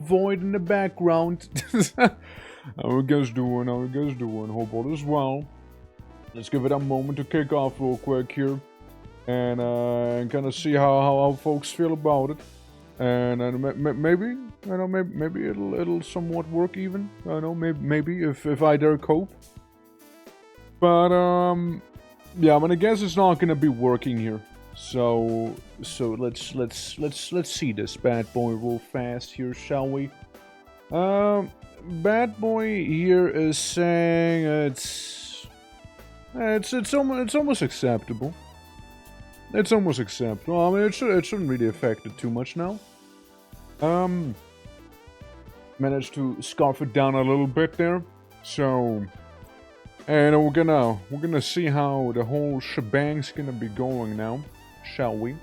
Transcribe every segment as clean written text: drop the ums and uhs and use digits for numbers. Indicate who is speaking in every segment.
Speaker 1: void in the background. How you guys doing? How you guys doing? Hope all is well. Let's give it a moment to kick off real quick here. And kind of see how folks feel about it. And maybe, you know, maybe it'll somewhat work even. I don't know, maybe if I dare cope. But yeah, I'm gonna guess it's not gonna be working here. So let's see this bad boy real fast here, shall we? Bad boy here is saying it's almost acceptable. It's almost acceptable. I mean, it shouldn't really affect it too much now. Managed to scarf it down a little bit there. So, and we're gonna see how the whole shebang's gonna be going now, shall we?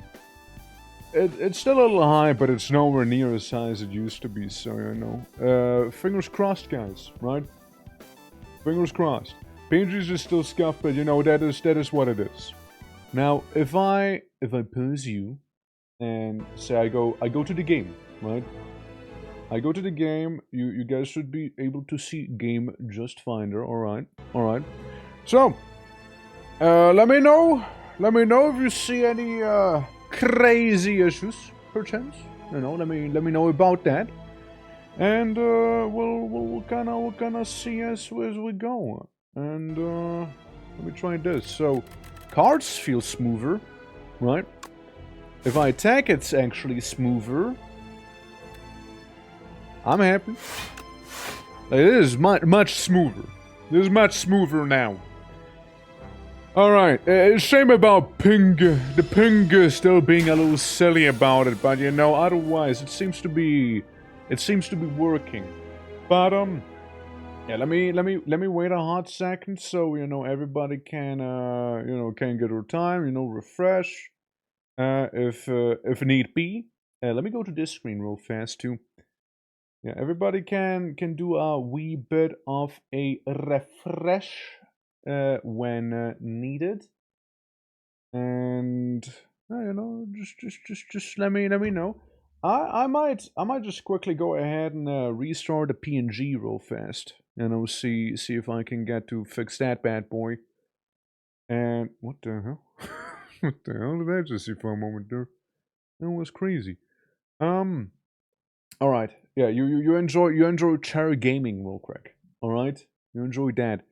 Speaker 1: It's still a little high, but it's nowhere near as high as it used to be. So you know, fingers crossed, guys. Right? Fingers crossed. Pages is still scuffed, but you know that is what it is. Now, if I pose you and say I go to the game, right? I go to the game. You guys should be able to see game just fine there. All right. So, let me know if you see any crazy issues, perchance. You know, let me know about that, and we'll kind of see as we go. And let me try this. So, cards feel smoother, right? If I attack, it's actually smoother. I'm happy. It is much smoother. It is much smoother now. Alright, shame about ping. The ping still being a little silly about it, but you know, otherwise it seems to be working. But yeah, let me wait a hot second so you know everybody can can get their time, you know, refresh if need be. Let me go to this screen real fast too. Yeah, everybody can do a wee bit of a refresh when needed, and you know, just let me know. I might just quickly go ahead and restart the PNG real fast, and I'll see if I can get to fix that bad boy. And what the hell? What the hell did I just see for a moment there? That was crazy. All right. Yeah, you enjoy cherry gaming real quick. All right, you enjoy that.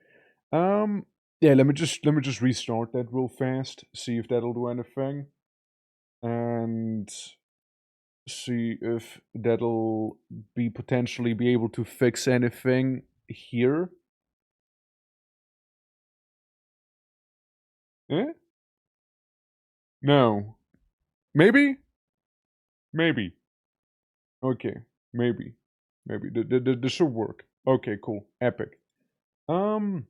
Speaker 1: Yeah, let me just restart that real fast. See if that'll do anything, and see if that'll potentially be able to fix anything here. Eh? No. Maybe. Maybe. Okay. Maybe. This should work. Okay. Cool. Epic. Um.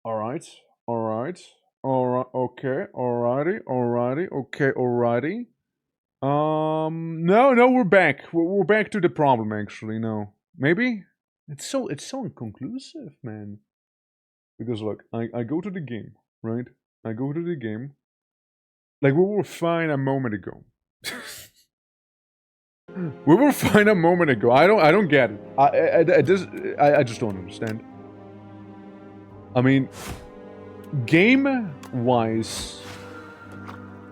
Speaker 1: All right. All right. All right. Okay. Alrighty. Okay. Alrighty. No, we're back. We're back to the problem. Actually, no. Maybe it's so inconclusive, man. Because look, I go to the game, right? I go to the game. Like we were fine a moment ago. We were fine a moment ago. I don't get it. I just don't understand. I mean, game-wise,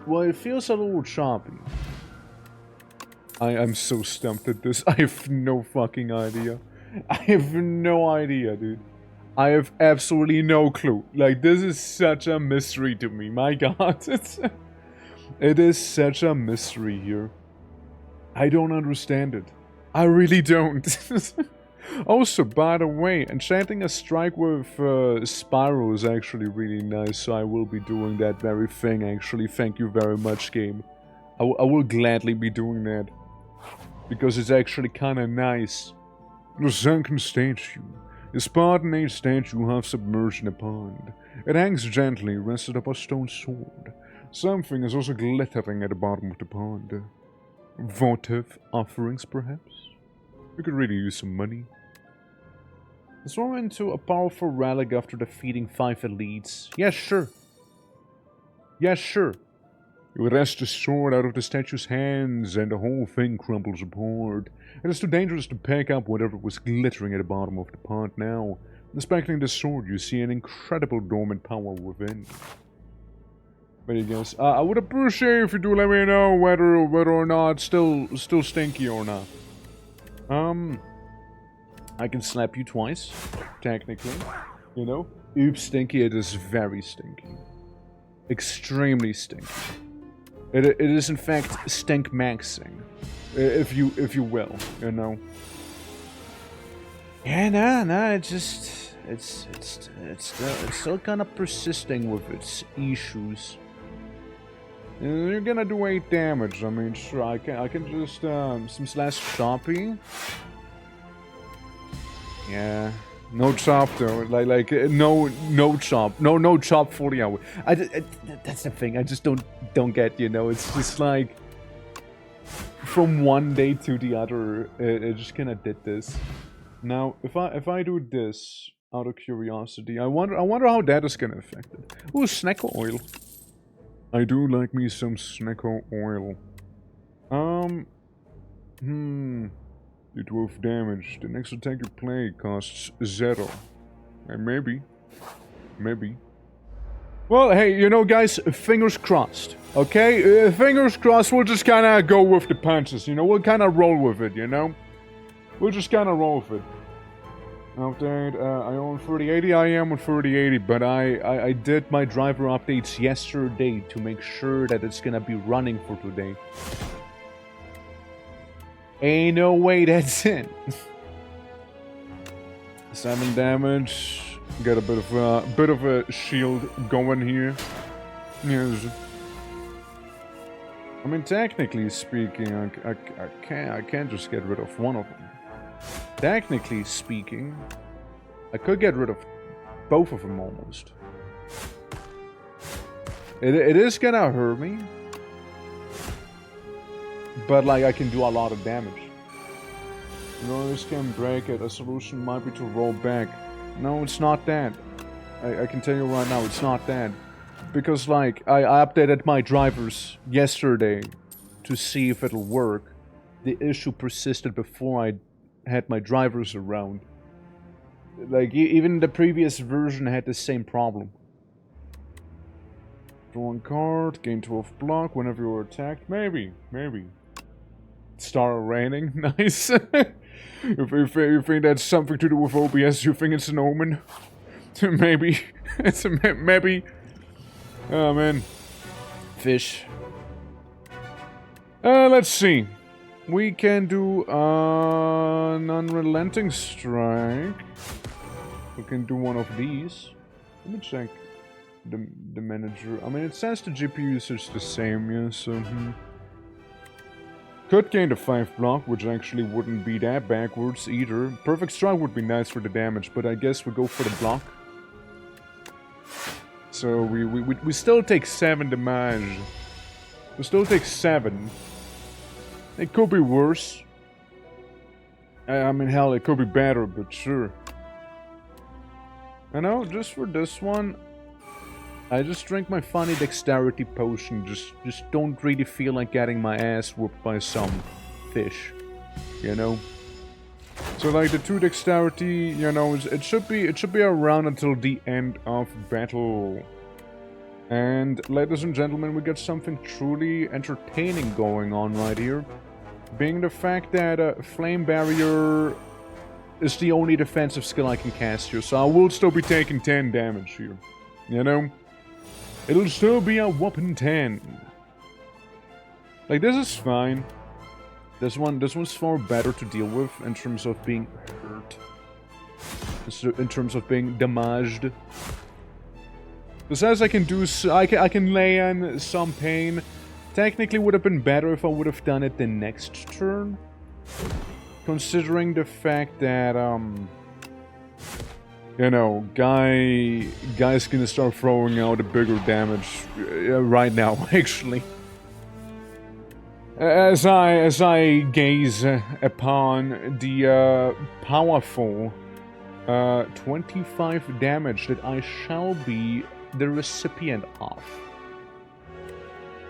Speaker 1: well, it feels a little choppy. I'm so stumped at this. I have no fucking idea. I have no idea, dude. I have absolutely no clue. Like, this is such a mystery to me. My god. It is such a mystery here. I don't understand it. I really don't. Also, by the way, enchanting a strike with Spyro is actually really nice, so I will be doing that very thing, actually. Thank you very much, game. I will gladly be doing that. Because it's actually kinda nice. The sunken statue. A Spartan age statue half submerged in a pond. It hangs gently, rested up a stone sword. Something is also glittering at the bottom of the pond. Votive offerings, perhaps? We could really use some money. Transform into a powerful relic after defeating 5 elites. Yeah, sure. Yeah, sure. You wrest the sword out of the statue's hands, and the whole thing crumbles apart. It is too dangerous to pick up whatever was glittering at the bottom of the pot now. Inspecting the sword, you see an incredible dormant power within. But I guess I would appreciate if you do let me know whether or not it's still stinky or not. I can slap you twice, technically. You know, oops, stinky. It is very stinky, extremely stinky. It is in fact stink maxing, if you will. You know. Yeah, nah. It's still kind of persisting with its issues. You're gonna do 8 damage. I mean, sure, I can just some slash choppy. Yeah, no chop though. Like no chop. No chop 40 hours. That's the thing. I just don't get. You know, it's just like from one day to the other. It just kind of did this. Now, if I do this out of curiosity, I wonder how that is gonna affect it. Ooh, snecko oil. I do like me some snecko oil. Do 12 damage. The next attack you play costs 0. Maybe. Well, hey, you know, guys, fingers crossed. Okay, fingers crossed. We'll just kind of go with the punches. You know, we'll kind of roll with it. You know, we'll just kind of roll with it. Update, I own 3080, I am on 3080, but I did my driver updates yesterday to make sure that it's gonna be running for today. Ain't no way that's it. 7 damage, got a bit of a shield going here. Yes. I mean, technically speaking, I can't just get rid of one of them. Technically speaking, I could get rid of both of them almost. It is gonna hurt me, but like I can do a lot of damage. You know, this can break it. A solution might be to roll back. No, it's not that. I can tell you right now, it's not that. Because like, I updated my drivers yesterday to see if it'll work. The issue persisted before I had my drivers around. Like, even the previous version had the same problem. Draw one card, gain 12 block whenever you're attacked. Maybe. Star raining, nice. If you think that's something to do with OBS, you think it's an omen? Maybe. It's a maybe. Oh man. Fish. Let's see. We can do an unrelenting strike. We can do one of these. Let me check the manager. I mean, it says the GPU usage the same, yeah, so... Could gain the 5 block, which actually wouldn't be that backwards either. Perfect strike would be nice for the damage, but I guess we go for the block. So we still take 7 damage. We still take 7. It could be worse. I mean, hell, it could be better, but sure. I know, just for this one, I just drink my funny dexterity potion. Just don't really feel like getting my ass whooped by some fish, you know. So like the 2 dexterity, you know, it should be around until the end of battle. And ladies and gentlemen, we got something truly entertaining going on right here. Being the fact that Flame Barrier is the only defensive skill I can cast here, so I will still be taking 10 damage here. You know? It'll still be a whopping 10. Like, this is fine. This one's far better to deal with in terms of being hurt. In terms of being damaged. Besides, I can lay in some pain. Technically would have been better if I would have done it the next turn. Considering the fact that, you know, guy's gonna start throwing out a bigger damage right now, actually. As I gaze upon the powerful 25 damage that I shall be the recipient of.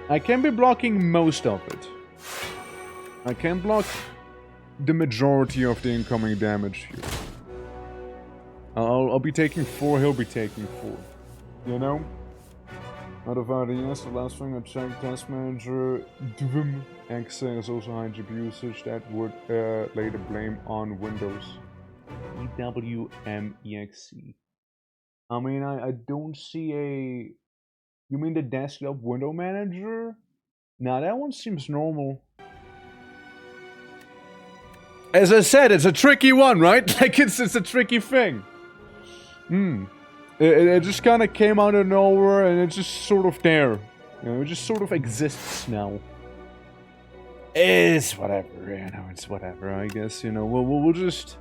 Speaker 1: I can be blocking most of it. I can block the majority of the incoming damage here. I'll be taking 4, he'll be taking 4. You know? Out of ideas, the last thing I checked, Task Manager, DVM, access also high GPU usage, that would lay the blame on Windows. EWMEXC. I mean, I don't see a... You mean the desktop window manager? Nah, that one seems normal. As I said, it's a tricky one, right? Like, it's a tricky thing. It just kind of came out of nowhere, and it's just sort of there. You know, it just sort of exists now. It's whatever, you know, it's whatever, I guess, you know. We'll just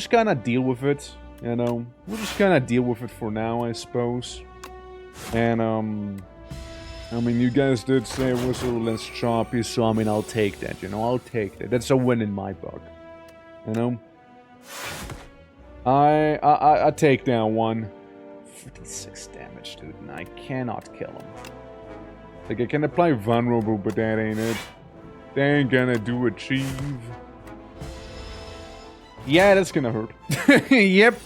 Speaker 1: kind of deal with it, you know. We'll just kind of deal with it for now, I suppose. And, I mean, you guys did say it was a little less choppy, so I mean, I'll take that, you know, I'll take that. That's a win in my book, you know. I take down one. 56 damage, dude, and I cannot kill him. Like, I can apply vulnerable, but that ain't it. That ain't gonna do achieve. Yeah, that's gonna hurt. Yep.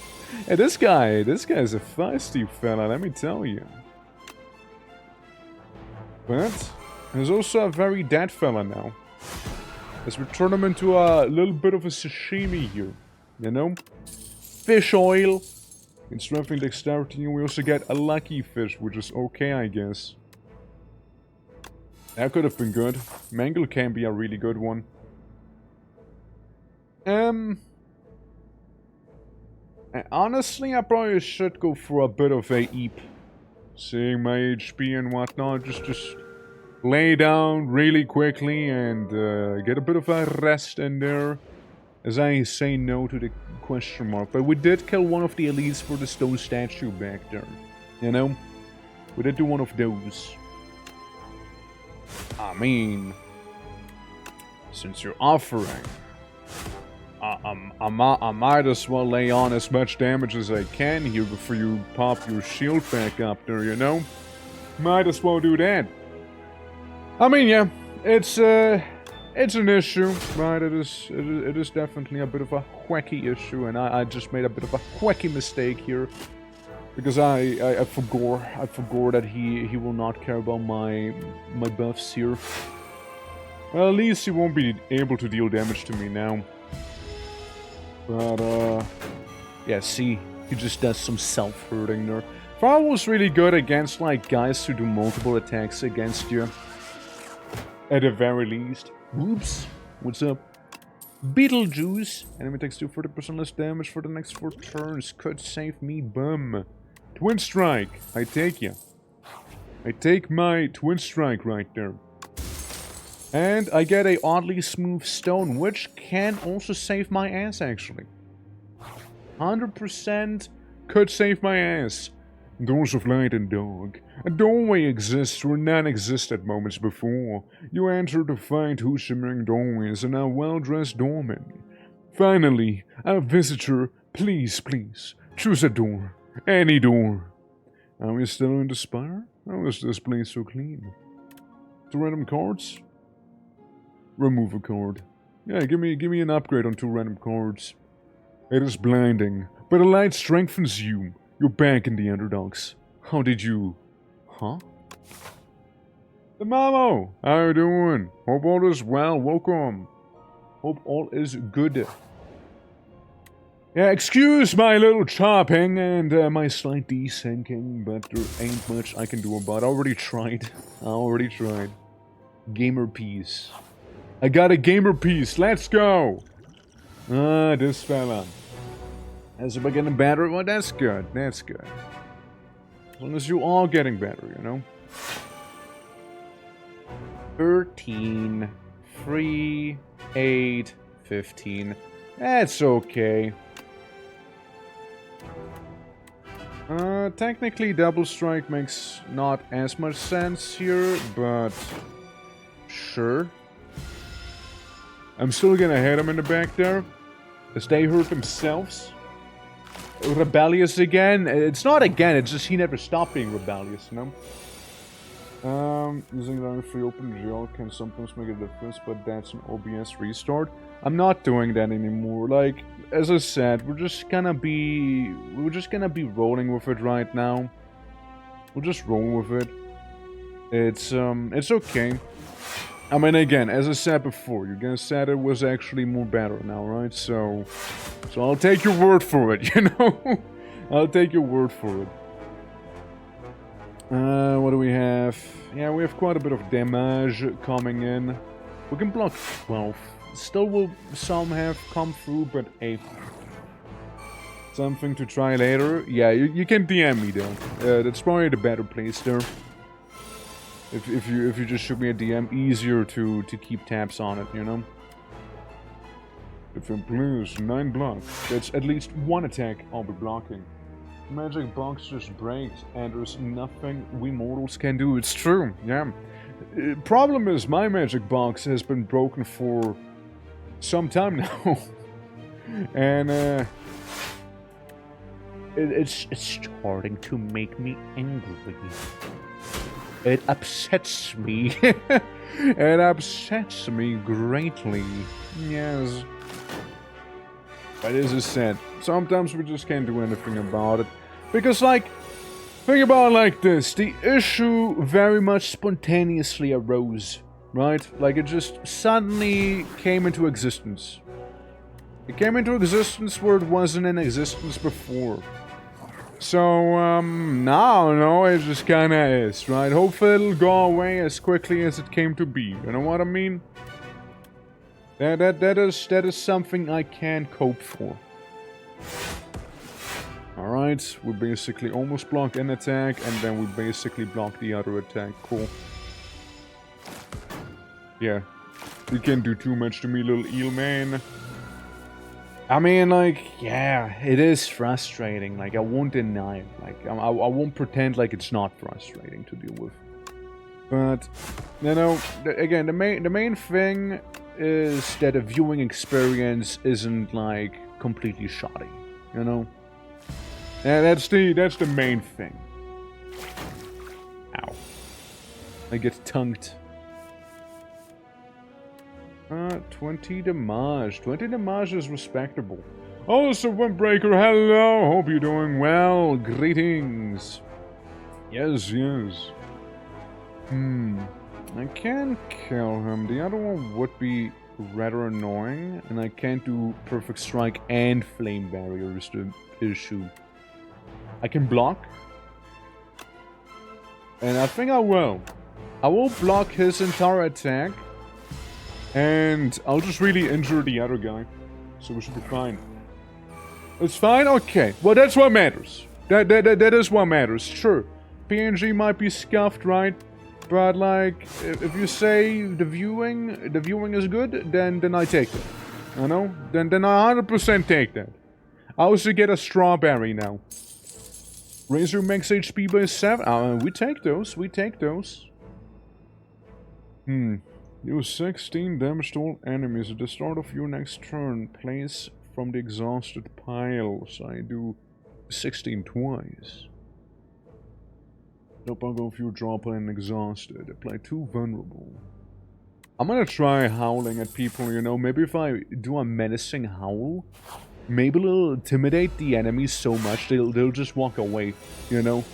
Speaker 1: Hey, this guy's a feisty fella, let me tell you. But there's also a very dead fella now. Let's turn him into a little bit of a sashimi here, you know? Fish oil. In strength and dexterity, and we also get a lucky fish, which is okay, I guess. That could have been good. Mangle can be a really good one. Honestly, I probably should go for a bit of a eep. Seeing my HP and whatnot, just lay down really quickly and get a bit of a rest in there. As I say no to the question mark. But we did kill one of the elites for the stone statue back there. You know? We did do one of those. I mean... Since you're offering... I might as well lay on as much damage as I can here before you pop your shield back up there, you know? Might as well do that. I mean, yeah. It's an issue, right? It is definitely a bit of a wacky issue, and I just made a bit of a wacky mistake here. Because I forgot that he will not care about my buffs here. Well, at least he won't be able to deal damage to me now. But, yeah, see, he just does some self-hurting there. Farah was really good against, like, guys who do multiple attacks against you. At the very least. Whoops. What's up? Beetlejuice. Enemy takes 40% less damage for the next 4 turns. Could save me, bum. Twin Strike. I take ya. I take my Twin Strike right there. And I get a oddly smooth stone, which can also save my ass, actually. 100% could save my ass. Doors of Light and Dark. A doorway exists where none existed moments before. You enter to find 2 shimmering doorways and a well-dressed doorman. Finally, a visitor. Please, please, choose a door. Any door. Are we still in the Spire? How is this place so clean? 2 random cards? Remove a card. Yeah, give me an upgrade on 2 random cards. It is blinding, but the light strengthens you. You're back in the underdogs. How did you... Huh? The Mamo! How you doing? Hope all is well. Welcome. Hope all is good. Yeah, excuse my little chopping and my slight desyncing, but there ain't much I can do about it. I already tried. Gamer piece. I got a gamer piece. Let's go! Ah, this fella. As if I getting better, well, that's good. That's good. As long as you all getting better, you know. 13, 3, 8, 15. That's okay. Technically, double strike makes not as much sense here, but sure. I'm still gonna hit him in the back there, as they hurt themselves. Rebellious again? It's not again, it's just he never stopped being rebellious, you know? Using the free open GER can sometimes make a difference, but that's an OBS restart. I'm not doing that anymore. Like, as I said, we're just gonna be rolling with it right now. We'll just roll with it. It's okay. I mean, again, as I said before, you guys said it was actually more better now, right? So I'll take your word for it, you know? I'll take your word for it. What do we have? Yeah, we have quite a bit of damage coming in. We can block 12. Still will some have come through, but hey. Something to try later. Yeah, you can DM me though. That's probably the better place there. If you just shoot me a DM, easier to keep tabs on it, you know? If it blues, 9 blocks. That's at least one attack I'll be blocking. Magic box just breaks, and there's nothing we mortals can do. It's true, yeah. Problem is, my magic box has been broken for some time now. And, it's starting to make me angry. It upsets me. It upsets me greatly. Yes. But as I said, sometimes we just can't do anything about it. Because, like, think about it like this. The issue very much spontaneously arose, right? Like, it just suddenly came into existence. It came into existence where it wasn't in existence before. So, now, no, it just kinda is, right? Hopefully it'll go away as quickly as it came to be. You know what I mean? That is something I can cope for. Alright, we basically almost blocked an attack, and then we basically blocked the other attack. Cool. Yeah. You can't do too much to me, little eel man. I mean, like, yeah, it is frustrating. Like, I won't deny it. Like, I won't pretend like it's not frustrating to deal with. But, you know, again, the main thing is that the viewing experience isn't, like, completely shoddy, you know? Yeah, that's the main thing. Ow. I get tongued. 20 damage. 20 damage is respectable. Oh, so Windbreaker, hello! Hope you're doing well. Greetings. Yes, yes. I can kill him. The other one would be rather annoying. And I can't do Perfect Strike and Flame Barrier is the issue. I can block. And I think I will. I will block his entire attack. And I'll just really injure the other guy. So we should be fine. It's fine? Okay. Well, that's what matters. That is what matters. Sure. PNG might be scuffed, right? But, like, if you say the viewing is good, then I take it. You know? Then I 100% take that. I also get a strawberry now. Raise your max HP by 7. We take those. We take those. Do 16 damage to all enemies at the start of your next turn. Place from the exhausted pile. So I do 16 twice. No bugger if you drop in exhausted. Apply 2 vulnerable. I'm gonna try howling at people, you know. Maybe if I do a menacing howl, maybe it'll intimidate the enemies so much they'll just walk away, you know.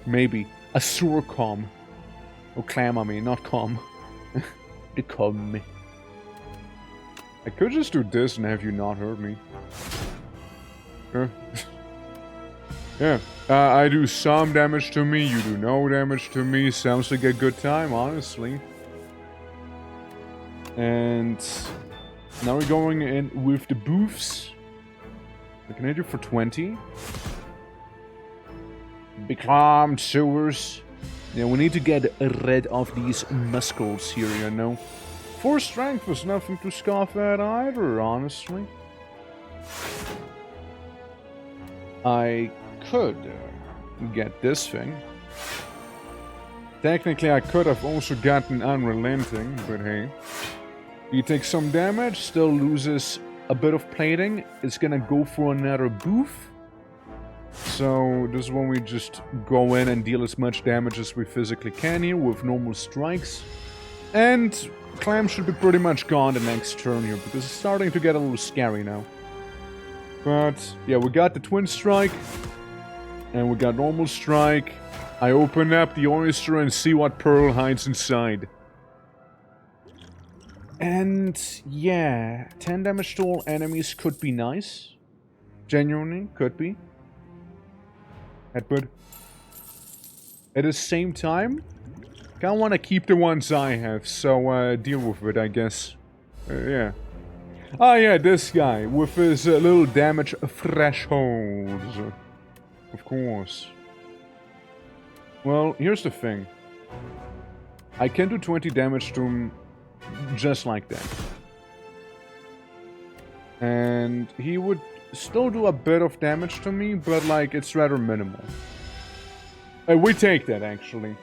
Speaker 1: Maybe. A sewer calm. Or clam, I mean, not calm. The calm. I could just do this and have you not hurt me. Yeah. I do some damage to me, you do no damage to me. Sounds like a good time, honestly. And now we're going in with the boofs. I can hit you for 20. Become sewers. Yeah, we need to get rid of these muscles here, you know. 4 strength was nothing to scoff at either, honestly. I could get this thing. Technically, I could have also gotten Unrelenting, but hey. He takes some damage, still loses a bit of plating. It's gonna go for another boof. So this is when we just go in and deal as much damage as we physically can here with normal strikes. And Clam should be pretty much gone the next turn here, because it's starting to get a little scary now. But yeah, we got the Twin Strike, and we got normal strike. I open up the oyster and see what Pearl hides inside. And yeah, 10 damage to all enemies could be nice. Genuinely, could be. But at the same time, I want to keep the ones I have, so deal with it, I guess. Yeah. Ah, yeah, this guy with his little damage thresholds. Of course. Well, here's the thing. I can do 20 damage to him just like that. And he would still do a bit of damage to me, but like, it's rather minimal. We take that, actually.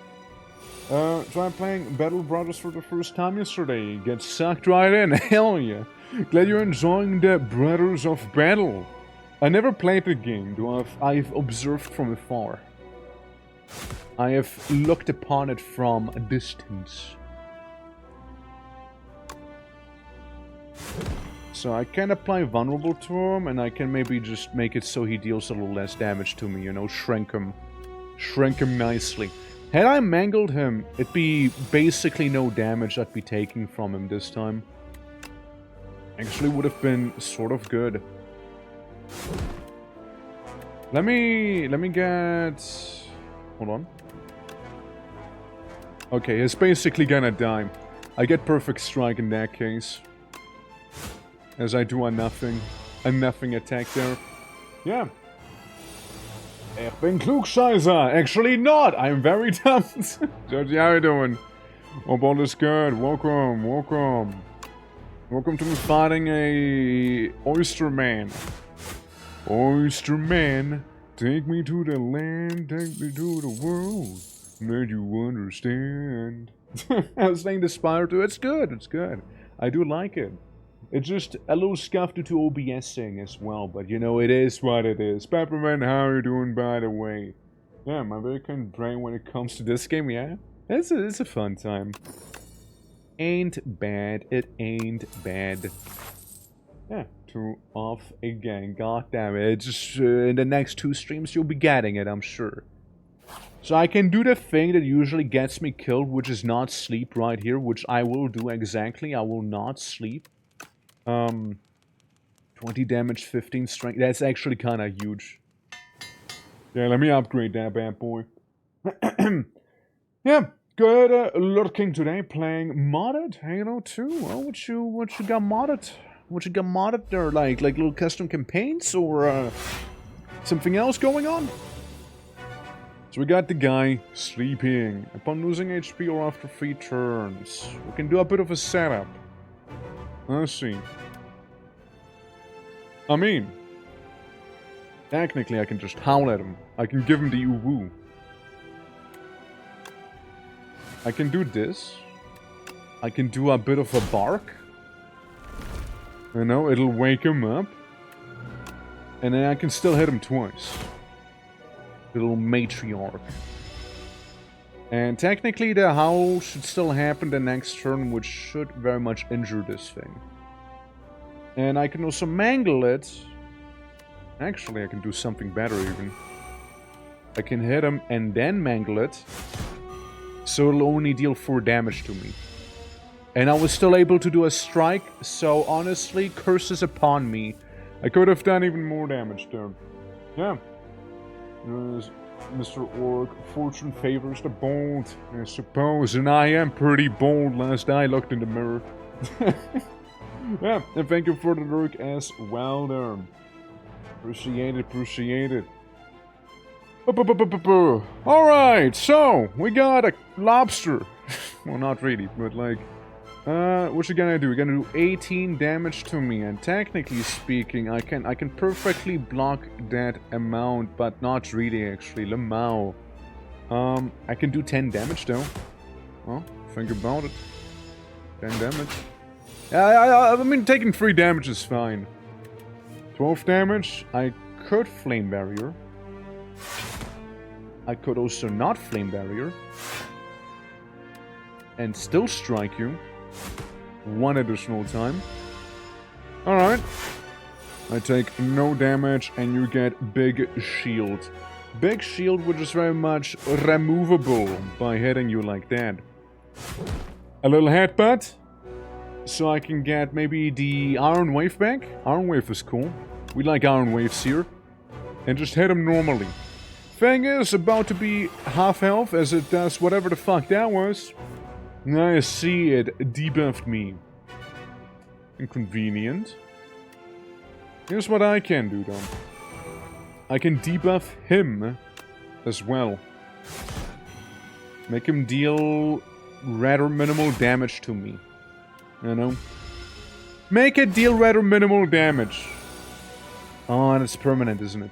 Speaker 1: Try playing Battle Brothers for the first time yesterday. Get sucked right in, hell yeah. Glad you're enjoying the Brothers of Battle. I never played the game, though I've observed from afar. I have looked upon it from a distance. So I can apply Vulnerable to him, and I can maybe just make it so he deals a little less damage to me, you know, shrink him nicely. Had I mangled him, it'd be basically no damage I'd be taking from him this time. Actually would have been sort of good. Let me get... Hold on. Okay, he's basically gonna die. I get Perfect Strike in that case. As I do a nothing attack there. Yeah. Ich bin Klugscheißer. Actually not. I'm very dumb. Georgie, how you doing? Hope all is good. Welcome. Welcome to me fighting a Oyster Man. Oyster Man, take me to the land, take me to the world. Made you understand. I was saying the SPIRE too. It's good. I do like it. It's just a little scuffed to OBSing as well, but you know, it is what it is. Peppermint, how are you doing, by the way? Yeah, my very kind brain when it comes to this game, yeah? It's a fun time. Ain't bad, it ain't bad. Yeah, 2 off again, god damn it. It's just, in the next 2 streams you'll be getting it, I'm sure. So I can do the thing that usually gets me killed, which is not sleep right here, which I will do exactly. I will not sleep. 20 damage, 15 strength. That's actually kind of huge. Yeah, let me upgrade that bad boy. Yeah, good lurking today, playing modded Halo 2. Well, what you got modded? What you got modded there? Like little custom campaigns or something else going on? So we got the guy sleeping upon losing HP or after 3 turns. We can do a bit of a setup. Let's see. I mean, technically I can just howl at him. I can give him the uwu. I can do this. I can do a bit of a bark. You know, it'll wake him up. And then I can still hit him twice. The little matriarch. And technically the howl should still happen the next turn, which should very much injure this thing. And I can also mangle it. Actually, I can do something better even. I can hit him and then mangle it. So it'll only deal 4 damage to me. And I was still able to do a strike, so honestly, curses upon me. I could have done even more damage there. Yeah. Mr. Orc, fortune favors the bold, I suppose, and I am pretty bold last I looked in the mirror. Yeah, and thank you for the lurk as well there. Appreciate it. Alright, so, we got a lobster. Well, not really, but like... what you gonna do? You're gonna do 18 damage to me, and technically speaking, I can perfectly block that amount, but not really actually. Lamau. I can do 10 damage though. Well, think about it. 10 damage. I mean, taking 3 damage is fine. 12 damage. I could Flame Barrier. I could also not Flame Barrier. And still strike you. One additional time. Alright. I take no damage and you get Big Shield. Big Shield, which is very much removable by hitting you like that. A little headbutt. So I can get maybe the Iron Wave back. Iron Wave is cool. We like Iron Waves here. And just hit him normally. Thing is about to be half health as it does whatever the fuck that was. I see it debuffed me. Inconvenient. Here's what I can do though. I can debuff him as well. Make him deal rather minimal damage to me. You know? Make it deal rather minimal damage. Oh, and it's permanent, isn't it?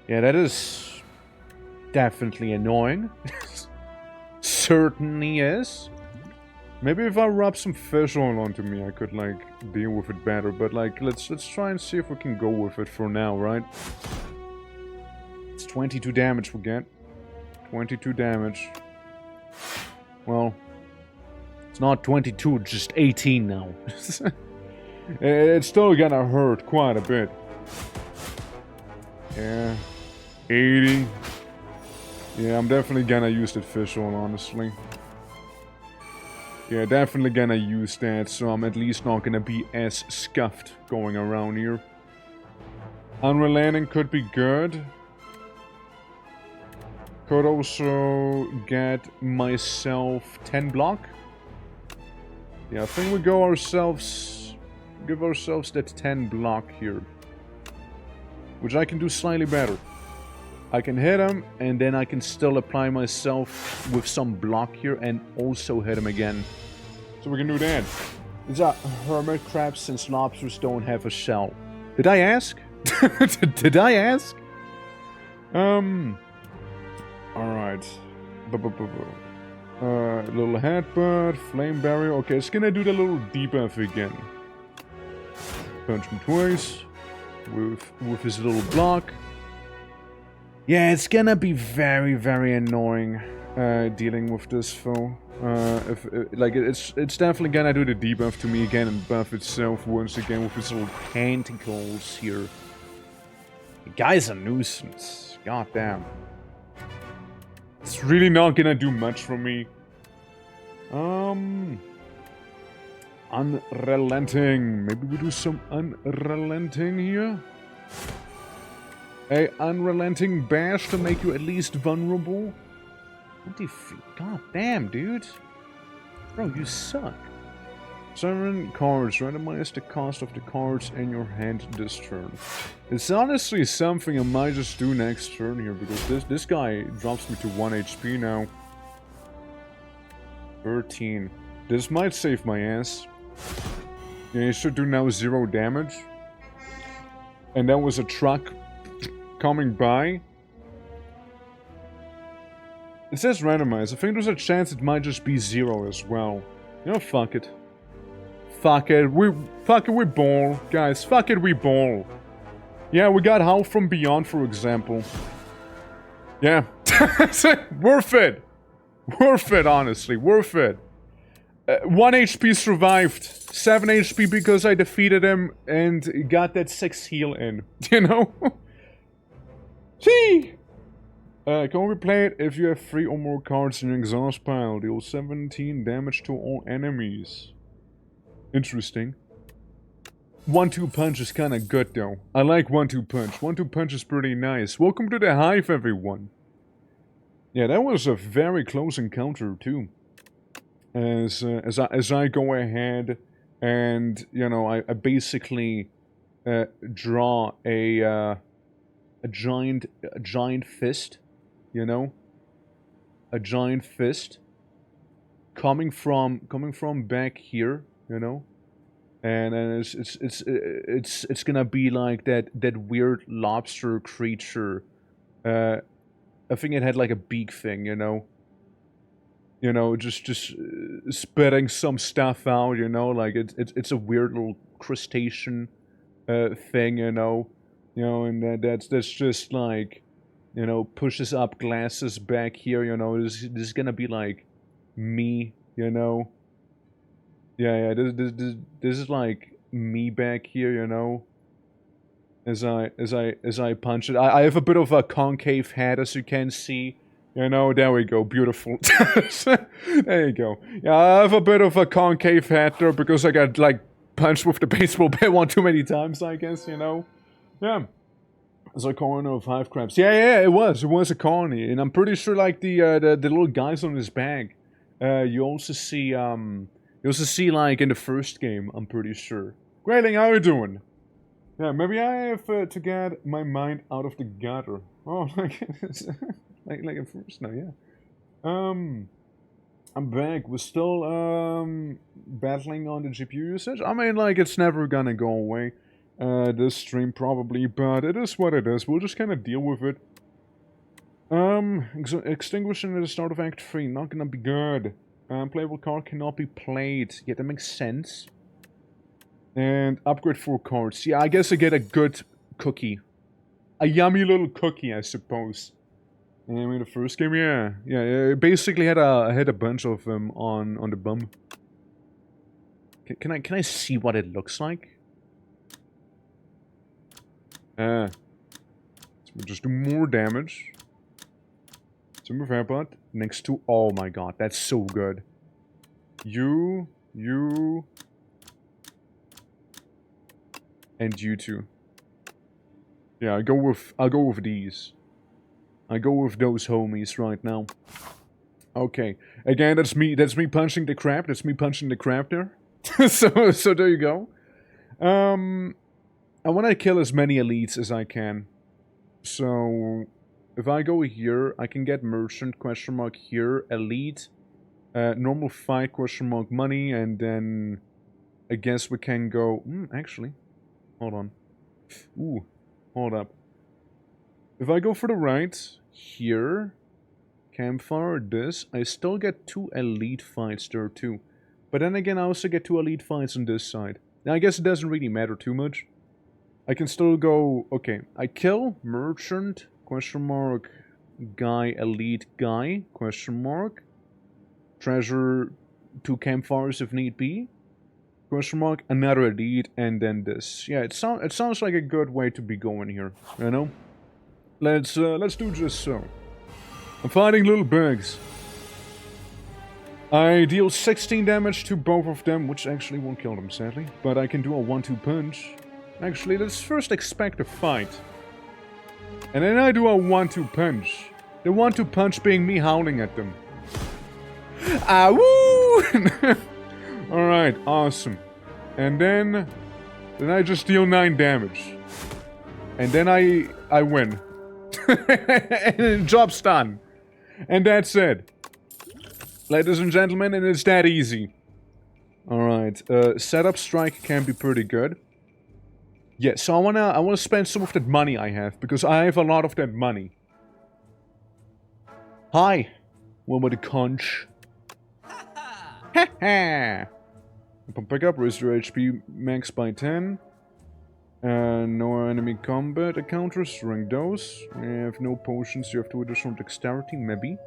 Speaker 1: Yeah, that is definitely annoying. Certainly is. Maybe if I rub some fish oil onto me, I could, like, deal with it better. But, like, let's try and see if we can go with it for now, right? It's 22 damage we get. 22 damage. Well, it's not 22, just 18 now. It's still gonna hurt quite a bit. Yeah. 80. Yeah, I'm definitely gonna use that fish oil, honestly. Yeah, definitely gonna use that, so I'm at least not gonna be as scuffed going around here. Unrelenting could be good. Could also get myself 10 block. Yeah, I think we go ourselves... give ourselves that 10 block here. Which I can do slightly better. I can hit him, and then I can still apply myself with some block here, and also hit him again. So we can do that. These are hermit crabs since lobsters don't have a shell. Did I ask? Did I ask? Alright. Little headbutt, flame barrier. Okay, it's gonna do the little debuff again. Punch him twice. With his little block. Yeah, it's gonna be very, very annoying dealing with this foe. It's definitely gonna do the debuff to me again and buff itself once again with his little tentacles here. The guy's a nuisance. God damn. It's really not gonna do much for me. Unrelenting. Maybe we do some unrelenting here. A unrelenting bash to make you at least vulnerable. What the God damn, dude. Bro, you suck. 7 cards. Randomize the cost of the cards in your hand this turn. It's honestly something I might just do next turn here, because this guy drops me to 1 HP now. 13. This might save my ass. Yeah, he should do now 0 damage. And that was a truck coming by. It says randomize. I think there's a chance it might just be 0 as well. You know, fuck it. Fuck it, we ball. Guys, fuck it, we ball. Yeah, we got Howl from Beyond, for example. Yeah. Worth it. Worth it, honestly. Worth it. 1 HP survived. 7 HP because I defeated him and got that 6 heal in. You know? See? Can we play it if you have 3 or more cards in your exhaust pile? Deal 17 damage to all enemies. Interesting. 1-2 punch is kinda good though. I like 1-2 punch. 1-2 punch is pretty nice. Welcome to the hive, everyone. Yeah, that was a very close encounter too. As I go ahead and, you know, I basically draw a giant fist, you know? A giant fist coming from back here, you know? And it's gonna be like that weird lobster creature. I think it had like a beak thing, you know? You know, just spitting some stuff out, you know? Like it's a weird little crustacean thing, you know. You know, and that's just like, you know, pushes up glasses back here, you know. This is gonna be like me, you know. Yeah, this is like me back here, you know. As I punch it, I have a bit of a concave head, as you can see. You know, there we go, beautiful. There you go. Yeah, I have a bit of a concave head there because I got like punched with the baseball bat one too many times, I guess. You know. Yeah. It's a colony of hive crabs. Yeah, it was a colony, and I'm pretty sure like the little guys on his back. You also see like in the first game. I'm pretty sure. Grayling, how you doing? Yeah, maybe I have to get my mind out of the gutter. Oh, like at first now, yeah. I'm back. We're still battling on the GPU usage. I mean, like it's never gonna go away. This stream probably, but it is what it is. We'll just kind of deal with it. Extinguishing at the start of Act 3, not gonna be good. Playable card cannot be played. Yeah, that makes sense. And upgrade 4 cards. Yeah, I guess I get a good cookie. A yummy little cookie, I suppose. I mean, the first game, yeah. Basically had a bunch of them on the bum. Can I see what it looks like? So we'll just do more damage. Timber Vapot next to. Oh my god, that's so good. You. And you two. Yeah, I'll go with these. I go with those homies right now. Okay. Again, that's me punching the crab. That's me punching the crab there. so there you go. I want to kill as many elites as I can. So if I go here, I can get merchant !, here, elite, normal fight !, money, and then I guess we can go actually. Hold on. Ooh, hold up. If I go for the right, here, campfire, this, I still get 2 elite fights there too. But then again, I also get 2 elite fights on this side. Now, I guess it doesn't really matter too much. I can still go, okay, I kill, merchant, !, guy, elite, guy, !, treasure 2 campfires if need be. !, another elite, and then this. Yeah, it sounds like a good way to be going here, you know? Let's do just so. I'm fighting little bugs. I deal 16 damage to both of them, which actually won't kill them, sadly. But I can do a 1-2 punch. Actually, let's first expect a fight. And then I do a 1-2 punch. The 1-2 punch being me howling at them. Ah, woo! Alright, awesome. And then I just deal 9 damage. And then I win. And job's done. And that's it. Ladies and gentlemen, and it's that easy. Alright, setup strike can be pretty good. Yeah, so I wanna spend some of that money I have, because I have a lot of that money. Hi. One with a conch. Ha ha! Pick up, raise your HP max by 10. No enemy combat encounters, rank those. You have no potions, you have 2 additional dexterity, maybe.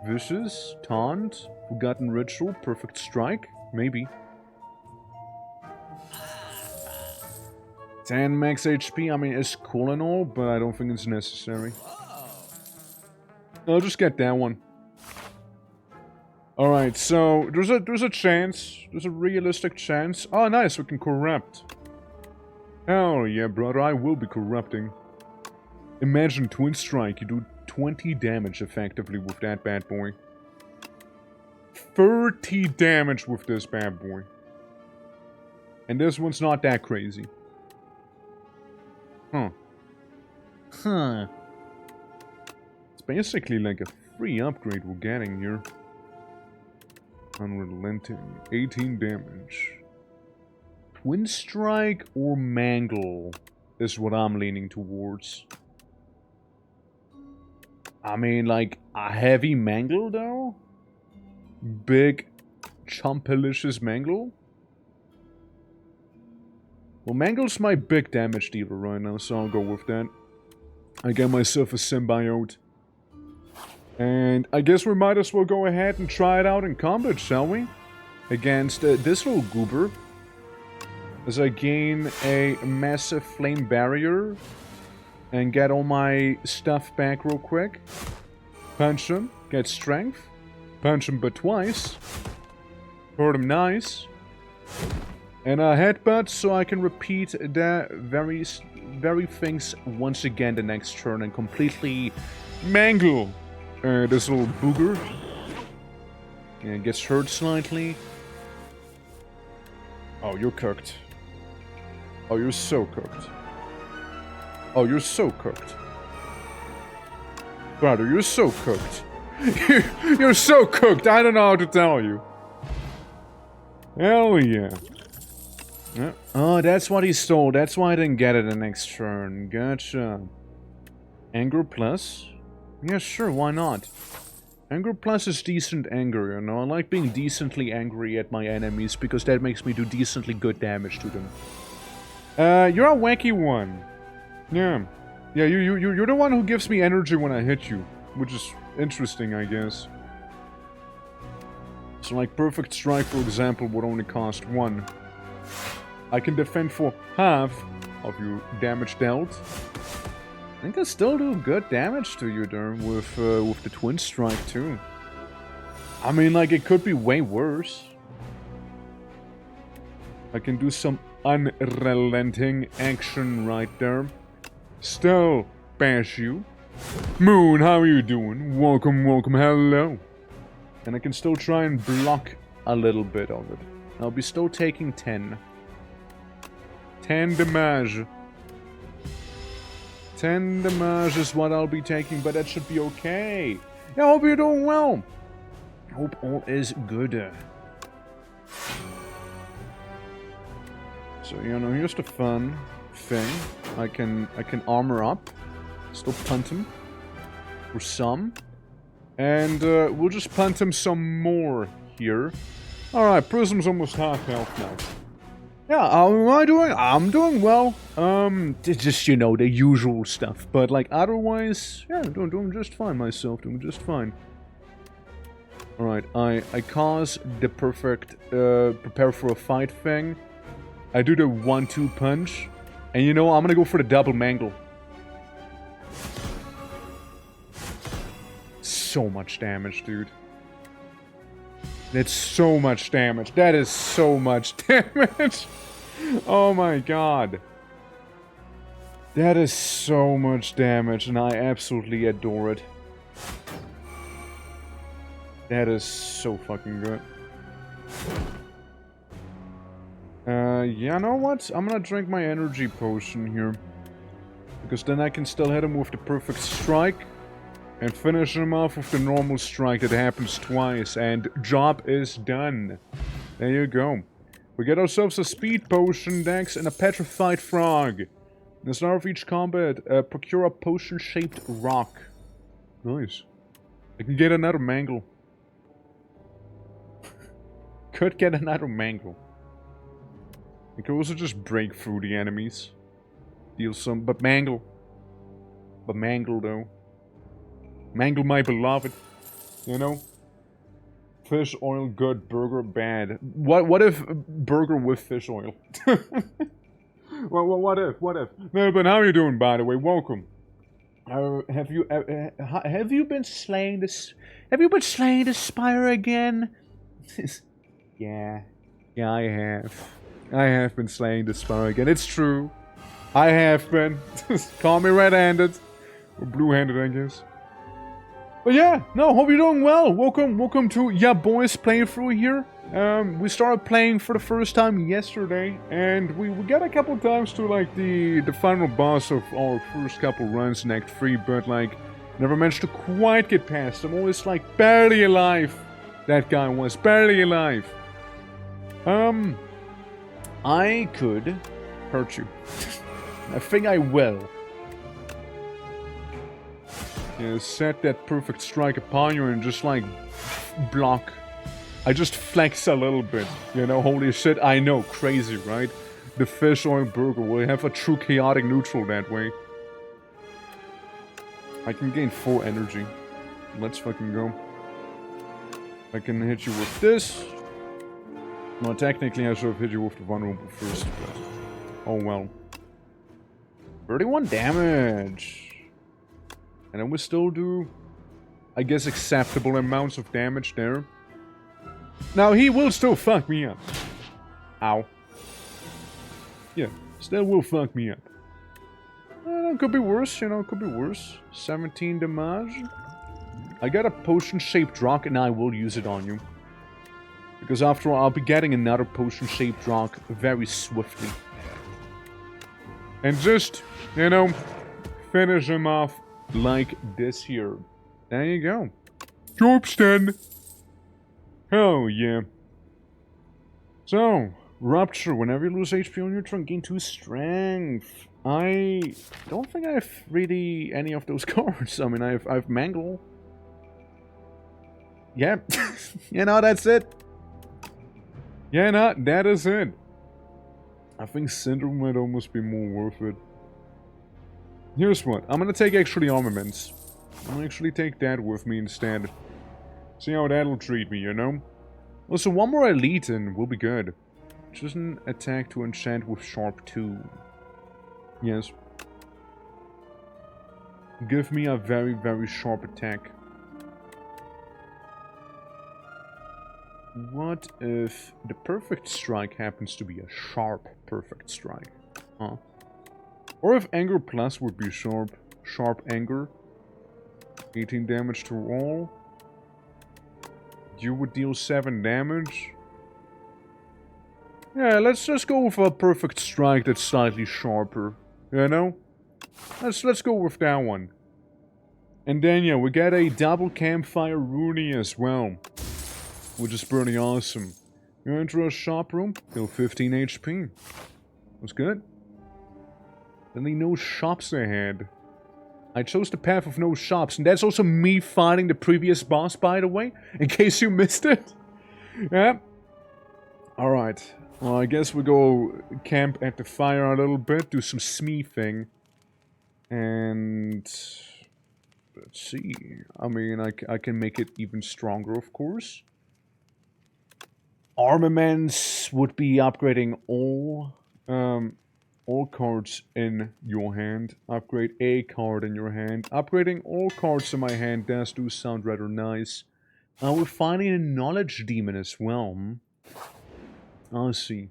Speaker 1: Vicious, taunt, forgotten ritual, perfect strike, maybe. 10 max HP, I mean, it's cool and all, but I don't think it's necessary. I'll just get that one. Alright, so there's a chance. There's a realistic chance. Oh, nice, we can corrupt. Hell yeah, brother, I will be corrupting. Imagine Twin Strike, you do 20 damage effectively with that bad boy. 30 damage with this bad boy. And this one's not that crazy. Huh. It's basically like a free upgrade we're getting here. Unrelenting. 18 damage. Twin Strike or Mangle is what I'm leaning towards. I mean, like, a heavy Mangle, though? Big, chumpalicious Mangle? Well, Mangle's my big damage dealer right now, so I'll go with that. I get myself a symbiote. And I guess we might as well go ahead and try it out in combat, shall we? Against this little goober. As I gain a massive flame barrier. And get all my stuff back real quick. Punch him. Get strength. Punch him but twice. Hurt him nice. And a headbutt so I can repeat the very things once again the next turn. And completely mangle this little booger. And gets hurt slightly. Oh, you're cooked. Oh, you're so cooked. Oh, you're so cooked. Brother, you're so cooked. You're so cooked, I don't know how to tell you. Hell yeah. Yeah. Oh, that's what he stole. That's why I didn't get it the next turn. Gotcha. Anger plus? Yeah, sure, why not? Anger plus is decent anger, you know? I like being decently angry at my enemies because that makes me do decently good damage to them. You're a wacky one. Yeah. Yeah, you're the one who gives me energy when I hit you. Which is interesting, I guess. So, like, Perfect Strike, for example, would only cost 1. I can defend for half of your damage dealt. I think I still do good damage to you there with the Twin Strike, too. I mean, like, it could be way worse. I can do some unrelenting action right there. Still bash you. Moon, how are you doing? Welcome, welcome, hello. And I can still try and block a little bit of it. I'll be still taking 10. 10 damage. 10 damage is what I'll be taking, but that should be okay. Yeah, I hope you're doing well. Hope all is good. So, you know, here's the fun thing. I can armor up. Still punt him. For some. And we'll just punt him some more here. Alright, Prism's almost half health now. Yeah, how am I doing? I'm doing well. Just, you know, the usual stuff. But, like, otherwise, yeah, I'm doing just fine myself. Doing just fine. Alright, I cause the perfect, prepare for a fight thing. I do the 1-2 punch. And you know, I'm gonna go for the double mangle. So much damage, dude. That's so much damage. That is so much damage. Oh my god. That is so much damage, and I absolutely adore it. That is so fucking good. Yeah, you know what? I'm gonna drink my energy potion here. Because then I can still hit him with the perfect strike. And finish him off with the normal strike that happens twice. And job is done. There you go. We get ourselves a speed potion, Dex, and a petrified frog. At the start of each combat, procure a potion-shaped rock. Nice. I can get another mangle. Could get another mangle. I could also just break through the enemies. Deal some, but mangle. But mangle though. Mangle my beloved. You know? Fish oil good, burger bad. What if burger with fish oil? well, what if? No, but how are you doing, by the way? Welcome. Have you been slaying this? Have you been slaying the Spire again? Yeah, I have. I have been slaying the Spire again. It's true. I have been. Call me red-handed. Or blue-handed, I guess. But yeah, no, hope you're doing well. Welcome to Ya Boys playthrough here. We started playing for the first time yesterday, and we got a couple times to like the final boss of our first couple runs in Act 3, but like never managed to quite get past him. Always like barely alive. That guy was barely alive. I could hurt you. I think I will. Yeah, set that perfect strike upon you and just like block. I just flex a little bit, you know, holy shit, I know, crazy, right? the fish oil burger. We'll have a true chaotic neutral that way. I can gain 4 energy. Let's fucking go. I can hit you with this. Well, technically I should have hit you with the vulnerable first, but... oh well. 31 damage! And then we still do, I guess, acceptable amounts of damage there. Now he will still fuck me up. Ow. Yeah, still will fuck me up. Could be worse, you know, could be worse. 17 damage. I got a potion-shaped rock and I will use it on you. Because after all, I'll be getting another potion-shaped rock very swiftly. And just, you know, finish him off like this here. There you go. Job's done. Hell yeah. So, Rupture. Whenever you lose HP on your turn, gain 2 strength. I don't think I have really any of those cards. I mean, I've Mangle. Yeah. You know, that's it. Yeah, no, that is it. I think Cinder might almost be more worth it. Here's what. I'm gonna take actually armaments. I'm gonna actually take that with me instead. See how that'll treat me, you know? Also, one more elite and we'll be good. Just an attack to enchant with Sharp 2. Yes. Give me a very, very sharp attack. What if the perfect strike happens to be a sharp perfect strike? Huh? Or if anger plus would be sharp. Sharp anger. 18 damage to all. You would deal 7 damage. Yeah, let's just go with a perfect strike that's slightly sharper. You know? Let's go with that one. And then yeah, we get a double campfire Rooney as well. Which is pretty awesome. You enter a shop room, heal 15 HP. That's good. Then no shops ahead. I chose the path of no shops, and that's also me fighting the previous boss, by the way, in case you missed it. Yeah. Alright. Well, I guess we go camp at the fire a little bit, do some smithing. And... let's see. I mean, I can make it even stronger, of course. Armaments would be upgrading all cards in your hand. Upgrade a card in your hand. Upgrading all cards in my hand does do sound rather nice. We're finding a Knowledge Demon as well. I see.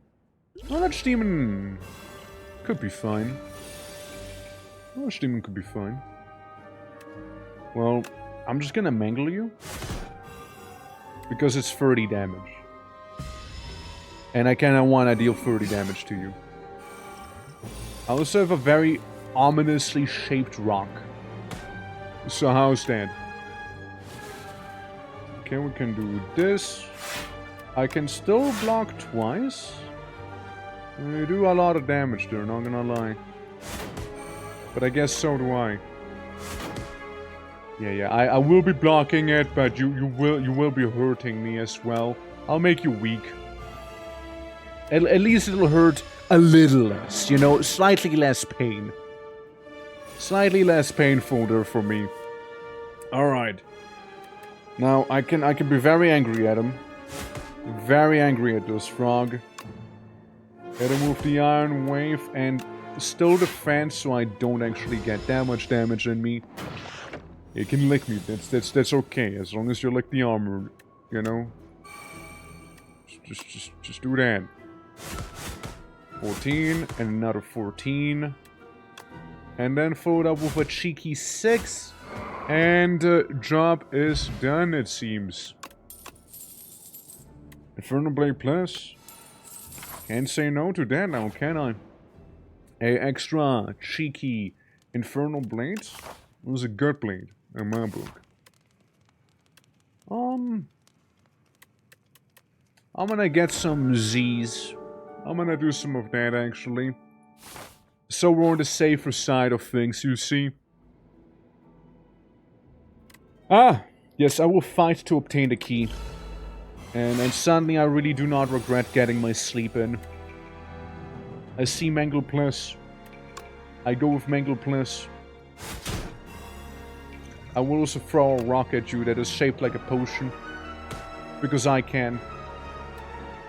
Speaker 1: Knowledge Demon could be fine. Knowledge Demon could be fine. Well, I'm just gonna mangle you. Because it's 30 damage. And I kinda wanna deal 30 damage to you. I also have a very ominously shaped rock. So how's that? Okay, we can do this. I can still block twice. You do a lot of damage there, not gonna lie. But I guess so do I. Yeah, I will be blocking it, but you will be hurting me as well. I'll make you weak. At least it'll hurt a little less, you know, slightly less pain. Slightly less painful there for me. Alright. Now, I can be very angry at him. Very angry at this frog. Hit him with the Iron Wave and still defend so I don't actually get that much damage in me. You can lick me, that's okay, as long as you lick the armor, you know? Just do that. 14, and another 14. And then followed up with a cheeky 6. And job is done, it seems. Infernal Blade Plus. Can't say no to that now, can I? A extra cheeky Infernal Blade. It was a good blade in my book. I'm gonna get some Z's. I'm gonna do some of that, actually. So we're on the safer side of things, you see. Ah! Yes, I will fight to obtain the key. And suddenly I really do not regret getting my sleep in. I see Mangle Plus. I go with Mangle Plus. I will also throw a rock at you that is shaped like a potion. Because I can.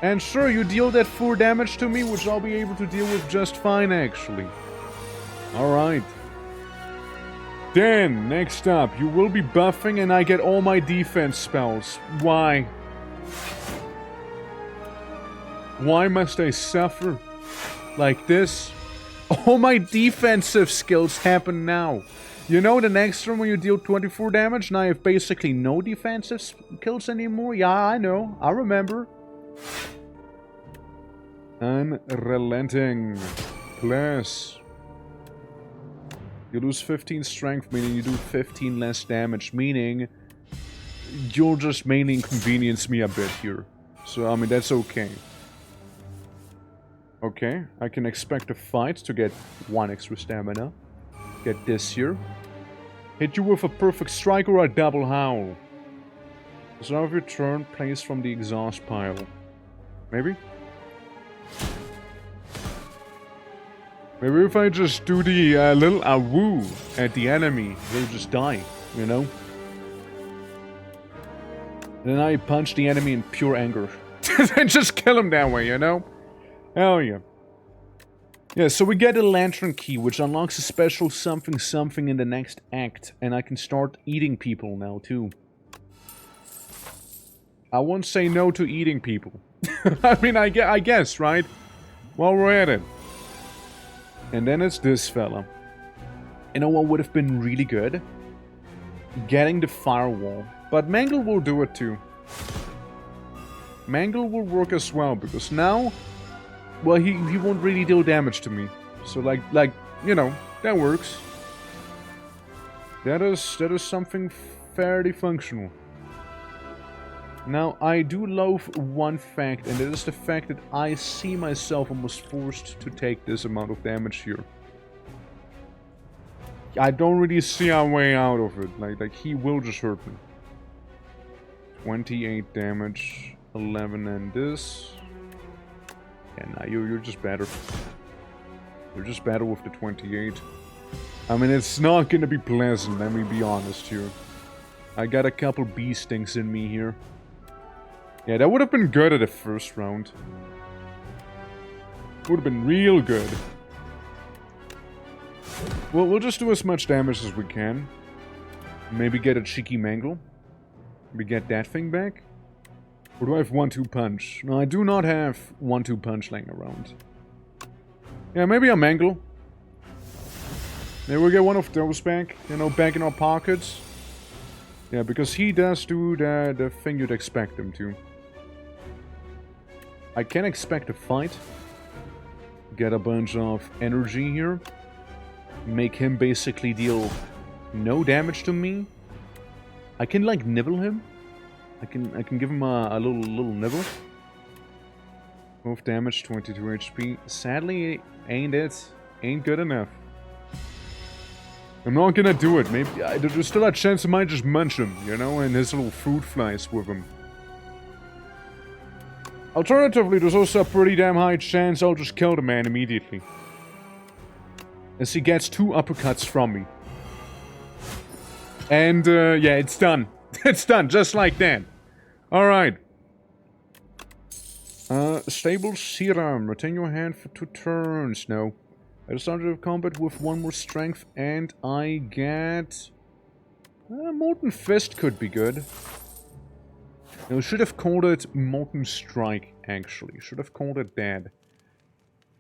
Speaker 1: And sure, you deal that 4 damage to me, which I'll be able to deal with just fine, actually. Alright. Then, next up, you will be buffing and I get all my defense spells. Why? Why must I suffer? Like this? All my defensive skills happen now. You know, the next turn when you deal 24 damage, now I have basically no defensive skills anymore? Yeah, I know. I remember. Unrelenting. Plus. You lose 15 strength, meaning you do 15 less damage, meaning you'll just mainly inconvenience me a bit here. So, I mean, that's okay. Okay, I can expect a fight to get 1 extra stamina. Get this here. Hit you with a perfect strike or a double howl. Start of your turn, place from the exhaust pile. Maybe? Maybe if I just do the little awoo at the enemy, they'll just die, you know? And then I punch the enemy in pure anger. And just kill him that way, you know? Hell yeah. Yeah, so we get a lantern key, which unlocks a special something something in the next act. And I can start eating people now, too. I won't say no to eating people. I mean, I guess, right? While we're at it. And then it's this fella. You know what would have been really good? Getting the firewall. But Mangle will do it too. Mangle will work as well, because now... Well, he won't really deal damage to me. So like, you know, that works. That is something fairly functional. Now, I do loathe one fact, and it is the fact that I see myself almost forced to take this amount of damage here. I don't really see our way out of it. Like he will just hurt me. 28 damage, 11 and this. Yeah, nah, you're just better. You're just better with the 28. I mean, it's not gonna be pleasant, let me be honest here. I got a couple bee stings in me here. Yeah, that would have been good at the first round. Would have been real good. Well, we'll just do as much damage as we can. Maybe get a cheeky mangle. Maybe get that thing back. Or do I have 1-2 punch? No, I do not have 1-2 punch laying around. Yeah, maybe a mangle. Maybe we'll get one of those back. You know, back in our pockets. Yeah, because he does do the thing you'd expect him to. I can expect a fight. Get a bunch of energy here. Make him basically deal no damage to me. I can like nibble him. I can give him a little nibble. Move damage, 22 HP. Sadly, ain't good enough. I'm not gonna do it. Maybe there's still a chance I might just munch him, you know, and his little fruit flies with him. Alternatively, there's also a pretty damn high chance I'll just kill the man immediately. As he gets 2 uppercuts from me. And, yeah, it's done. It's done, just like that. Alright. Stable Serum. Retain your hand for 2 turns. No. At the start of combat with 1 more strength, and I get... Molten Fist could be good. No, should have called it Molten Strike, actually. Should have called it that.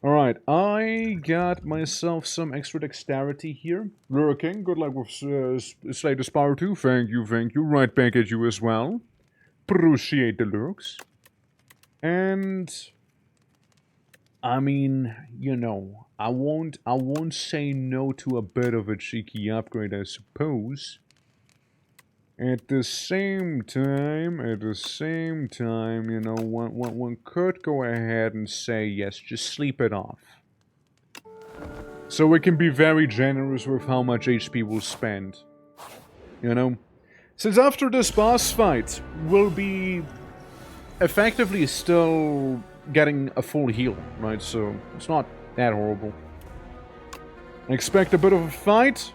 Speaker 1: Alright, I got myself some extra dexterity here. Lurking, good luck with Slay the Spire 2. Thank you. Right back at you as well. Appreciate the lurks. And... I mean, you know, I won't say no to a bit of a cheeky upgrade, I suppose. At the same time, you know, one could go ahead and say, yes, just sleep it off. So we can be very generous with how much HP we'll spend. You know? Since after this boss fight, we'll be effectively still getting a full heal, right? So it's not That horrible. Expect a bit of a fight.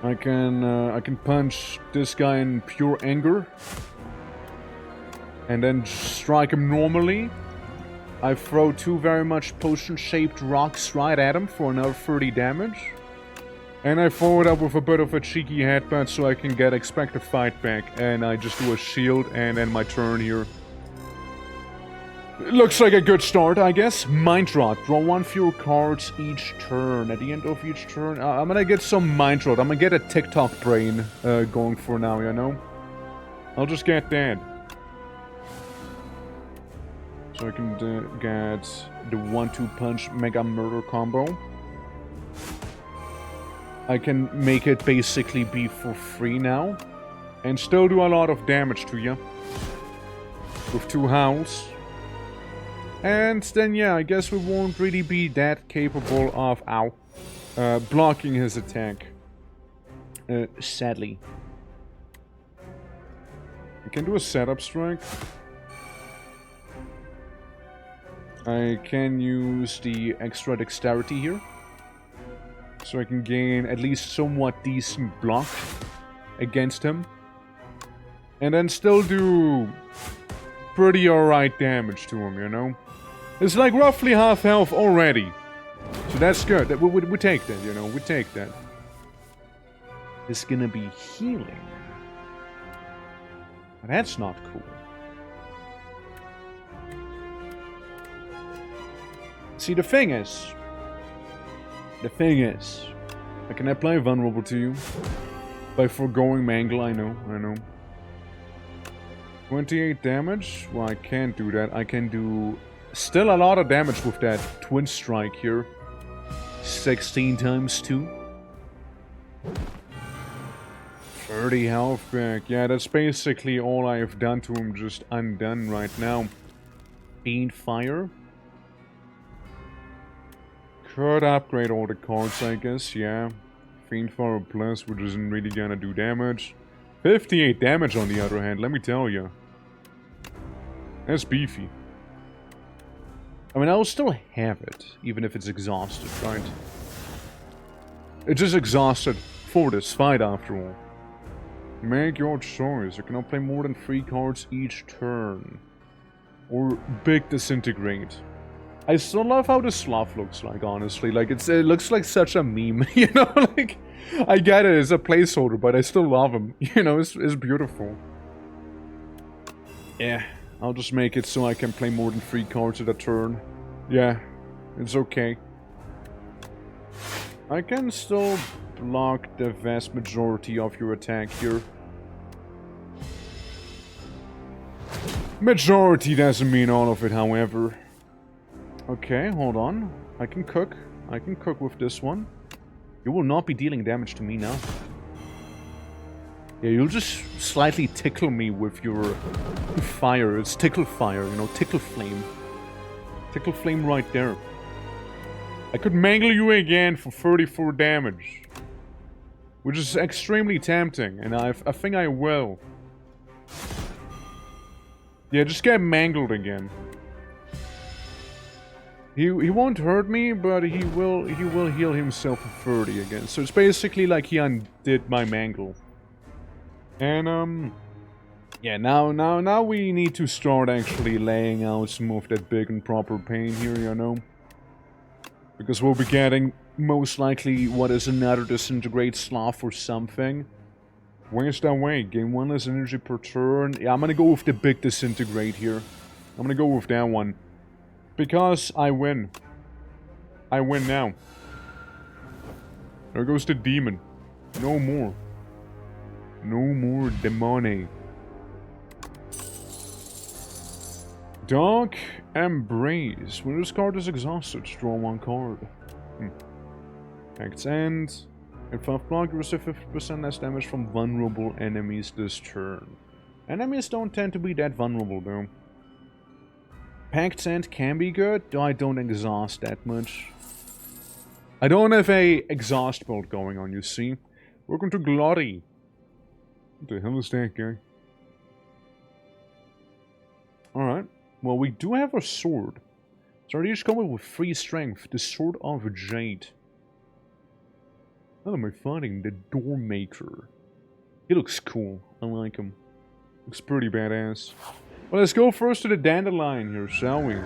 Speaker 1: I can punch this guy in pure anger. And then strike him normally. I throw 2 very much potion-shaped rocks right at him for another 30 damage. And I follow it up with a bit of a cheeky headbutt so I can expect a fight back. And I just do a shield and then my turn here. It looks like a good start, I guess. Mind Rot. Draw 1 fewer cards each turn. At the end of each turn, I'm gonna get some Mind Rot. I'm gonna get a TikTok brain going for now, you know? I'll just get that. So I can get the 1-2 punch Mega Murder combo. I can make it basically be for free now. And still do a lot of damage to you. With 2 howls. And then, yeah, I guess we won't really be that capable of, blocking his attack. Sadly. I can do a setup strike. I can use the extra dexterity here. So I can gain at least somewhat decent block against him. And then still do pretty alright damage to him, you know? It's like roughly half health already. So that's good. We take that, you know? We take that. It's gonna be healing. That's not cool. See, the thing is, I can apply vulnerable to you by foregoing Mangle, I know. 28 damage? Well, I can't do that. I can do still a lot of damage with that Twin Strike here. 16 times 2. 30 health back. Yeah, that's basically all I've done to him, just undone right now. Fiend Fire. Could upgrade all the cards, I guess, yeah. Fiend Fire Plus, which isn't really gonna do damage. 58 damage on the other hand, let me tell you. That's beefy. I mean, I'll still have it, even if it's exhausted, right? It's just exhausted for this fight, after all. Make your choice. You cannot play more than 3 cards each turn. Or Big Disintegrate. I still love how the sloth looks like, honestly. Like, it looks like such a meme, you know? Like, I get it as a placeholder, but I still love him. You know, it's beautiful. Yeah, I'll just make it so I can play more than 3 cards at a turn. Yeah, it's okay. I can still block the vast majority of your attack here. Majority doesn't mean all of it, however. Okay, hold on. I can cook. I can cook with this one. You will not be dealing damage to me now. Yeah, you'll just slightly tickle me with your fire. It's tickle fire, you know, tickle flame. Tickle flame right there. I could mangle you again for 34 damage. Which is extremely tempting, and I think I will. Yeah, just get mangled again. He won't hurt me, but he will heal himself for 30 again. So it's basically like he undid my mangle. And yeah, now we need to start actually laying out some of that big and proper pain here, you know. Because we'll be getting most likely what is another Disintegrate Sloth or something. Where's that way? Gain 1 less energy per turn. Yeah, I'm gonna go with the big Disintegrate here. I'm gonna go with that one. Because I win. I win now. There goes the demon. No more. No more demone. Dark Embrace. When this card is exhausted, draw 1 card. Act's end. If 5 block, you receive 50% less damage from vulnerable enemies this turn. Enemies don't tend to be that vulnerable though. Pact's End can be good, though I don't exhaust that much. I don't have a exhaust build going on, you see. Welcome to Glotty. What the hell is that guy? Alright. Well, we do have a sword. Start each combat with 3 strength. The Sword of Jade. How am I fighting? The Doormaker. He looks cool. I like him. Looks pretty badass. Well, let's go first to the Dandelion here, shall we?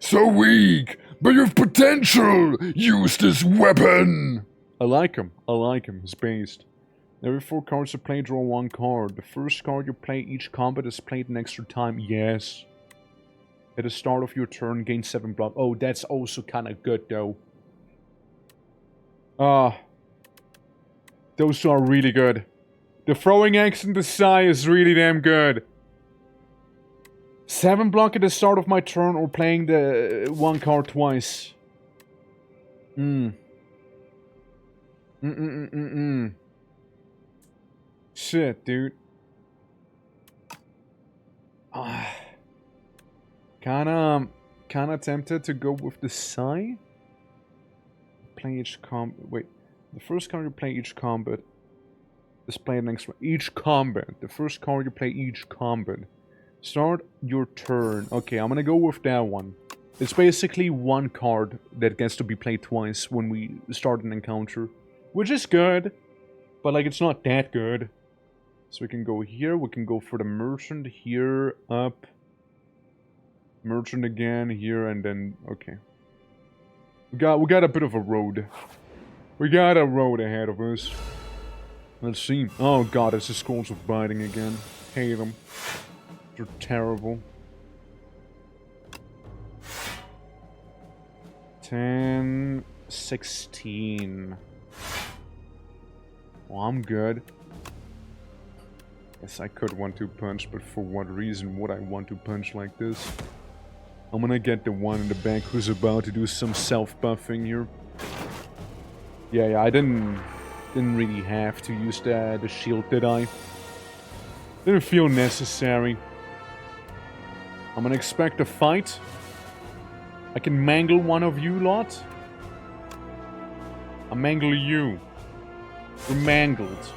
Speaker 2: So weak, but you have potential! Use this weapon!
Speaker 1: I like him. I like him. He's based. Every 4 cards you play, draw 1 card. The first card you play each combat is played an extra time. Yes. At the start of your turn, gain 7 block. Oh, that's also kind of good, though. Those are really good. The throwing axe and the sigh is really damn good. 7 block at the start of my turn or playing the 1 card twice. Shit, dude. Kinda tempted to go with the sigh. Play each combat. Wait, the first card you play each combat is played next one. Each combat. The first card you play each combat. Start your turn. Okay, I'm gonna go with that one. It's basically 1 card that gets to be played twice when we start an encounter. Which is good, but like it's not that good. So we can go here, we can go for the merchant here, up. Merchant again, here, and then, okay. We got a bit of a road. We got a road ahead of us. Let's see. Oh god, it's the Scrolls of Biting again. Hate them. They're terrible. 10, 16. Well, I'm good. Yes, I could 1-2 punch, but for what reason would I 1-2 punch like this? I'm gonna get the one in the back who's about to do some self-buffing here. Yeah, I didn't really have to use the shield, did I? Didn't feel necessary. I'm gonna expect a fight. I can mangle one of you lot. I mangle you. You're mangled.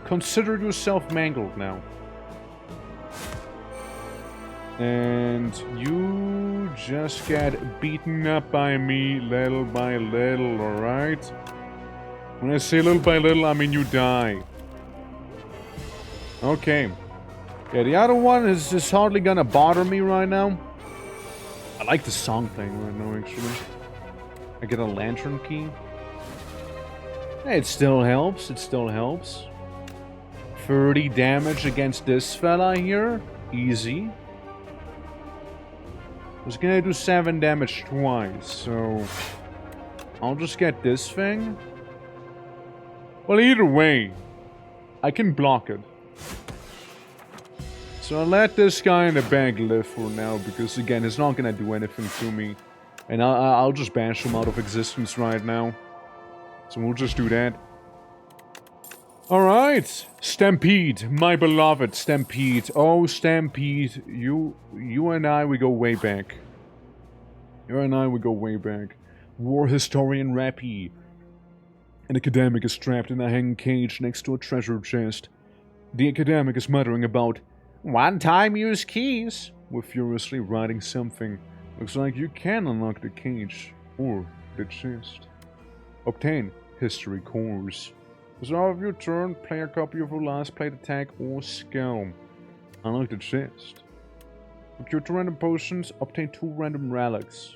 Speaker 1: Consider yourself mangled now. And you just get beaten up by me little by little, alright? When I say little by little, I mean you die. Okay. Yeah, the other one is just hardly gonna bother me right now. I like the song playing right now, actually. I get a lantern key. Hey, it still helps, it still helps. 30 damage against this fella here. Easy. I was gonna do 7 damage twice, so I'll just get this thing. Well, either way, I can block it. So I'll let this guy in the back live for now, because again, he's not gonna do anything to me. And I'll just bash him out of existence right now. So we'll just do that. Alright, Stampede, my beloved Stampede. Oh, Stampede, you and I, we go way back. You and I, we go way back. War historian Rappy. An academic is trapped in a hanging cage next to a treasure chest. The academic is muttering about one-time use keys, with furiously writing something. Looks like you can unlock the cage, or the chest. Obtain history cores. At the start of your turn, play a copy of your last played attack or skill. Unlock the chest. Procure 2 random potions, obtain 2 random relics.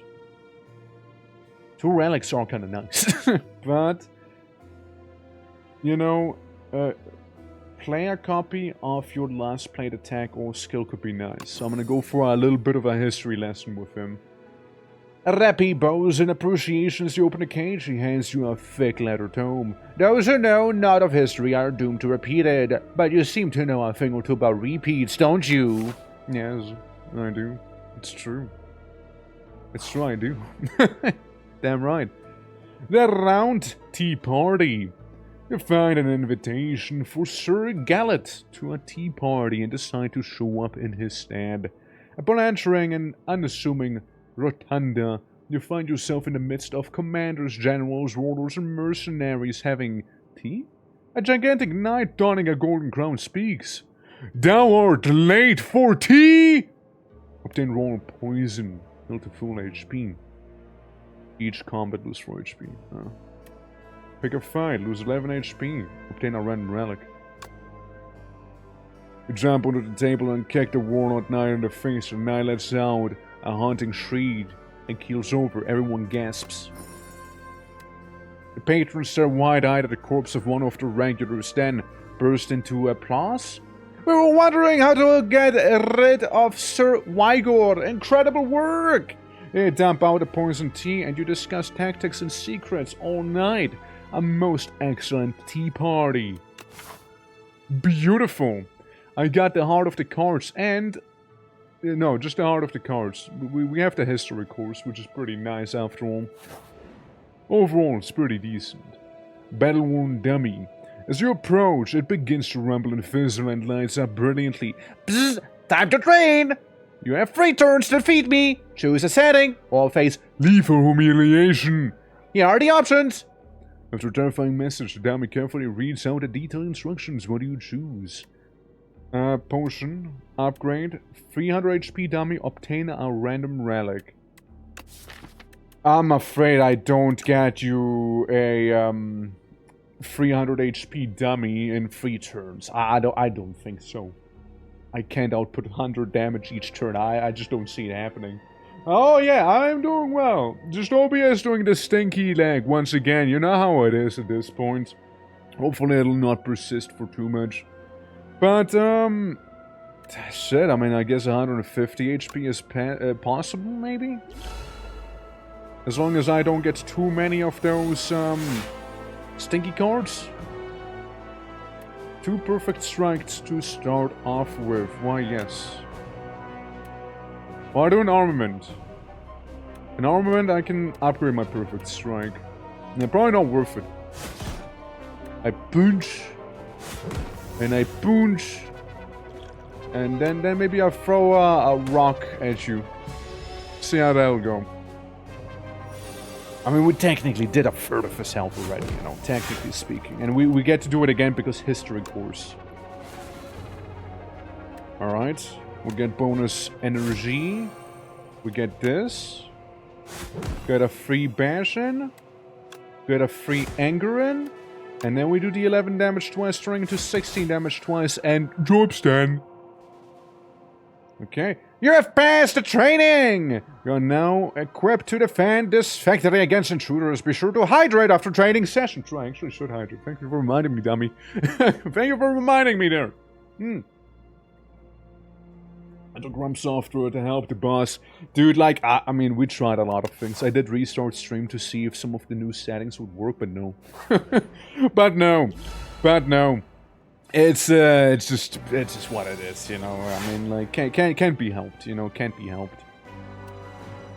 Speaker 1: 2 relics are kinda nice. But, you know, play a copy of your last played attack or skill could be nice. So I'm gonna go for a little bit of a history lesson with him. Rappy bows in appreciation as you open the cage. He hands you a thick leather tome. Those who know not of history are doomed to repeat it, but you seem to know a thing or two about repeats, don't you? Yes, I do. It's true. It's true, I do. Damn right. The Round Tea Party. You find an invitation for Sir Gallet to a tea party and decide to show up in his stead. Upon entering an unassuming rotunda, you find yourself in the midst of commanders, generals, warlords, and mercenaries having tea? A gigantic knight donning a golden crown speaks. Thou art late for tea? Obtain roll poison. Heal to full HP. Each combat lose 4 HP. Pick a fight, lose 11 HP. Obtain a random relic. You jump onto the table and kick the Warlord Knight in the face. The Knight lets out a haunting shriek and keels over. Everyone gasps. The patrons stare wide-eyed at the corpse of one of the regulars, then burst into applause. We were wondering how to get rid of Sir Wygor. Incredible work! They dump out the poison tea and you discuss tactics and secrets all night. A most excellent tea party. Beautiful. I got the heart of the cards and... No, just the heart of the cards. We have the history course, which is pretty nice after all. Overall, it's pretty decent. Battle-worn dummy. As you approach, it begins to rumble and fizzle and lights up brilliantly. Bzz! Time to train! You have 3 turns to defeat me. Choose a setting, or face lethal humiliation. Here are the options. After a terrifying message, the dummy carefully reads out the detailed instructions. What do you choose? Potion, upgrade, 300 HP dummy, obtain a random relic. I'm afraid I don't get you a 300 HP dummy in 3 turns. I don't think so. I can't output 100 damage each turn. I just don't see it happening. Oh yeah, I'm doing well. Dystopia is doing the stinky leg once again. You know how it is at this point. Hopefully it'll not persist for too much. But, shit, I mean, I guess 150 HP is possible, maybe? As long as I don't get too many of those, stinky cards. 2 perfect strikes to start off with. Why, yes. Well, I do an armament. An armament, I can upgrade my perfect strike. And probably not worth it. I punch. And I punch. And then maybe I throw a rock at you. See how that'll go. I mean, we technically did a third of his health already, you know, technically speaking. And we get to do it again because history course. Alright. We get bonus energy. We get this. Get a free bash in. Get a free anger in. And then we do the 11 damage twice, turning into 16 damage twice, and job's done. Okay. You have passed the training! You are now equipped to defend this factory against intruders. Be sure to hydrate after training session. True, I actually should hydrate. Thank you for reminding me, dummy. Thank you for reminding me there. I took rum software to help the boss. Dude, like, I mean, we tried a lot of things. I did restart stream to see if some of the new settings would work, but no. But no. It's just what it is, you know. I mean, like, can't be helped, you know, can't be helped.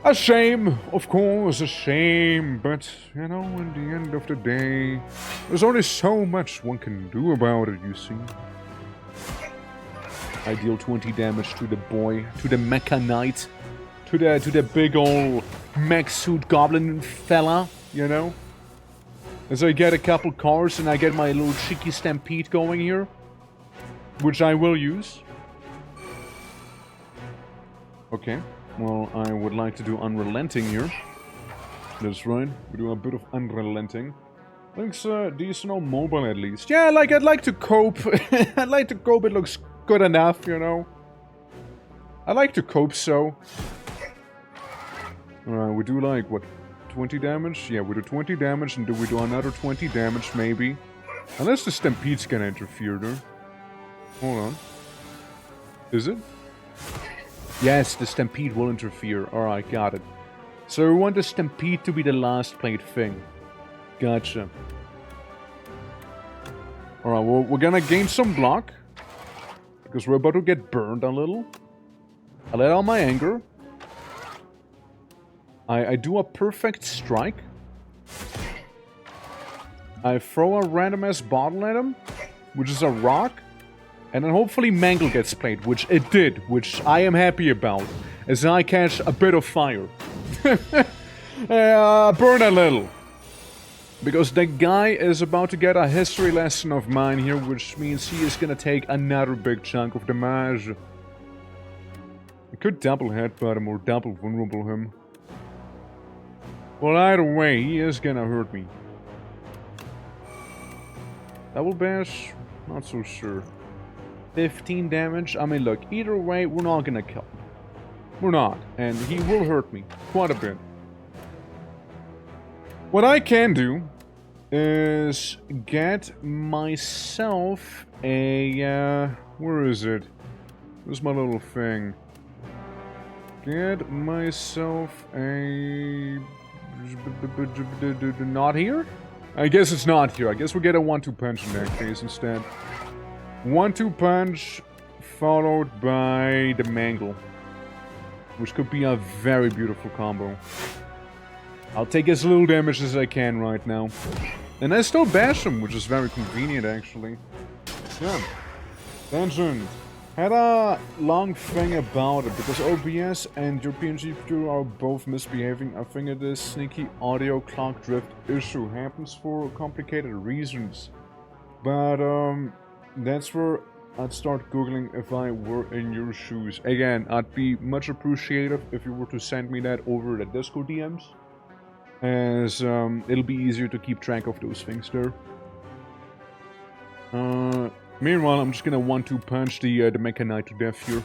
Speaker 1: A shame, of course, a shame, but, you know, in the end of the day, there's only so much one can do about it, you see. I deal 20 damage to the boy, to the Mecha Knight, to the big ol' mech suit goblin fella, you know? As I get a couple cards and I get my little cheeky stampede going here, which I will use. Okay, well, I would like to do Unrelenting here. That's right, we do a bit of Unrelenting. Looks decent on mobile at least. Yeah, like, I'd like to cope. I'd like to cope, it looks good enough, you know. I like to cope, so. Alright, we do like, what, 20 damage? Yeah, we do 20 damage, and do we do another 20 damage, maybe? Unless the Stampede's gonna interfere there. Hold on. Is it? Yes, the Stampede will interfere. Alright, got it. So we want the Stampede to be the last played thing. Gotcha. Alright, well, we're gonna gain some block. Because we're about to get burned a little. I let out my anger. I do a perfect strike. I throw a random ass bottle at him, which is a rock. And then hopefully Mangle gets played, which it did, which I am happy about. As I catch a bit of fire. Burn a little. Because the guy is about to get a history lesson of mine here, which means he is gonna take another big chunk of damage. could double headbutt him or double vulnerable him. Well, either way, he is gonna hurt me. Double bash? Not so sure. 15 damage? I mean, look, either way, we're not gonna kill him. We're not. And he will hurt me quite a bit. What I can do is get myself a, where is it? Where's my little thing? Get myself a... Not here? I guess it's not here. I guess we'll get a 1-2 punch in that case instead. 1-2 punch followed by the mangle. Which could be a very beautiful combo. I'll take as little damage as I can right now. And I still bash him, which is very convenient actually. Yeah. Tangent. Had a long thing about it, because OBS and your PNG viewer are both misbehaving. I think it is sneaky audio clock drift issue. Happens for complicated reasons. But, that's where I'd start googling if I were in your shoes. Again, I'd be much appreciative if you were to send me that over the Discord DMs. As, it'll be easier to keep track of those things there. Meanwhile, I'm just gonna 1-2 punch the Mecha Knight to death here.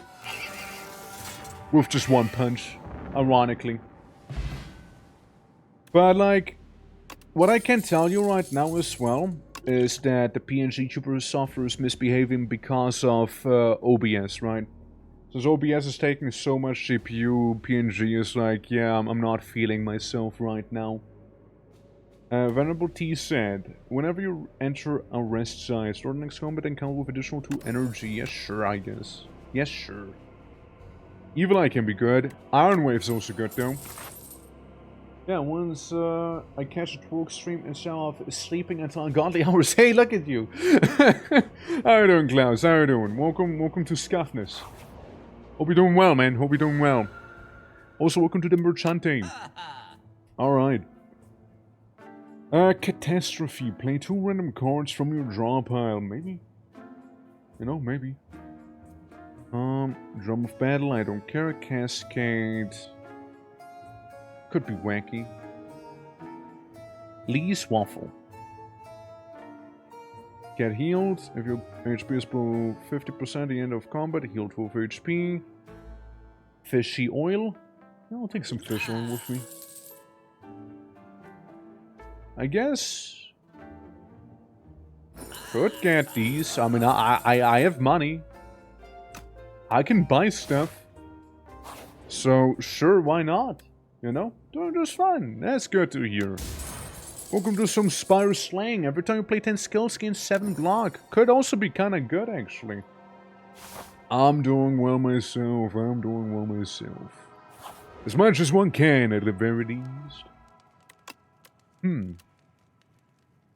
Speaker 1: With just one punch, ironically. But, like, what I can tell you right now as well is that the PNG tuber software is misbehaving because of OBS, right? Since OBS is taking so much CPU, PNG is like, yeah, I'm not feeling myself right now. Venerable T said, whenever you enter a rest site, start the next combat encounter with additional 2 energy. Yes, sure, I guess. Yes, sure. Evil Eye can be good. Iron Wave's also good, though. Yeah, once I catch a twerk stream instead of sleeping until ungodly hours. Hey, look at you! How you doing, Klaus? How you doing? Welcome to Scuffness. Hope you're doing well, man. Hope you're doing well. Also, welcome to the Merchante. Alright. Catastrophe. Play 2 random cards from your draw pile. Maybe? You know, maybe. Drum of Battle. I don't care. Cascade. Could be wacky. Lee's Waffle. Get healed. If your HP is below 50% at the end of combat, heal 12 HP. Fishy Oil. Yeah, I'll take some fish oil with me. I guess could get these. I mean, I have money. I can buy stuff. So sure, why not? You know, doing just fine. That's good to hear. Welcome to some SPIRE slang. Every time you play 10 skills, gain 7 Glock. Could also be kind of good, actually. I'm doing well myself. I'm doing well myself. As much as one can, at the very least.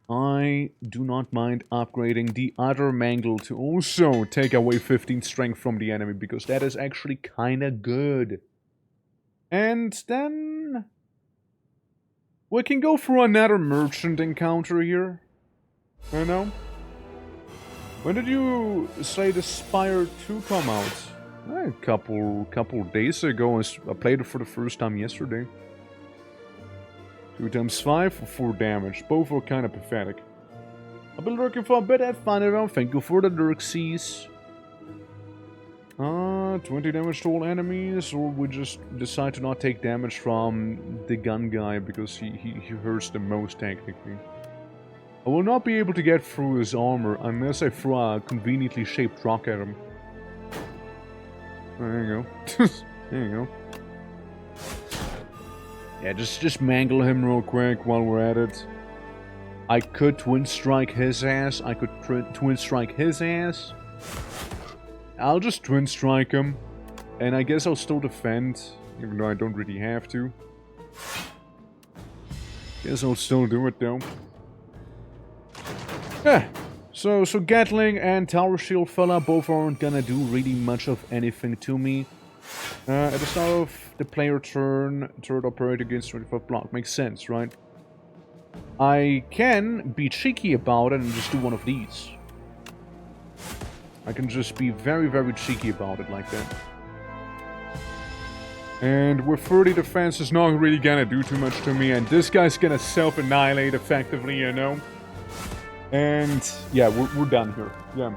Speaker 1: I do not mind upgrading the other mangle to also take away 15 strength from the enemy, because that is actually kinda good. And then we can go for another merchant encounter here. You know? When did you say the SPIRE 2 come out? A couple days ago. I played it for the first time yesterday. 2 times 5 for 4 damage. Both are kind of pathetic. I've been lurking for a bit. I found it out. Thank you for the lurksies. 20 damage to all enemies, or we just decide to not take damage from the gun guy because he hurts the most technically. I will not be able to get through his armor unless I throw a conveniently shaped rock at him. There you go. There you go. Yeah, just mangle him real quick while we're at it. I could twin strike his ass. I could twin strike his ass. I'll just twin strike him. And I guess I'll still defend, even though I don't really have to. Guess I'll still do it though. Yeah. So Gatling and Tower Shield fella both aren't gonna do really much of anything to me. At the start of the player turn, turret operate against 25 block. Makes sense, right? I can be cheeky about it and just do one of these. I can just be very, very cheeky about it like that. And with 30 defense, it's not really gonna do too much to me. And this guy's gonna self-annihilate effectively, you know? And yeah, we're done here. Yeah.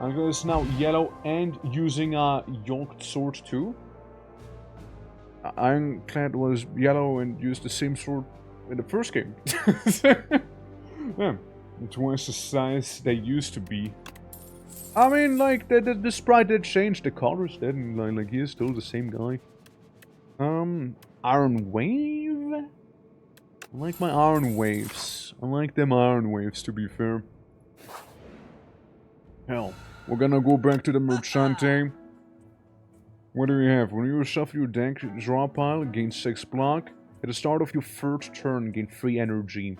Speaker 1: I'm going to now yellow and using a yoked sword too. Ironclad was yellow and used the same sword in the first game. Yeah. Twice the size they used to be. I mean, like, the sprite did change, the colors didn't. Like, he is still the same guy. Iron Wave? I like my Iron Waves. I like them Iron Waves, to be fair. Hell, we're gonna go back to the Merchante. What do we have? When you shuffle your deck, draw a pile, gain 6 block. At the start of your third turn, gain 3 energy.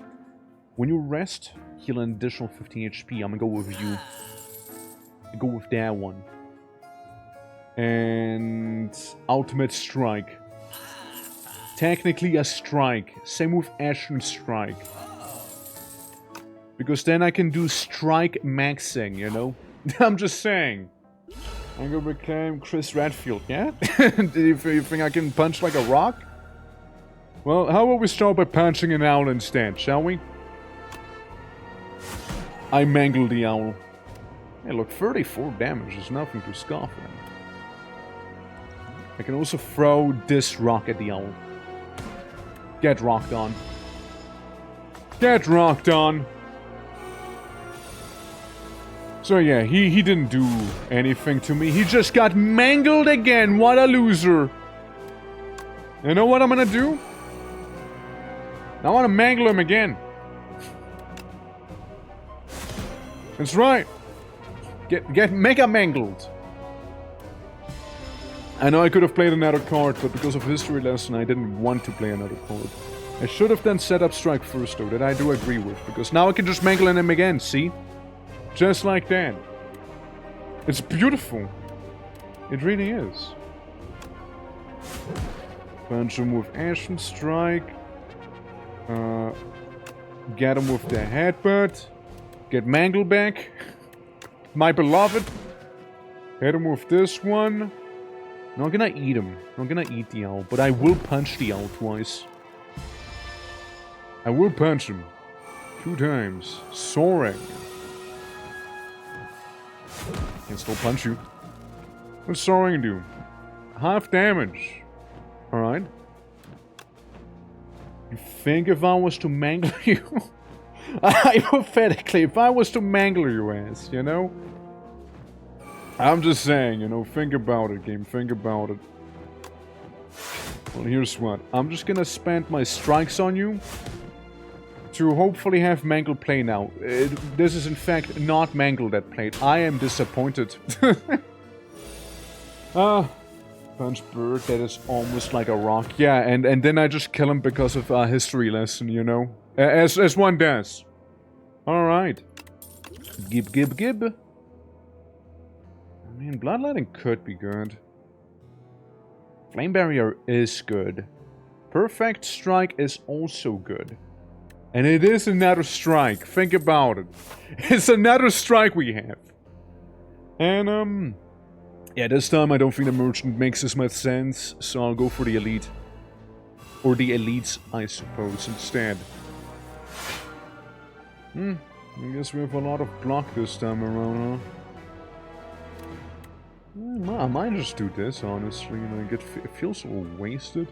Speaker 1: When you rest, heal an additional 15 HP. I'm gonna go with you. I go with that one. And Ultimate Strike. Technically a strike. Same with Ashen Strike. Because then I can do strike maxing, you know? I'm just saying. I'm gonna reclaim Chris Redfield, yeah? Do you think I can punch like a rock? Well, how about we start by punching an owl instead, shall we? I mangle the owl. Hey, look, 34 damage is nothing to scoff at. I can also throw this rock at the owl. Get rocked on. Get rocked on! So yeah, he didn't do anything to me. He just got mangled again. What a loser. You know what I'm gonna do? I want to mangle him again. That's right. Get mega mangled. I know I could have played another card, but because of history lesson, I didn't want to play another card. I should have then set up strike first, though. That I do agree with, because now I can just mangle him again. See? Just like that. It's beautiful. It really is. Punch him with Ashen Strike. Get him with the headbutt. Get Mangle back. My beloved. Hit him with this one. Not gonna eat him. Not gonna eat the owl. But I will punch the owl twice. I will punch him. 2 times. Soaring. Can still punch you. What's Soaring do? Half damage. Alright. You think if I was to mangle you? Hypothetically, if I was to mangle your ass, you know? I'm just saying, you know, think about it, game. Think about it. Well, here's what. I'm just gonna spend my strikes on you to hopefully have Mangle play now. This is in fact not Mangle that played. I am disappointed. Punch Bird, that is almost like a rock. Yeah, and then I just kill him because of a history lesson, you know? As one does. Alright. Gib. I mean, Bloodletting could be good. Flame Barrier is good. Perfect Strike is also good. And it is another strike. Think about it. It's another strike we have. And, yeah, this time I don't think the Merchant makes as much sense, so I'll go for the Elite. Or the Elites, I suppose, instead. I guess we have a lot of block this time around, huh? I might just do this, honestly. Like, it feels so wasted.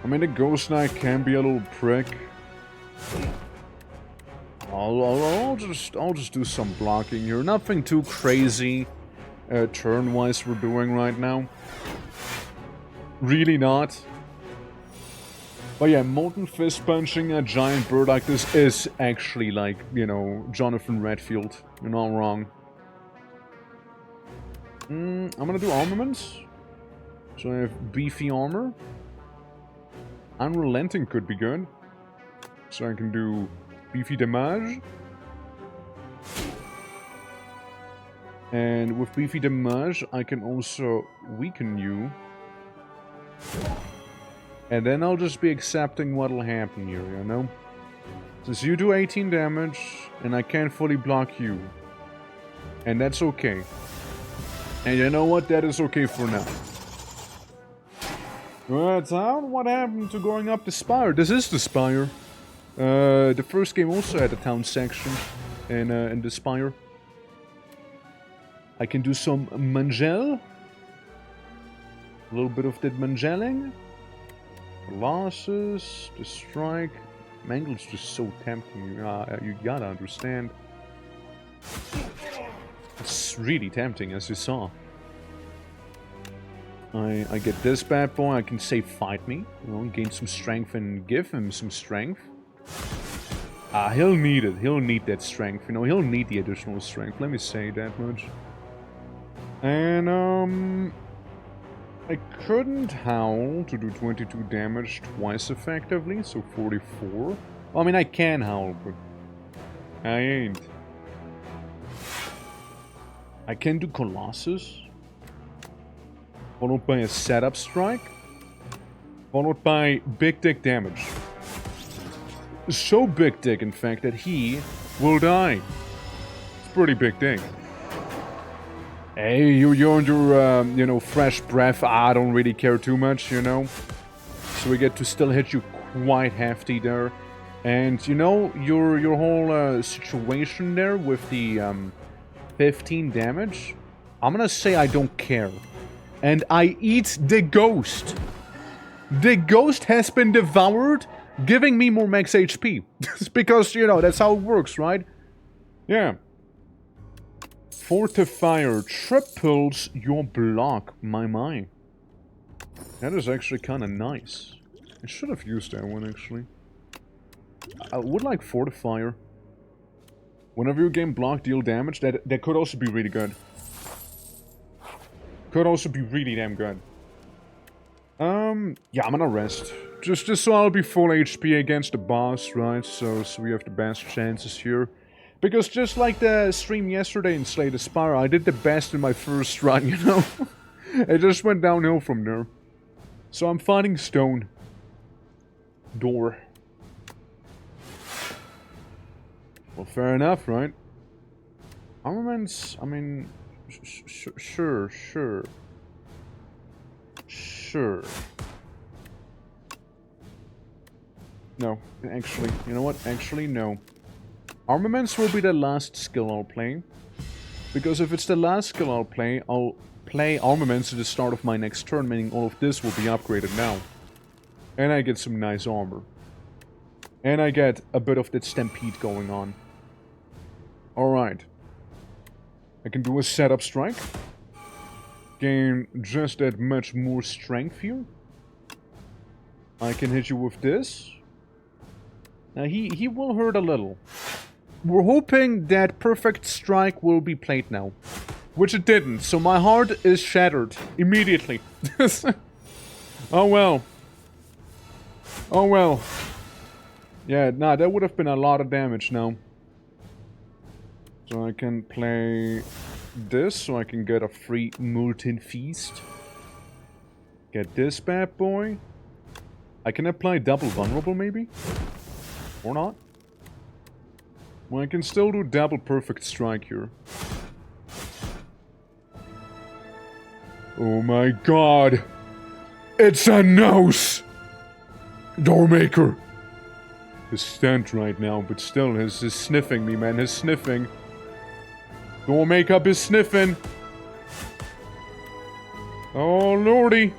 Speaker 1: I mean, the Ghost Knight can be a little prick. I'll just do some blocking here. Nothing too crazy, turn-wise we're doing right now. Really not. But yeah, Molten Fist punching a giant bird like this is actually like, you know, Jonathan Redfield. You're not wrong. I'm gonna do armaments. So I have beefy armor. Unrelenting could be good. So I can do beefy damage. And with beefy damage, I can also weaken you. And then I'll just be accepting what'll happen here, you know? Since you do 18 damage, and I can't fully block you. And that's okay. And you know what? That is okay for now. But what happened to going up the Spire? This is the Spire. The first game also had a town section in the Spire. I can do some Mangel. A little bit of that Mangeling. Losses, the strike. Mangle's just so tempting. You gotta understand. It's really tempting, as you saw. I get this bad boy. I can say fight me. You know, gain some strength and give him some strength. He'll need it. He'll need that strength. You know, he'll need the additional strength. Let me say that much. And, I couldn't howl to do 22 damage twice effectively, so 44. I mean, I can howl, but I ain't. I can do Colossus, followed by a setup strike, followed by big dick damage. So big dick, in fact, that he will die. It's pretty big dick. Hey, you earned your, you know, fresh breath. I don't really care too much, you know. So we get to still hit you quite hefty there. And, you know, your whole situation there with the 15 damage, I'm gonna say I don't care. And I eat the ghost. The ghost has been devoured, giving me more max HP. Because, you know, that's how it works, right? Yeah. Fortifier triples your block, my. That is actually kind of nice. I should have used that one, actually. I would like Fortifier. Whenever you gain block, deal damage, that could also be really good. Could also be really damn good. Yeah, I'm gonna rest. Just so I'll be full HP against the boss, right? So we have the best chances here. Because just like the stream yesterday in Slay the Spire, I did the best in my first run, you know? It just went downhill from there. So I'm fighting Stone. Door. Well, fair enough, right? Armaments, I mean... Sure. No, actually, you know what? Actually, no. Armaments will be the last skill I'll play. Because if it's the last skill I'll play armaments at the start of my next turn, meaning all of this will be upgraded now. And I get some nice armor. And I get a bit of that stampede going on. Alright. I can do a setup strike. Gain just that much more strength here. I can hit you with this. Now he will hurt a little. We're hoping that perfect strike will be played now. Which it didn't, so my heart is shattered immediately. Oh well. Oh well. Yeah, nah, that would have been a lot of damage now. So I can play this, so I can get a free Molten Feast. Get this bad boy. I can apply double vulnerable, maybe? Or not? Well, I can still do double perfect strike here. Oh my god! It's a nose! Doormaker! He's stunned right now, but still, he's sniffing me, man. He's sniffing. Door makeup is sniffing. Oh, lordy.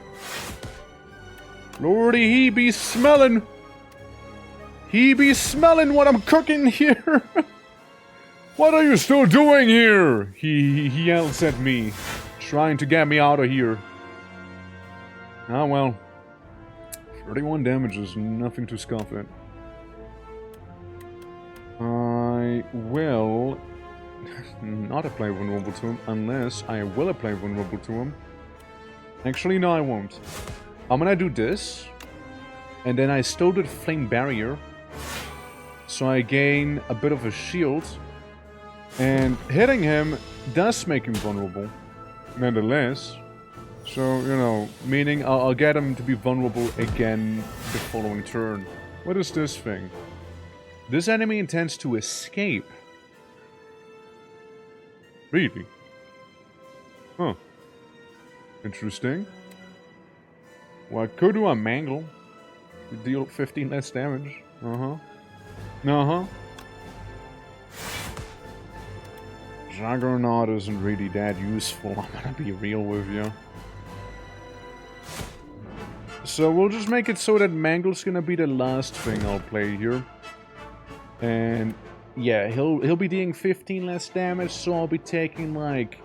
Speaker 1: Lordy, he be smelling. He be smelling what I'm cooking here. What are you still doing here? He yells at me, trying to get me out of here. Ah, well. 31 damage is nothing to scoff at. I will not apply vulnerable to him, unless I will apply vulnerable to him. Actually, no, I won't. I'm gonna do this, and then I still did Flame Barrier, so I gain a bit of a shield, and hitting him does make him vulnerable, nonetheless. So, you know, meaning I'll get him to be vulnerable again the following turn. What is this thing? This enemy intends to escape. Really? Huh. Interesting. Well, I could do a mangle. You deal 15 less damage. Uh-huh. Uh-huh. Juggernaut isn't really that useful, I'm gonna be real with you. So we'll just make it so that Mangle's gonna be the last thing I'll play here. And yeah, he'll be dealing 15 less damage, so I'll be taking like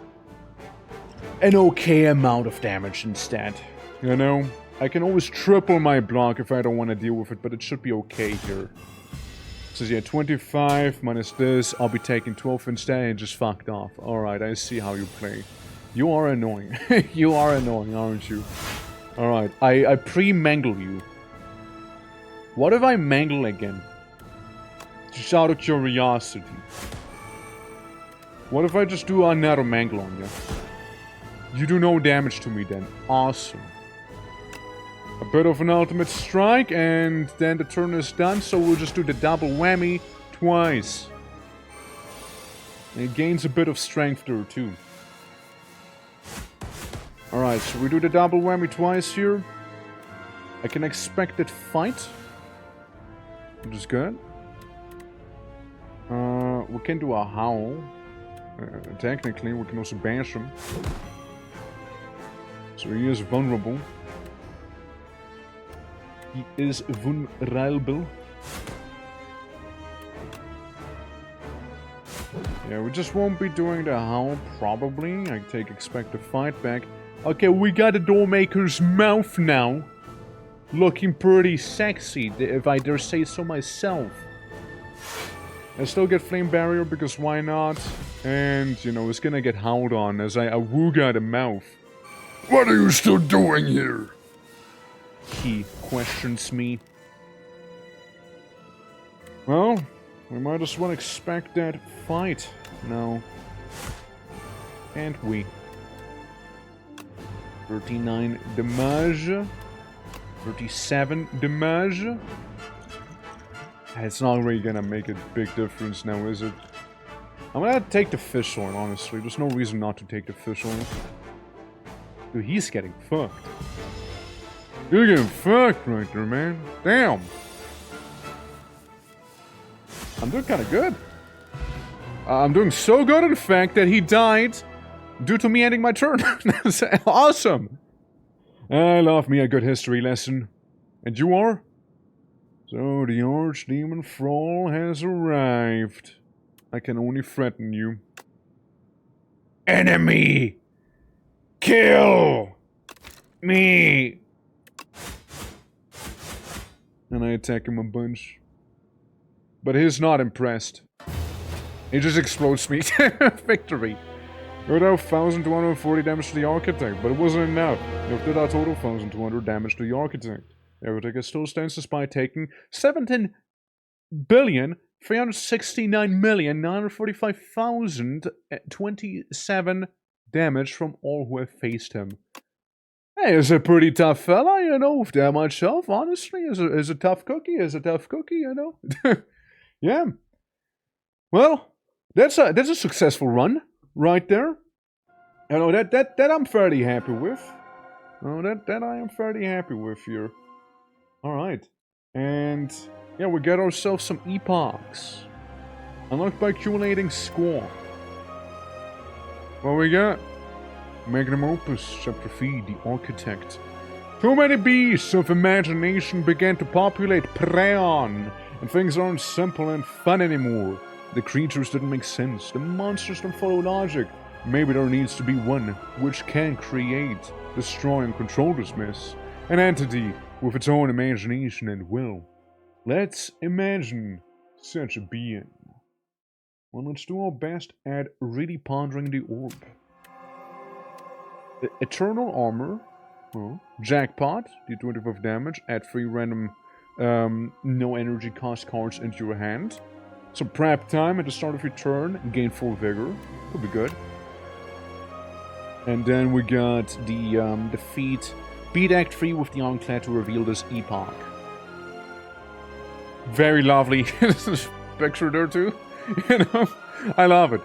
Speaker 1: an okay amount of damage instead. You know? I can always triple my block if I don't want to deal with it, but it should be okay here. So yeah, 25 minus this, I'll be taking 12 instead and just fucked off. Alright, I see how you play. You are annoying. You are annoying, aren't you? Alright, I pre-mangle you. What if I mangle again? Just out of curiosity. What if I just do another mangle on you? You do no damage to me then. Awesome. A bit of an ultimate strike, and then the turn is done, so we'll just do the double whammy twice. And it gains a bit of strength there, too. Alright, so we do the double whammy twice here. I can expect that fight, which is good. We can do a howl. Technically, we can also bash him. So he is vulnerable. He is vulnerable. Yeah, we just won't be doing the howl, probably. I expect the fight back. Okay, we got the Doormaker's mouth now. Looking pretty sexy, if I dare say so myself. I still get Flame Barrier, because why not? And, you know, it's gonna get howled on as I awooga the mouth.
Speaker 2: What are you still doing here?
Speaker 1: He questions me. Well, we might as well expect that fight now. Can't we? 39 damage. 37 damage. It's not really gonna make a big difference now, is it? I'm gonna take the fish oil, honestly. There's no reason not to take the fish oil. Dude, he's getting fucked. You're getting fucked right there, man. Damn. I'm doing kind of good. I'm doing so good, in fact, that he died due to me ending my turn. That's awesome. I love me a good history lesson. And you are? So the Archdemon Thrall has arrived. I can only threaten you. Enemy! Kill! Me! And I attack him a bunch. But he's not impressed. He just explodes me. Victory! You dealt 1,240 damage to the Architect, but it wasn't enough. You did a total 1,200 damage to the Architect. The Architect still stands despite taking 17,369,945,027 damage from all who have faced him. Hey, he's a pretty tough fella, you know, damn myself, honestly. Is a tough cookie, you know. Yeah. Well, that's a successful run, right there. You know, that I'm fairly happy with. Oh, that I am fairly happy with here. Alright. And yeah, we get ourselves some epochs. Unlocked by accumulating score. What we got? Magnum Opus, Chapter 3, The Architect. Too many beasts of imagination began to populate Preon, and things aren't simple and fun anymore. The creatures didn't make sense, the monsters don't follow logic. Maybe there needs to be one which can create, destroy, and control this mess. An entity with its own imagination and will. Let's imagine such a being. Well, let's do our best at really pondering the orb. Eternal Armor. Oh, Jackpot. Do 25 damage. Add 3 random no energy cost cards into your hand. Some prep time at the start of your turn. Gain full vigor. Could be good. And then we got the feat. Beat Act 3 with the Enclave to reveal this epoch. Very lovely picture there too. You know, I love it.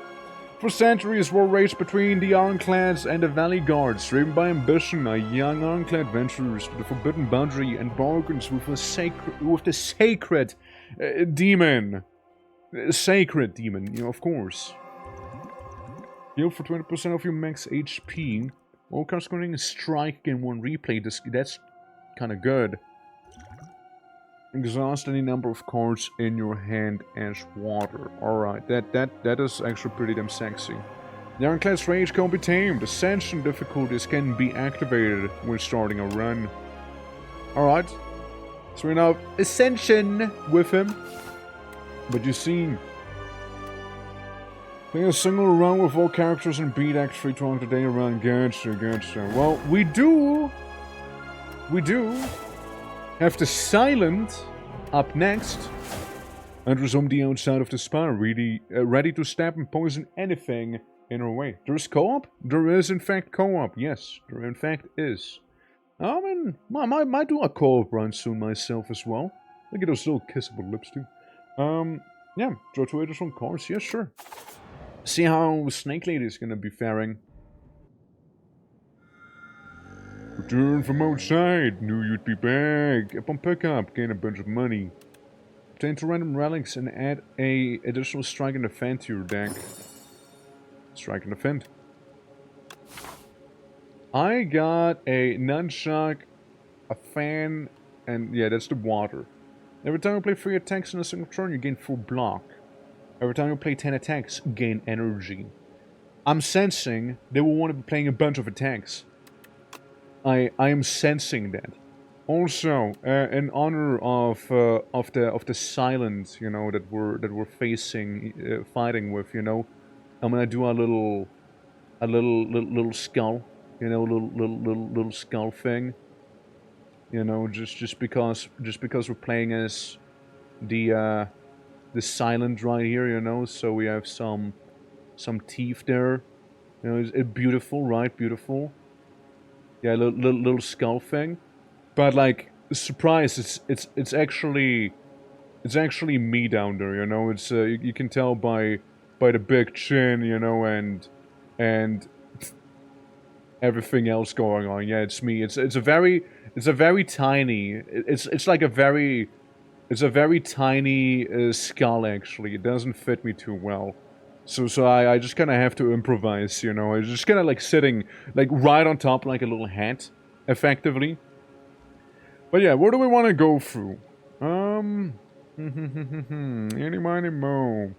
Speaker 1: For centuries, war raged between the Ironclads and the Valley Guards, driven by ambition. A young Ironclad ventures to the forbidden boundary and bargains with the sacred demon. Sacred demon, you know, of course. Heal for 20% of your max HP. All cards scoring a strike in one replay. That's kind of good. Exhaust any number of cards in your hand as water. Alright, that is actually pretty damn sexy. The Ironclad's rage can't be tamed. Ascension difficulties can be activated when starting a run. Alright. So we now Ascension with him. But you see, play a single run with all characters and beat Act 3 to the day around. Gotcha. Well, we do have the Silent up next. Hunters on the outside of the SPIRE, ready to stab and poison anything in her way. There's co-op? There is in fact co-op, yes, there in fact is. I mean, I might do a co-op run soon myself as well. Look at those little kissable lips too. Yeah, draw 2 additional cards, yeah, sure. See how Snake Lady is gonna be faring. Return from outside, knew you'd be back. Upon pickup, gain a bunch of money. Obtain 2 random relics and add a additional strike and defend to your deck. Strike and defend. I got a nunchuck, a fan, and yeah, that's the water. Every time you play 3 attacks in a single turn, you gain 4 block. Every time you play 10 attacks, gain energy. I'm sensing they will want to be playing a bunch of attacks. I am sensing that. Also, in honor of the silent, you know, that we're facing, fighting with, you know, I'm gonna do a little skull, you know, little skull thing. You know, just because we're playing as the silent right here, you know, so we have some teeth there. You know, it's beautiful, right? Beautiful. Yeah, little skull thing. But like, surprise, it's actually me down there, you know. It's you can tell by the big chin, you know, and everything else going on. Yeah, it's me. It's a very tiny. It's like a very tiny skull actually. It doesn't fit me too well. So I just kind of have to improvise, you know. I just kind of like sitting like right on top like a little hat, effectively. But yeah, where do we want to go through? Any miny mo.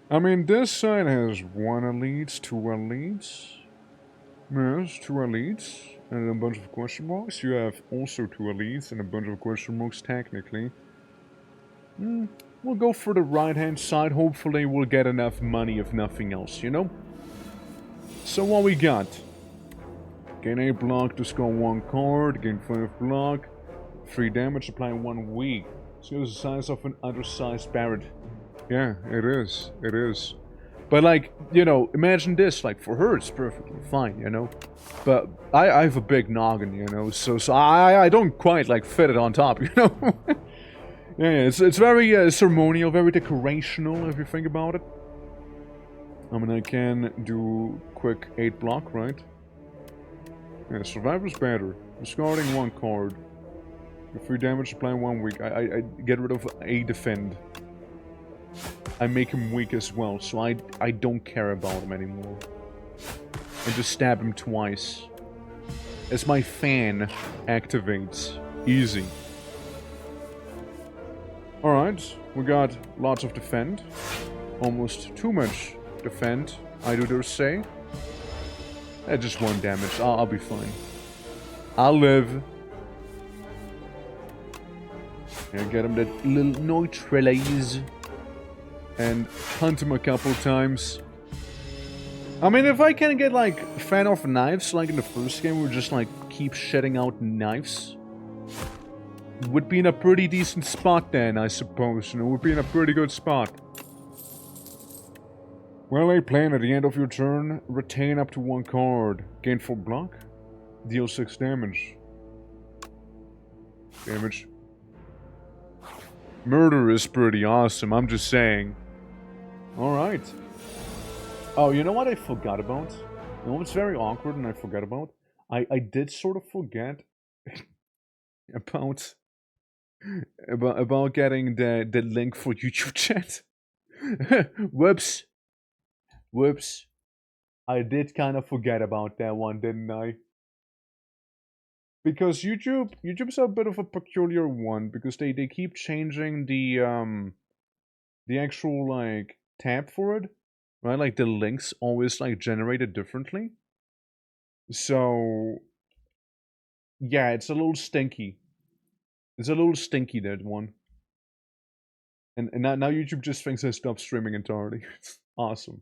Speaker 1: I mean, this side has 1 elites, 2 elites. Yes, 2 elites. And a bunch of question marks. You have also 2 elites and a bunch of question marks, technically. We'll go for the right-hand side. Hopefully we'll get enough money, if nothing else, you know? So what we got? Gain 8 block to score 1 card. Gain 5 block. 3 damage, apply 1 weak. So it's the size of an undersized Barret. Yeah, it is. It is. But like, you know, imagine this, like for her it's perfectly fine, you know? But I have a big noggin, you know, so I don't quite like fit it on top, you know? Yeah, it's very ceremonial, very decorational if you think about it. I mean, I can do quick 8 block, right? Yeah, Survivor's better. Discarding 1 card. 3 damage, applying 1 weak. I get rid of a defend. I make him weak as well, so I don't care about him anymore. And just stab him twice. As my fan activates. Easy. Alright, we got lots of defend. Almost too much defend, I do dare say. Just 1 damage, I'll be fine. I'll live. Yeah, get him that little neutralize. And hunt him a couple times. I mean, if I can get, like, fan off knives, like in the first game, we just, like, keep shedding out knives. Would be in a pretty decent spot then, I suppose. You know, would be in a pretty good spot. Well, a plan at the end of your turn, retain up to 1 card. Gain 4 block. Deal 6 damage. Damage. Murder is pretty awesome, I'm just saying. Alright. Oh, you know what I forgot about? You know, it's very awkward and I forgot about? I did sort of forget about about getting the link for YouTube chat. Whoops. Whoops. I did kind of forget about that one, didn't I? Because YouTube's a bit of a peculiar one because they keep changing the actual like tab for it, right? Like the links always like generated differently. So yeah, it's a little stinky. It's a little stinky, that one. And now YouTube just thinks I stopped streaming entirely. It's awesome.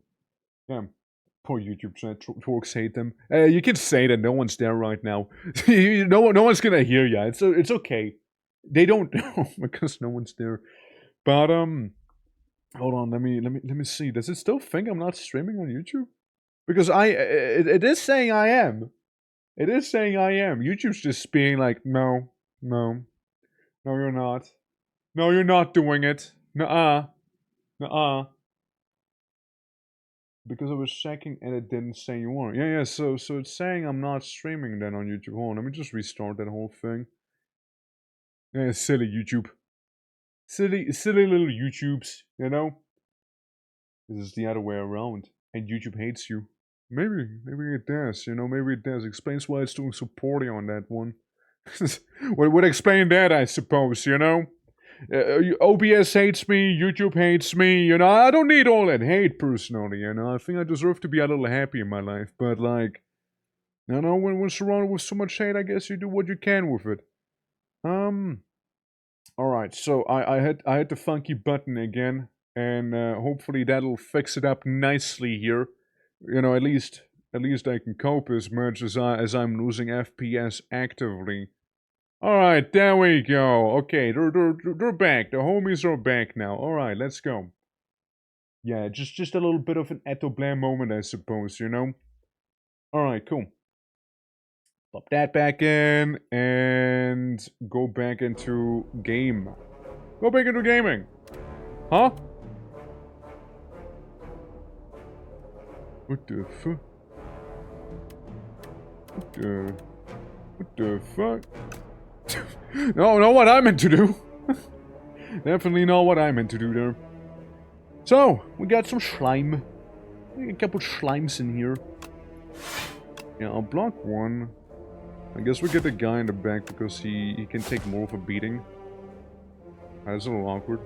Speaker 1: Yeah. Poor YouTube chat. Twerks hate them. You can say that no one's there right now. No one's gonna hear ya. It's okay. They don't know because no one's there. But hold on. Let me see. Does it still think I'm not streaming on YouTube? Because it is saying I am. It is saying I am. YouTube's just being like, no, no, no, you're not. No, you're not doing it. Nuh-uh. Nuh-uh. Because I was checking and it didn't say you are. Yeah, so it's saying I'm not streaming then on YouTube. Hold on, let me just restart that whole thing. Yeah, silly YouTube. Silly little YouTubes, you know? This is the other way around. And YouTube hates you. Maybe it does, you know, maybe it does. Explains why it's doing so poorly on that one. would explain that, I suppose, you know? OBS hates me, YouTube hates me, you know, I don't need all that hate personally, you know, I think I deserve to be a little happy in my life, but like, you know, when surrounded with so much hate, I guess you do what you can with it. Alright, so I hit the funky button again, and hopefully that'll fix it up nicely here. You know, at least I can cope as much as I'm losing FPS actively. Alright, there we go. Okay, they're back. The homies are back now. Alright, let's go. Yeah, just a little bit of an Eto Blam moment, I suppose, you know? Alright, cool. Pop that back in, and go back into game. Go back into gaming. Huh? What the fuck? What the fuck? No, not what I meant to do. Definitely not what I meant to do there. So, we got some slime. A couple slimes in here. Yeah, I'll block one. I guess we get the guy in the back because he can take more of a beating. That's a little awkward.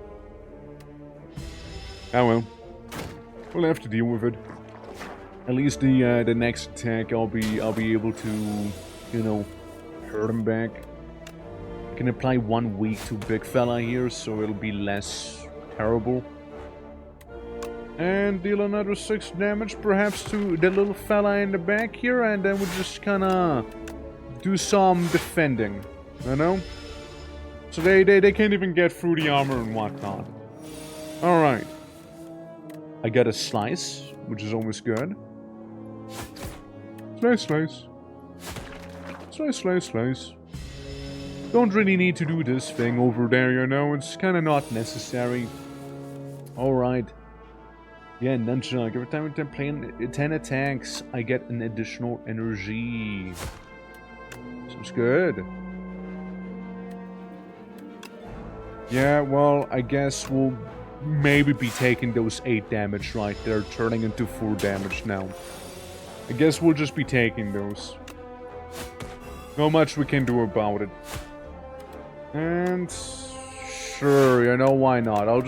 Speaker 1: Oh well. We'll have to deal with it. At least the next attack I'll be able to, you know, hurt him back. I can apply 1 week to big fella here, so it'll be less terrible. And deal another 6 damage, perhaps, to the little fella in the back here, and then we'll just kinda do some defending, you know? So they can't even get through the armor and whatnot. Alright. I got a slice, which is always good. Slice, slice. Slice, slice, slice. Don't really need to do this thing over there, you know? It's kinda not necessary. Alright. Yeah, nunchuck. Every time I'm playing 10 attacks, I get an additional energy. Sounds good. Yeah, well, I guess we'll maybe be taking those 8 damage right there, turning into 4 damage now. I guess we'll just be taking those. Not much we can do about it. And sure, you know, why not? I'll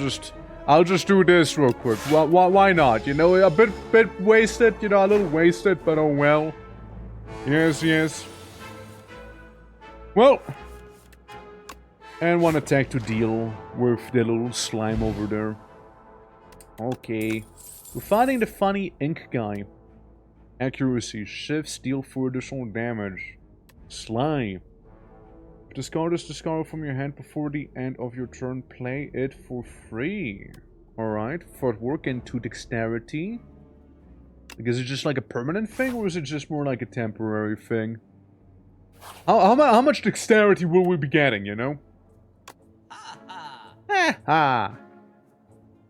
Speaker 1: just do this real quick. Why not? You know, a bit wasted, you know, a little wasted, but oh well. Yes, yes. Well, and 1 attack to deal with the little slime over there. Okay. We're fighting the funny ink guy. Accuracy, shifts, deal 4 additional damage. Slime. Discard this discard from your hand before the end of your turn. Play it for free. Alright. Footwork into dexterity. Like, is it just like a permanent thing, or is it just more like a temporary thing? How much dexterity will we be getting, you know? Ha!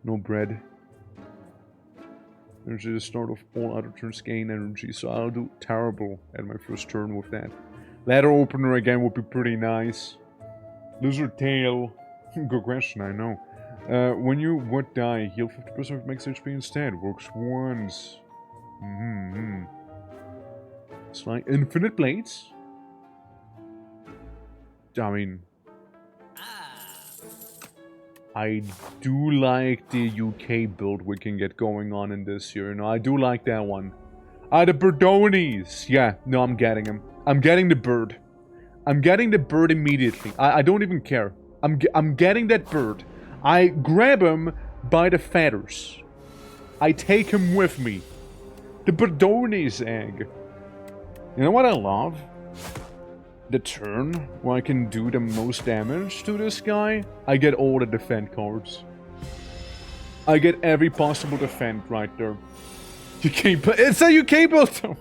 Speaker 1: No bread. Energy the start of all other turns gain energy, so I'll do terrible at my first turn with that. Ladder opener again would be pretty nice. Lizard tail. Good question, I know. When you would die, heal 50% of max HP instead. Works once. It's like infinite blades. I mean, I do like the UK build we can get going on in this here. You know, I do like that one. The Birdonis. Yeah, no, I'm getting him. I'm getting the bird. I'm getting the bird immediately. I don't even care. I'm getting that bird. I grab him by the feathers. I take him with me. The Birdonis egg. You know what I love? The turn where I can do the most damage to this guy. I get all the defend cards. I get every possible defend right there. It's a UK build though.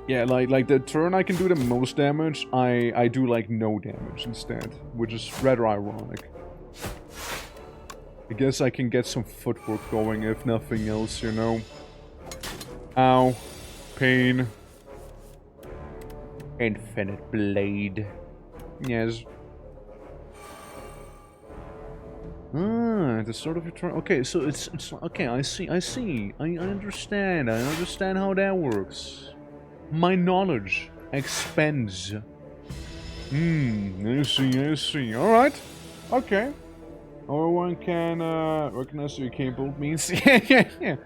Speaker 1: Yeah, like the turn I can do the most damage, I do like no damage instead, which is rather ironic. I guess I can get some footwork going if nothing else, you know. Ow. Pain. Infinite blade. Yes. The start of your turn. Okay, so it's okay, I see. I understand how that works. My knowledge expands. I see. Alright. Okay. One can recognize you can't build means. Yeah.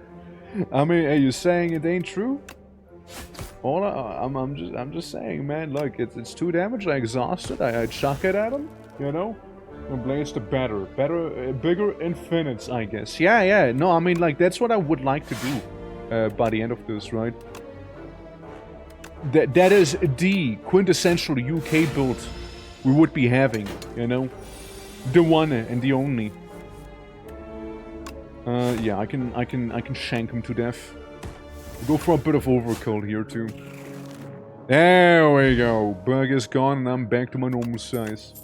Speaker 1: I mean, are you saying it ain't true? I'm just saying, man. Look, it's 2 damage. I exhaust it. I chuck it at him. You know, and blades the better, bigger infinites, I guess. Yeah. No, I mean, like that's what I would like to do by the end of this, right? That is the quintessential UK build we would be having. You know, the one and the only. Yeah, I can shank him to death. Go for a bit of overkill here too. There we go. Bug is gone and I'm back to my normal size.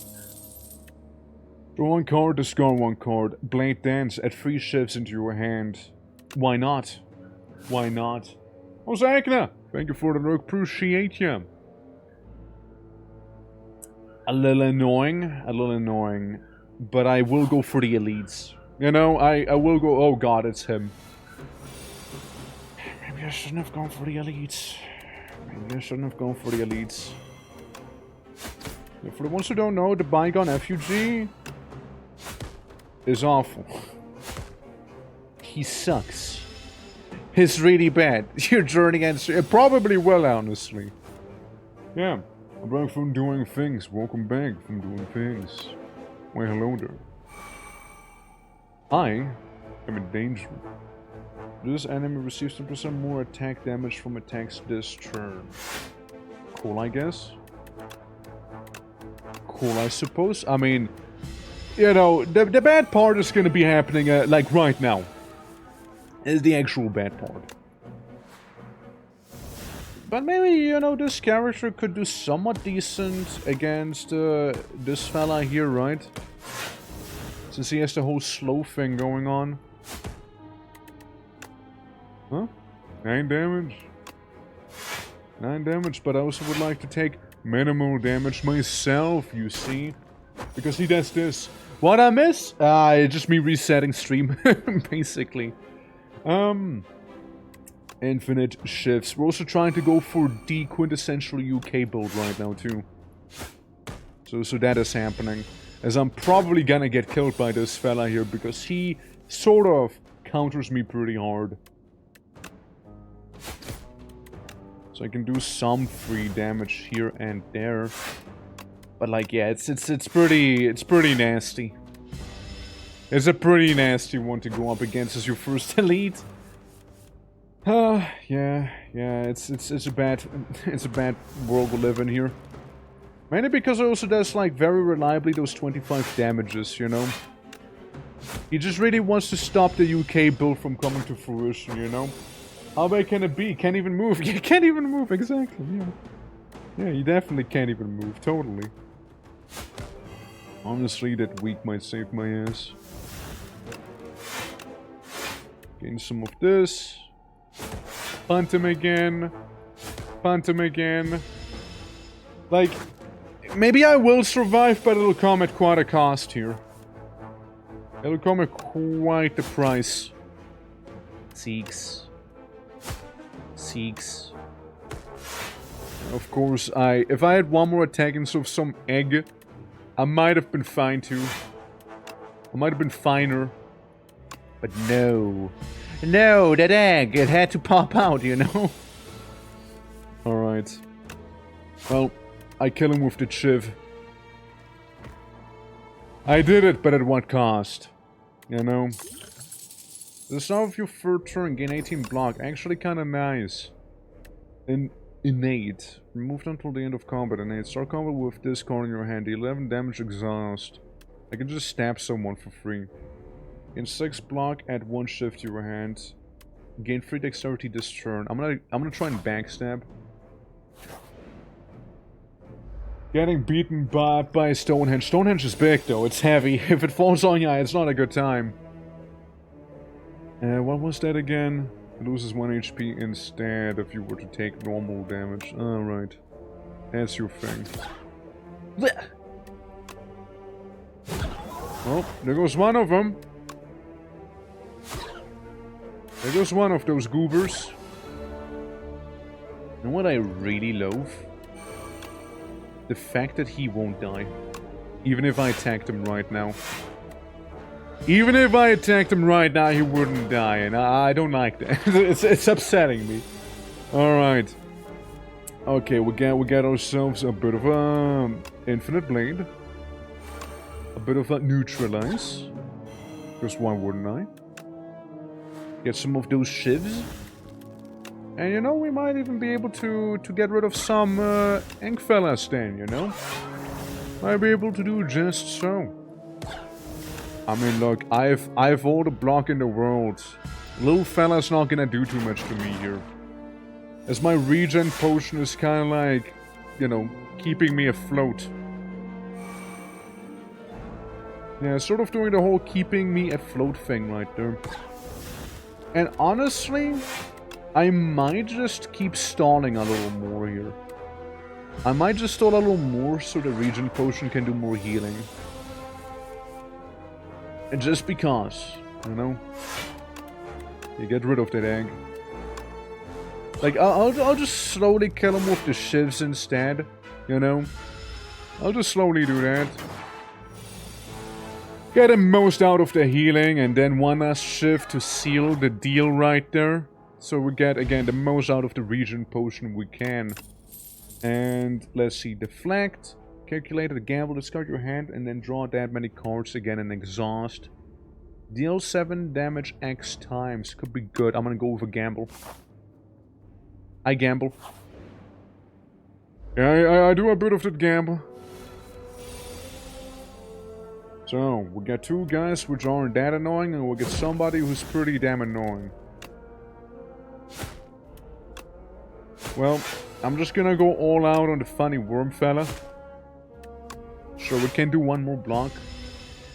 Speaker 1: Draw 1 card, discard 1 card. Blade Dance, add 3 shifts into your hand. Why not? Why not? Ozakna, thank you for the look. Appreciate ya. A little annoying. But I will go for the elites. You know, I will go. Oh god, it's him. Maybe I shouldn't have gone for the elites. Yeah, for the ones who don't know, the Bygone FUG is awful. He sucks. He's really bad. Your journey ends. It probably will, honestly. Yeah, I'm back from doing things. Welcome back from doing things. Well, hello there. I am in danger. This enemy receives 10% more attack damage from attacks this turn. Cool, I guess. Cool, I suppose. I mean, you know, the bad part is gonna be happening, like, right now. Is the actual bad part. But maybe, you know, this character could do somewhat decent against this fella here, right? Since he has the whole slow thing going on. Huh? 9 damage. 9 damage, but I also would like to take minimal damage myself, you see? Because he does this. What I miss? It's just me resetting stream, basically. Infinite shifts. We're also trying to go for the quintessential UK build right now, too. So that is happening. As I'm probably gonna get killed by this fella here, because he sort of counters me pretty hard. So I can do some free damage here and there. But like, yeah, it's pretty nasty. It's a pretty nasty one to go up against as your first elite. Yeah, it's a bad world we live in here. Mainly because it also does, like, very reliably those 25 damages, you know? He just really wants to stop the UK build from coming to fruition, you know? How bad can it be? Can't even move. You can't even move, exactly, yeah. Yeah, you definitely can't even move, totally. Honestly, that weak might save my ass. Gain some of this. Punt him again. Punt him again. Like, maybe I will survive, but it'll come at quite a cost here. It'll come at quite the price. Seeks. Of course, if I had one more attack instead of some egg, I might have been fine too. I might have been finer. But no. No, that egg, it had to pop out, you know? Alright. Well, I kill him with the chiv. I did it, but at what cost? You know? The start of your third turn, gain 18 block. Actually kinda nice. Innate. Removed until the end of combat. Innate. Start combat with this card in your hand. 11 damage exhaust. I can just stab someone for free. Gain 6 block, add 1 shift to your hand. Gain 3 dexterity this turn. I'm gonna try and backstab. Getting beaten by Stonehenge. Stonehenge is big though, it's heavy. If it falls on you, it's not a good time. What was that again? It loses 1 HP instead if you were to take normal damage. Alright. That's your thing. Oh, there goes one of them. There goes one of those goobers. You know what I really loathe? The fact that he won't die. Even if I attacked him right now. Even if I attacked him right now, he wouldn't die. And I don't like that. it's upsetting me. Alright. Okay, we get ourselves a bit of a infinite blade. A bit of a neutralize. Because why wouldn't I? Get some of those shivs. And you know, we might even be able to get rid of some ENG fellas then, you know? Might be able to do just so. I mean, look, I have all the block in the world. Little fella's not gonna do too much to me here. As my regen potion is kind of like, you know, keeping me afloat. Yeah, sort of doing the whole keeping me afloat thing right there. And honestly, I might just keep stalling a little more here. I might just stall a little more so the regen potion can do more healing. And just because, you know, you get rid of that egg. Like, I'll just slowly kill him with the shivs instead, you know. I'll just slowly do that. Get him most out of the healing, and then one last shift to seal the deal right there. So we get, again, the most out of the regen potion we can. And let's see, deflect. Calculate a gamble, discard your hand, and then draw that many cards again and exhaust. Deal 7 damage X times. Could be good. I'm gonna go with a gamble. I gamble. Yeah, I do a bit of that gamble. So, we got 2 guys which aren't that annoying, and we'll get somebody who's pretty damn annoying. Well, I'm just gonna go all out on the funny worm fella. Sure, we can do 1 more block.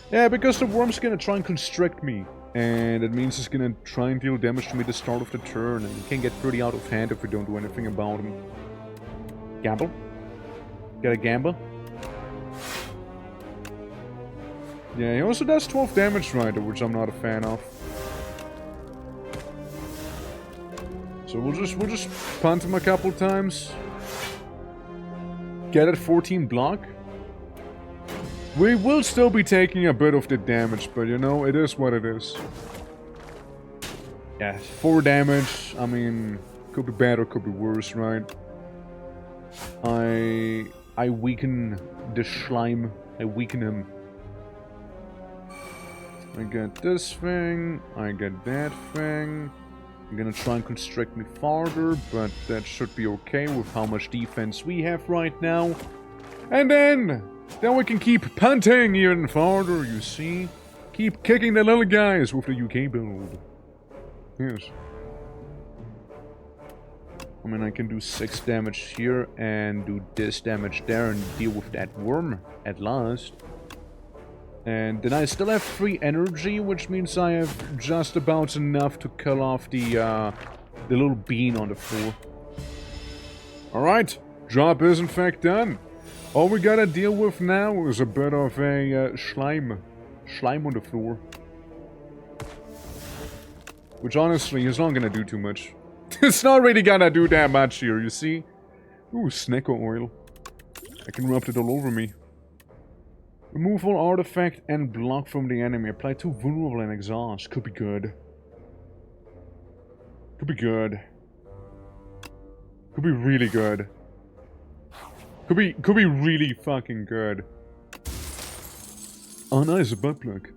Speaker 1: Yeah, because the worm's gonna try and constrict me. And it means it's gonna try and deal damage to me at the start of the turn. And it can get pretty out of hand if we don't do anything about him. Gamble? Get a gamble? Yeah, he also does 12 damage right, which I'm not a fan of. So we'll just punt him a couple times. Get at 14 block. We will still be taking a bit of the damage, but you know, it is what it is. Yeah, 4 damage. I mean, could be better, could be worse, right? I weaken the slime. I weaken him. I get this thing. I get that thing. I'm gonna try and constrict me farther, but that should be okay with how much defense we have right now. And then we can keep punting even farther, you see? Keep kicking the little guys with the UK build. Yes. I mean, I can do 6 damage here and do this damage there and deal with that worm at last. And then I still have 3 energy, which means I have just about enough to kill off the little bean on the floor. Alright, job is in fact done. All we gotta deal with now is a bit of a slime on the floor. Which honestly is not gonna do too much. It's not really gonna do that much here, you see? Ooh, Snicker oil. I can rub it all over me. Remove all artifact and block from the enemy. Apply to vulnerable and exhaust. Could be good. Could be good. Could be really good. Could be really fucking good. Oh nice, a butt plug.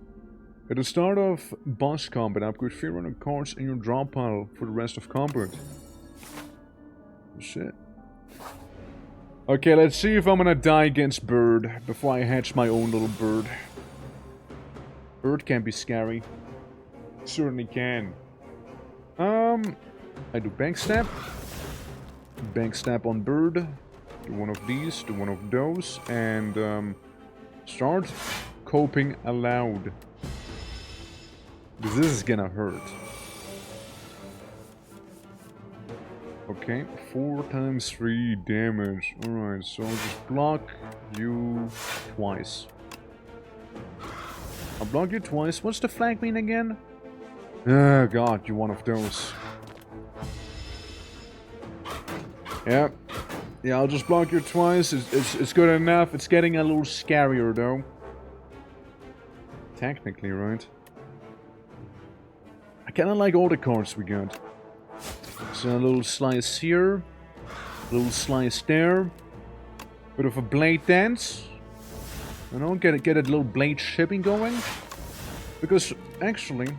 Speaker 1: At the start of boss combat, upgrade 300 cards in your draw pile for the rest of combat. Oh, shit. Okay, let's see if I'm gonna die against Bird before I hatch my own little bird. Bird can be scary. Certainly can. I do bank snap. Bank snap on Bird. Do one of these, do one of those, and start coping aloud. Because this is gonna hurt. Okay, 4 times 3 damage. Alright, so I'll just block you twice. I'll block you twice. What's the flag mean again? Oh god, you're one of those. Yeah. Yeah, I'll just block you twice. It's good enough. It's getting a little scarier though. Technically, right? I kinda like all the cards we got. So a little slice here, a little slice there, bit of a blade dance. You know, get a little blade shipping going. Because actually,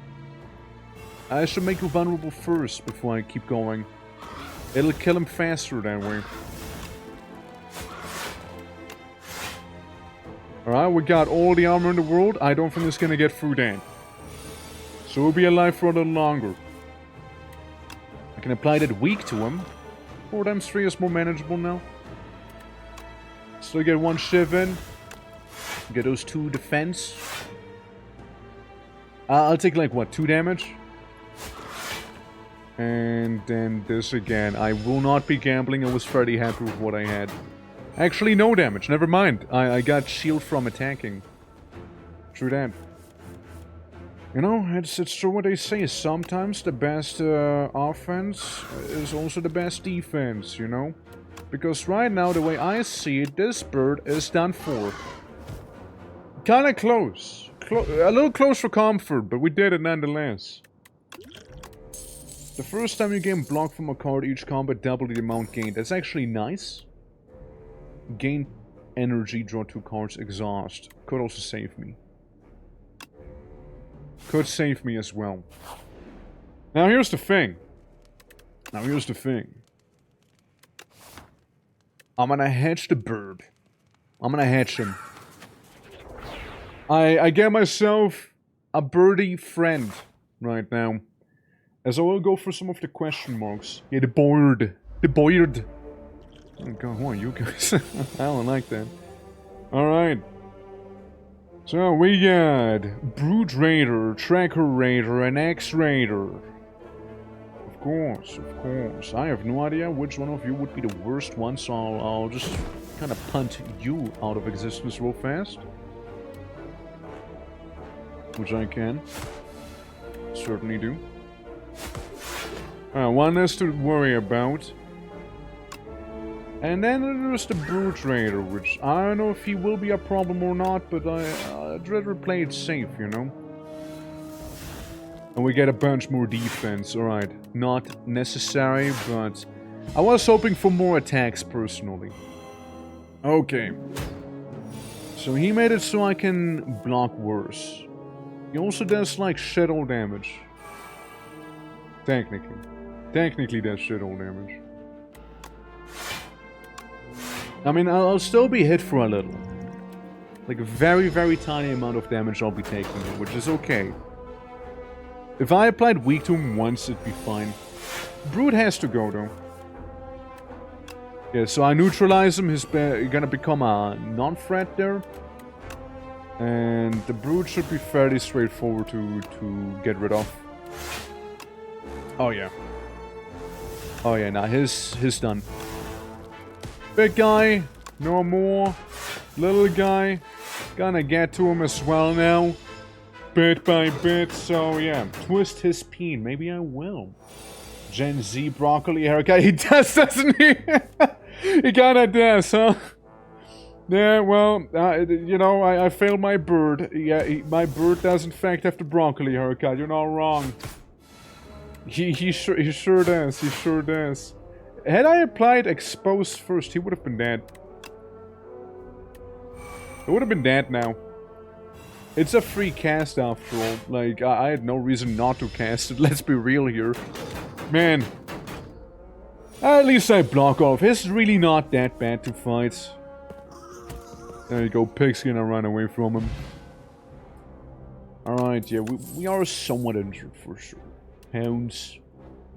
Speaker 1: I should make you vulnerable first before I keep going. It'll kill him faster that way. Alright, we got all the armor in the world. I don't think it's gonna get through that. So we'll be alive for a little longer. I can apply that weak to him. 4 times 3 is more manageable now. Still get 1 shiv in. Get those 2 defense. I'll take like what, 2 damage? And then this again. I will not be gambling. I was fairly happy with what I had. Actually, no damage. Never mind. I got shield from attacking. True that. You know, it's true what they say. Sometimes the best offense is also the best defense, you know? Because right now, the way I see it, this bird is done for. Kinda close. A little close for comfort, but we did it nonetheless. The first time you gain block from a card, each combat double the amount gained. That's actually nice. Gain energy, draw 2 cards, exhaust. Could also save me. Could save me as well. Now here's the thing. I'm gonna hatch the bird. I'm gonna hatch him. I get myself a birdie friend right now. As I will go for some of the question marks. Yeah, the board. The board. Oh god, who are you guys? I don't like that. Alright. So we got Brute Raider, Tracker Raider, and X-Raider. Of course, of course. I have no idea which one of you would be the worst one, so I'll just kind of punt you out of existence real fast. Which I can. Certainly do. One less to worry about. And then there's the Brute Raider, which I don't know if he will be a problem or not, but I'd rather play it safe, you know? And we get a bunch more defense, alright. Not necessary, but I was hoping for more attacks, personally. Okay. So he made it so I can block worse. He also does, like, shit-all damage. Technically. Technically does shit-all damage. I mean, I'll still be hit for a little. Like a very, very tiny amount of damage I'll be taking here, which is okay. If I applied weak to him once, it'd be fine. Brute has to go, though. Yeah, so I neutralize him, he's gonna become a non-threat there. And the brute should be fairly straightforward to get rid of. Oh yeah. Oh yeah, nah, his done. Big guy, no more. Little guy, gonna get to him as well now. Bit by bit, so yeah. Twist his peen, maybe I will. Gen Z broccoli haircut, he does, doesn't he? He kinda does, huh? Yeah, well, you know, I failed my bird. Yeah, my bird does in fact have the broccoli haircut. You're not wrong. He sure does. He sure does. Had I applied expose first, he would have been dead. It would have been dead now. It's a free cast after all. Like, I had no reason not to cast it. Let's be real here, man. At least I block off. It's really not that bad to fight. There you go, Pig's gonna run away from him. Alright, yeah, we are somewhat injured for sure. Hounds.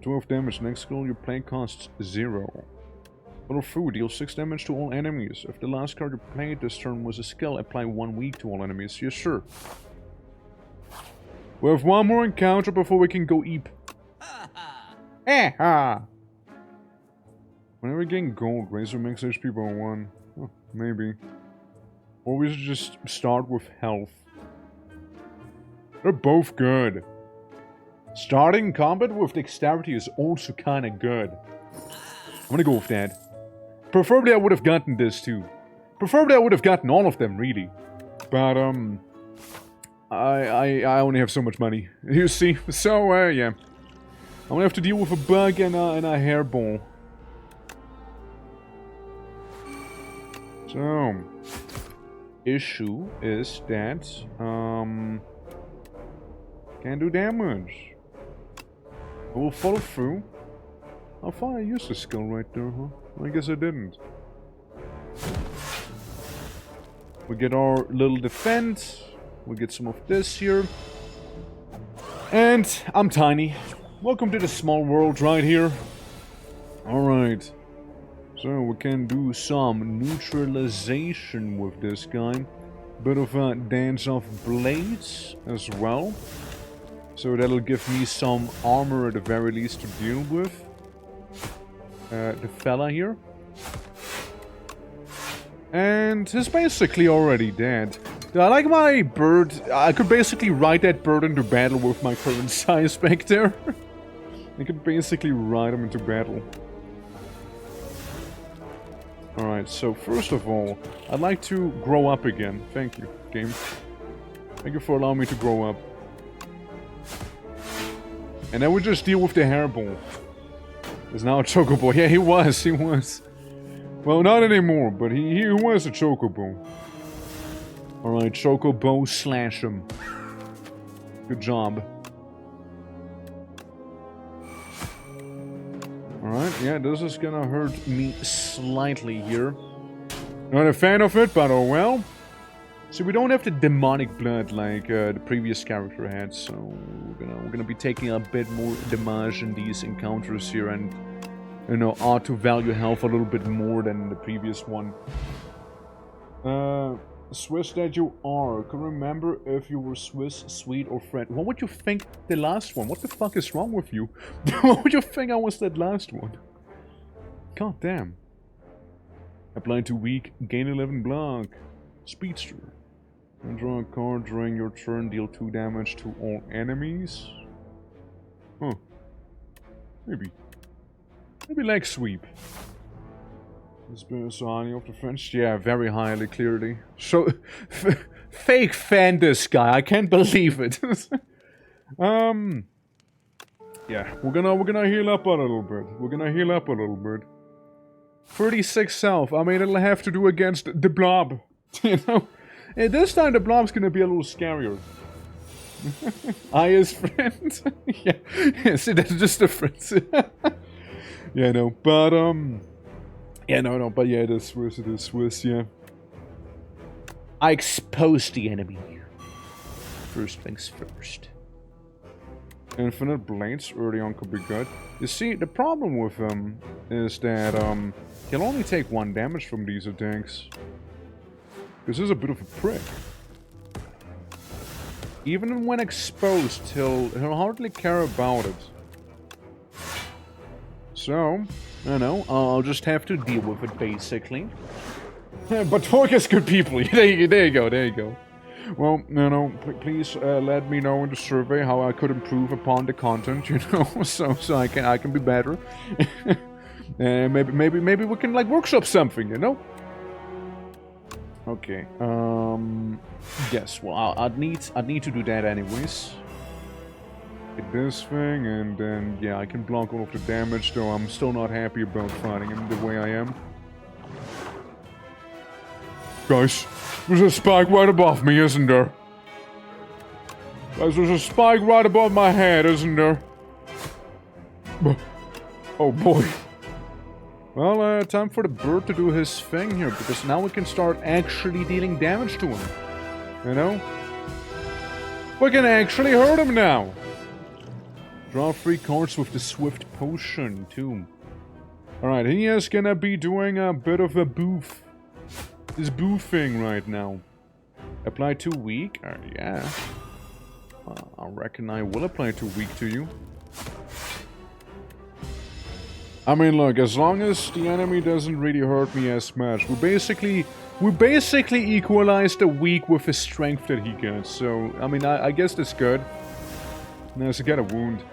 Speaker 1: 12 damage. Next skill, your play costs 0. Bottle food deals 6 damage to all enemies. If the last card you played this turn was a skill, apply 1 weak to all enemies. Yes, sir. We have one more encounter before we can go eep. Ha! Whenever we gain gold, raise your max HP by 1. Oh, maybe. Or we should just start with health. They're both good. Starting combat with dexterity is also kinda good. I'm gonna go with that. Preferably I would have gotten this too. Preferably I would have gotten all of them, really. But, I only have so much money. You see? So, yeah. I'm gonna have to deal with a bug and a hairball. So... issue is that, can't do damage. I will follow through. How far I used the skill right there, huh? I guess I didn't. We get our little defense. We get some of this here. And I'm tiny. Welcome to the small world right here. Alright. So we can do some neutralization with this guy. Bit of a dance of blades as well. So that'll give me some armor at the very least to deal with. The fella here. And he's basically already dead. I like my bird. I could basically ride that bird into battle with my current size back there. I could basically ride him into battle. Alright, so first of all, I'd like to grow up again. Thank you, game. Thank you for allowing me to grow up. And then we just deal with the hairball. There's now a chocobo. Yeah, he was. Well, not anymore, but he was a chocobo. Alright, chocobo, slash him. Good job. Alright, yeah, this is gonna hurt me slightly here. Not a fan of it, but oh well. So we don't have the demonic blood like the previous character had, so we're gonna be taking a bit more damage in these encounters here and, you know, ought to value health a little bit more than the previous one. Swiss that you are. Can remember if you were Swiss, sweet, or French. What would you think the last one? What the fuck is wrong with you? What would you think I was that last one? God damn. Apply to weak, gain 11 block. Speedster. And draw a card during your turn, deal 2 damage to all enemies. Huh. Maybe. Maybe leg sweep. So high of the French? Yeah, very highly, clearly. So, fake fan this guy, I can't believe it. Yeah, we're gonna heal up a little bit. 36 health, I mean, it'll have to do against the blob, you know? And this time the blob's gonna be a little scarier. I is friend. Yeah, see, that's just difference. Yeah, no, but, yeah, no, but yeah, it is Swiss, yeah. I exposed the enemy. First things first. Infinite blades early on could be good. You see, the problem with him is that, he'll only take 1 damage from these attacks. This is a bit of a prick. Even when exposed, he'll hardly care about it. So, you know, I'll just have to deal with it, basically. But talk as good people. There you go. Well, you know, please let me know in the survey how I could improve upon the content, you know, so I can be better. And maybe we can like workshop something, you know. Okay. Yes. Well, I'd need to do that anyways. Get this thing, and then yeah, I can block all of the damage. Though I'm still not happy about fighting him the way I am. Guys, there's a spike right above me, isn't there? Guys, there's a spike right above my head, isn't there? Oh boy. Well, time for the bird to do his thing here, because now we can start actually dealing damage to him. You know? We can actually hurt him now! Draw 3 cards with the Swift Potion, too. Alright, he is gonna be doing a bit of a boof. This boofing right now. Apply 2 weak? Yeah. I reckon I will apply 2 weak to you. I mean, look, as long as the enemy doesn't really hurt me as much, we basically equalize the weak with the strength that he gets. So, I mean, I guess that's good. Now, to get a wound.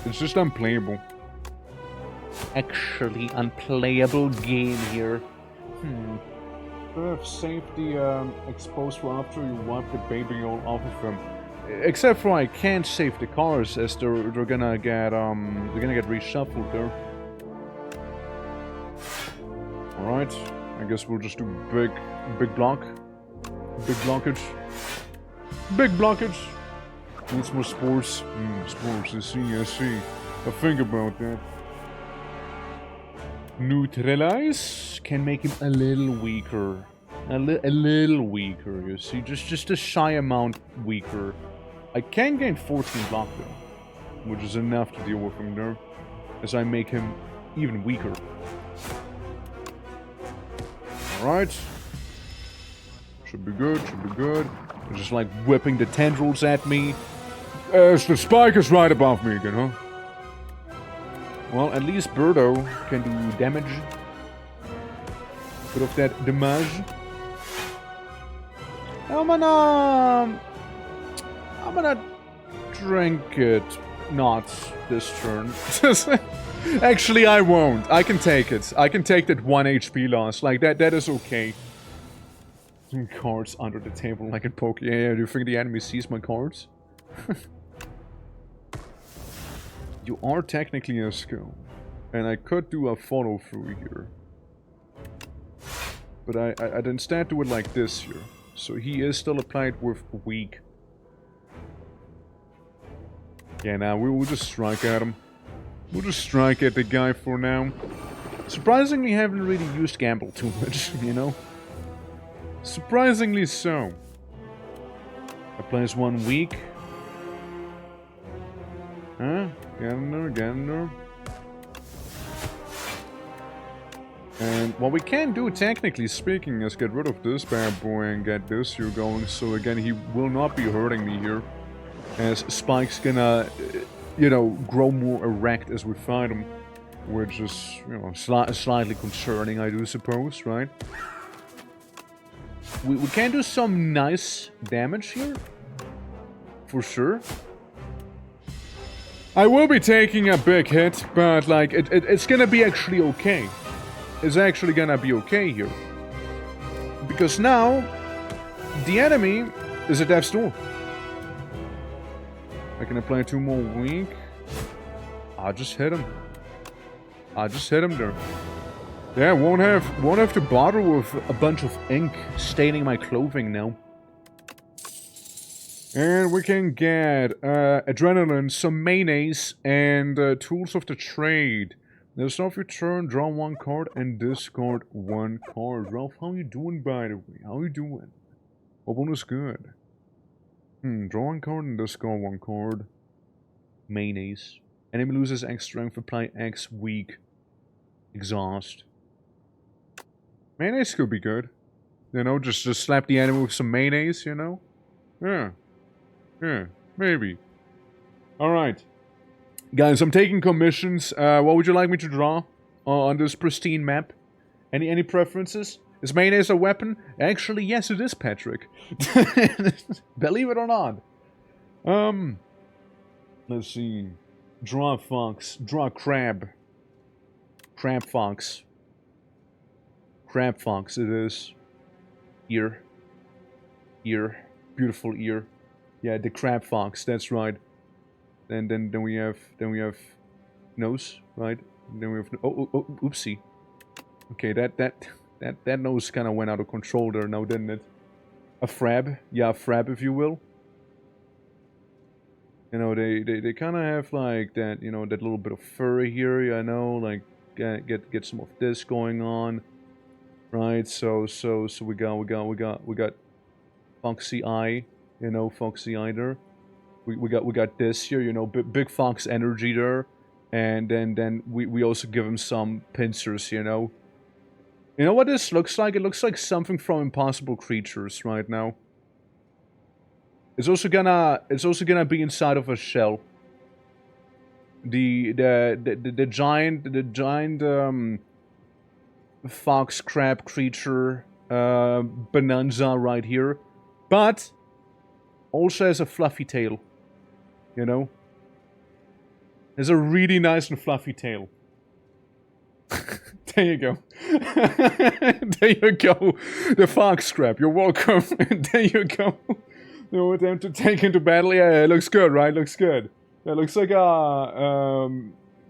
Speaker 1: It's just unplayable. Actually, unplayable game here. Could have saved the exposed one after you wipe the baby all off of them. Except for I can't save the cars as they're gonna get reshuffled there. Alright, I guess we'll just do big block. Big blockage. Big blockage! Needs more spores. Spores, I see. I'll think about that. Neutralize can make him a little weaker. A little weaker, you see. Just a shy amount weaker. I can gain 14 block though, which is enough to deal with him there, as I make him even weaker. Alright. Should be good. They're just like whipping the tendrils at me. The spike is right above me again, huh? Well, at least Birdo can do damage. Bit of that damage. I'm gonna drink it. Not this turn. Actually, I won't. I can take it. I can take that 1 HP loss. Like, that is okay. Cards under the table like in poker. Yeah, do you think the enemy sees my cards? You are technically a skill. And I could do a follow through here. But I'd instead do it like this here. So he is still applied with weak. Yeah, now we'll just strike at him. We'll just strike at the guy for now. Surprisingly, haven't really used Gamble too much, you know? Surprisingly so. Applies 1 weak. Huh? Gander. And what we can do, technically speaking, is get rid of this bad boy and get this here going. So again, he will not be hurting me here. As Spike's gonna, you know, grow more erect as we fight him. Which is, you know, slightly concerning, I do suppose, right? We can do some nice damage here. For sure. I will be taking a big hit, but, like, it's gonna be actually okay. It's actually gonna be okay here. Because now, the enemy is at death's door. I can apply 2 more weak. I'll just hit him. I'll just hit him there. Yeah, won't have to bother with a bunch of ink staining my clothing now. And we can get adrenaline, some mayonnaise, and tools of the trade. Now start your turn, draw 1 card, and discard 1 card. Ralph, how you doing, by the way? How you doing? What one is good? Draw 1 card and discard 1 card. Mayonnaise. Enemy loses X strength, apply X weak. Exhaust. Mayonnaise could be good. You know, just slap the enemy with some mayonnaise, you know? Yeah. Yeah. Maybe. Alright. Guys, I'm taking commissions. What would you like me to draw on this pristine map? Any preferences? Is mayonnaise a weapon? Actually, yes, it is, Patrick. Believe it or not. Let's see. Draw fox. Draw crab. Crab fox. Crab fox, it is. Ear. Ear. Beautiful ear. Yeah, the crab fox, that's right. And then we have nose, right? And then we have oopsie. Okay, that nose kind of went out of control there now, didn't it? A frab, yeah, a frab, if you will. You know, they kind of have like that, you know, that little bit of fur here. I know, like get some of this going on, right? So we got foxy eye, you know, foxy eye there. We got this here, you know, big fox energy there, and then we also give him some pincers, you know. You know what this looks like? It looks like something from Impossible Creatures right now. It's also gonna be inside of a shell. The giant fox crab creature bonanza right here, but also has a fluffy tail. You know? It's a really nice and fluffy tail. There you go. There you go. The fox crab. You're welcome. There you go. No attempt to take into battle. Yeah, it looks good, right? Looks good. It looks like a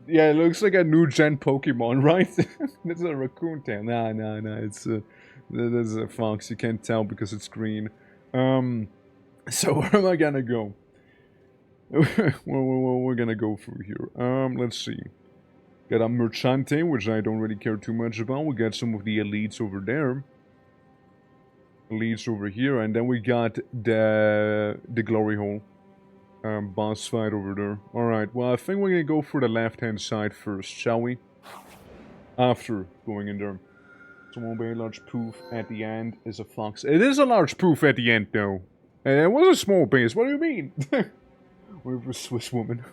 Speaker 1: yeah, it looks like a new gen Pokemon, right? That's a raccoon tail. Nah, it's that's a fox. You can't tell because it's green. So where am I gonna go? We're gonna go through here. Let's see. Got a Merchante, which I don't really care too much about. We got some of the elites over there. Elites over here, and then we got the glory hole. Boss fight over there. Alright, well I think we're gonna go for the left-hand side first, shall we? After going in there. So one very large poof at the end is a fox. It is a large poof at the end, though. And it was a small base, what do you mean? We're a Swiss woman.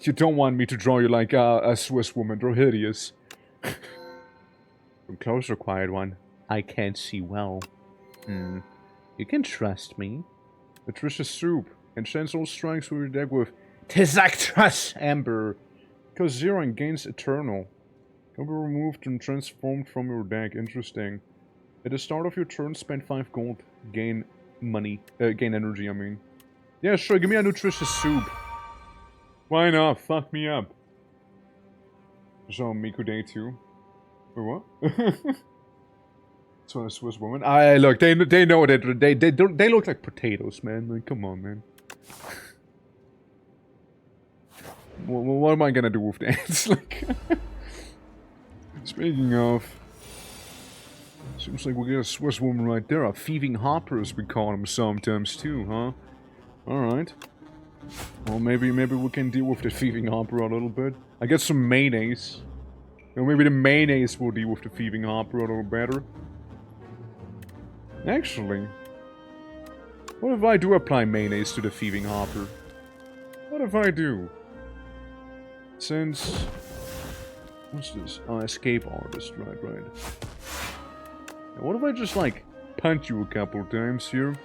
Speaker 1: You don't want me to draw you like a Swiss woman, they're hideous. Come closer, quiet one. I can't see well. You can trust me. Nutritious soup. Enchants all strikes with your deck with Tisactrus Amber. Because 0 and gains eternal. Can be removed and transformed from your deck. Interesting. At the start of your turn, spend 5 gold. Gain money. Gain energy, I mean. Yeah, sure, give me a nutritious soup. Why not? Fuck me up. So, Miku Day 2. Wait, what? So a Swiss woman. Look, they know that they look like potatoes, man. Like, come on, man. What am I gonna do with that? Like, speaking of, seems like we got a Swiss woman right there. A thieving hopper, as we call them sometimes too, huh? All right. Well, maybe we can deal with the thieving hopper a little bit. I get some mayonnaise. Or maybe the mayonnaise will deal with the thieving hopper a little better. Actually, what if I do apply mayonnaise to the thieving hopper? What if I do? Since... What's this? Oh, escape artist, right. What if I just, like, punch you a couple times here?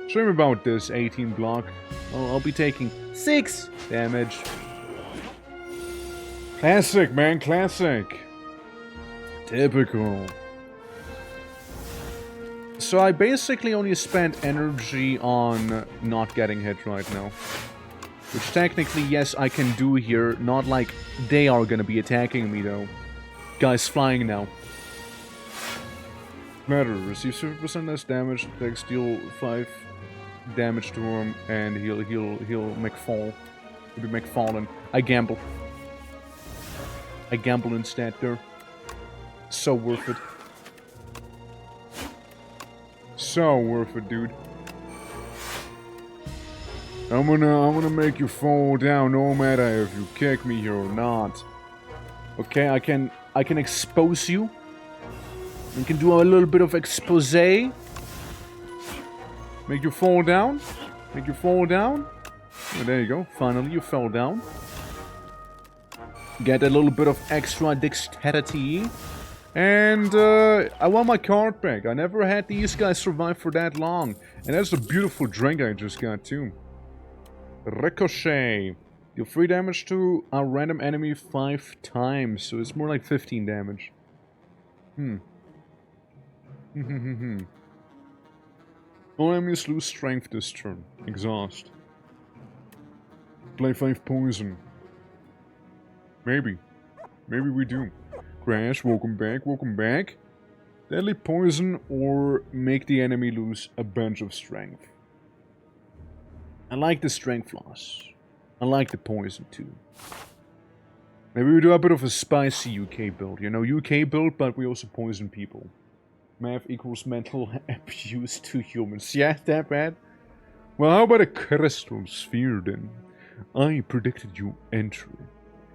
Speaker 1: Show me about this 18 block. I'll be taking 6 damage. Classic, man, classic. Typical. So I basically only spent energy on not getting hit right now. Which technically, yes, I can do here. Not like they are gonna be attacking me, though. Guy's flying now. Matter. Receive 50% less damage. Takes deal 5 damage to him, and he'll McFall. He'll be McFallen. I gamble. I gamble instead there. So worth it. So worth it, dude. I'm gonna make you fall down no matter if you kick me here or not. Okay, I can expose you. I can do a little bit of expose. Make you fall down. Make you fall down. Oh, there you go. Finally, you fell down. Get a little bit of extra dexterity. And I want my card back. I never had these guys survive for that long. And that's a beautiful drink I just got too. Ricochet. Deal 3 damage to a random enemy 5 times. So it's more like 15 damage. All enemies lose strength this turn. Exhaust. Play 5 poison. Maybe. Maybe we do. Crash, welcome back, welcome back. Deadly poison or make the enemy lose a bunch of strength. I like the strength loss. I like the poison too. Maybe we do a bit of a spicy UK build. You know, UK build, but we also poison people. Math equals mental abuse to humans. Yeah, that bad? Well, how about a crystal sphere then? I predicted you enter.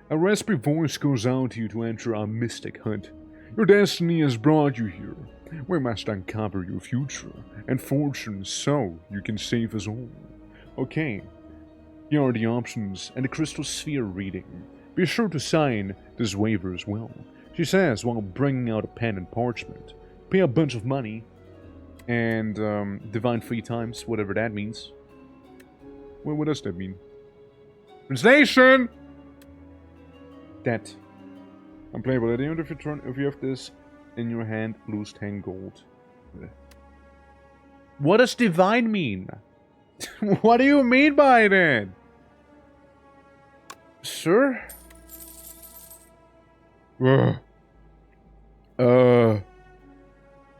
Speaker 1: A raspy voice goes out to you to enter our mystic hunt. Your destiny has brought you here. We must uncover your future and fortune so you can save us all. Okay, here are the options and the crystal sphere reading. Be sure to sign this waiver as well, she says while bringing out a pen and parchment. Pay a bunch of money and divine 3 times, whatever that means. Well, what does that mean? Translation! That. Unplayable. At the end of your turn, if you have this in your hand, lose 10 gold. What does divine mean? What do you mean by that? Sir?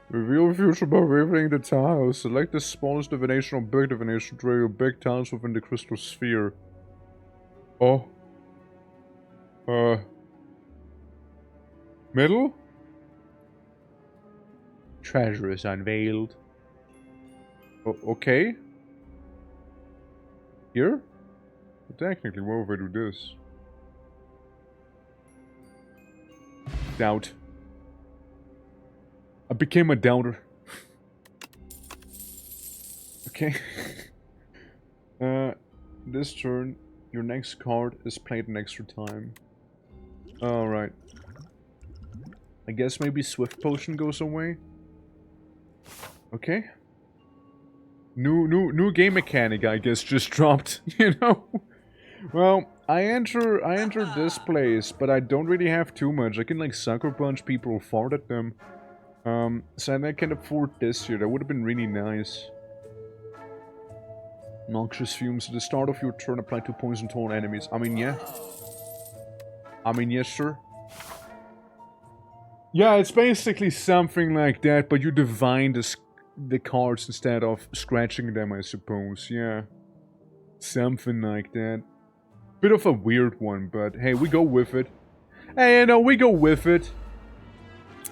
Speaker 1: Reveal future by wavering the tiles. Select the smallest divination or big divination. Draw your big tiles within the crystal sphere. Oh. Middle? Treasure is unveiled. Okay. Here? But technically, what if I do this? Doubt. I became a doubter. Okay. This turn, your next card is played an extra time. Alright. I guess maybe Swift Potion goes away. Okay. New game mechanic, I guess, just dropped, you know? Well, I enter this place, but I don't really have too much. I can, like, sucker punch people or fart at them. So I can afford this here. That would have been really nice. Noxious fumes. At the start of your turn, apply 2 poison to all enemies. I mean, yeah. I mean, yes, sir. Yeah, it's basically something like that, but you divine the cards instead of scratching them, I suppose. Yeah. Something like that. Bit of a weird one, but hey, we go with it. Hey, you know, we go with it.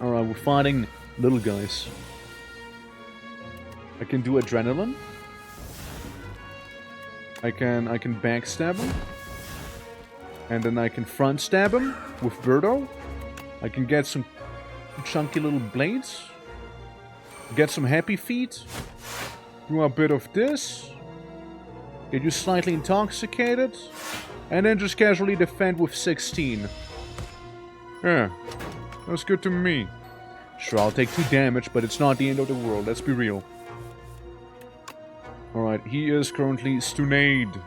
Speaker 1: Alright, we're fighting little guys. I can do adrenaline. I can backstab him. And then I can front stab him with Birdo. I can get some chunky little blades. Get some happy feet. Do a bit of this. Get you slightly intoxicated. And then just casually defend with 16. Yeah. That's good to me. Sure, I'll take 2 damage, but it's not the end of the world. Let's be real. Alright, he is currently stunned.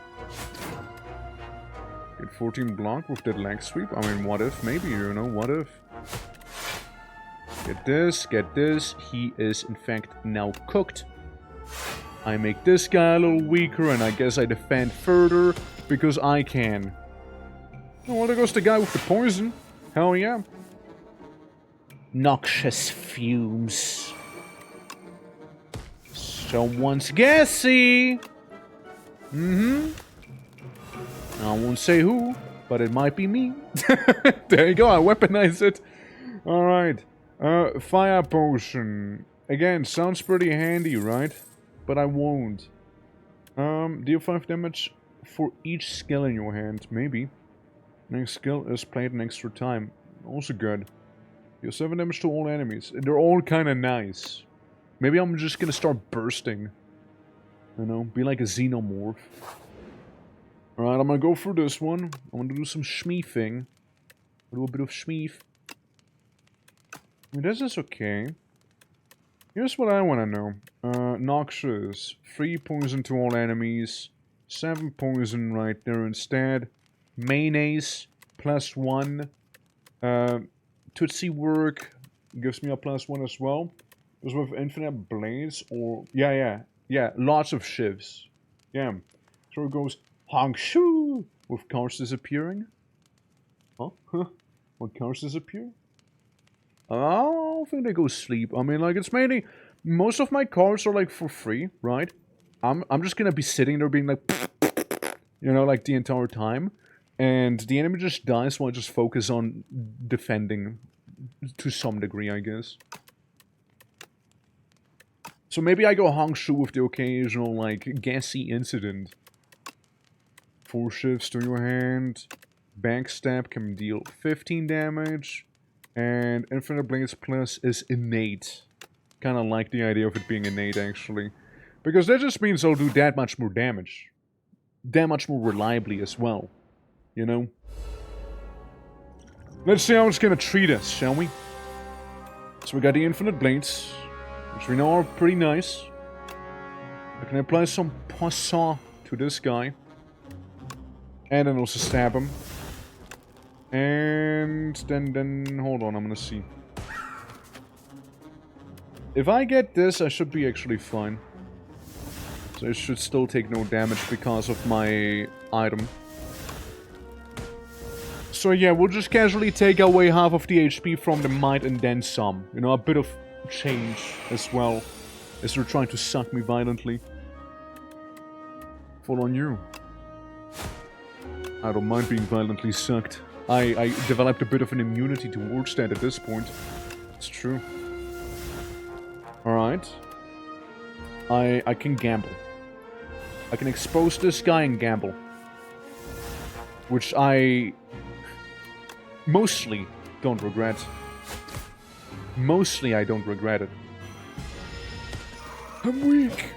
Speaker 1: Get 14 block with that leg sweep. I mean, what if? Maybe, you know, what if? Get this, get this. He is, in fact, now cooked. I make this guy a little weaker, and I guess I defend further, because I can. Oh, well, there goes the guy with the poison. Hell yeah. Noxious fumes. Someone's gassy. I won't say who, but it might be me. There you go, I weaponize it. Alright. Fire potion. Again, sounds pretty handy, right? But I won't. Deal 5 damage for each skill in your hand. Maybe. Next skill is played an extra time. Also good. Deal 7 damage to all enemies. They're all kinda nice. Maybe I'm just gonna start bursting. You know, be like a xenomorph. Alright, I'm gonna go for this one. I'm gonna do some schmeefing. A little bit of schmeef. I mean, this is okay. Here's what I wanna know. Noxious. 3 poison to all enemies. 7 poison right there instead. Mayonnaise. +1. Tootsie work. Gives me a +1 as well. Because with infinite blades or... Yeah, lots of shivs. Yeah. So it goes Hong Shoo with cards disappearing. Huh? What cards disappear? I don't think they go sleep. I mean, like, it's mainly... Most of my cards are, like, for free, right? I'm just gonna be sitting there being like... You know, like, the entire time. And the enemy just dies while I just focus on defending to some degree, I guess. So maybe I go Hong Shoo with the occasional, like, gassy incident. 4 shifts to your hand. Backstab can deal 15 damage. And Infinite Blades Plus is innate. Kinda like the idea of it being innate, actually. Because that just means I'll do that much more damage. That much more reliably as well. You know? Let's see how it's gonna treat us, shall we? So we got the Infinite Blades, which we know are pretty nice. I can apply some poisson to this guy. And then also stab him. And then, hold on, I'm gonna see. If I get this, I should be actually fine. So I should still take no damage because of my item. So yeah, we'll just casually take away half of the HP from the might and then some. You know, a bit of change as well. As they're trying to suck me violently. Fall on you. I don't mind being violently sucked. I developed a bit of an immunity towards that at this point. It's true. Alright. I can gamble. I can expose this guy and gamble. Which I... mostly don't regret. Mostly I don't regret it. I'm weak.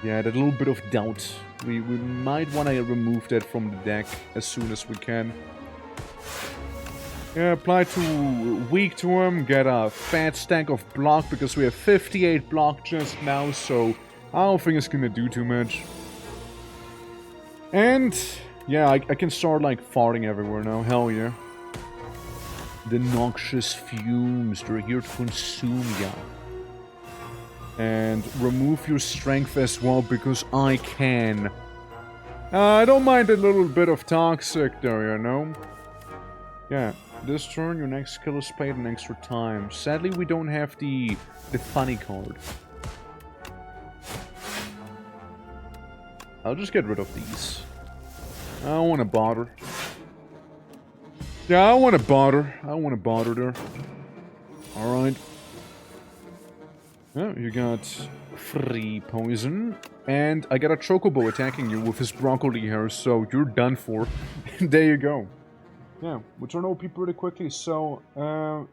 Speaker 1: Yeah, that little bit of doubt. We might want to remove that from the deck as soon as we can. Yeah, apply to weak to him, get a fat stack of block, because we have 58 block just now, so I don't think it's gonna do too much. And, yeah, I can start, like, farting everywhere now, hell yeah. The noxious fumes, they're here to consume ya. And remove your strength as well, because I can. I don't mind a little bit of toxic there, you know? Yeah, this turn your next skill is paid an extra time. Sadly, we don't have the funny card. I'll just get rid of these. I don't want to bother. Yeah, I don't want to bother. I don't want to bother there. Alright. Oh, you got 3 poison. And I got a chocobo attacking you with his broccoli hair, so you're done for. There you go. Yeah, we turn OP pretty quickly, so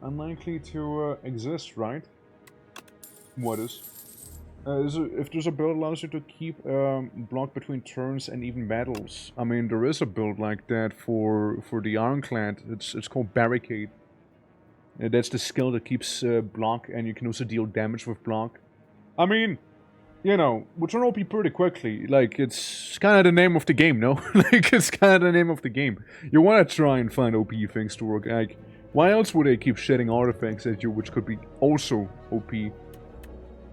Speaker 1: unlikely to exist, right? What is? If there's a build allows you to keep block between turns and even battles. I mean, there is a build like that for the Ironclad. It's called Barricade. That's the skill that keeps block, and you can also deal damage with block. I mean, you know, we turn OP pretty quickly. Like, it's kind of the name of the game, no? Like, it's kind of the name of the game. You want to try and find OP things to work. Like, why else would they keep shedding artifacts at you, which could be also OP?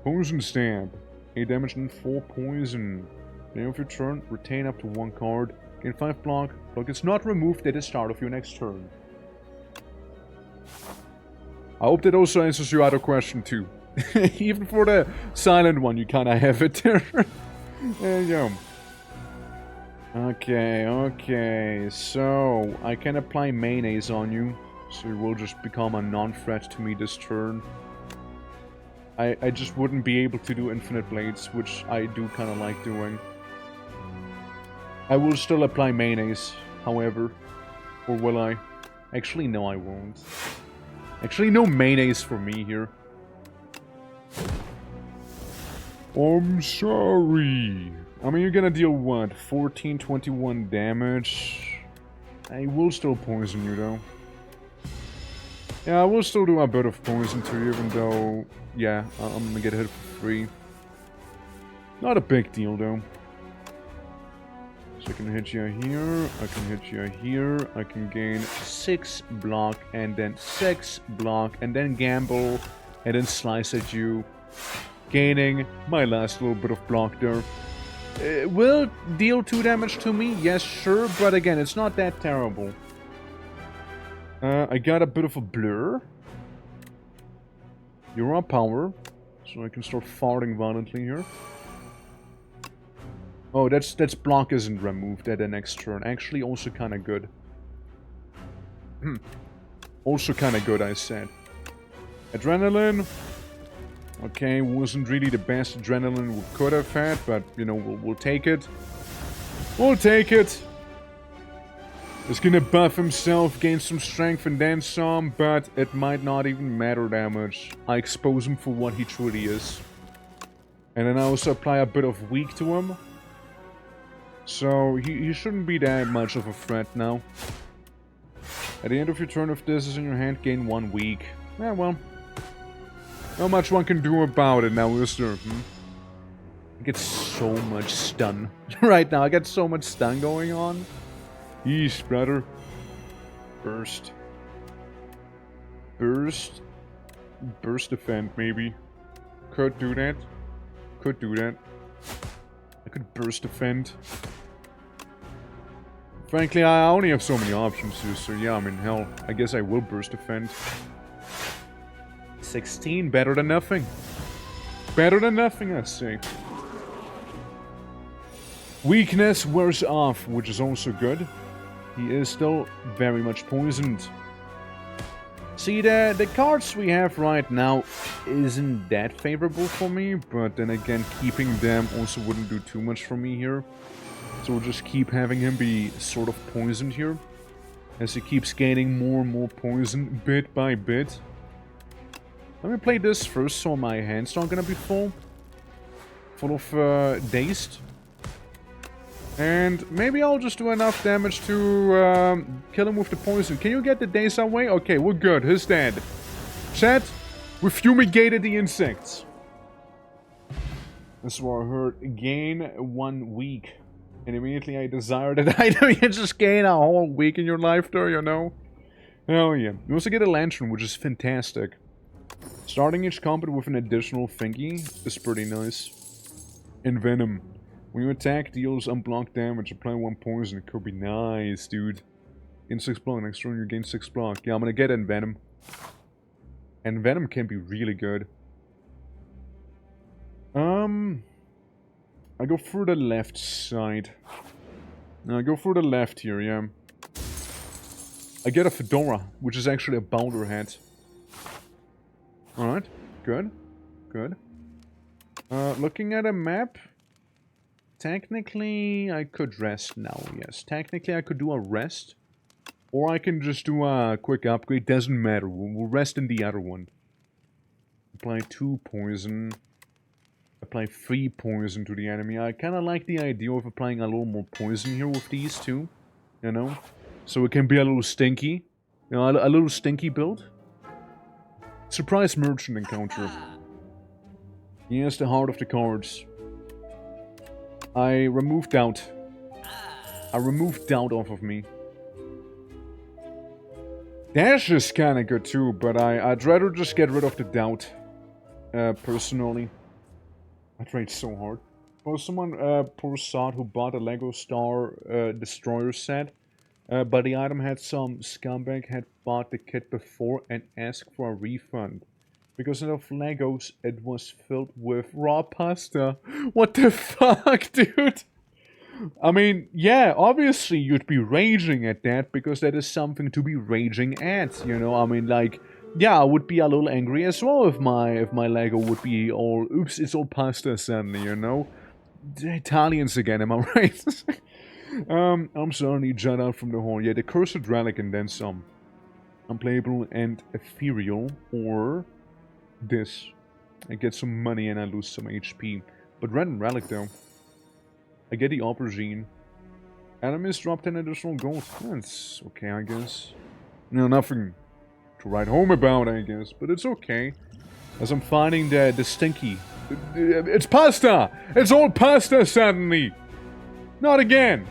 Speaker 1: Poison Stab. 8 damage and 4 poison. Name of your turn, retain up to 1 card. Gain 5 block. Block is not removed at the start of your next turn. I hope that also answers your other question too. Even for the silent one, you kinda have it there. There you go. Okay, so I can apply mayonnaise on you, so you will just become a non-threat to me this turn. I just wouldn't be able to do infinite blades, which I do kinda like doing. I will still apply mayonnaise, however. Or will I? Actually, no, I won't. Actually, no mayonnaise for me here. I'm sorry. I mean, you're gonna deal what? 14, 21 damage? I will still poison you, though. Yeah, I will still do a bit of poison to you, even though... Yeah, I'm gonna get hit for free. Not a big deal, though. So I can hit you here, I can hit you here, I can gain 6 block, and then 6 block, and then gamble, and then slice at you, gaining my last little bit of block there. It will deal 2 damage to me, yes, sure, but again, it's not that terrible. I got a bit of a blur. You're on power, so I can start farting violently here. Oh, that's block isn't removed at the next turn. Actually, also kind of good. Also kind of good, I said. Adrenaline. Okay, wasn't really the best adrenaline we could have had, but, you know, we'll take it. We'll take it. He's gonna buff himself, gain some strength and then some, but it might not even matter that much. I expose him for what he truly is. And then I also apply a bit of weak to him. So, he shouldn't be that much of a threat now. At the end of your turn, if this is in your hand, gain 1 weak. Yeah, well. Not much one can do about it now, is there? I get so much stun. Right now, I get so much stun going on. Yeesh, brother. Burst. Burst. Burst defend, maybe. Could do that. Could do that. I could burst defend. Frankly, I only have so many options here, so yeah, I mean, hell, I guess I will burst defend. 16, better than nothing. Better than nothing, I say. Weakness wears off, which is also good. He is still very much poisoned. See, the cards we have right now isn't that favorable for me, but then again, keeping them also wouldn't do too much for me here. So we'll just keep having him be sort of poisoned here, as he keeps gaining more and more poison bit by bit. Let me play this first so my hand's not gonna be full of dazed. And maybe I'll just do enough damage to kill him with the poison. Can you get the daze away? Okay, we're good. He's dead. Chat, we fumigated the insects. That's what I heard. Gain 1 week. And immediately I desire that item. You just gain a whole week in your life there, you know? Hell yeah. You also get a lantern, which is fantastic. Starting each combat with an additional thingy is pretty nice. And venom. When you attack, deals unblocked damage, apply 1 poison. It could be nice, dude. Gain 6 block. Next turn you gain 6 block. Yeah, I'm gonna get Envenom. And Venom can be really good. I go through the left side. I go through the left here, yeah. I get a fedora, which is actually a boulder hat. Alright, good. Good. Looking at a map... Technically, I could rest now, yes. Technically, I could do a rest. Or I can just do a quick upgrade. Doesn't matter. We'll rest in the other one. Apply 2 poison. Apply 3 poison to the enemy. I kind of like the idea of applying a little more poison here with these two. You know? So it can be a little stinky. You know, a little stinky build. Surprise merchant encounter. Yes, the heart of the cards. I remove doubt. I remove doubt off of me. Dash is kinda good too, but I'd rather just get rid of the doubt. Personally. I tried so hard. Well, someone, poor sod, who bought a Lego Star Destroyer set. But the item had some scumbag had bought the kit before and asked for a refund. Because instead of Legos, it was filled with raw pasta. What the fuck, dude? I mean, yeah, obviously you'd be raging at that, because that is something to be raging at, you know? I mean, like, yeah, I would be a little angry as well if my Lego would be all, oops, it's all pasta suddenly, you know? The Italians again, am I right? I'm sorry, Judd out from the horn. Yeah, the Cursed Relic and then some. Unplayable and ethereal, or... this. I get some money and I lose some HP. But random relic though. I get the aubergine. Enemies drop 10 additional gold. That's okay, I guess. You know, nothing to write home about, I guess. But it's okay. As I'm finding the stinky. It's pasta! It's all pasta suddenly! Not again!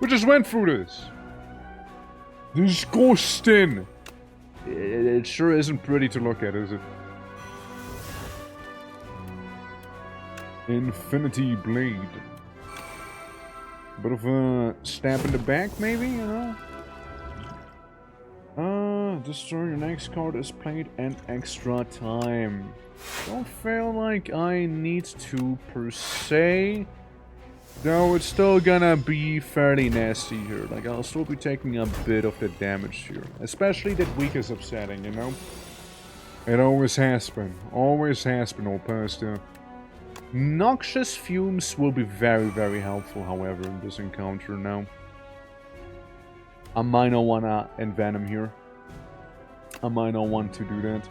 Speaker 1: We just went through this. Disgusting! It sure isn't pretty to look at, is it? Infinity Blade. Bit of a stab in the back, maybe, you know? Destroy your next card is played an extra time. Don't feel like I need to, per se. Though it's still gonna be fairly nasty here. Like, I'll still be taking a bit of the damage here. Especially that weak is upsetting, you know? It always has been. Always has been, old pasta. Noxious fumes will be very, very helpful, however, in this encounter now. I might not wanna envenom here. I might not want to do that.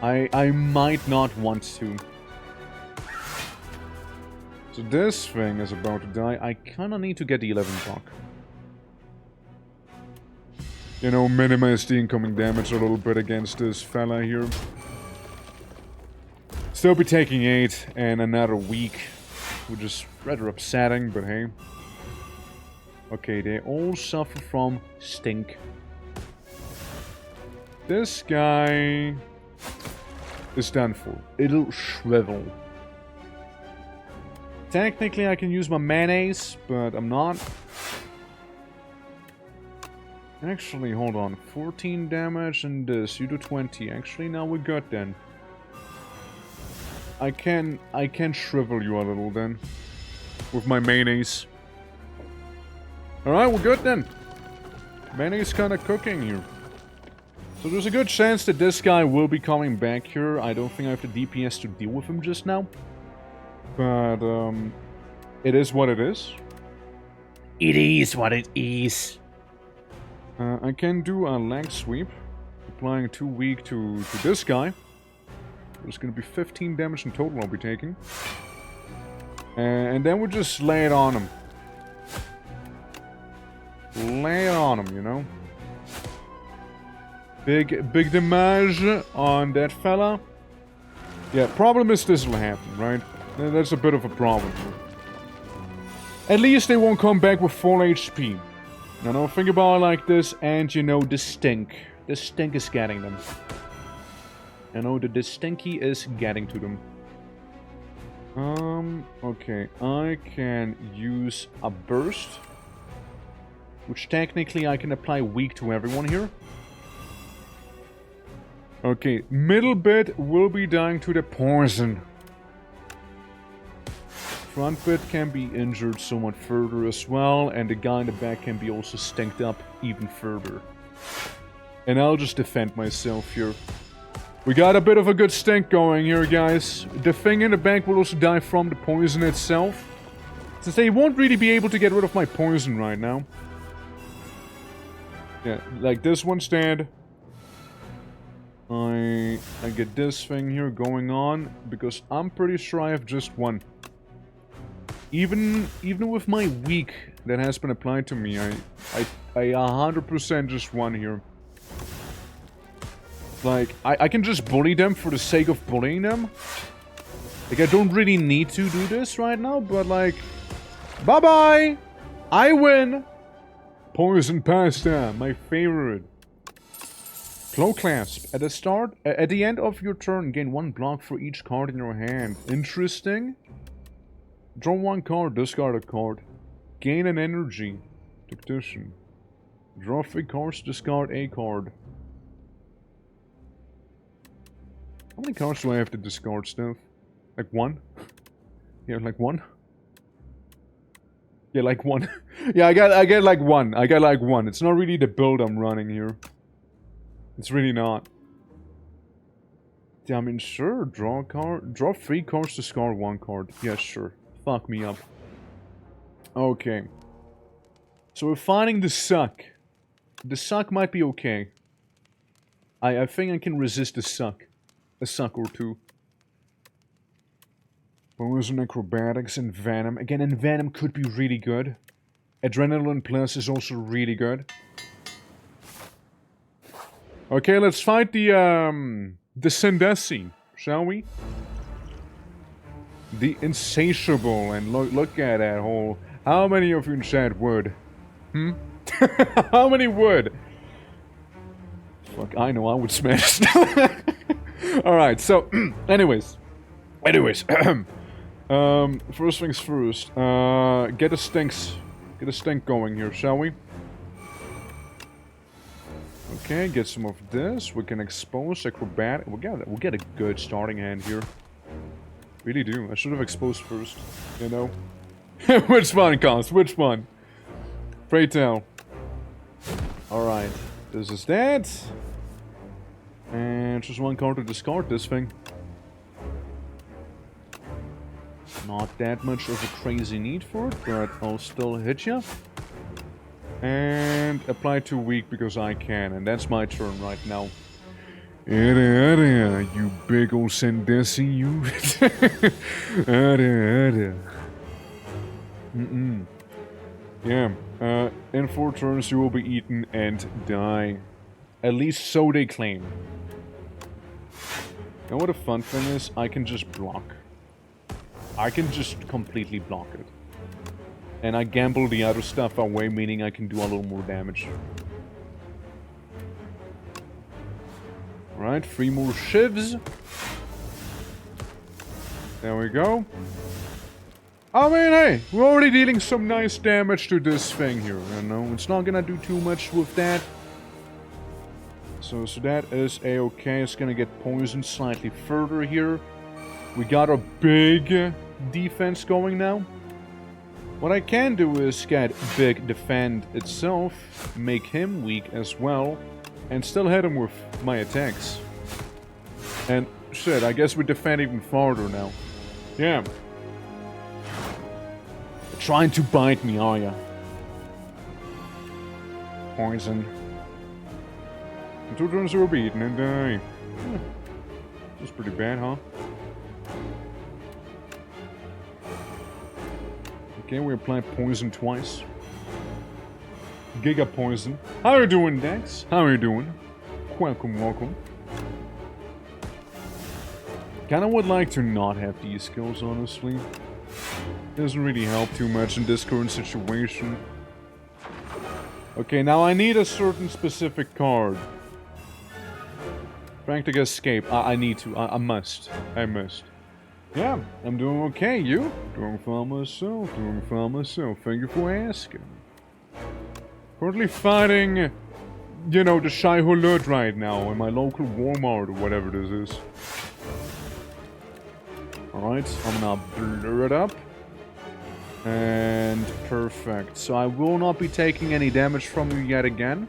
Speaker 1: I might not want to. So this thing is about to die. I kinda need to get the 11 block. You know, minimize the incoming damage a little bit against this fella here. Still be taking 8 and another week, which is rather upsetting, but hey. Okay, they all suffer from stink. This guy is done for. It'll shrivel. Technically, I can use my mayonnaise, but I'm not. Actually, hold on. 14 damage and this. You do 20. Actually, now we're good then. I can shrivel you a little then. With my mayonnaise. Alright, we're good then. Mayonnaise kinda cooking here. So there's a good chance that this guy will be coming back here. I don't think I have the DPS to deal with him just now. But, it is what it is.
Speaker 3: It is what it is.
Speaker 1: I can do a leg sweep. Applying 2 weak to this guy. There's gonna be 15 damage in total I'll be taking. And then we'll just lay it on him. Lay it on him, you know? Big damage on that fella. Yeah, problem is this will happen, right? That's a bit of a problem. At least they won't come back with full HP. Now, think about it like this, and you know, the stink. The stink is getting them. I know that the stinky is getting to them. Okay, I can use a burst. Which technically I can apply weak to everyone here. Okay, middle bit will be dying to the poison. Front bit can be injured somewhat further as well, and the guy in the back can be also stinked up even further. And I'll just defend myself here. We got a bit of a good stink going here, guys. The thing in the back will also die from the poison itself. Since they won't really be able to get rid of my poison right now. Yeah, like this one's dead. I get this thing here going on, because I'm pretty sure I have just one. Even with my weak that has been applied to me, I 100% just won here. Like, I can just bully them for the sake of bullying them. Like, I don't really need to do this right now, but like... Bye-bye! I win! Poison pasta, my favorite. Claw Clasp. At the end of your turn, gain 1 block for each card in your hand. Interesting. Draw 1 card, discard a card. Gain an energy. Tactician. Draw 3 cards, discard a card. How many cards do I have to discard stuff? Like 1? Yeah, like 1? Yeah, like 1. Yeah, I get like 1. I get like 1. It's not really the build I'm running here. It's really not. Yeah, I mean, sure, draw a card. Draw 3 cards, discard 1 card. Yeah, sure. Fuck me up. Okay. So we're finding the suck. The suck might be okay. I think I can resist the suck. A suck or two. Poison, acrobatics, and venom. Again, and venom could be really good. Adrenaline plus is also really good. Okay, let's fight the Sindesi, shall we? The Insatiable, and look at that hole. How many of you in chat would? Hmm? How many would? Fuck, I know I would smash. Alright, so, anyways. First things first. Get a stink going here, shall we? Okay, get some of this. We can expose acrobatic. We'll get a good starting hand here. Really do. I should have exposed first, you know? Which one, Cons? Which one? Pray tell. Alright. This is that. And just one card to discard this thing. Not that much of a crazy need for it, but I'll still hit ya. And apply to weak because I can, and that's my turn right now. You big ol' Sandesi, you. Yeah, in 4 turns you will be eaten and die. At least so they claim. You know what the fun thing is? I can just block. I can just completely block it. And I gamble the other stuff away, meaning I can do a little more damage. Alright, 3 more shivs. There we go. I mean, hey, we're already dealing some nice damage to this thing here, you know? It's not gonna do too much with that. So that is a-okay. It's gonna get poisoned slightly further here. We got a big defense going now. What I can do is get big defend itself, make him weak as well, and still hit him with my attacks. And shit, I guess we defend even farther now. Yeah. Trying to bite me, are ya? Poison. 2 turns will be eaten and die. That's pretty bad, huh? Okay, we apply poison twice. Giga poison. How are you doing, Dex? How are you doing? Welcome, welcome. Kinda would like to not have these skills, honestly. Doesn't really help too much in this current situation. Okay, now I need a certain specific card. Frantic Escape. I need to. I must. I must. Yeah, I'm doing okay. You? Doing fine myself. Doing fine myself. Thank you for asking. Currently fighting, you know, the Shai Hulud right now in my local Walmart or whatever this is. Alright, I'm gonna blur it up. And perfect. So I will not be taking any damage from you yet again.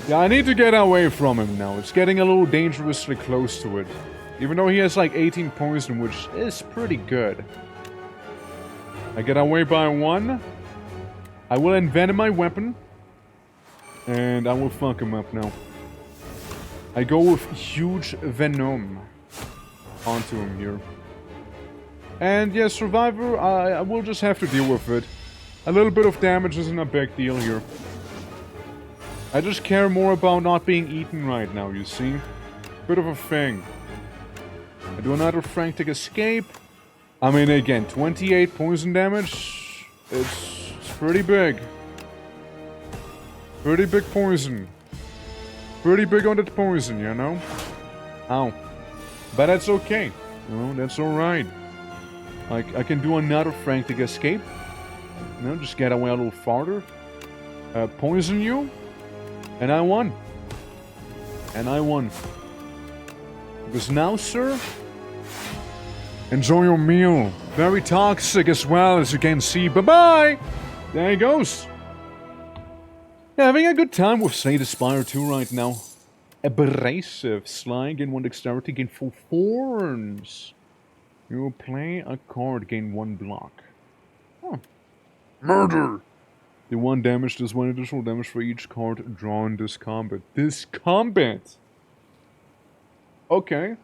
Speaker 1: Yeah, I need to get away from him now. It's getting a little dangerously close to it. Even though he has like 18 poison, which is pretty good. I get away by 1. I will envenom my weapon. And I will fuck him up now. I go with huge venom onto him here. And yeah, Survivor, I will just have to deal with it. A little bit of damage isn't a big deal here. I just care more about not being eaten right now, you see? Bit of a thing. I do another Frantic Escape. I mean, again, 28 poison damage. It's pretty big. Pretty big poison. Pretty big on that poison, you know? Ow. But that's okay. You know, that's alright. Like, I can do another Frantic Escape. You know, just get away a little farther. Poison you. And I won. And I won. Because now, sir, enjoy your meal. Very toxic as well, as you can see. Bye-bye! There he goes. Yeah, having a good time with Slay the Spire 2 right now. Abrasive. Sly, gain 1 dexterity, gain 4 thorns. You will play a card, gain 1 block. Huh.
Speaker 2: Murder!
Speaker 1: The 1 damage does 1 additional damage for each card drawn this combat. This combat! Okay.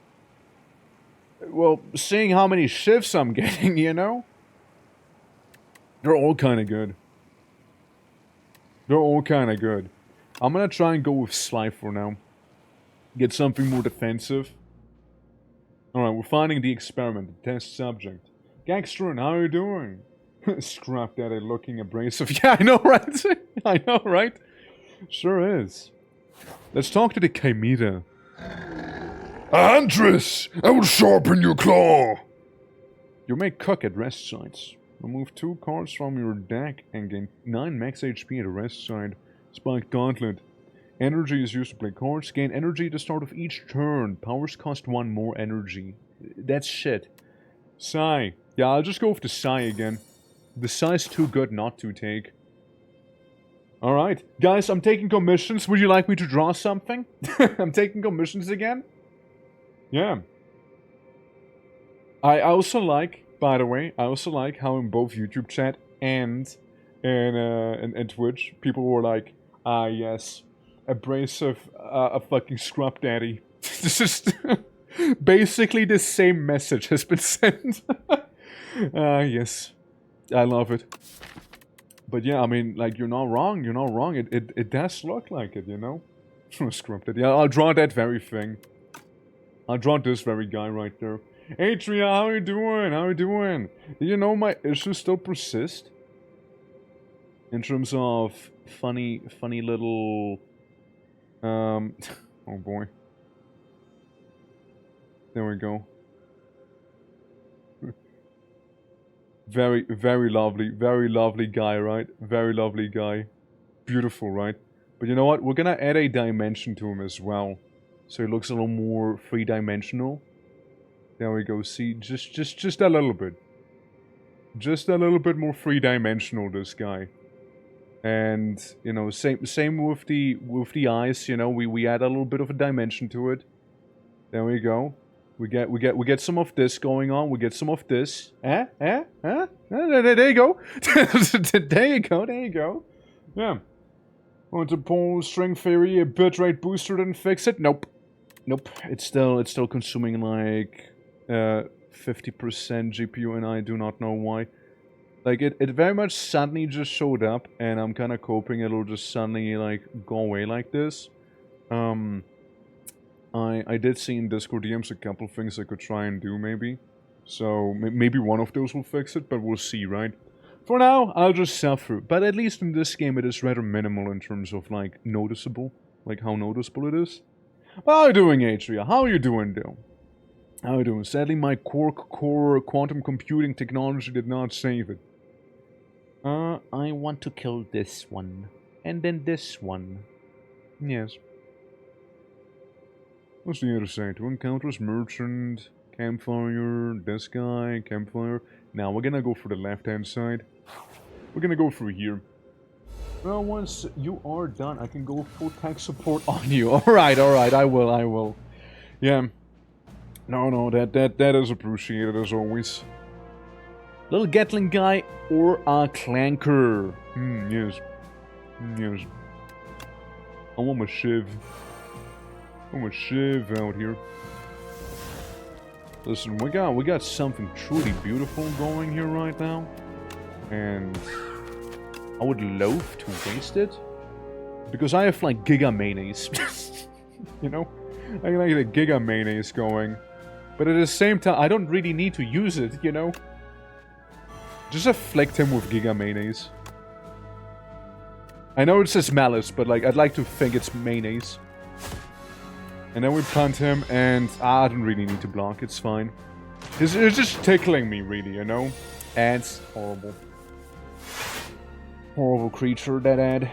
Speaker 1: Well, seeing how many shifts I'm getting, you know? They're all kind of good. They're all kind of good. I'm gonna try and go with Sly for now. Get something more defensive. Alright, we're finding the experiment, the test subject. Gangstron, how are you doing? Scrap Daddy looking abrasive. Yeah, I know, right? I know, right? Sure is. Let's talk to the Chimera.
Speaker 2: Andres, I will sharpen your claw.
Speaker 1: You may cook at rest sites. Remove 2 cards from your deck and gain 9 max HP at a rest site. Spike Gauntlet. Energy is used to play cards. Gain energy at the start of each turn. Powers cost 1 more energy. That's shit. Psy. Yeah, I'll just go with the Psy again. The Psy's too good not to take. Alright. Guys, I'm taking commissions. Would you like me to draw something? I'm taking commissions again? Yeah. I also like, by the way, I also like how in both YouTube chat and in Twitch, people were like, ah yes, abrasive, a fucking scrub daddy. This is basically the same message has been sent. Yes, I love it. But yeah, I mean, like, you're not wrong, you're not wrong. It does look like it, you know? Scrub daddy. Yeah, I'll draw that very thing. I'll draw this very guy right there. Atria, how are you doing? How are you doing? You know my issues still persist? In terms of funny little... oh boy. There we go. Very lovely guy, right? Very lovely guy. Beautiful, right? But you know what? We're gonna add a dimension to him as well. So he looks a little more three-dimensional. There we go. See, just a little bit. Just a little bit more three-dimensional, this guy. And, you know, same with the eyes, you know, we add a little bit of a dimension to it. There we go. We get some of this going on. We get some of this. There you go. There you go. Yeah. Want to pull string theory, a bitrate booster didn't fix it? Nope. Nope. It's still consuming like 50% GPU, and I do not know why. Like, it very much suddenly just showed up, and I'm kind of hoping it'll just suddenly, like, go away like this. I did see in Discord DMs a couple things I could try and do, maybe. So, maybe one of those will fix it, but we'll see, right? For now, I'll just suffer. But at least in this game, it is rather minimal in terms of, like, noticeable. Like, how noticeable it is. How are you doing, Atria? How are you doing, though? How are you doing? Sadly, my core quantum computing technology did not save it. I want to kill this one. And then this one. Yes. What's the other side? 2 encounters, merchant, campfire, this guy, campfire. Now, we're gonna go for the left-hand side. We're gonna go through here. Well, once you are done, I can go full tech support on you. Alright, I will. Yeah. No, that is appreciated as always. Little Gatling guy or a clanker? Yes. Yes. I want my shiv. I want my shiv out here. Listen, we got something truly beautiful going here right now. And I would loathe to waste it. Because I have like giga mayonnaise. You know? I can like the giga mayonnaise going. But at the same time, I don't really need to use it, you know? Just afflict him with giga mayonnaise. I know it says malice, but like, I'd like to think it's mayonnaise. And then we punt him, and I don't really need to block, it's fine. It's just tickling me, really, you know? Ants, horrible. Horrible creature, that ad.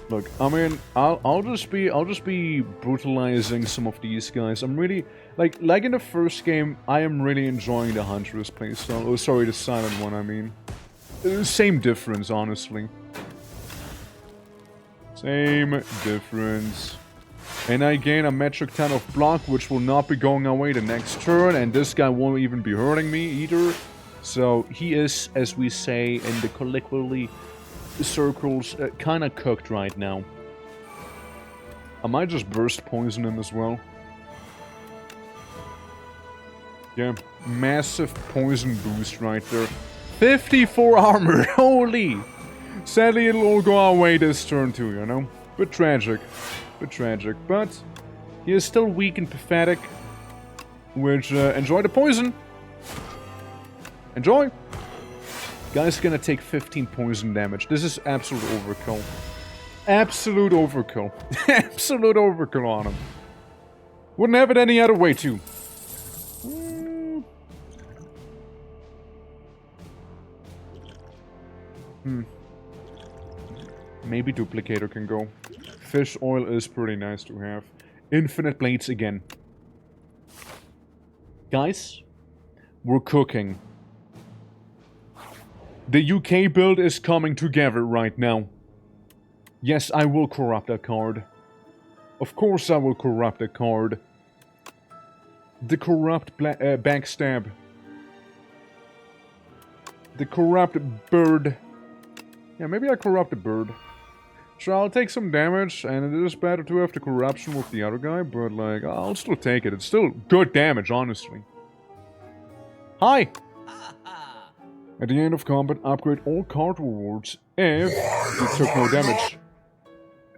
Speaker 1: Look, I mean, I'll just be brutalizing some of these guys. I'm really like in the first game, I am really enjoying the Huntress playstyle. Oh, sorry, the silent one, I mean. Same difference, honestly. Same difference. And I gain a metric ton of block, which will not be going away the next turn, and this guy won't even be hurting me either. So he is, as we say in the colloquially circles, kind of cooked right now. I might just burst poison him as well. Yeah, massive poison boost right there. 54 armor, holy! Sadly, it'll all go our way this turn too, you know? Bit tragic. But he is still weak and pathetic. Which, enjoy the poison. Enjoy. Guy's gonna take 15 poison damage. This is absolute overkill. Absolute overkill. Absolute overkill on him. Wouldn't have it any other way, too. Maybe Duplicator can go. Fish oil is pretty nice to have. Infinite blades again. Guys, we're cooking. The UK build is coming together right now. Yes, I will corrupt that card. Of course I will corrupt that card. The corrupt backstab. The corrupt bird. Yeah, maybe I corrupt the bird. Sure, I'll take some damage, and it is better to have the corruption with the other guy, but, like, I'll still take it. It's still good damage, honestly. Hi! At the end of combat, upgrade all card rewards if you took no damage.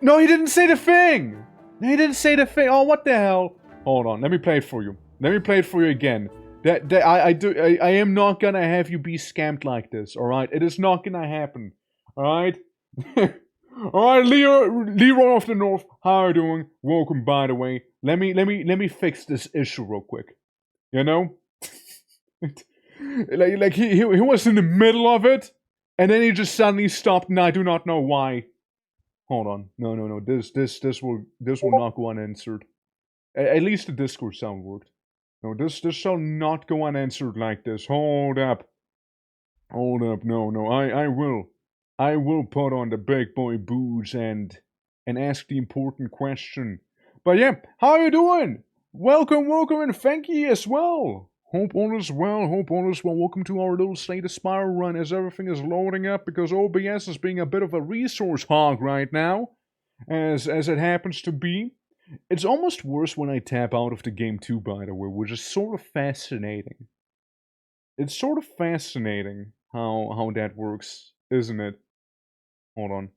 Speaker 1: No, he didn't say the thing! He didn't say the thing! Oh, what the hell? Hold on, let me play it for you. Let me play it for you again. I am not gonna have you be scammed like this, alright? It is not gonna happen. Alright? Alright, Leroy of the North, how are you doing? Welcome, by the way. Let me fix this issue real quick. You know? like he was in the middle of it, and then he just suddenly stopped, and I do not know why. Hold on. No. This will not go unanswered. At least the Discord sound worked. No, this shall not go unanswered like this. Hold up. No. I will put on the big boy boots and ask the important question. But yeah, how are you doing? Welcome, and thank you as well. Hope all is well. Welcome to our little Slay the Spire run as everything is loading up because OBS is being a bit of a resource hog right now, as it happens to be. It's almost worse when I tap out of the game too, by the way, which is sort of fascinating. It's sort of fascinating how that works, isn't it? Hold on.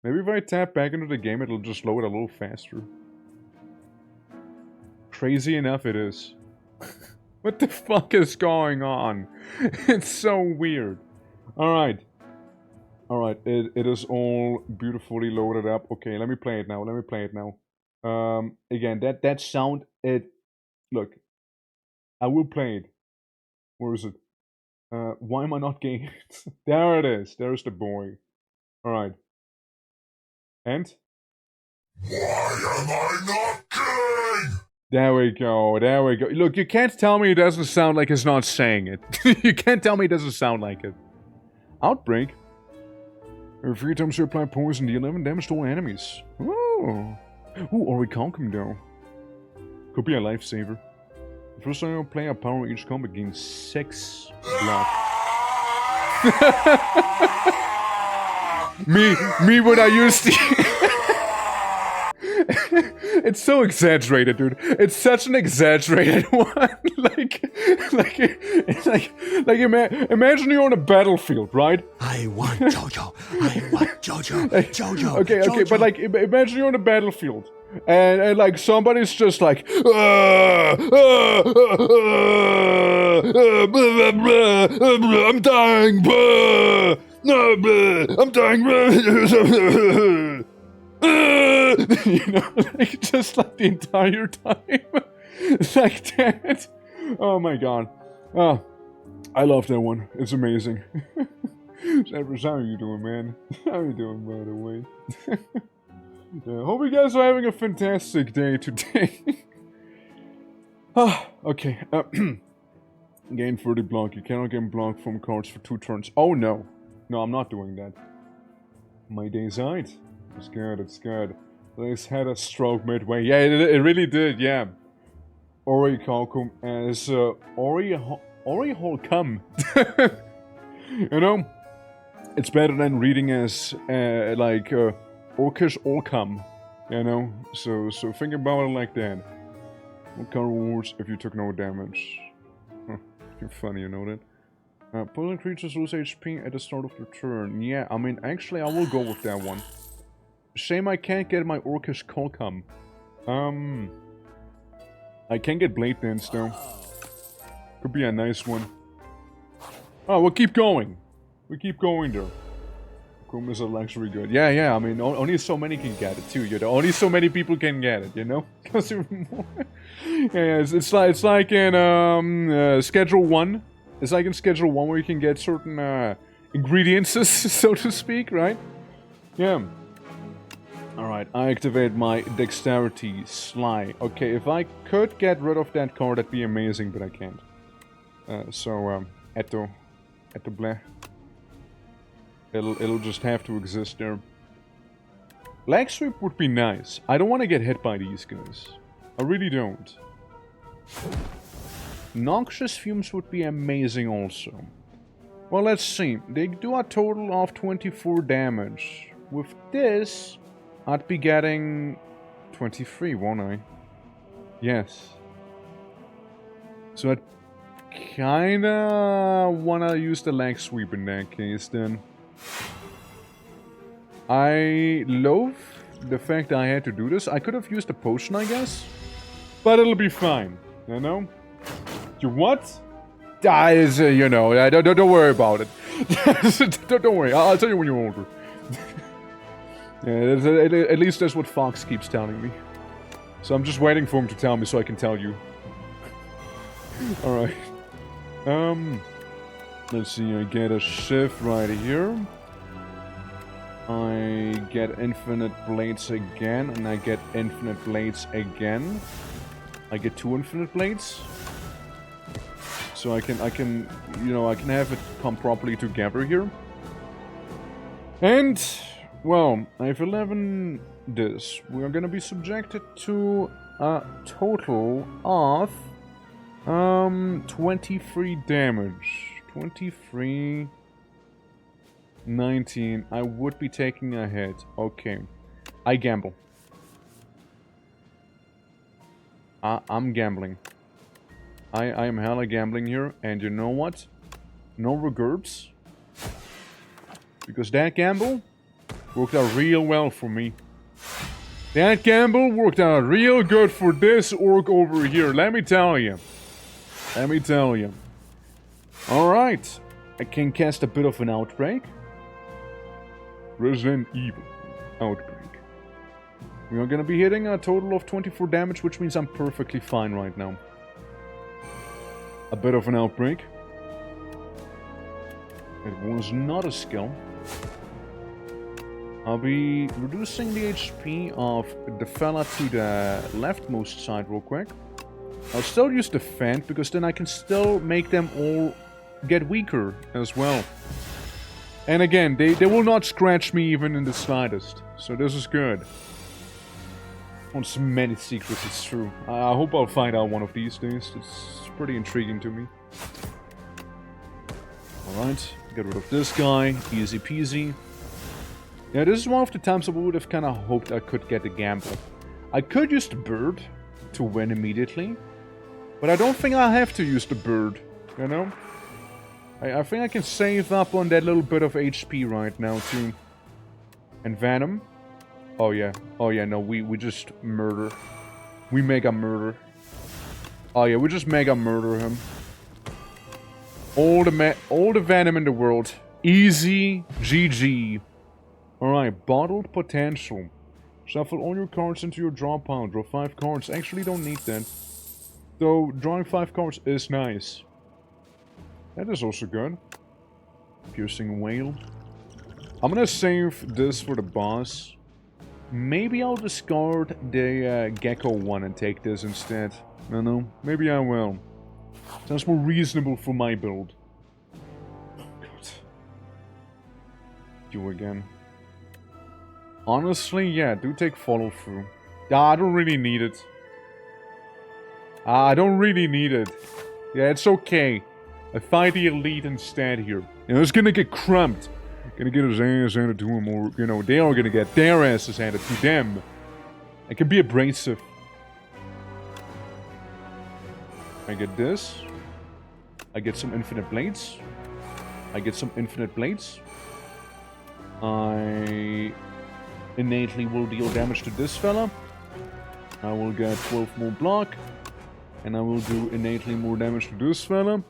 Speaker 1: Maybe if I tap back into the game, it'll just load a little faster. Crazy enough it is. What the fuck is going on? It's so weird. Alright. It is all beautifully loaded up. Okay, let me play it now. Again, that sound, look. I will play it. Where is it? Why am I not getting it? There it is. There's the boy. Alright. And?
Speaker 2: Why am I not king?
Speaker 1: There we go. Look, you can't tell me it doesn't sound like it's not saying it. You can't tell me it doesn't sound like it. Outbreak. Every 3 times you apply poison, deal 11 damage to all enemies. Ooh, Orichalcum though. Could be a lifesaver. The first time you play a power each combat gains 6 blood. me when I used to... It's so exaggerated, dude. It's such an exaggerated one. Imagine you're on a battlefield, right?
Speaker 2: I want Jojo. Jojo.
Speaker 1: Okay,
Speaker 2: Jojo.
Speaker 1: but like, imagine you're on a battlefield, and like somebody's just like,
Speaker 2: I'm dying. I'm dying.
Speaker 1: You know, like, just like the entire time. Like that. Oh my god. Oh, I love that one. It's amazing. Zephyrs, how are you doing, man? How are you doing, by the way? Yeah, hope you guys are having a fantastic day today. Okay. Gain 30 block. You cannot gain block from cards for 2 turns. Oh no. No, I'm not doing that. My day's out. It's good. This had a stroke midway. Yeah, it really did, yeah. Orichalcum as Orichalcum. You know, it's better than reading as Orcish Orcum. You know, so think about it like that. What kind of rewards if you took no damage? You're funny, you know that. Opposing creatures lose HP at the start of the turn. Yeah, I mean, actually, I will go with that one. Shame I can't get my Orcish Kolkam. I can get Blade Dance, though. Could be a nice one. Oh, we'll keep going. We keep going there. Kum is a luxury good. Yeah, I mean, only so many can get it, too, you know? Only so many people can get it, you know? Because yeah, it's like in Schedule 1. It's like in Schedule 1 where you can get certain ingredients, so to speak, right? Yeah. Alright, I activate my Dexterity Sly. Okay, if I could get rid of that card, that'd be amazing, but I can't. Etto bleh. It'll just have to exist there. Leg Sweep would be nice. I don't want to get hit by these guys. I really don't. Noxious Fumes would be amazing also. Well, let's see. They do a total of 24 damage. With this, I'd be getting 23, won't I? Yes. So I'd kinda wanna use the leg sweep in that case then. I loathe the fact that I had to do this. I could have used a potion, I guess. But it'll be fine, you know? You what? You know, don't worry about it. don't worry, I'll tell you when you're older. Yeah, at least that's what Fox keeps telling me. So I'm just waiting for him to tell me so I can tell you. Alright. Let's see, I get a shift right here. I get infinite blades again, and I get infinite blades again. I get 2 infinite blades. So I can, you know, I can have it come properly together here. And, well, I have 11 this. We are gonna be subjected to a total of 23 damage. 23, 19. I would be taking a hit. Okay. I gamble. I'm gambling. I am hella gambling here, and you know what? No regrets. Because that gamble worked out real well for me. That gamble worked out real good for this orc over here, let me tell you. Let me tell you. Alright. I can cast a bit of an Outbreak. Resident Evil Outbreak. We are gonna be hitting a total of 24 damage, which means I'm perfectly fine right now. A bit of an Outbreak. It was not a skill. I'll be reducing the HP of the fella to the leftmost side real quick. I'll still use Defend, because then I can still make them all get weaker as well. And again, they will not scratch me even in the slightest. So this is good. On so many secrets, it's true. I hope I'll find out one of these days. It's pretty intriguing to me. Alright, get rid of this guy. Easy peasy. Yeah, this is one of the times I would have kind of hoped I could get a gamble. I could use the bird to win immediately. But I don't think I'll have to use the bird, you know? I think I can save up on that little bit of HP right now, too. And Venom. Oh, yeah. Oh, yeah, no, we just murder. We mega murder. Oh, yeah, we just mega murder him. All the Venom in the world. Easy GG. Alright, Bottled Potential. Shuffle all your cards into your draw pile. Draw 5 cards. Actually, don't need that. Though, drawing 5 cards is nice. That is also good. Piercing Whale. I'm gonna save this for the boss. Maybe I'll discard the Gecko one and take this instead. I don't know. Maybe I will. Sounds more reasonable for my build. God. You again. Honestly, yeah, do take follow through. I don't really need it. I don't really need it. Yeah, it's okay. I fight the elite instead here. You know, it's gonna get crumped. Gonna get his ass handed to him, or, you know, they are gonna get their asses handed to them. It can be abrasive. I get this. I get some infinite blades. I get some infinite blades. I innately will deal damage to this fella. I will get 12 more block. And I will do innately more damage to this fella.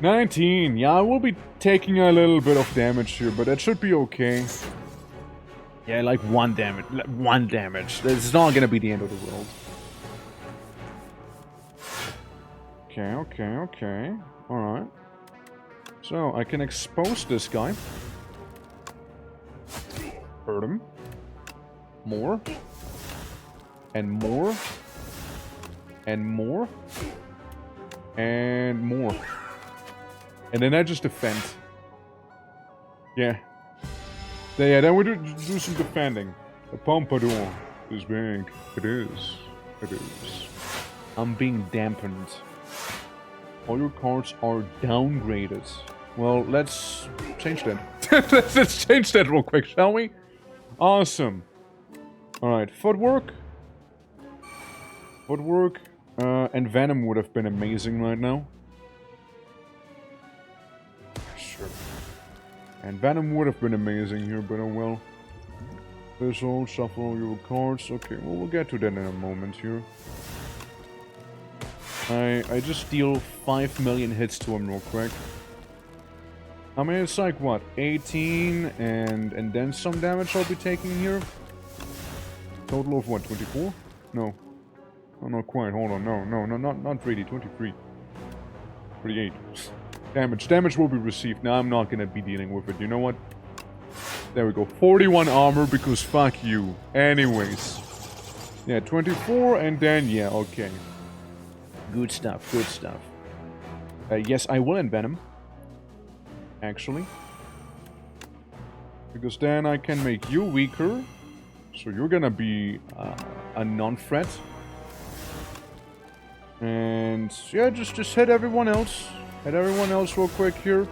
Speaker 1: 19. Yeah, I will be taking a little bit of damage here, but that should be okay. Yeah, like 1 damage. 1 damage. This is not gonna be the end of the world. Okay. Alright. So, I can expose this guy. Hurt him. More. And more. And more. And more. And then I just defend. Yeah. Yeah, then we do some defending. The Pompadour is big. It is. It is. I'm being dampened. All your cards are downgraded. Well, let's change that. Let's change that real quick, shall we? Awesome. Alright, footwork. Footwork. And Venom would have been amazing right now. Sure. And Venom would have been amazing here, but oh well. Visual, shuffle all your cards. Okay, well, we'll get to that in a moment here. I just deal 5 million hits to him real quick. I mean, it's like, what, 18 and then some damage I'll be taking here? Total of what, 24? No. Oh, not quite, hold on, no, not really, 23. 38. Damage will be received. Now I'm not gonna be dealing with it, you know what? There we go, 41 armor because fuck you. Anyways. Yeah, 24 and then, yeah, okay. Good stuff, good stuff. Yes, I will envenom. Actually. Because then I can make you weaker. So you're gonna be a non-threat. And yeah, just hit everyone else. Hit everyone else real quick here.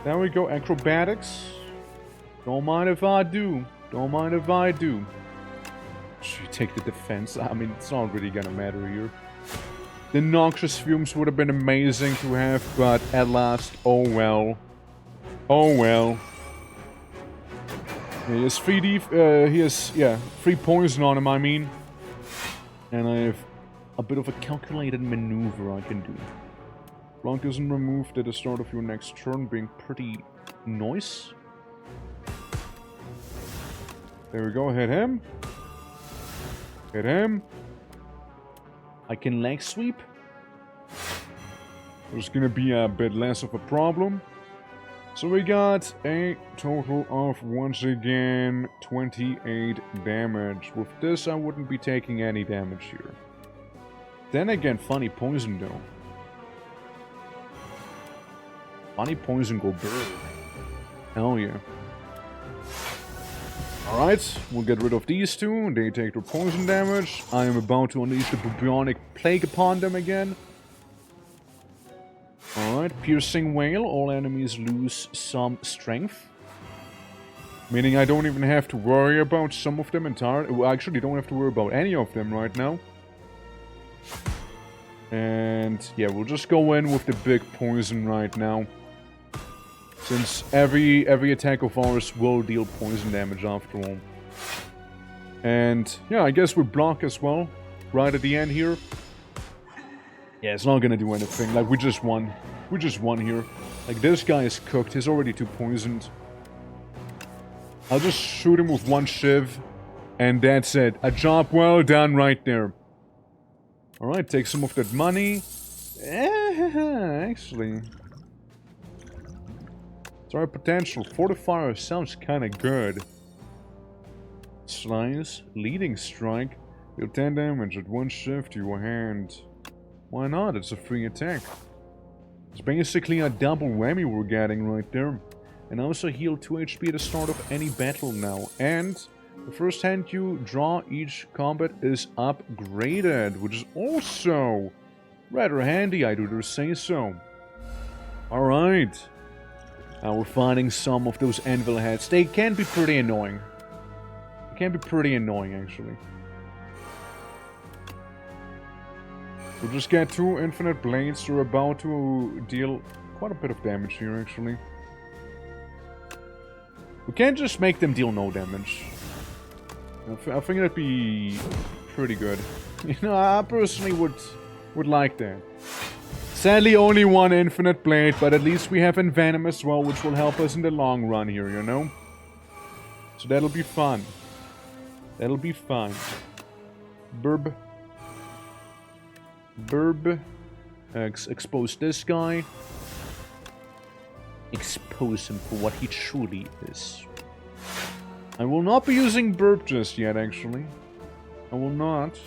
Speaker 1: There we go, acrobatics. Don't mind if I do. Don't mind if I do. Should we take the defense? I mean, it's not really gonna matter here. The noxious fumes would have been amazing to have, but at last, oh well. Oh well. He has free free poison on him, I mean. And I have a bit of a calculated maneuver I can do. Blank isn't removed at the start of your next turn, being pretty nice. There we go, hit him. Hit him. I can leg sweep. There's gonna be a bit less of a problem. So we got a total of, once again, 28 damage. With this, I wouldn't be taking any damage here. Then again, funny poison though. Funny poison go bird. Hell yeah. Alright, we'll get rid of these two. They take their poison damage. I am about to unleash the bubonic plague upon them again. Alright, piercing wail. All enemies lose some strength. Meaning I don't even have to worry about some of them entirely. Well, actually, don't have to worry about any of them right now. And yeah, we'll just go in with the big poison right now. Since every attack of ours will deal poison damage after all. And yeah, I guess we block as well. Right at the end here. Yeah, it's not gonna do anything. Like, we just won. We just won here. Like, this guy is cooked. He's already too poisoned. I'll just shoot him with one shiv. And that's it. A job well done right there. Alright, take some of that money. Actually. Sorry, potential. Fortifier sounds kinda good. Slice. Leading strike. Deal 10 damage at one shift to your hand. Why not? It's a free attack. It's basically a double whammy we're getting right there. And also heal 2 HP at the start of any battle now. And the first hand you draw each combat is upgraded, which is also rather handy, I do say so. Alright. Now we're finding some of those anvil heads. They can be pretty annoying. They can be pretty annoying, actually. We'll just get 2 infinite blades. We're about to deal quite a bit of damage here, actually. We can't just make them deal no damage. I think that'd be pretty good. You know, I personally would like that. Sadly, only 1 infinite blade, but at least we have Envenom as well, which will help us in the long run here, you know? So that'll be fun. That'll be fun. Burb. Expose this guy. Expose him for what he truly is. I will not be using Burp just yet, actually. I will not.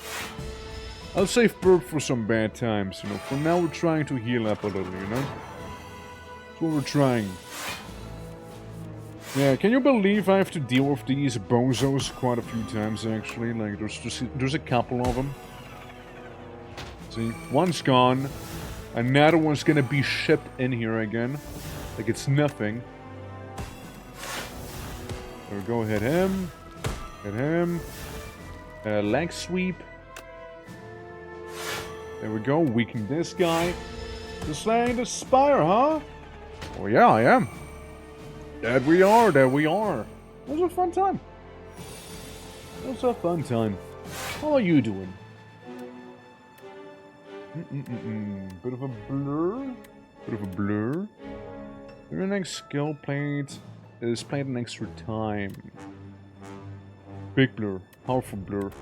Speaker 1: I'll save Burp for some bad times, you know. For now, we're trying to heal up a little, you know? That's what we're trying. Yeah, can you believe I have to deal with these bozos quite a few times, actually? Like, there's a couple of them. See, one's gone. Another one's gonna be shipped in here again. Like it's nothing. There we go, hit him. Hit him. Leg sweep. There we go, weaken this guy. You're slaying the Spire, huh? Oh yeah, I am. There we are, there we are. It was a fun time. It was a fun time. How are you doing? Bit of a blur. Bit of a blur. Your next skill plate is played an extra time. Big blur. Powerful blur.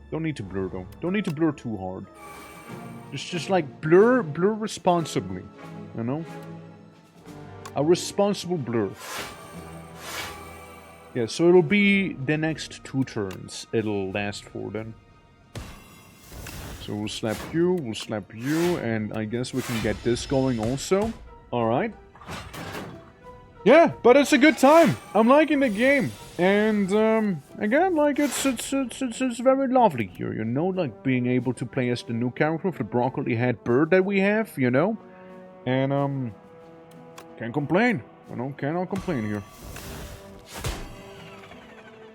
Speaker 1: Don't need to blur though. Don't need to blur too hard. Just like blur responsibly. You know? A responsible blur. Yeah, so it'll be the next 2 turns it'll last for then. So we'll slap you, and I guess we can get this going also. Alright. Yeah, but it's a good time. I'm liking the game. And, again, like, it's very lovely here, you know? Like, being able to play as the new character of the broccoli head bird that we have, you know? And, can't complain. You know, cannot complain here.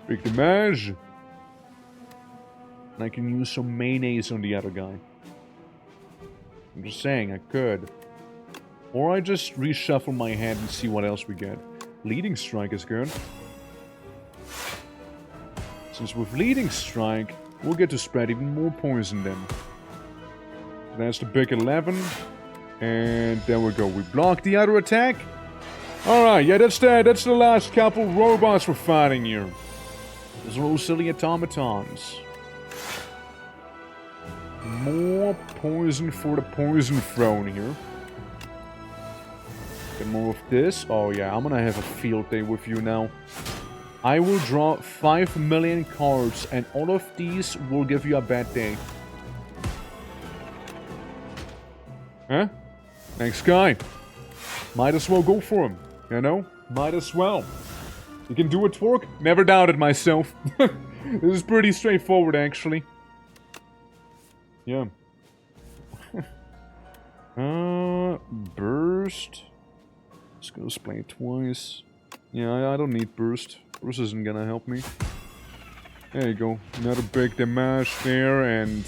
Speaker 1: Big damage. And I can use some mayonnaise on the other guy. I'm just saying, I could. Or I just reshuffle my hand and see what else we get. Leading Strike is good. Since with Leading Strike, we'll get to spread even more poison then. That's the big 11. And there we go. We block the other attack. Alright, yeah, that's the last couple robots we're fighting here. Those little silly automatons. More poison for the poison throne here. Get more of this. Oh yeah, I'm gonna have a field day with you now. I will draw 5 million cards, and all of these will give you a bad day. Huh? Next guy. Might as well go for him, you know? Might as well. You can do a twerk? Never doubted myself. This is pretty straightforward, actually. Yeah. Burst. Let's go display it twice. Yeah, I don't need burst. Burst isn't gonna help me. There you go. Another big damage there, and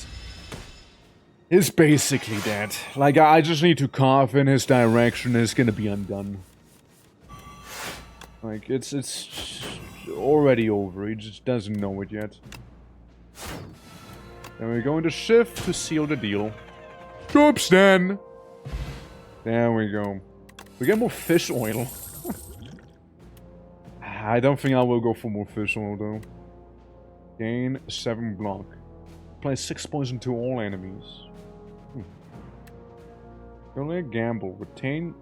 Speaker 1: it's basically dead. Like, I just need to carve in his direction, and it's gonna be undone. Like, it's already over. He just doesn't know it yet. Then we're going to shift to seal the deal. Oops, then. There we go. We get more fish oil. I don't think I will go for more fish oil, though. Gain 7 block. Apply 6 poison to all enemies. Only a gamble. Retain.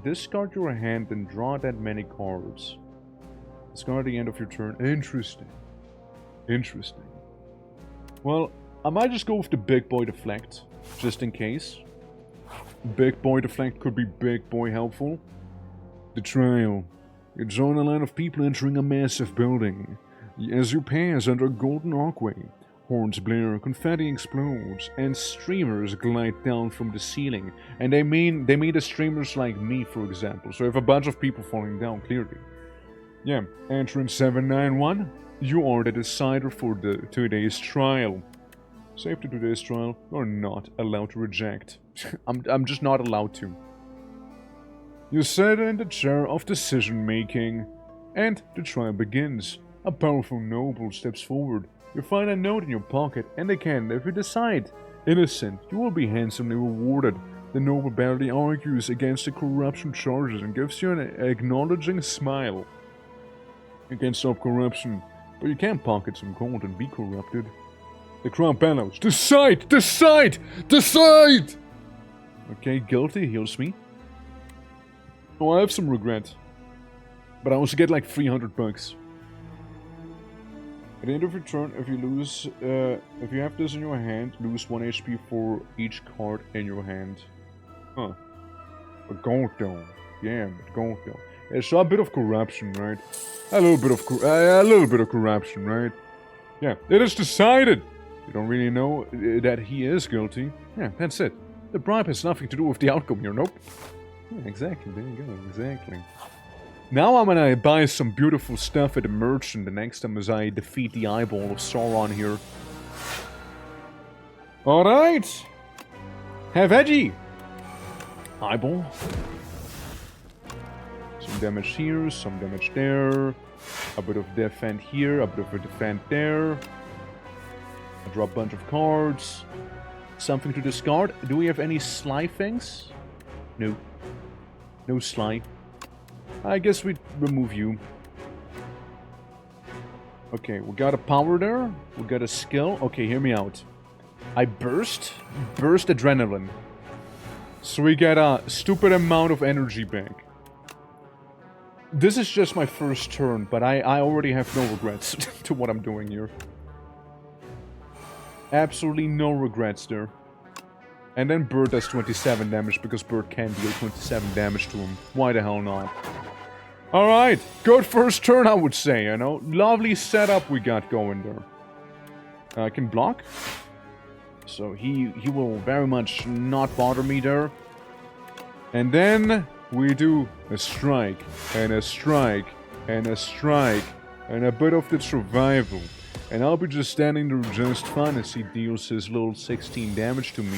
Speaker 1: Discard your hand and draw that many cards. Discard at the end of your turn. Interesting. Interesting. Well, I might just go with the Big Boy Deflect, just in case. Big Boy Deflect could be Big Boy helpful. The Trail. You join a line of people entering a massive building. As you pass under a golden archway, horns blare, confetti explodes, and streamers glide down from the ceiling. And they mean the streamers like me, for example. So if a bunch of people falling down, clearly. Yeah, entrance 791. You are the decider for today's trial. Save to today's trial. You're not allowed to reject. I'm just not allowed to. You sit in the chair of decision making, and the trial begins. A powerful noble steps forward. You find a note in your pocket, and again, if you decide innocent, you will be handsomely rewarded. The noble barely argues against the corruption charges and gives you an acknowledging smile. You can stop corruption, but you can't pocket some gold and be corrupted. The crowd bellows, "Decide! Decide! Decide!" Okay, guilty heals me. Oh, I have some regret. But I also get like 300 bucks. At the end of your turn, if you lose, if you have this in your hand, lose 1 HP for each card in your hand. Huh. But gold though. Yeah, but gold though. Yeah, so a bit of corruption, right? A little bit of corruption, right? Yeah, it is decided. You don't really know that he is guilty. Yeah, that's it. The bribe has nothing to do with the outcome here, nope. Yeah, exactly, there you go, exactly. Now I'm gonna buy some beautiful stuff at the merchant the next time as I defeat the eyeball of Sauron here. Alright! Have edgy! Eyeball. Some damage here, some damage there. A bit of defend here, a bit of a defend there. I draw a bunch of cards. Something to discard. Do we have any sly things? No. No sly. I guess we remove you. Okay, we got a power there. We got a skill. Okay, hear me out. I burst adrenaline. So we get a stupid amount of energy back. This is just my first turn, but I already have no regrets to what I'm doing here. Absolutely no regrets there. And then Bird does 27 damage because Bird can deal 27 damage to him. Why the hell not? Alright, good first turn I would say, you know. Lovely setup we got going there. I can block. So he will very much not bother me there. And then we do a strike, and a strike, and a strike, and a bit of the survival. And I'll be just standing there just fine as he deals his little 16 damage to me.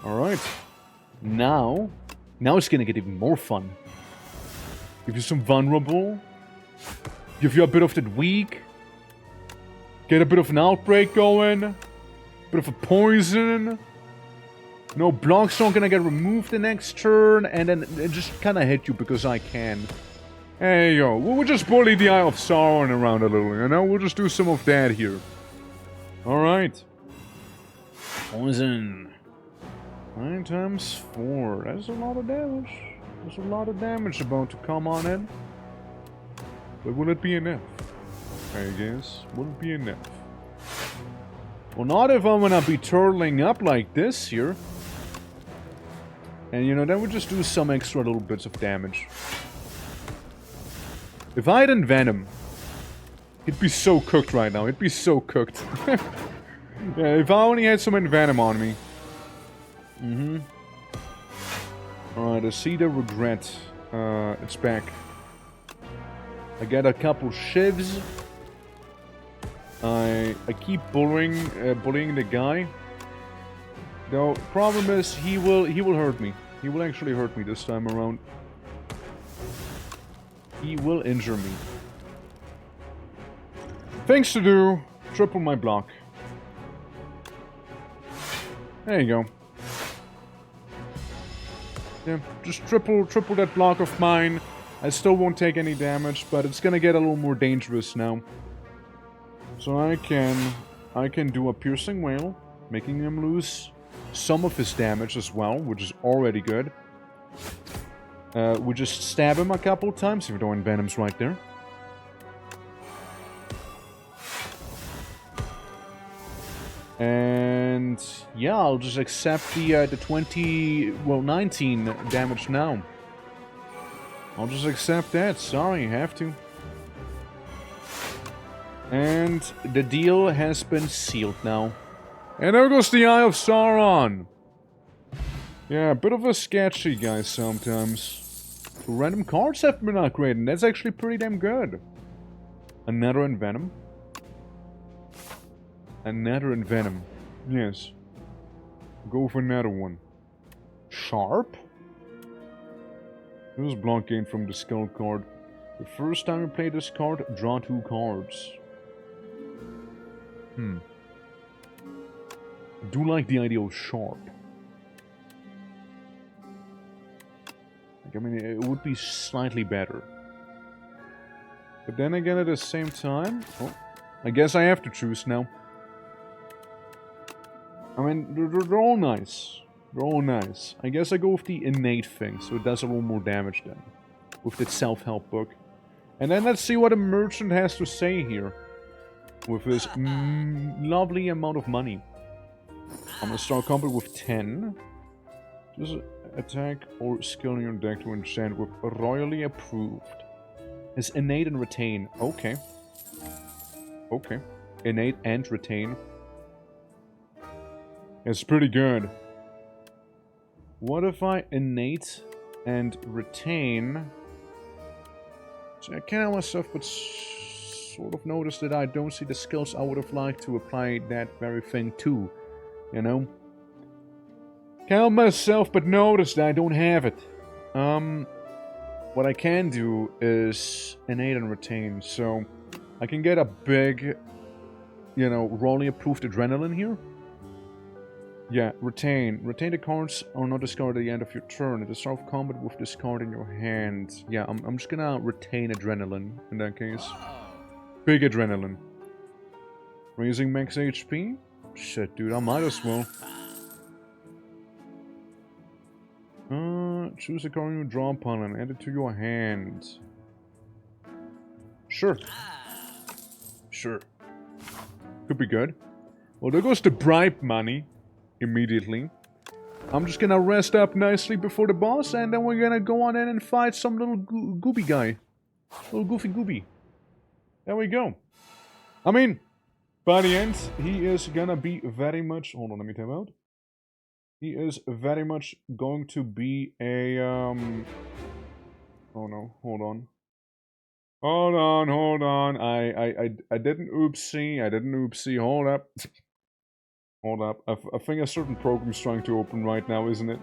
Speaker 1: Alright. Now it's gonna get even more fun. Give you some vulnerable. Give you a bit of that weak. Get a bit of an outbreak going. Bit of a poison. No blocks not gonna get removed the next turn. And then it just kinda hit you because I can. Hey yo, we'll just bully the Eye of Sauron around a little, you know? We'll just do some of that here. Alright. Poison. 9 times 4. That's a lot of damage. There's a lot of damage about to come on in. But will it be enough? I guess. Will it be enough? Well, not if I'm gonna be turtling up like this here. And you know, then we'll just do some extra little bits of damage. If I had Envenom, it'd be so cooked right now. It'd be so cooked. Yeah, if I only had some Envenom on me. Alright, I see the regret. It's back. I got a couple shivs. I keep bullying the guy. Though problem is he will hurt me. He will actually hurt me this time around. He will injure me. Things to do. Triple my block. There you go. Yeah, just triple that block of mine. I still won't take any damage, but it's gonna get a little more dangerous now. So I can do a piercing wail, making him lose some of his damage as well, which is already good. We just stab him a couple times, even though Envenom's right there. And yeah, I'll just accept the 19 damage now. I'll just accept that. Sorry, I have to. And the deal has been sealed now. And there goes the Eye of Sauron. Yeah, a bit of a sketchy guy sometimes. The random cards have been upgraded, and that's actually pretty damn good. Another Envenom. Another Envenom. Yes. Go for another one. Sharp? This is block gain from the skill card. The first time you play this card, draw 2 cards. I do like the idea of sharp. Like, I mean, it would be slightly better. But then again, at the same time... Oh, I guess I have to choose now. I mean, they're all nice. They're all nice. I guess I go with the innate thing, so it does a little more damage then. With the self-help book. And then let's see what a merchant has to say here. With this lovely amount of money. I'm gonna start combat with 10. Just attack or skill in your deck to enchant with royally approved. Is innate and retain. Okay. Okay. Innate and retain. It's pretty good. What if I innate and retain? So I can't help myself but sort of notice that I don't see the skills I would have liked to apply that very thing to. You know? Can't help myself but notice that I don't have it. What I can do is innate and retain. So I can get a big, you know, royally approved adrenaline here. Yeah, retain. Retain the cards are not discarded at the end of your turn. At the start of combat with this card in your hand. Yeah, I'm just gonna retain adrenaline in that case. Big adrenaline. Raising max HP? Shit, dude, I might as well. Choose a card in your draw pile and add it to your hand. Sure. Sure. Could be good. Well, there goes the bribe money. Immediately. I'm just gonna rest up nicely before the boss, and then we're gonna go on in and fight some little gooby guy. Little goofy gooby. There we go. I mean, by the end, he is gonna be very much... Hold on, let me time out. He is very much going to be a, Oh no, hold on. Hold on. I didn't oopsie, hold up. Hold up. I think a certain program's trying to open right now, isn't it?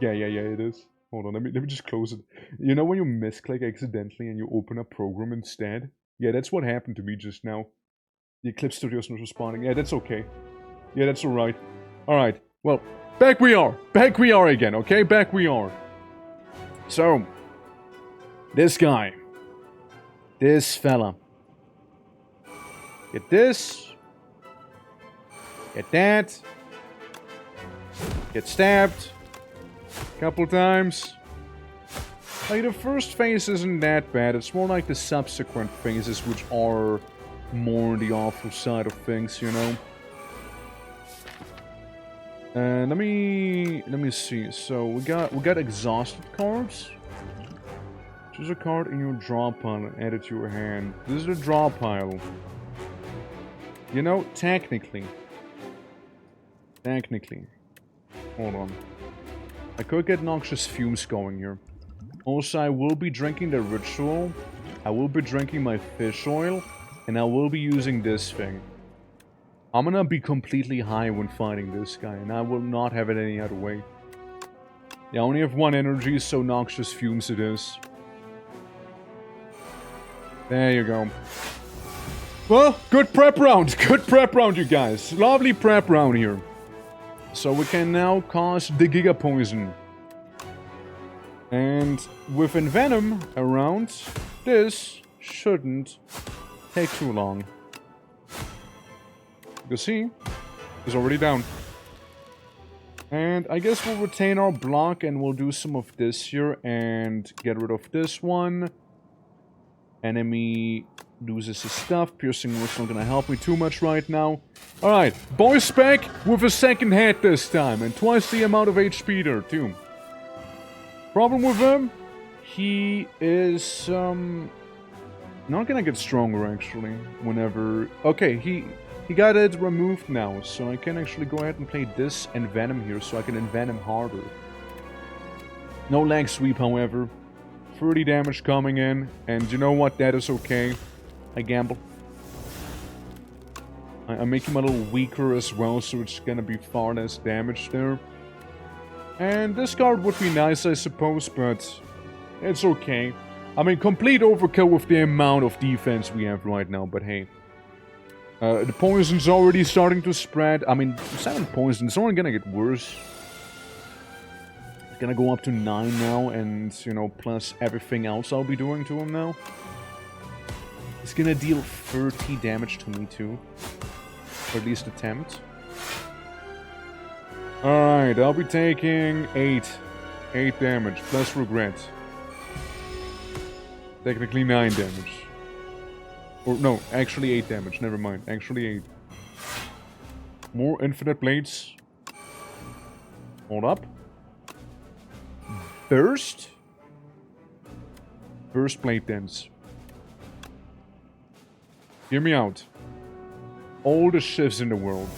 Speaker 1: Yeah, it is. Hold on, let me just close it. You know when you misclick accidentally and you open a program instead? Yeah, that's what happened to me just now. The Eclipse Studio's not responding. Yeah, that's okay. Yeah, that's alright. Alright, well, back we are. Back we are again, okay? Back we are. So, this guy. This fella. Get this. Get that. Get stabbed. A couple times. Like, the first phase isn't that bad. It's more like the subsequent phases which are more on the awful side of things, you know? And let me see. So we got exhausted cards. Choose a card in your draw pile and add it to your hand. This is the draw pile. You know, technically, hold on. I could get noxious fumes going here. Also, I will be drinking the ritual. I will be drinking my fish oil. And I will be using this thing. I'm gonna be completely high when fighting this guy. And I will not have it any other way. Yeah, I only have 1 energy, so noxious fumes it is. There you go. Well, good prep round. Good prep round, you guys. Lovely prep round here. So we can now cast the Giga Poison. And with Envenom around, this shouldn't take too long. Because he is already down. And I guess we'll retain our block and we'll do some of this here and get rid of this one. Enemy loses his stuff. Piercing was not gonna help me too much right now. Alright, boy's back with a second head this time, and twice the amount of HP there too. Problem with him? He is not gonna get stronger actually whenever... Okay, he got it removed now, so I can actually go ahead and play this Envenom here so I can Envenom harder. No leg sweep however. 30 damage coming in, and you know what, that is okay. I gamble. I make him a little weaker as well, so it's gonna be far less damage there. And this card would be nice, I suppose, but it's okay. I mean, complete overkill with the amount of defense we have right now, but hey. The poison's already starting to spread. I mean, 7 poisons, it's only gonna get worse. It's gonna go up to 9 now, and, you know, plus everything else I'll be doing to him now. It's gonna deal 30 damage to me too. Or at least attempt. Alright, I'll be taking 8 damage, plus regret. Technically 9 damage. Or, no, actually 8 damage, never mind. Actually 8. More infinite blades. Hold up. Burst? Burst blade dance. Hear me out. All the shivs in the world.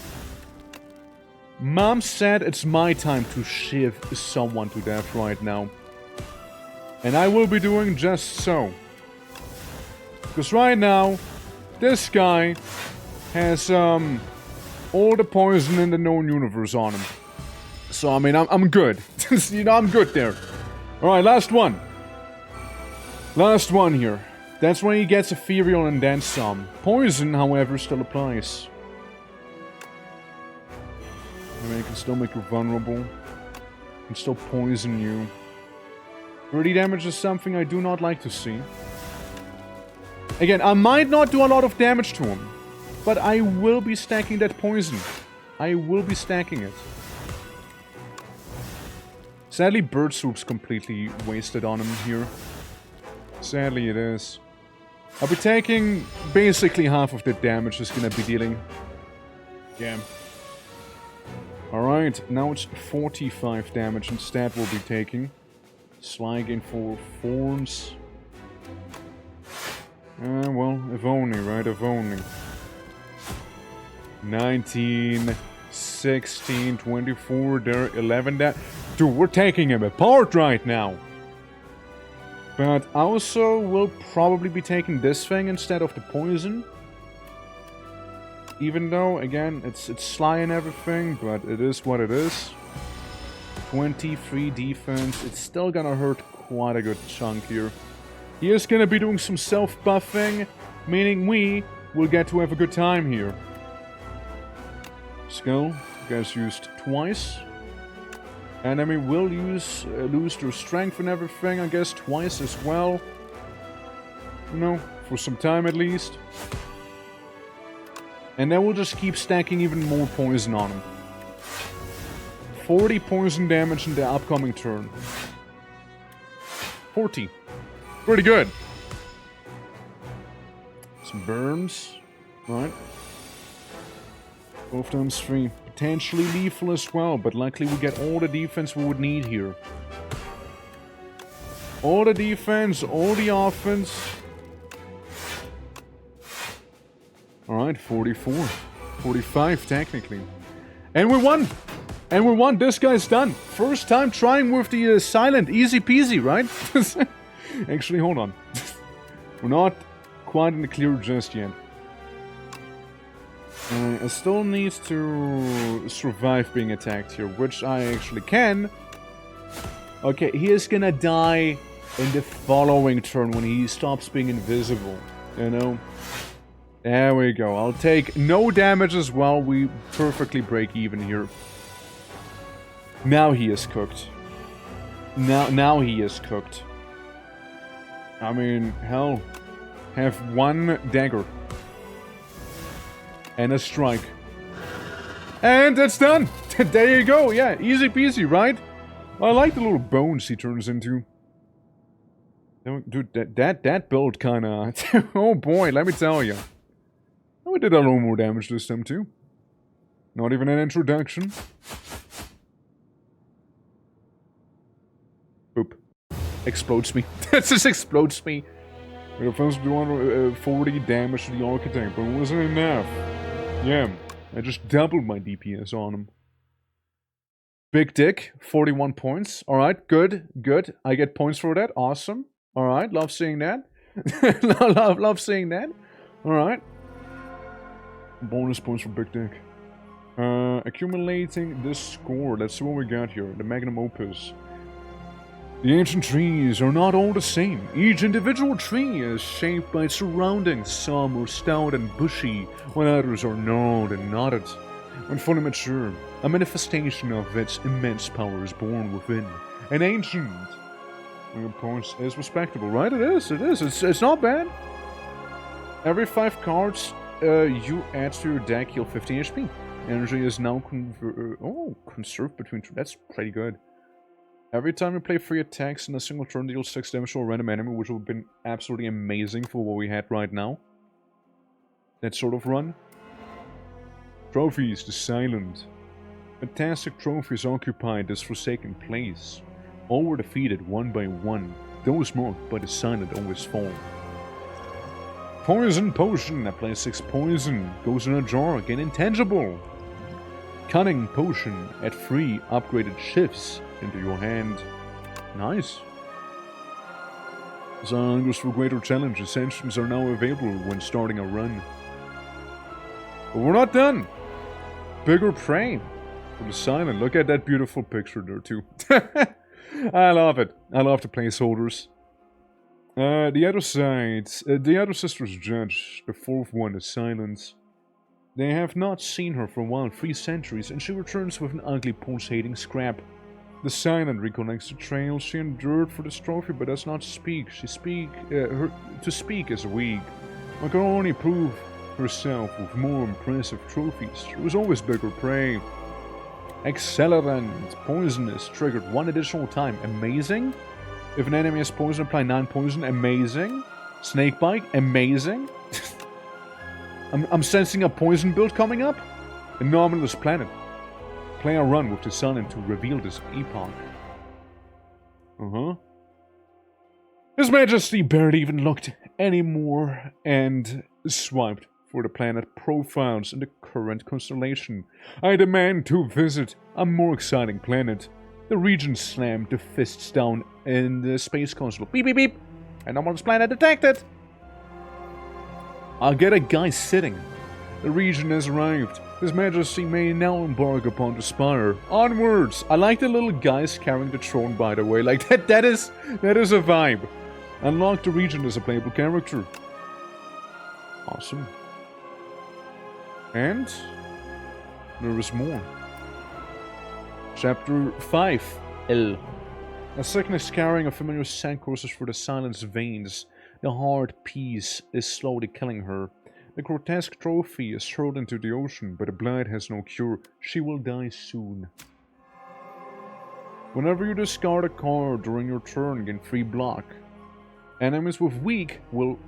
Speaker 1: Mom said it's my time to shiv someone to death right now. And I will be doing just so. Because right now, this guy has all the poison in the known universe on him. So, I mean, I'm good. You know, I'm good there. Alright, last one. Last one here. That's when he gets Ethereal and then some. Poison, however, still applies. I mean, it can still make you vulnerable. It can still poison you. 30 damage is something I do not like to see. Again, I might not do a lot of damage to him, but I will be stacking that poison. I will be stacking it. Sadly, Bird Soup's completely wasted on him here. Sadly, it is. I'll be taking basically half of the damage he's gonna be dealing. Yeah. Alright, now it's 45 damage instead we'll be taking. Slag in for Thorns. Well, if only, right? If only. 19, 16, 24, there, 11, that. Dude, we're taking him apart right now. But I also will probably be taking this thing instead of the poison. Even though, again, it's sly and everything, but it is what it is. 23 defense, it's still gonna hurt quite a good chunk here. He is gonna be doing some self-buffing, meaning we will get to have a good time here. Skill gets used twice. Enemy will lose their strength and everything, I guess, twice as well. You know, for some time at least. And then we'll just keep stacking even more poison on him. 40 poison damage in the upcoming turn. 40. Pretty good. Some burns. Right. Both times 3. Potentially lethal as well, but luckily we get all the defense we would need here. All the defense, all the offense. Alright, 44. 45 technically. And we won! And we won! This guy's done! First time trying with the silent, easy peasy, right? Actually, hold on. We're not quite in the clear just yet. I still need to survive being attacked here, which I actually can. Okay, he is gonna die in the following turn when he stops being invisible, you know? There we go. I'll take no damage as well. We perfectly break even here. Now he is cooked. Now he is cooked. I mean, hell, have one dagger. And a strike. And that's done! There you go, yeah, easy peasy, right? I like the little bones he turns into. Dude, that build kinda... oh boy, let me tell you. We did a little more damage this time too. Not even an introduction. Boop. Explodes me. That just explodes me. It offers 240 damage to the architect, but it wasn't enough. Yeah, I just doubled my DPS on him. Big dick, 41 points. Alright, good, good. I get points for that. Awesome. Alright, love seeing that. love seeing that. Alright. Bonus points for Big Dick. Accumulating this score. Let's see what we got here. The magnum opus. The ancient trees are not all the same. Each individual tree is shaped by its surroundings. Some are stout and bushy, while others are gnarled and knotted. When fully mature, a manifestation of its immense power is born within. An ancient points is respectable, right? It is. It's not bad. Every 5 cards you add to your deck heal 15 HP. Energy is now conserved between... That's pretty good. Every time you play 3 attacks in a single turn, deal 6 damage to a random enemy, which would have been absolutely amazing for what we had right now. That sort of run. Trophies, the silent. Fantastic trophies occupy this forsaken place. All were defeated one by one. Those marked by the silent always fall. Poison potion. I play 6 poison. Goes in a jar. Again intangible. Cunning potion. At 3 upgraded shifts into your hand. Nice. Hungers for greater challenge. Ascensions are now available when starting a run. But we're not done. Bigger prey. For the silent. Look at that beautiful picture there too. I love it. I love the placeholders. The other side. The other sister's judge. The 4th one is silence. They have not seen her for a while, 3 centuries, and she returns with an ugly pulsating scrap. The silent recollects the trail she endured for this trophy, but does not speak. To speak is weak. One can only prove herself with more impressive trophies. There was always bigger prey. Accelerant. Poison is triggered 1 additional time. Amazing. If an enemy has poison, apply 9 poison. Amazing. Snakebite. Amazing. I'm sensing a poison build coming up. Anomalous planet. Play a run with the silent to reveal this epoch. His Majesty barely even looked anymore and swiped for the planet profiles in the current constellation. I demand to visit a more exciting planet. The regent slammed the fists down in the space console. Beep beep beep! Anomalous planet detected! I'll get a guy sitting. The regent has arrived. His Majesty may now embark upon the SPIRE. Onwards! I like the little guys carrying the throne, by the way. Like, that is a vibe. Unlock the regent as a playable character. Awesome. And there is more. Chapter 5. L. A sickness carrying a familiar scent courses through the silence veins. The hard peace is slowly killing her. The grotesque trophy is hurled into the ocean, but the blight has no cure. She will die soon. Whenever you discard a card during your turn, gain 3 block. Enemies with weak will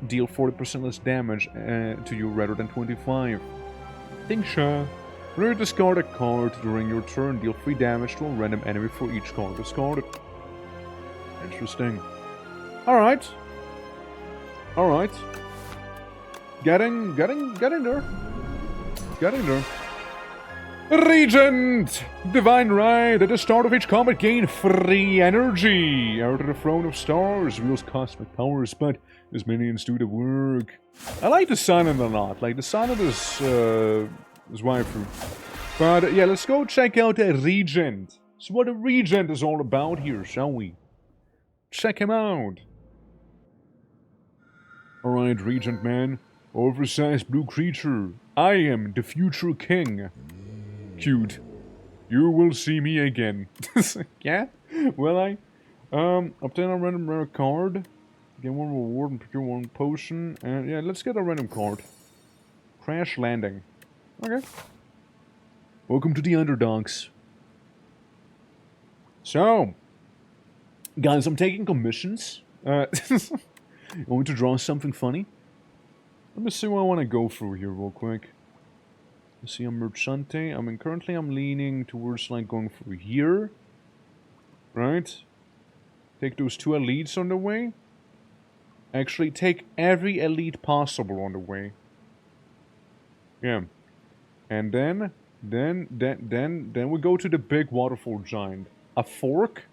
Speaker 1: deal 40% less damage to you rather than 25. Tingsha. Whenever you discard a card during your turn, deal 3 damage to a random enemy for each card discarded. Interesting. Alright. Alright. Getting there. Getting there. Regent! Divine right. At the start of each combat, gain free energy. Out of the throne of stars, wields cosmic powers, but his minions do the work. I like the silent a lot. Like, the silent is waifu. But, yeah, let's go check out a regent. So what a regent is all about here, shall we? Check him out. Alright, regent man. Oversized blue creature. I am the future king. Cute. You will see me again. Yeah? Will I? Obtain a random rare card. Get 1 reward and procure 1 potion. And yeah, let's get a random card. Crash landing. Okay. Welcome to the underdogs. So, guys, I'm taking commissions. You want to draw something funny? Let me see what I want to go through here real quick. Let's see, I'm Merchante. Currently I'm leaning towards, like, going through here. Right? Take those 2 elites on the way. Actually, take every elite possible on the way. Yeah. And then we go to the big waterfall giant. A fork?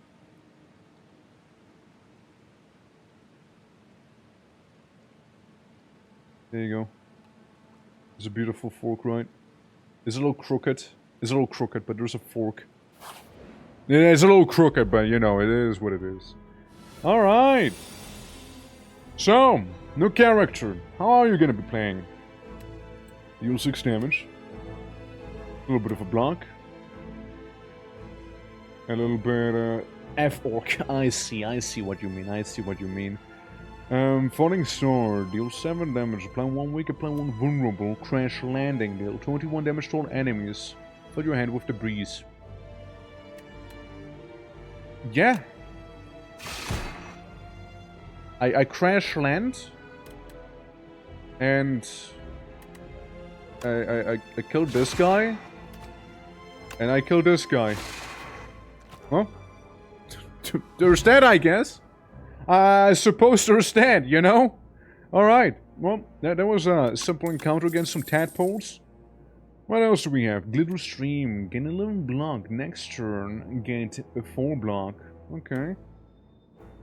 Speaker 1: There you go. It's a beautiful fork, right? It's a little crooked. It's a little crooked, but there's a fork. Yeah, it's a little crooked, but you know, it is what it is. Alright. So, new character. How are you gonna be playing? Deal 6 damage. A little bit of a block. A little bit, F-Orc. I see what you mean. Falling Sword. Deal 7 damage. Apply 1 weak, apply 1 vulnerable. Crash Landing. Deal 21 damage to all enemies. Fill your hand with debris. Yeah. I crash land. And I killed this guy. And I killed this guy. Huh? There's that, I guess. I suppose there's that, you know? Alright. Well, that was a simple encounter against some tadpoles. What else do we have? Glitter Stream. Gain 11 block. Next turn, gain 4 block. Okay.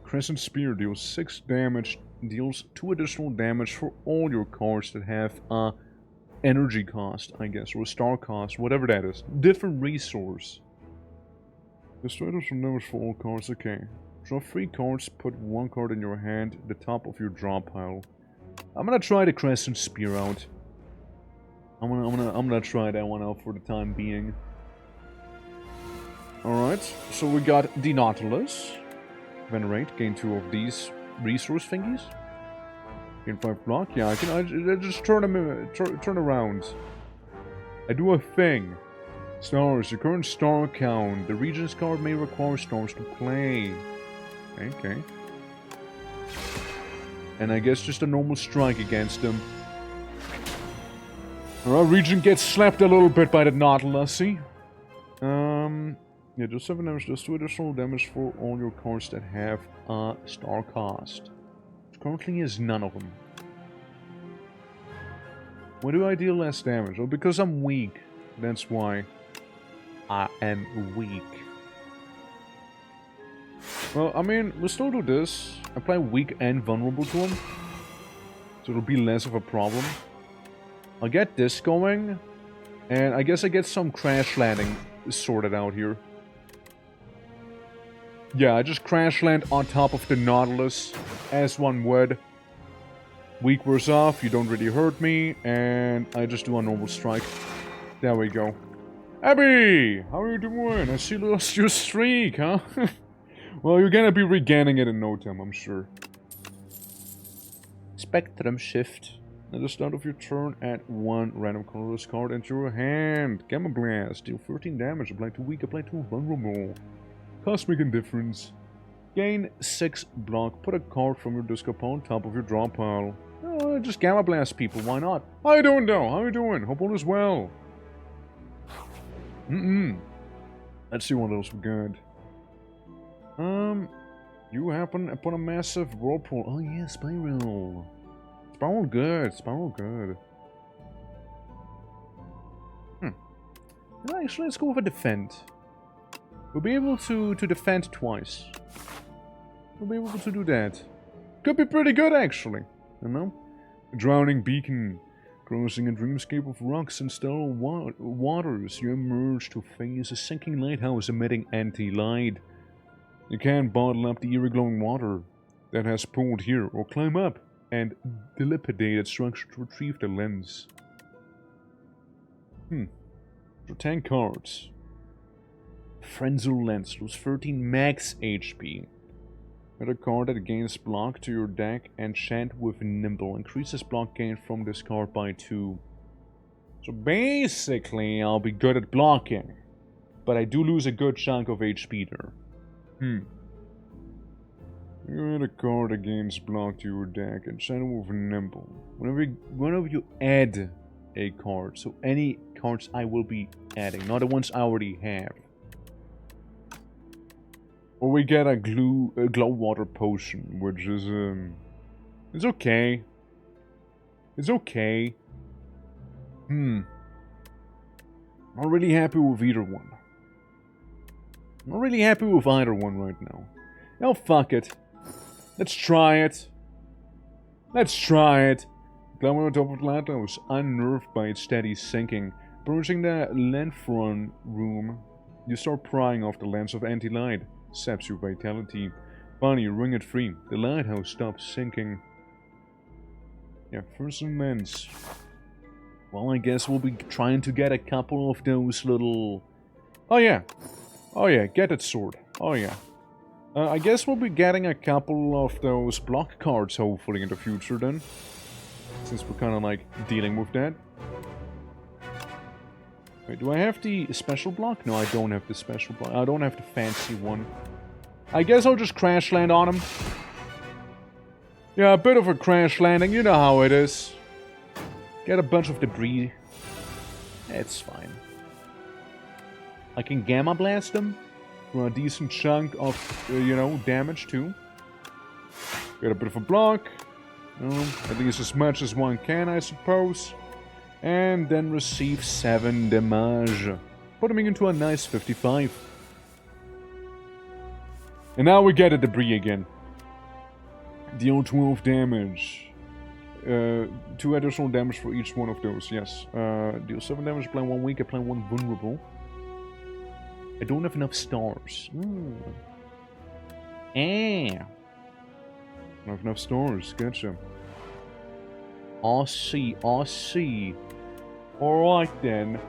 Speaker 1: Crescent Spear deals 6 damage. Deals 2 additional damage for all your cards that have a energy cost, I guess, or a star cost, whatever that is. Different resource. Destroy some damage for all cards, okay. Draw 3 cards, put 1 card in your hand, the top of your draw pile. I'm gonna try the Crescent Spear out. I'm gonna try that one out for the time being. Alright, so we got the Nautilus. Venerate, gain 2 of these resource thingies. Gain 5 block, yeah, I just turn them turn around. I do a thing. Stars, the current star count. The Regent's card may require stars to play. Okay. And I guess just a normal strike against them. Alright, Regent gets slapped a little bit by the Nautilus, see? Yeah, just 7 damage, just 2 additional damage for all your cards that have a star cost. Which currently is none of them. Why do I deal less damage? Oh, because I'm weak. That's why. I am weak. Well, I mean, we'll still do this. Apply weak and vulnerable to him. So it'll be less of a problem. I'll get this going. And I guess I get some crash landing sorted out here. Yeah, I just crash land on top of the Nautilus, as one would. Weak wears off, you don't really hurt me, and I just do a normal strike. There we go. Abby! How are you doing? I see you lost your streak, huh? Well, you're gonna be regaining it in no time, I'm sure. Spectrum Shift. At the start of your turn, add 1 random colorless card into your hand. Gamma Blast. Deal 13 damage. Apply to weak, apply to vulnerable. Cosmic Indifference. Gain 6 block. Put a card from your discard pile on top of your draw pile. Oh, just Gamma Blast people, why not? How you doing, though? How you doing? Hope all is well. Let's see what else we got. You happen upon a massive whirlpool. Oh yeah, Spiral. Spiral good, Spiral good. Actually, let's go with a defend. We'll be able to defend twice. We'll be able to do that. Could be pretty good, actually. You know? A drowning beacon. Crossing a dreamscape of rocks and stellar waters, you emerge to face a sinking lighthouse emitting anti-light. You can bottle up the eerie glowing water that has pooled here, or climb up and dilapidate its structure to retrieve the lens. So 10 cards. Frenzel Lens, lose 13 max HP. Add a card that gains block to your deck, enchant with Nimble. Increases block gain from this card by 2. So basically, I'll be good at blocking. But I do lose a good chunk of HP there. You add a card that gains block to your deck, enchant with Nimble. Whenever you add a card, so any cards I will be adding, not the ones I already have. Or we get a glow water potion, which is, it's okay. It's okay. Not really happy with either one. Not really happy with either one right now. Oh, fuck it. Let's try it. Let's try it. Climbing on top of Latos, unnerved by its steady sinking. Approaching the Lanthron room, you start prying off the lens of anti-light. Saps your vitality. Finally, you ring it free. The lighthouse stops sinking. Yeah, first some lens. Well, I guess we'll be trying to get a couple of those little... Oh yeah. Oh yeah, get it sword. Oh yeah. I guess we'll be getting a couple of those block cards hopefully in the future then. Since we're kind of like dealing with that. Wait, do I have the special block? No, I don't have the special block. I don't have the fancy one. I guess I'll just crash land on him. Yeah, a bit of a crash landing. You know how it is. Get a bunch of debris. It's fine. I can Gamma Blast them for a decent chunk of, you know, damage too. Get a bit of a block. At least as much as one can, I suppose. And then receive 7 damage. Putting me into a nice 55. And now we get a debris again. Deal 12 damage. 2 additional damage for each one of those, yes. Deal 7 damage, apply 1 weak, apply 1 vulnerable. I don't have enough stars. I don't have enough stars, gotcha. I see. Alright then.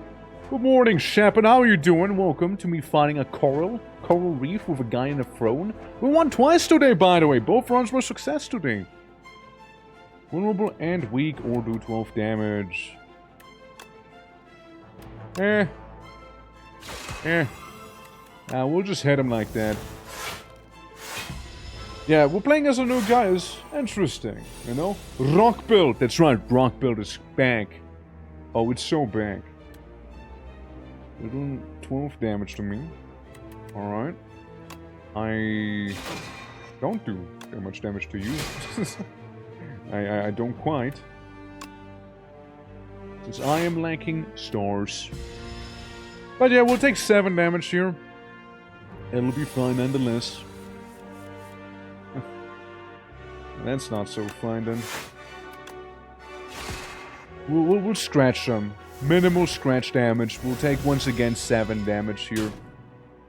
Speaker 1: Good morning, Shepard, how are you doing? Welcome to me fighting a coral reef with a guy in a throne. We won twice today, by the way. Both runs were success today. Vulnerable and weak or do 12 damage. We'll just hit him like that. Yeah, we're playing as a new guy. It's interesting, you know? Rock build. That's right, rock build is back. Oh, it's so back. You're doing 12 damage to me. Alright. I don't do that much damage to you. I don't quite. Since I am lacking stars. But yeah, we'll take 7 damage here. It'll be fine nonetheless. That's not so fine then. We'll scratch them. Minimal scratch damage. We'll take once again 7 damage here.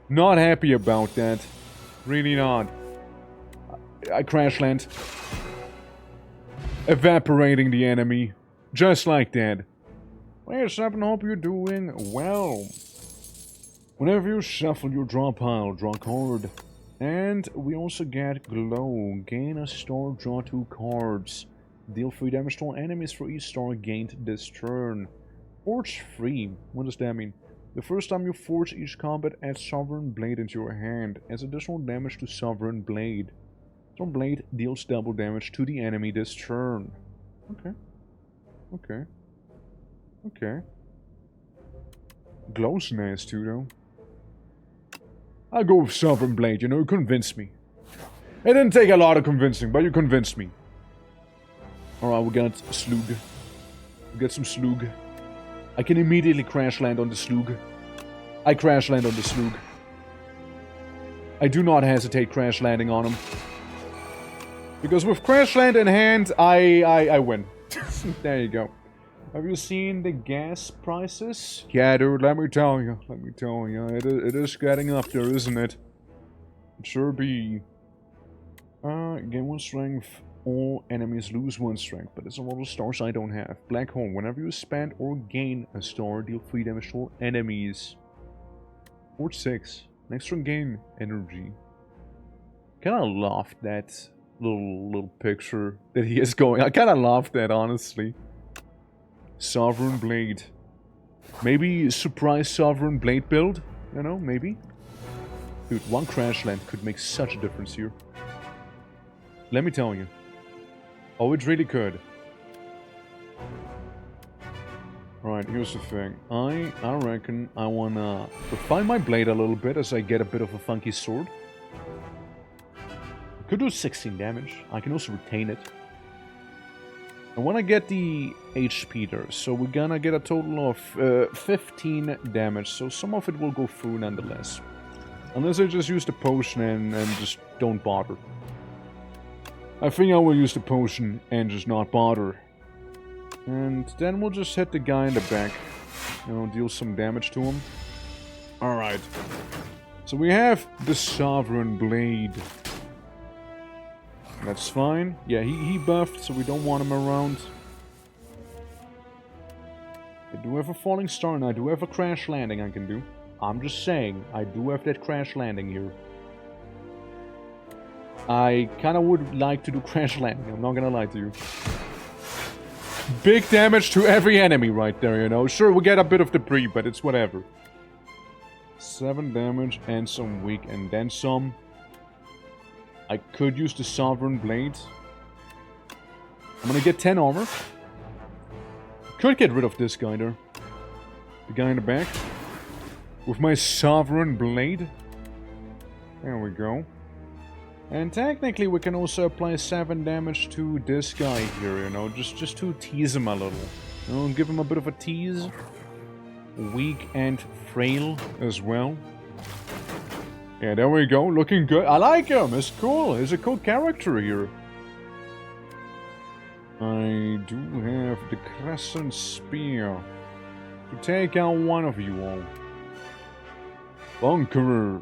Speaker 1: Not happy about that. Really not. I crash land. Evaporating the enemy. Just like that. Well, Shepard, hope you're doing well. Whenever you shuffle your draw pile, draw card. And we also get Glow. Gain a star, draw 2 cards. Deal 3 damage to all enemies for each star gained this turn. Forge free. What does that mean? The first time you forge each combat, add Sovereign Blade into your hand. Adds additional damage to Sovereign Blade. Sovereign Blade deals double damage to the enemy this turn. Okay. Glow's nice too, though. I'll go with Sovereign Blade, you know, you convinced me. It didn't take a lot of convincing, but you convinced me. Alright, we got Slug. We got some Slug. I can immediately crash land on the Slug. I crash land on the Slug. I do not hesitate crash landing on him. Because with crash land in hand, I win. There you go. Have you seen the gas prices? Yeah, dude, let me tell you. It is getting up there, isn't it? It sure be. Gain 1 strength. All enemies lose 1 strength, but it's a lot of stars I don't have. Black hole. Whenever you spend or gain a star, deal 3 damage to all enemies. Forge 6. Next turn, gain energy. Kinda laughed that little picture that he is going. I kinda laughed that, honestly. Sovereign Blade. Maybe surprise Sovereign Blade build? You know, maybe. Dude, 1 crash land could make such a difference here. Let me tell you. Oh, it really could. Alright, here's the thing. I reckon I wanna refine my blade a little bit as I get a bit of a funky sword. Could do 16 damage. I can also retain it. I want to get the HP there, so we're gonna get a total of 15 damage, so some of it will go through nonetheless. Unless I just use the potion and just don't bother. I think I will use the potion and just not bother. And then we'll just hit the guy in the back. You know, deal some damage to him. Alright. So we have the Sovereign Blade. That's fine. Yeah, he buffed, so we don't want him around. I do have a Falling Star, and I do have a Crash Landing I can do. I'm just saying, I do have that Crash Landing here. I kinda would like to do Crash Landing, I'm not gonna lie to you. Big damage to every enemy right there, you know. Sure, we get a bit of debris, but it's whatever. 7 damage and some weak, and then some. I could use the Sovereign Blade. I'm gonna get 10 armor. Could get rid of this guy there. The guy in the back. With my Sovereign Blade. There we go. And technically we can also apply 7 damage to this guy here, you know, just to tease him a little. You know, give him a bit of a tease. Weak and frail as well. Yeah, there we go, looking good. I like him, it's cool, he's a cool character here. I do have the Crescent Spear to take out one of you all. Bunkerer.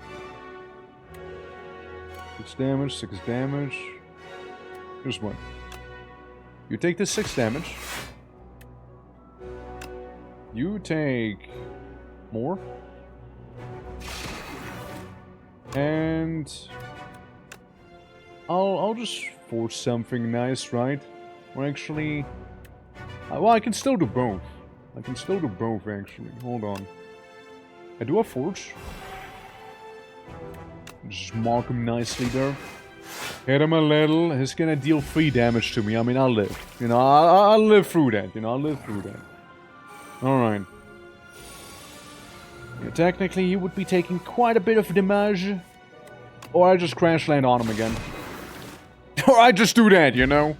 Speaker 1: 6 damage, 6 damage. Here's one. You take the 6 damage. You take more. And I'll just force something nice, right? Or actually, well, I can still do both. I can still do both, actually. Hold on. I do a forge. Just mark him nicely there. Hit him a little. He's gonna deal 3 damage to me. I mean, I'll live. You know, I'll live through that. You know, I'll live through that. Alright. Yeah, technically, he would be taking quite a bit of damage. Or I just crash land on him again. Or I just do that, you know?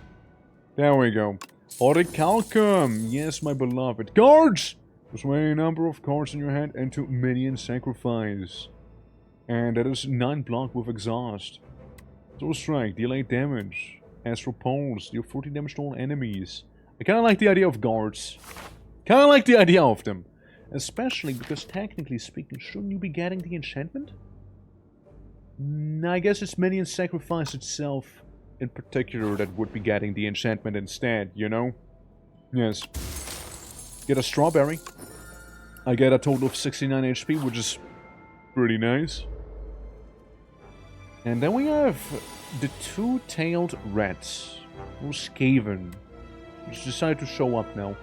Speaker 1: There we go. Orichalcum. Yes, my beloved. Guards! Display a number of cards in your hand into minion sacrifice. And that is 9 block with exhaust. Soul Strike, deal 8 damage. Astral Pulse, deal 14 damage to all enemies. I kinda like the idea of guards. Kinda like the idea of them. Especially because, technically speaking, shouldn't you be getting the enchantment? I guess it's Minion Sacrifice itself, in particular, that would be getting the enchantment instead, you know? Yes. Get a Strawberry. I get a total of 69 HP, which is pretty nice. And then we have the 2-tailed rats. Or Skaven. Just decided to show up now.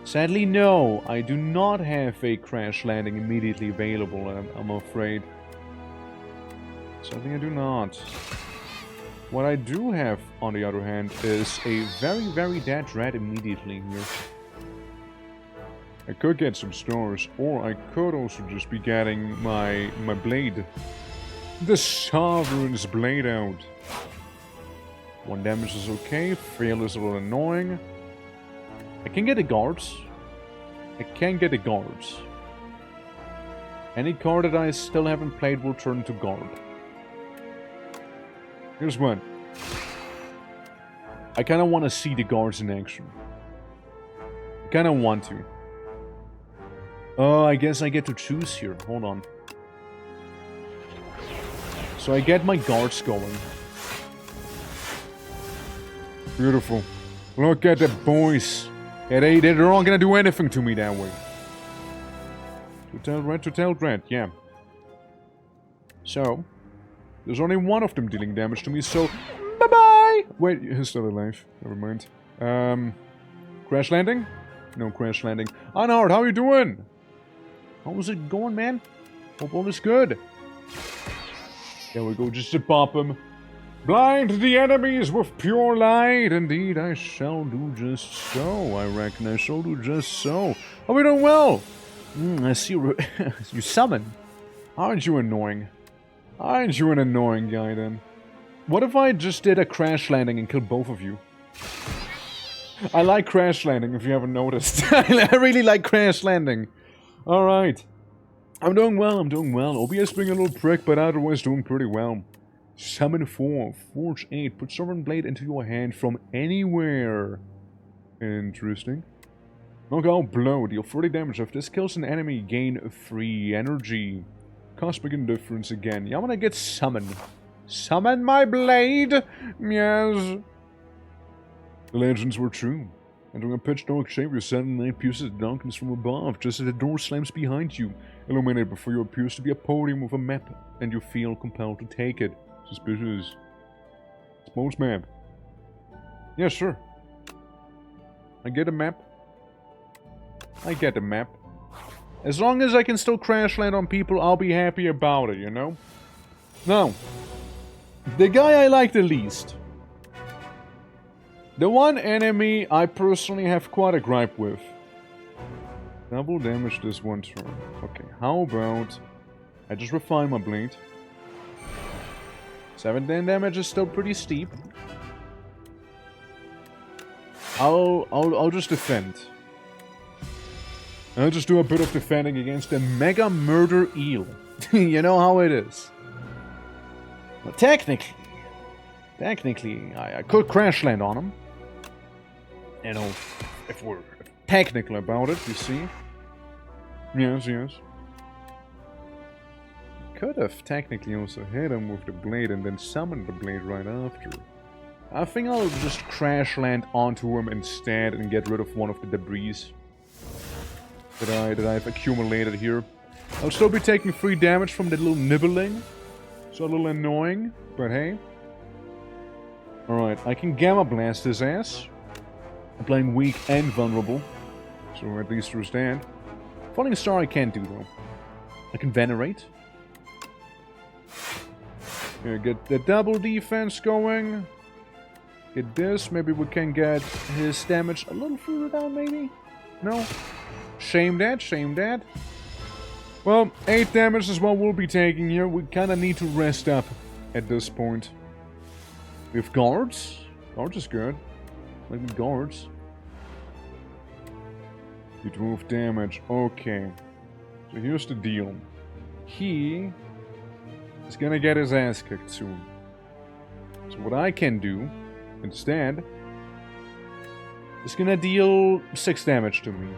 Speaker 1: Sadly, no, I do not have a Crash Landing immediately available, I'm afraid. Sadly, I do not. What I do have, on the other hand, is a very, very dead rat immediately here. I could get some stars, or I could also just be getting my blade. The Sovereign's Blade out. 1 damage is okay, fail is a little annoying. I can get the guards. I can get the guards. Any card that I still haven't played will turn to guard. Here's one. I kinda wanna see the guards in action. I kinda want to. Oh, I guess I get to choose here. Hold on. So I get my guards going. Beautiful. Look at the boys. Yeah, they're not gonna do anything to me that way. Two-tailed rat, yeah. So, there's only one of them dealing damage to me, so bye-bye! Wait, he's still alive. Never mind. Crash landing? No crash landing. Anhard, how you doing? How's it going, man? Hope all is good. There we go, just to pop him. Blind the enemies with pure light. Indeed, I shall do just so. I reckon I shall do just so. Oh, we doing well. I see you summon. Aren't you annoying? Aren't you an annoying guy, then? What if I just did a crash landing and killed both of you? I like crash landing, if you haven't noticed. I really like crash landing. Alright. I'm doing well, I'm doing well. OBS being a little prick, but otherwise doing pretty well. Summon 4, Forge 8, put Sovereign Blade into your hand from anywhere. Interesting. Knockout blow. Deal 40 damage. If this kills an enemy, gain free energy. Cosmic indifference again. Yeah, I'm gonna get summoned. Summon my blade! Yes. The legends were true. Entering a pitch dark chamber, sudden light pierces the darkness from above, just as the door slams behind you. Illuminated before you appears to be a podium with a map, and you feel compelled to take it. Suspicious. Smoke's map. Yeah, sure. I get a map. I get a map. As long as I can still crash land on people, I'll be happy about it, you know? Now, the guy I like the least. The one enemy I personally have quite a gripe with. Double damage this one turn. Okay, how about I just refine my blade. 7 damage is still pretty steep. I'll just defend. I'll just do a bit of defending against the Mega Murder Eel. You know how it is. Well, technically, I could crash land on him. You know, if we're technical about it, you see. Yes. Could have technically also hit him with the blade and then summoned the blade right after. I think I'll just crash land onto him instead and get rid of one of the debris that I've accumulated here. I'll still be taking 3 damage from that little nibbling. So a little annoying, but hey. Alright, I can Gamma Blast his ass. I'm playing weak and vulnerable, so at least there's that. Falling Star I can't do though. I can Venerate. Yeah, get the double defense going. Get this, maybe we can get his damage a little further down maybe? No? Shame that. Well, 8 damage is what we'll be taking here. We kinda need to rest up at this point. We have guards. Guards is good. Like the guards. You 12 damage. Okay. So here's the deal. He is gonna get his ass kicked soon. So what I can do instead is gonna deal 6 damage to me.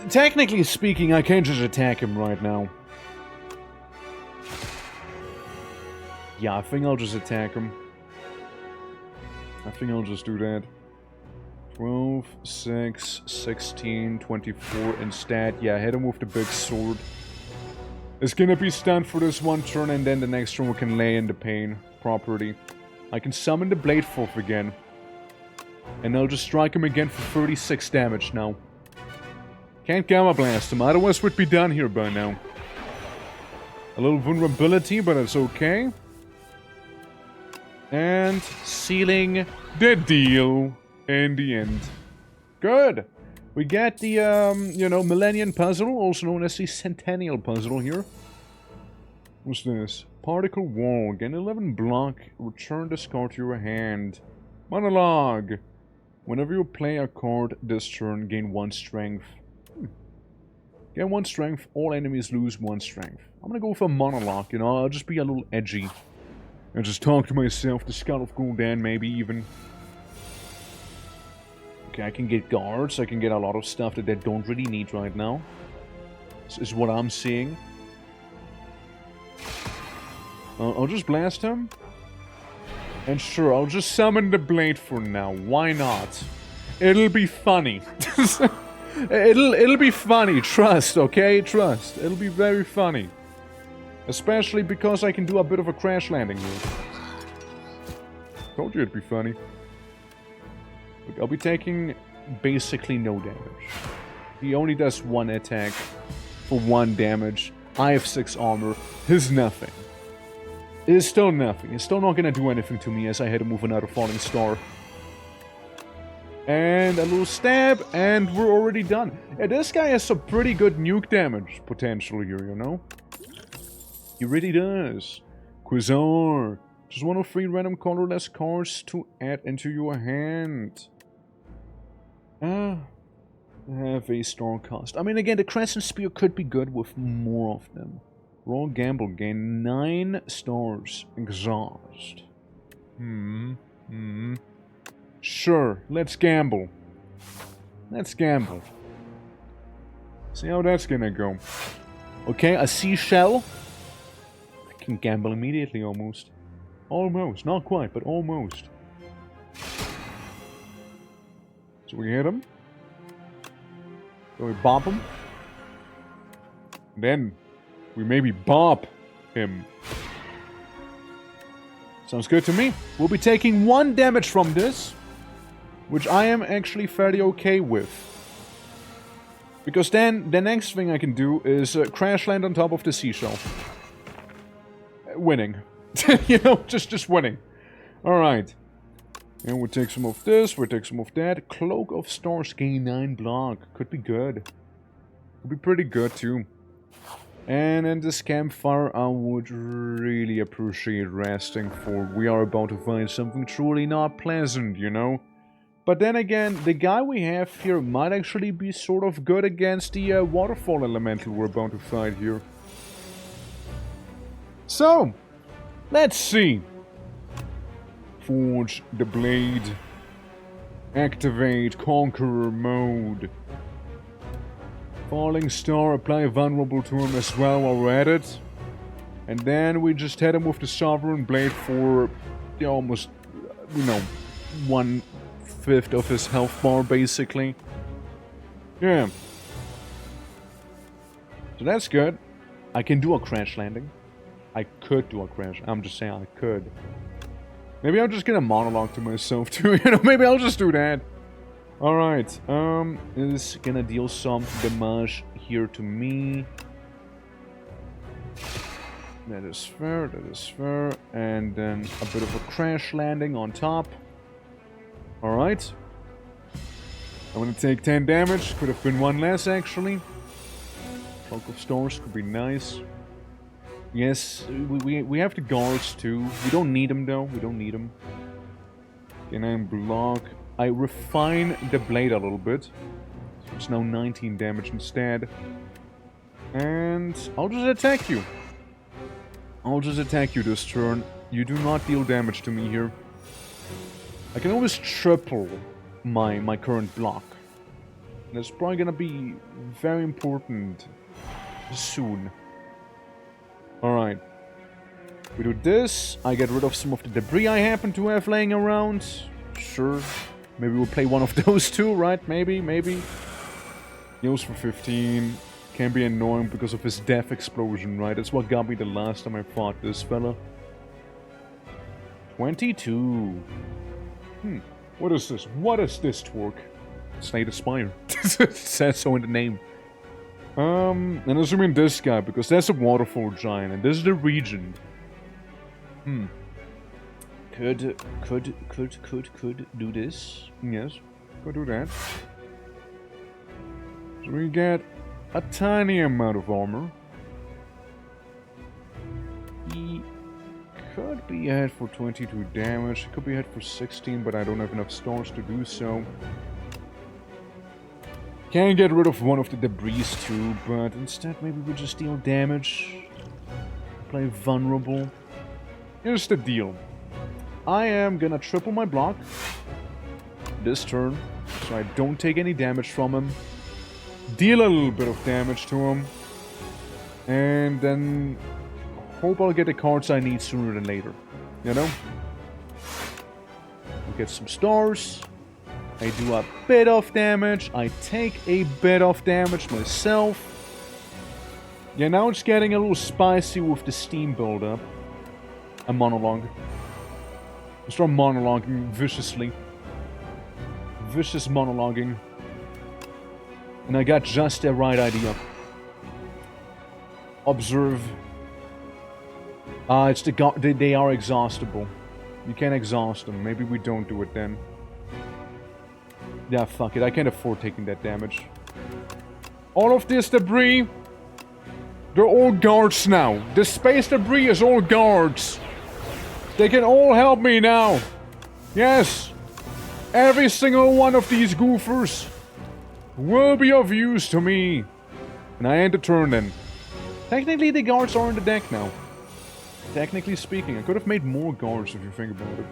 Speaker 1: Technically speaking, I can't just attack him right now. Yeah, I think I'll just attack him. I think I'll just do that. 12, 6, 16, 24 instead. Yeah, hit him with the big sword. It's gonna be stunned for this one turn, and then the next turn we can lay in the pain properly. I can summon the Blade Forth again. And I'll just strike him again for 36 damage now. Can't Gamma Blast him, otherwise we'd be done here by now. A little vulnerability, but it's okay. And sealing the deal in the end. Good. We get the, you know, Millennium Puzzle, also known as the Centennial Puzzle here. What's this? Particle Wall. Gain 11 block. Return this card to your hand. Monologue. Whenever you play a card this turn, gain 1 strength. Gain 1 strength. All enemies lose 1 strength. I'm gonna go for a monologue, you know. I'll just be a little edgy. And just talk to myself, the Skull of Gul'dan, maybe even. Okay, I can get guards, I can get a lot of stuff that they don't really need right now. This is what I'm seeing. I'll just blast him. And sure, I'll just summon the blade for now. Why not? It'll be funny. It'll be funny, trust, okay? Trust. It'll be very funny. Especially because I can do a bit of a crash landing here. Told you it'd be funny. Look, I'll be taking basically no damage. He only does 1 attack for 1 damage. I have 6 armor. His nothing. It is still nothing. It's still not gonna do anything to me as I hit him with another falling star. And a little stab, and we're already done. Yeah, this guy has some pretty good nuke damage potential here, you know? He really does. Quasar. Just 1 of 3 random colorless cards to add into your hand. Have a star cost. I mean, again, the Crescent Spear could be good with more of them. Raw Gamble. Gain 9 stars. Exhaust. Sure, let's gamble. Let's gamble. See how that's gonna go. Okay, a seashell. I can gamble immediately, almost. Almost. Not quite, but almost. So we hit him. So we bop him. Then we maybe bop him. Sounds good to me. We'll be taking 1 damage from this, which I am actually fairly okay with. Because then the next thing I can do is crash land on top of the seashell. Winning. You know, just winning. Alright. And we'll take some of this, we'll take some of that. Cloak of Stars, gain 9 block. Could be good. Could be pretty good too. And in this campfire, I would really appreciate resting, for we are about to find something truly not pleasant, you know? But then again, the guy we have here might actually be sort of good against the waterfall elemental we're about to fight here. So, let's see. Forge the blade. Activate Conqueror mode. Falling Star, apply vulnerable to him as well while we're at it. And then we just hit him with the Sovereign Blade for almost, you know, 1/5 of his health bar, basically. Yeah. So that's good. I can do a crash landing. I could do a crash. I'm just saying I could. Maybe I'm just gonna monologue to myself too, you know, maybe I'll just do that. Alright, is gonna deal some damage here to me. That is fair, that is fair. And then a bit of a crash landing on top. Alright. I'm gonna take 10 damage, could have been 1 less actually. Cloak of Stars could be nice. Yes, we have the guards too. We don't need them though, we don't need them. Can I block? I refine the blade a little bit. So it's now 19 damage instead. And I'll just attack you. I'll just attack you this turn. You do not deal damage to me here. I can always triple my current block. And that's probably gonna be very important soon. Alright. We do this. I get rid of some of the debris I happen to have laying around. Sure. Maybe we'll play one of those too, right? Maybe. Heals for 15. Can be annoying because of his death explosion, right? That's what got me the last time I fought this fella. 22. What is this? What is this twerk? Slay the Spire. It says so in the name. And assuming this guy, because that's a waterfall giant, and this is the region. Could do this. Yes, could do that. So we get a tiny amount of armor. He could be ahead for 22 damage. He could be ahead for 16, but I don't have enough stars to do so. Can get rid of one of the debris too, but instead maybe we just deal damage. Play vulnerable. Here's the deal. I am gonna triple my block this turn, so I don't take any damage from him. Deal a little bit of damage to him. And then hope I'll get the cards I need sooner than later. You know? We'll get some stars. I do a bit of damage. I take a bit of damage myself. Yeah, now it's getting a little spicy with the steam buildup. A monologue. I start monologuing viciously. Vicious monologuing. And I got just the right idea. Observe. It's the they are exhaustible. You can't exhaust them. Maybe we don't do it then. Yeah, fuck it. I can't afford taking that damage. All of this debris, they're all guards now. The space debris is all guards. They can all help me now. Yes. Every single one of these goofers will be of use to me. And I end the turn then. Technically, the guards are on the deck now. Technically speaking, I could have made more guards if you think about it.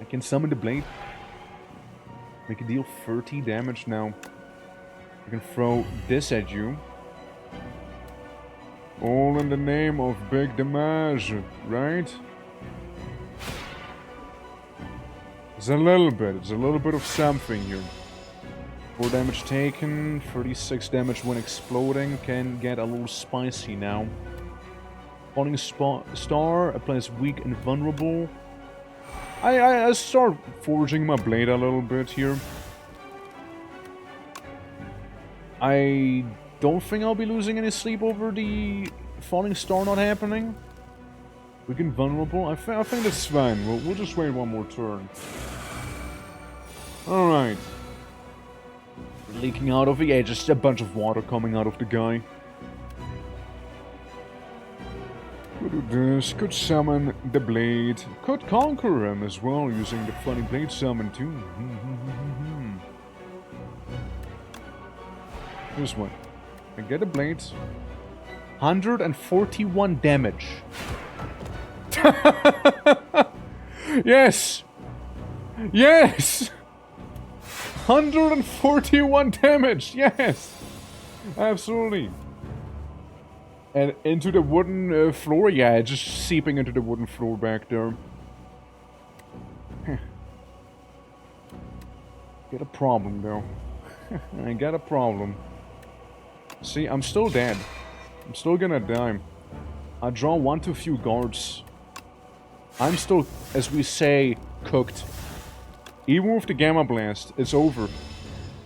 Speaker 1: I can summon the blade. Make it deal 30 damage now. I can throw this at you. All in the name of big damage, right? It's a little bit of something here. 4 damage taken, 36 damage when exploding, can get a little spicy now. Falling Star applies weak and vulnerable. I start forging my blade a little bit here. I don't think I'll be losing any sleep over the Falling Star not happening. Weak and vulnerable. I think that's fine. We'll just wait one more turn. Alright. Leaking out of the edge, just a bunch of water coming out of the guy. Could do this, could summon the blade, could conquer him as well using the funny blade summon too. This one. I get a blade. 141 damage. Yes! Yes! 141 damage! Yes! Absolutely. And into the wooden floor? Yeah, just seeping into the wooden floor back there. Get a problem, though. I got a problem. See, I'm still dead. I'm still gonna die. I draw 1 too few guards. I'm still, as we say, cooked. Even with the Gamma Blast, it's over.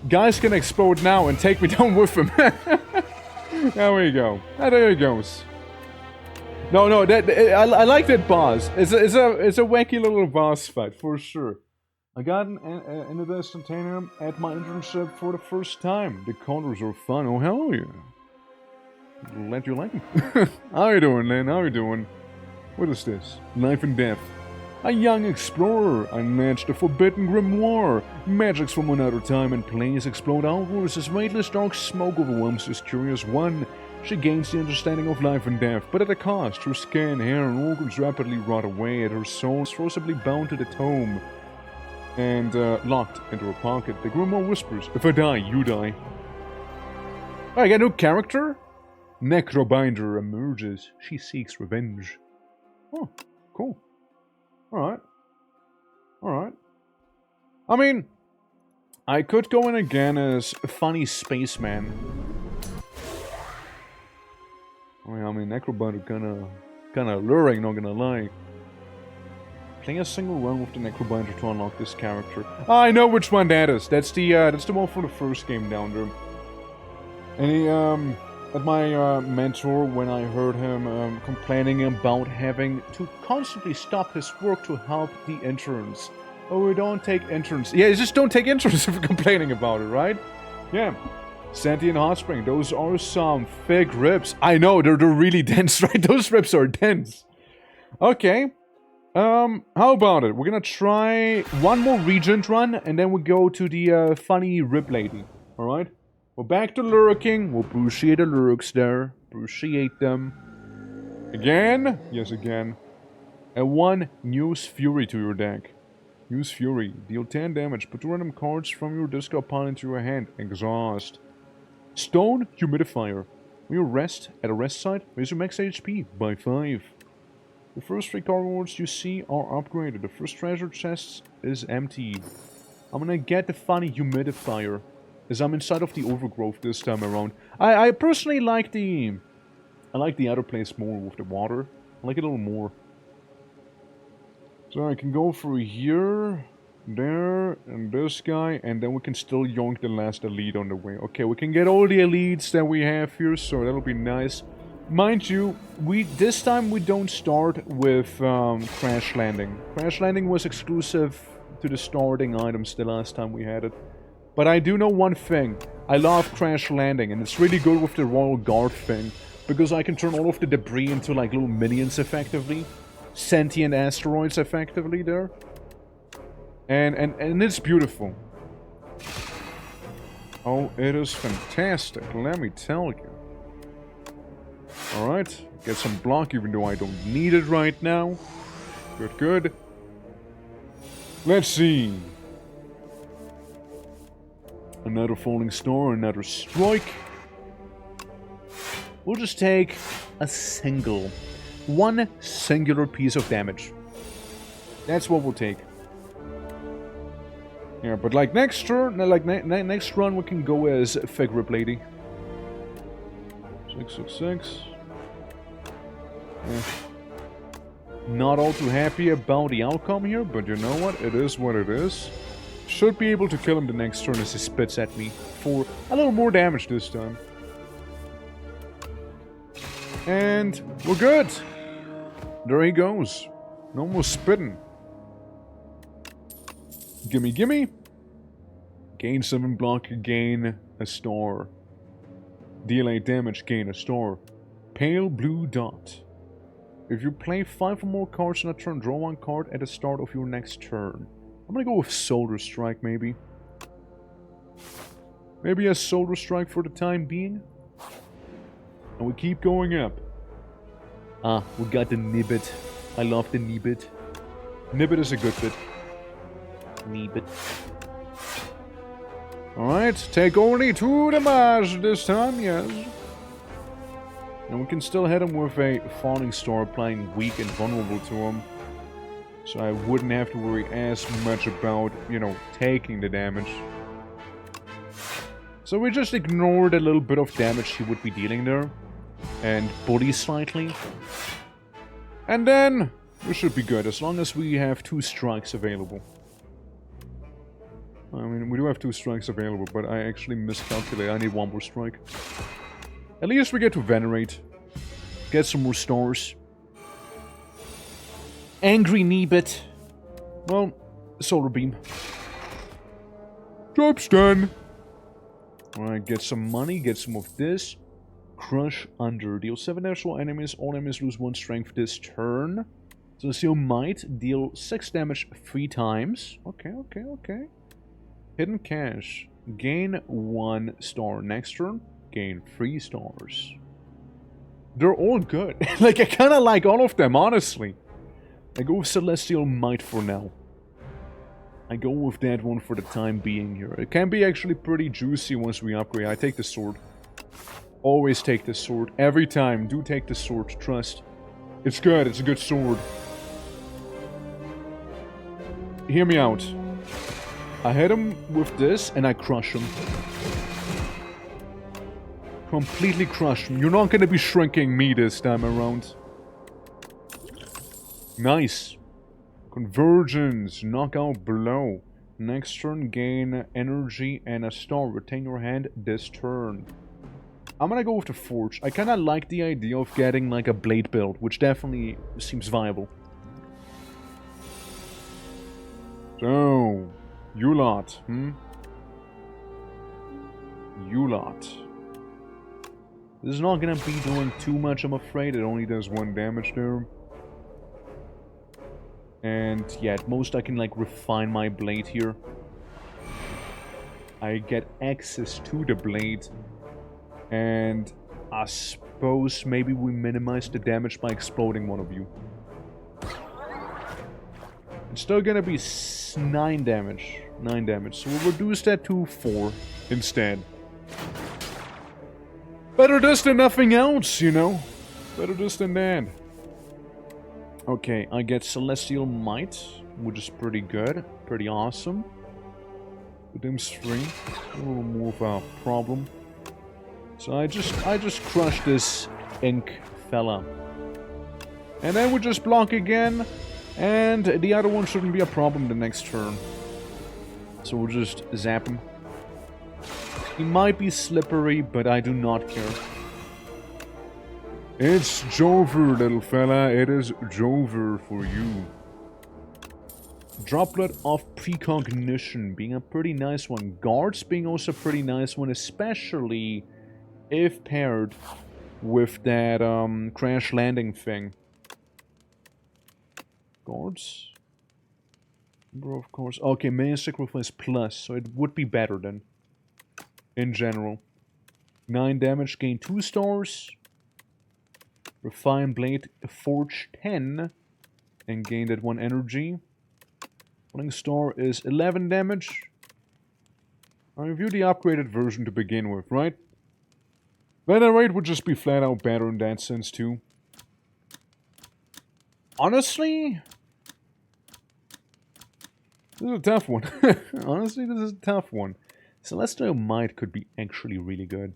Speaker 1: Guy's gonna explode now and take me down with him. There we go. There he goes. No, I like that boss. It's a wacky little boss fight for sure. I got an instantaneum at my internship for the first time. The counters are fun. Oh hell yeah! Glad you like them. How you doing, Lynn? How you doing? What is this? Life and Death. A young explorer unmatched the forbidden grimoire. Magics from another time and place explode outwards as weightless dark smoke overwhelms this curious one. She gains the understanding of life and death, but at a cost. Her skin, hair, and organs rapidly rot away, and her soul is forcibly bound to the tome and locked into her pocket. The grimoire whispers, "If I die, you die." Oh, I got a new character? Necrobinder emerges. She seeks revenge. Oh, cool. Alright. Alright. I mean, I could go in again as a funny spaceman. I mean, Necrobinder kinda alluring, not gonna lie. Play a single run with the Necrobinder to unlock this character. Oh, I know which one that is. That's the one from the first game down there. And he, at my mentor, when I heard him complaining about having to constantly stop his work to help the interns. Oh, we don't take interns. Yeah, just don't take interns if you're complaining about it, right? Yeah. Sentient Hot Spring, those are some thick ribs. I know, they're really dense, right? Those ribs are dense. Okay. How about it? We're gonna try one more Regent run, and then we go to the funny rib lady. Alright? We're back to lurking. We'll appreciate the lurks there. Appreciate them. Again? Yes, again. And 1 News Fury to your deck. News Fury. Deal 10 damage. Put 2 random cards from your discard pile into your hand. Exhaust. Stone Humidifier. When you rest at a rest site, raise your max HP by 5. The first 3 card rewards you see are upgraded. The first treasure chest is empty. I'm gonna get the funny Humidifier. As I'm inside of the overgrowth this time around. I personally like the... I like the other place more with the water. I like it a little more. So I can go through here, there, and this guy, and then we can still yoink the last elite on the way. Okay, we can get all the elites that we have here, so that'll be nice. Mind you, this time we don't start with Crash Landing. Crash Landing was exclusive to the starting items the last time we had it. But I do know one thing. I love Crash Landing, and it's really good with the Royal Guard thing. Because I can turn all of the debris into like little minions effectively. Sentient asteroids effectively there. And it's beautiful. Oh, it is fantastic, let me tell you. Alright, get some block even though I don't need it right now. Good, good. Let's see. Another falling star, another strike. We'll just take one singular piece of damage. That's what we'll take. Yeah, but like next turn, next run, we can go as Fig Rip Lady. 666. Yeah. Not all too happy about the outcome here, but you know what? It is what it is. Should be able to kill him the next turn as he spits at me for a little more damage this time. And we're good. There he goes. No more spitting. Gimme, gimme. Gain 7 block, gain a star. Deal 8 damage, gain a star. Pale blue dot. If you play 5 or more cards in a turn, draw 1 card at the start of your next turn. I'm gonna go with Solar Strike, maybe. Maybe a Solar Strike for the time being. And we keep going up. Ah, we got the Nibbit. I love the Nibbit. Nibbit is a good bit. Nibbit. Alright, take only 2 damage this time, yes. And we can still hit him with a Falling Star, applying weak and vulnerable to him. So I wouldn't have to worry as much about, you know, taking the damage. So we just ignore the little bit of damage he would be dealing there. And bully slightly. And then we should be good, as long as we have 2 strikes available. I mean, we do have 2 strikes available, but I actually miscalculated. I need 1 more strike. At least we get to Venerate. Get some more stars. Angry Nibbit. Well, Solar Beam.
Speaker 2: Job's done.
Speaker 1: Alright, get some money, get some of this. Crush Under. Deal 7 damage to all enemies. All enemies lose 1 strength this turn. Celestial Might. Deal 6 damage 3 times. Okay, okay, okay. Hidden Cash. Gain 1 star. Next turn, gain 3 stars. They're all good. Like, I kind of like all of them, honestly. I go with Celestial Might for now. I go with that one for the time being here. It can be actually pretty juicy once we upgrade. I take the sword. Always take the sword. Every time, do take the sword. Trust. It's good. It's a good sword. Hear me out. I hit him with this, and I crush him. Completely crush him. You're not gonna be shrinking me this time around. Nice. Convergence. Knockout blow. Next turn, gain energy and a star. Retain your hand this turn. I'm gonna go with the Forge. I kinda like the idea of getting like a blade build, which definitely seems viable. So... you lot, You lot. This is not gonna be doing too much, I'm afraid. It only does 1 damage there. And yeah, at most I can like refine my blade here. I get access to the blade. And I suppose maybe we minimize the damage by exploding one of you. It's still gonna be 9 damage. 9 damage. So we'll reduce that to 4 instead. Better this than nothing else, you know? Better this than that. Okay, I get Celestial Might, which is pretty good. Pretty awesome. Redeems 3. A little more of a problem. So I just crush this ink fella. And then we just block again. And the other one shouldn't be a problem the next turn. So we'll just zap him. He might be slippery, but I do not care.
Speaker 2: It's Jover, little fella. It is Jover for you.
Speaker 1: Droplet of Precognition being a pretty nice one. Guards being also a pretty nice one, especially if paired with that crash landing thing. Guards? Number of course. Okay, main sacrifice plus, so it would be better then. In general. 9 damage, gain 2 stars. Refine Blade, Forge 10. And gain that 1 energy. Falling Star is 11 damage. I review the upgraded version to begin with, right? Venerate would just be flat out better in that sense too. Honestly, this is a tough one. Honestly, this is a tough one. Celestial Might could be actually really good.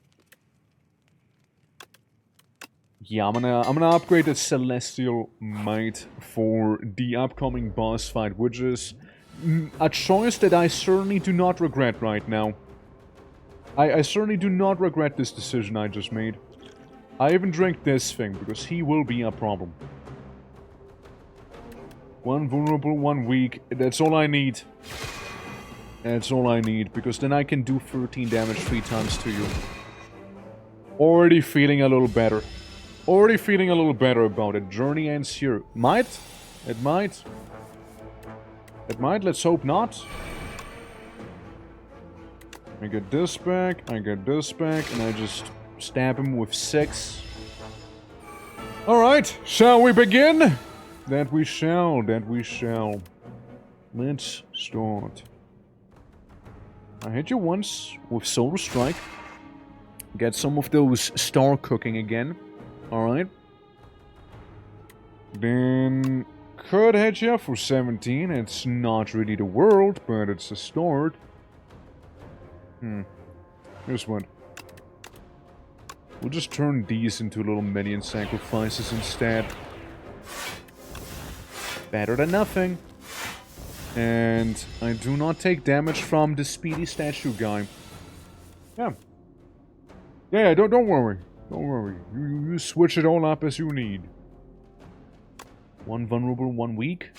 Speaker 1: Yeah, I'm gonna upgrade the Celestial Might for the upcoming boss fight, which is a choice that I certainly do not regret right now. I certainly do not regret this decision I just made. I even drank this thing, because he will be a problem. 1 vulnerable, 1 weak. That's all I need. That's all I need, because then I can do 13 damage 3 times to you. Already feeling a little better. Already feeling a little better about it. Journey ends here. Might? It might. It might, let's hope not. I get this back, I get this back, and I just stab him with 6. Alright, shall we begin? That we shall, that we shall. Let's start. I hit you once with Solar Strike. Get some of those star cooking again. Alright. Then could hit you for 17. It's not really the world, but it's a start. Here's one. We'll just turn these into little minion sacrifices instead. Better than nothing. And I do not take damage from the speedy statue guy. Yeah. Yeah, don't worry. Don't worry. You switch it all up as you need. 1 vulnerable, 1 weak.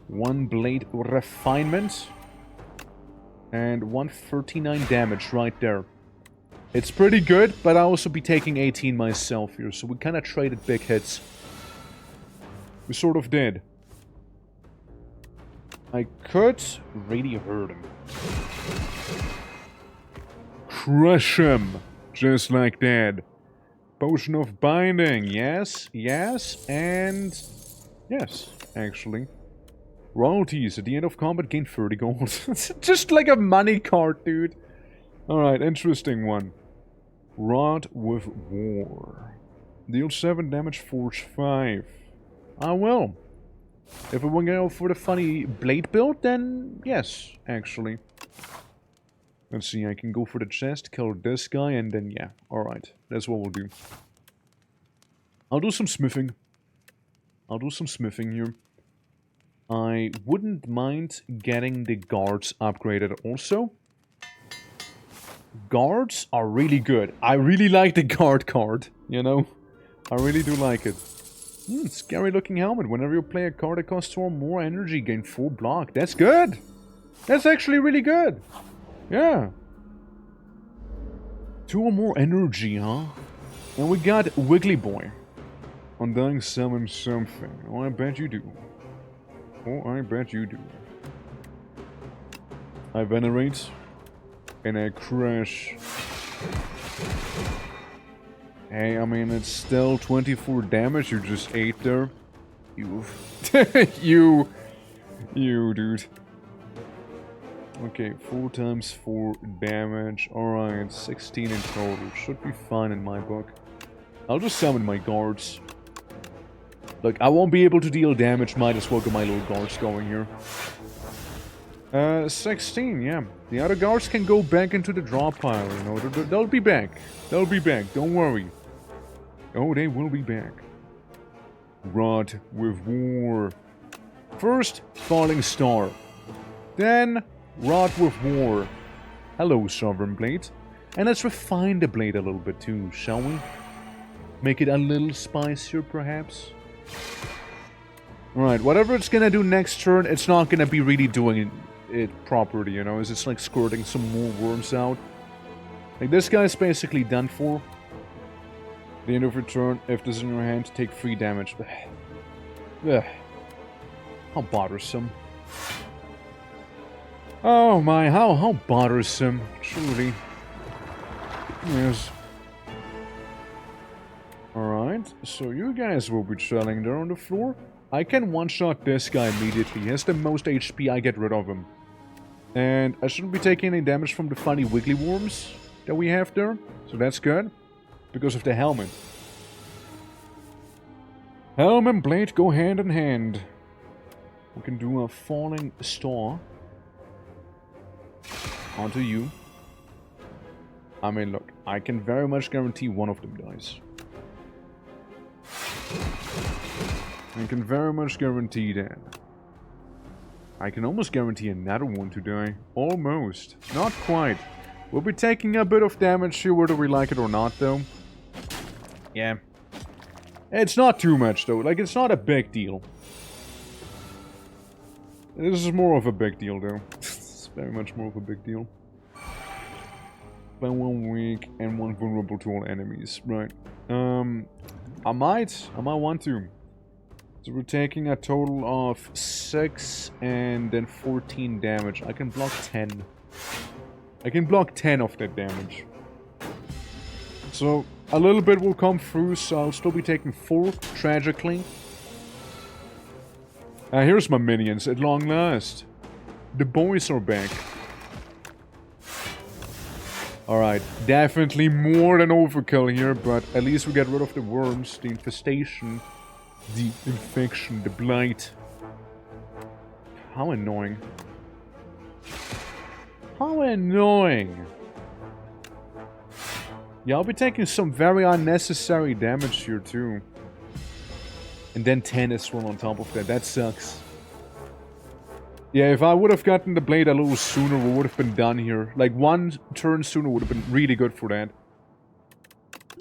Speaker 1: 1 blade refinement. And 139 damage right there. It's pretty good, but I'll also be taking 18 myself here, so we kind of traded big hits. We sort of did. I could really hurt him. Crush him! Just like that. Potion of Binding, yes, yes, and... yes, actually. Royalties at the end of combat gain 30 gold. It's just like a money card, dude. Alright, interesting one. Rod with War. Deal 7 damage, force 5. I will. If we want to go for the funny blade build, then yes, actually. Let's see, I can go for the chest, kill this guy, and then yeah. Alright, that's what we'll do. I'll do some smithing. I'll do some smithing here. I wouldn't mind getting the guards upgraded also. Guards are really good. I really like the guard card, you know? I really do like it. Scary looking helmet. Whenever you play a card that costs 2 or more energy, gain 4 block. That's good! That's actually really good! Yeah. 2 or more energy, huh? And we got Wiggly Boy. Undying summon something. Oh, I bet you do. Oh, I bet you do. I venerate. And I crush. Hey, I mean, it's still 24 damage. You just ate there. You. You, dude. Okay, 4 times 4 damage. Alright, 16 in total. Should be fine in my book. I'll just summon my guards. Look, I won't be able to deal damage. Might as well get my little guards going here. 16, yeah. The other guards can go back into the draw pile, you know. They'll be back. They'll be back, don't worry. Oh, they will be back. Rod with War. First, Falling Star. Then, Rod with War. Hello, Sovereign Blade. And let's refine the blade a little bit too, shall we? Make it a little spicier, perhaps? Alright, whatever it's gonna do next turn, it's not gonna be really doing it properly, you know? It's just like squirting some more worms out. Like, this guy's basically done for. At the end of your turn, if this is in your hand, take 3 damage. Ugh. How bothersome. Oh my, how bothersome. Truly. Yes. Alright, so you guys will be chilling there on the floor. I can one-shot this guy immediately. He has the most HP, I get rid of him. And I shouldn't be taking any damage from the funny wiggly worms that we have there. So that's good. Because of the helmet. Helm and blade go hand in hand. We can do a falling star. Onto you. I mean, look. I can very much guarantee one of them dies. I can very much guarantee that. I can almost guarantee another one to die. Almost. Not quite. We'll be taking a bit of damage here, whether we like it or not, though. Yeah. It's not too much, though. Like, it's not a big deal. This is more of a big deal, though. It's very much more of a big deal. By 1 weak and 1 vulnerable to all enemies. Right. I might want to. So we're taking a total of 6 and then 14 damage. I can block 10. I can block 10 of that damage. So a little bit will come through, so I'll still be taking 4, tragically. Here's my minions at long last. The boys are back. Alright, definitely more than overkill here, but at least we get rid of the worms, the infestation, the infection, the blight. How annoying. How annoying. Yeah, I'll be taking some very unnecessary damage here too. And then 10 as well on top of that. That sucks. Yeah, if I would have gotten the blade a little sooner, we would have been done here. Like, 1 turn sooner would have been really good for that.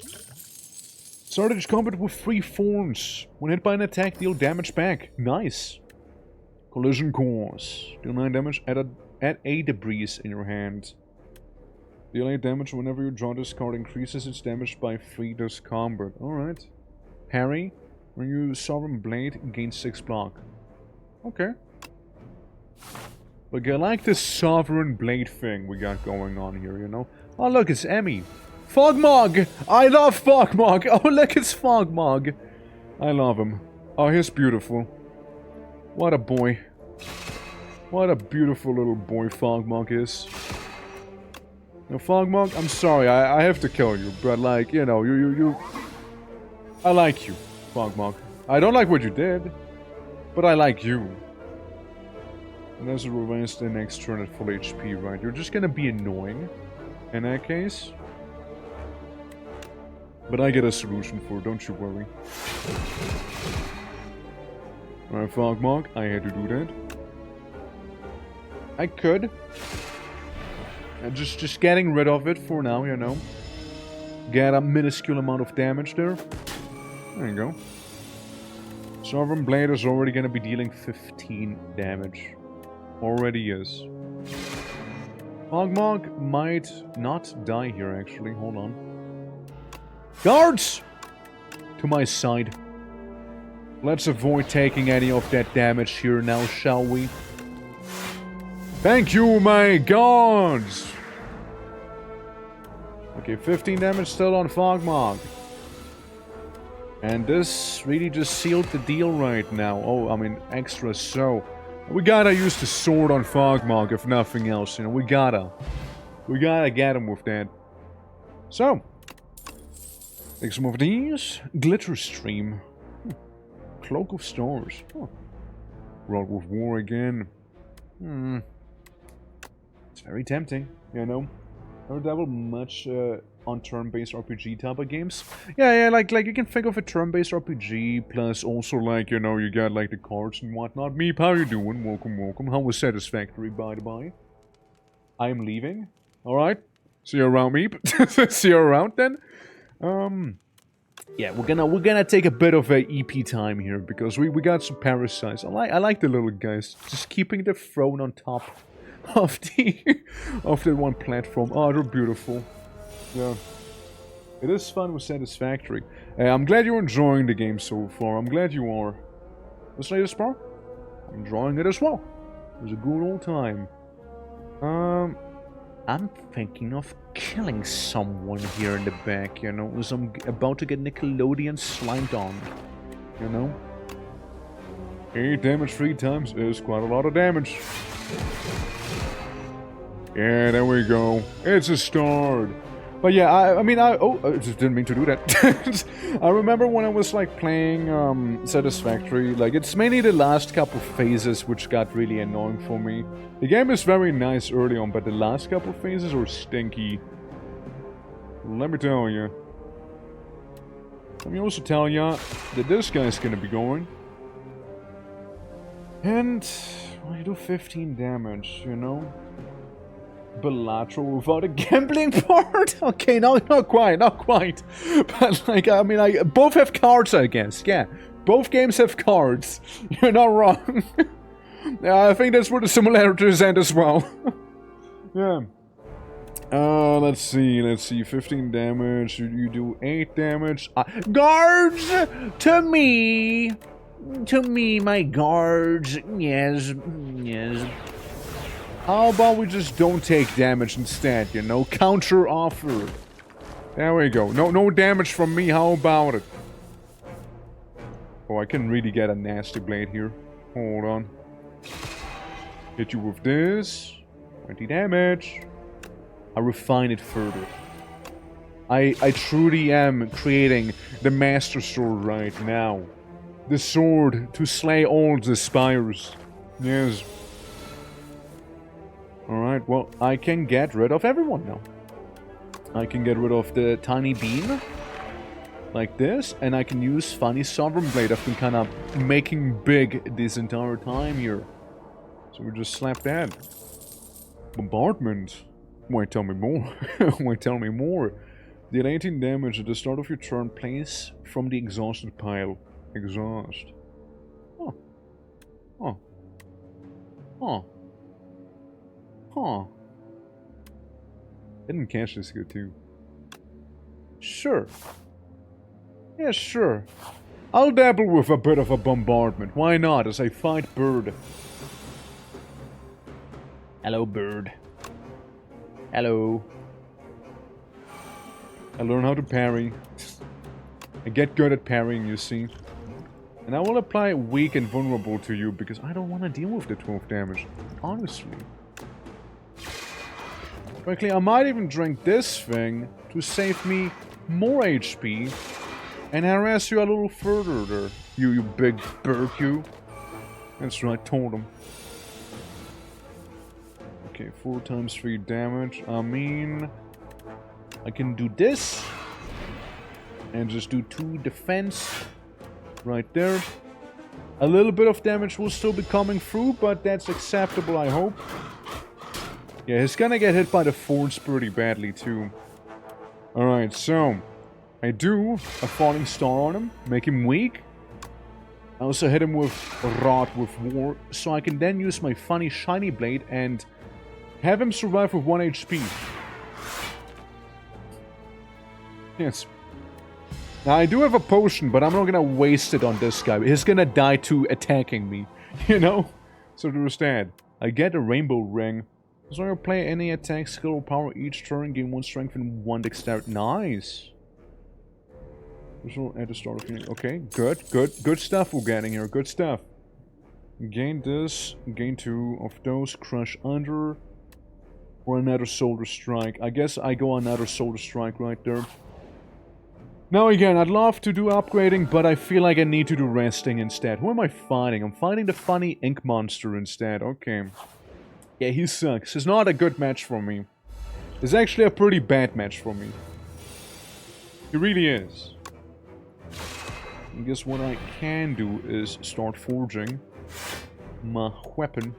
Speaker 1: Started combat with 3 thorns. When hit by an attack, deal damage back. Nice. Collision course. Deal 9 damage. Add a debris in your hand. Deal 8 damage whenever you draw this card. Increases its damage by 3 this combat. Alright. Parry. When you Sovereign Blade, gain 6 block. Okay. Look, I like this Sovereign Blade thing we got going on here, you know? Oh, look, it's Emmy. Fogmog! I love Fogmog! Oh, look, it's Fogmog! I love him. Oh, he's beautiful. What a boy. What a beautiful little boy Fogmog is. Now, Fogmog, I'm sorry, I have to kill you, but, like, you know, you... I like you, Fogmog. I don't like what you did, but I like you. And as a revenge the next turn at full HP, right? You're just gonna be annoying in that case. But I get a solution for it, don't you worry. Alright, Fogmog, I had to do that. I could. Just getting rid of it for now, you know. Get a minuscule amount of damage there. There you go. Sovereign Blade is already gonna be dealing 15 damage. Already is. Fogmog might not die here, actually. Hold on. Guards! To my side. Let's avoid taking any of that damage here now, shall we? Thank you, my gods! Okay, 15 damage still on Fogmog. And this really just sealed the deal right now. Oh, I mean, extra so. We gotta use the sword on Fogmog, if nothing else, you know, we gotta get him with that. So, take some of these. Glitter Stream. Cloak of Stars. Huh. Wrought with War again. It's very tempting, you know. Never dabbled much on turn-based RPG type of games. Yeah, like you can think of a turn-based RPG, plus also, like, you know, you got, like, the cards and whatnot. Meep, how you doing? Welcome, welcome. How was Satisfactory, by the by? I am leaving. Alright. See you around, Meep. See you around, then. Yeah, we're gonna take a bit of a EP time here, because we got some parasites. I like the little guys. Just keeping the throne on top of that one platform. Oh, they're beautiful. Yeah. It is fun with Satisfactory. I'm glad you're enjoying the game so far. I'm glad you are. This latest SPIRE? I'm enjoying it as well. It was a good old time. I'm thinking of killing someone here in the back, you know, as I'm about to get Nickelodeon slimed on. You know? 8 damage 3 times is quite a lot of damage. Yeah, there we go. It's a start. But yeah, I just didn't mean to do that. I remember when I was like playing Satisfactory, like it's mainly the last couple phases which got really annoying for me. The game is very nice early on, but the last couple phases are stinky. Let me tell you. Let me also tell ya that this guy's gonna be going. And well, you do 15 damage, you know? Bilateral without a gambling part? Okay, no, not quite. But like, I mean, like, both have cards, I guess. Yeah, both games have cards. You're not wrong. Yeah, I think that's where the similarities end as well. Yeah. Let's see. 15 damage. You do 8 damage. Guards! To me! To me, my guards. Yes. How about we just don't take damage instead, you know? Counter offer. There we go. No damage from me. How about it? Oh, I can really get a nasty blade here. Hold on. Hit you with this. 20 damage. I refine it further. I truly am creating the Master Sword right now. The sword to slay all the spires. Yes. Alright, well, I can get rid of everyone now. I can get rid of the tiny beam. Like this. And I can use Funny Sovereign Blade. I've been kind of making big this entire time here. So we just slap that. Bombardment. Wait, tell me more. Wait, tell me more. Deal 18 damage at the start of your turn. Place from the exhausted pile. Exhaust. Oh. Oh. Oh. Huh. Didn't catch this good too. Sure. Yeah, sure. I'll dabble with a bit of a bombardment. Why not, as I fight Bird. Hello, Bird. Hello. I learn how to parry. I get good at parrying, you see. And I will apply weak and vulnerable to you because I don't want to deal with the 12 damage. Honestly. Frankly, I might even drink this thing to save me more HP and harass you a little further there. You big bird, you. That's right, told him. Okay, 4 times 3 damage. I mean, I can do this and just do 2 defense right there. A little bit of damage will still be coming through, but that's acceptable, I hope. Yeah, he's gonna get hit by the thorns pretty badly, too. Alright, so I do a falling star on him, make him weak. I also hit him with Rod with War, so I can then use my funny shiny blade and have him survive with 1 HP. Yes. Now, I do have a potion, but I'm not gonna waste it on this guy. He's gonna die to attacking me, you know? So there's that. I get a rainbow ring. So I play any attack, skill, or power each turn, gain 1 strength and 1 dexterity. Nice! At the start of your... Okay, good stuff we're getting here, good stuff. Gain this, gain 2 of those, crush under, or another Soldier Strike. I guess I go another Soldier Strike right there. Now again, I'd love to do upgrading, but I feel like I need to do resting instead. Who am I fighting? I'm fighting the funny ink monster instead, okay. Yeah, he sucks. He's not a good match for me. It's actually a pretty bad match for me. He really is. I guess what I can do is start forging my weapon.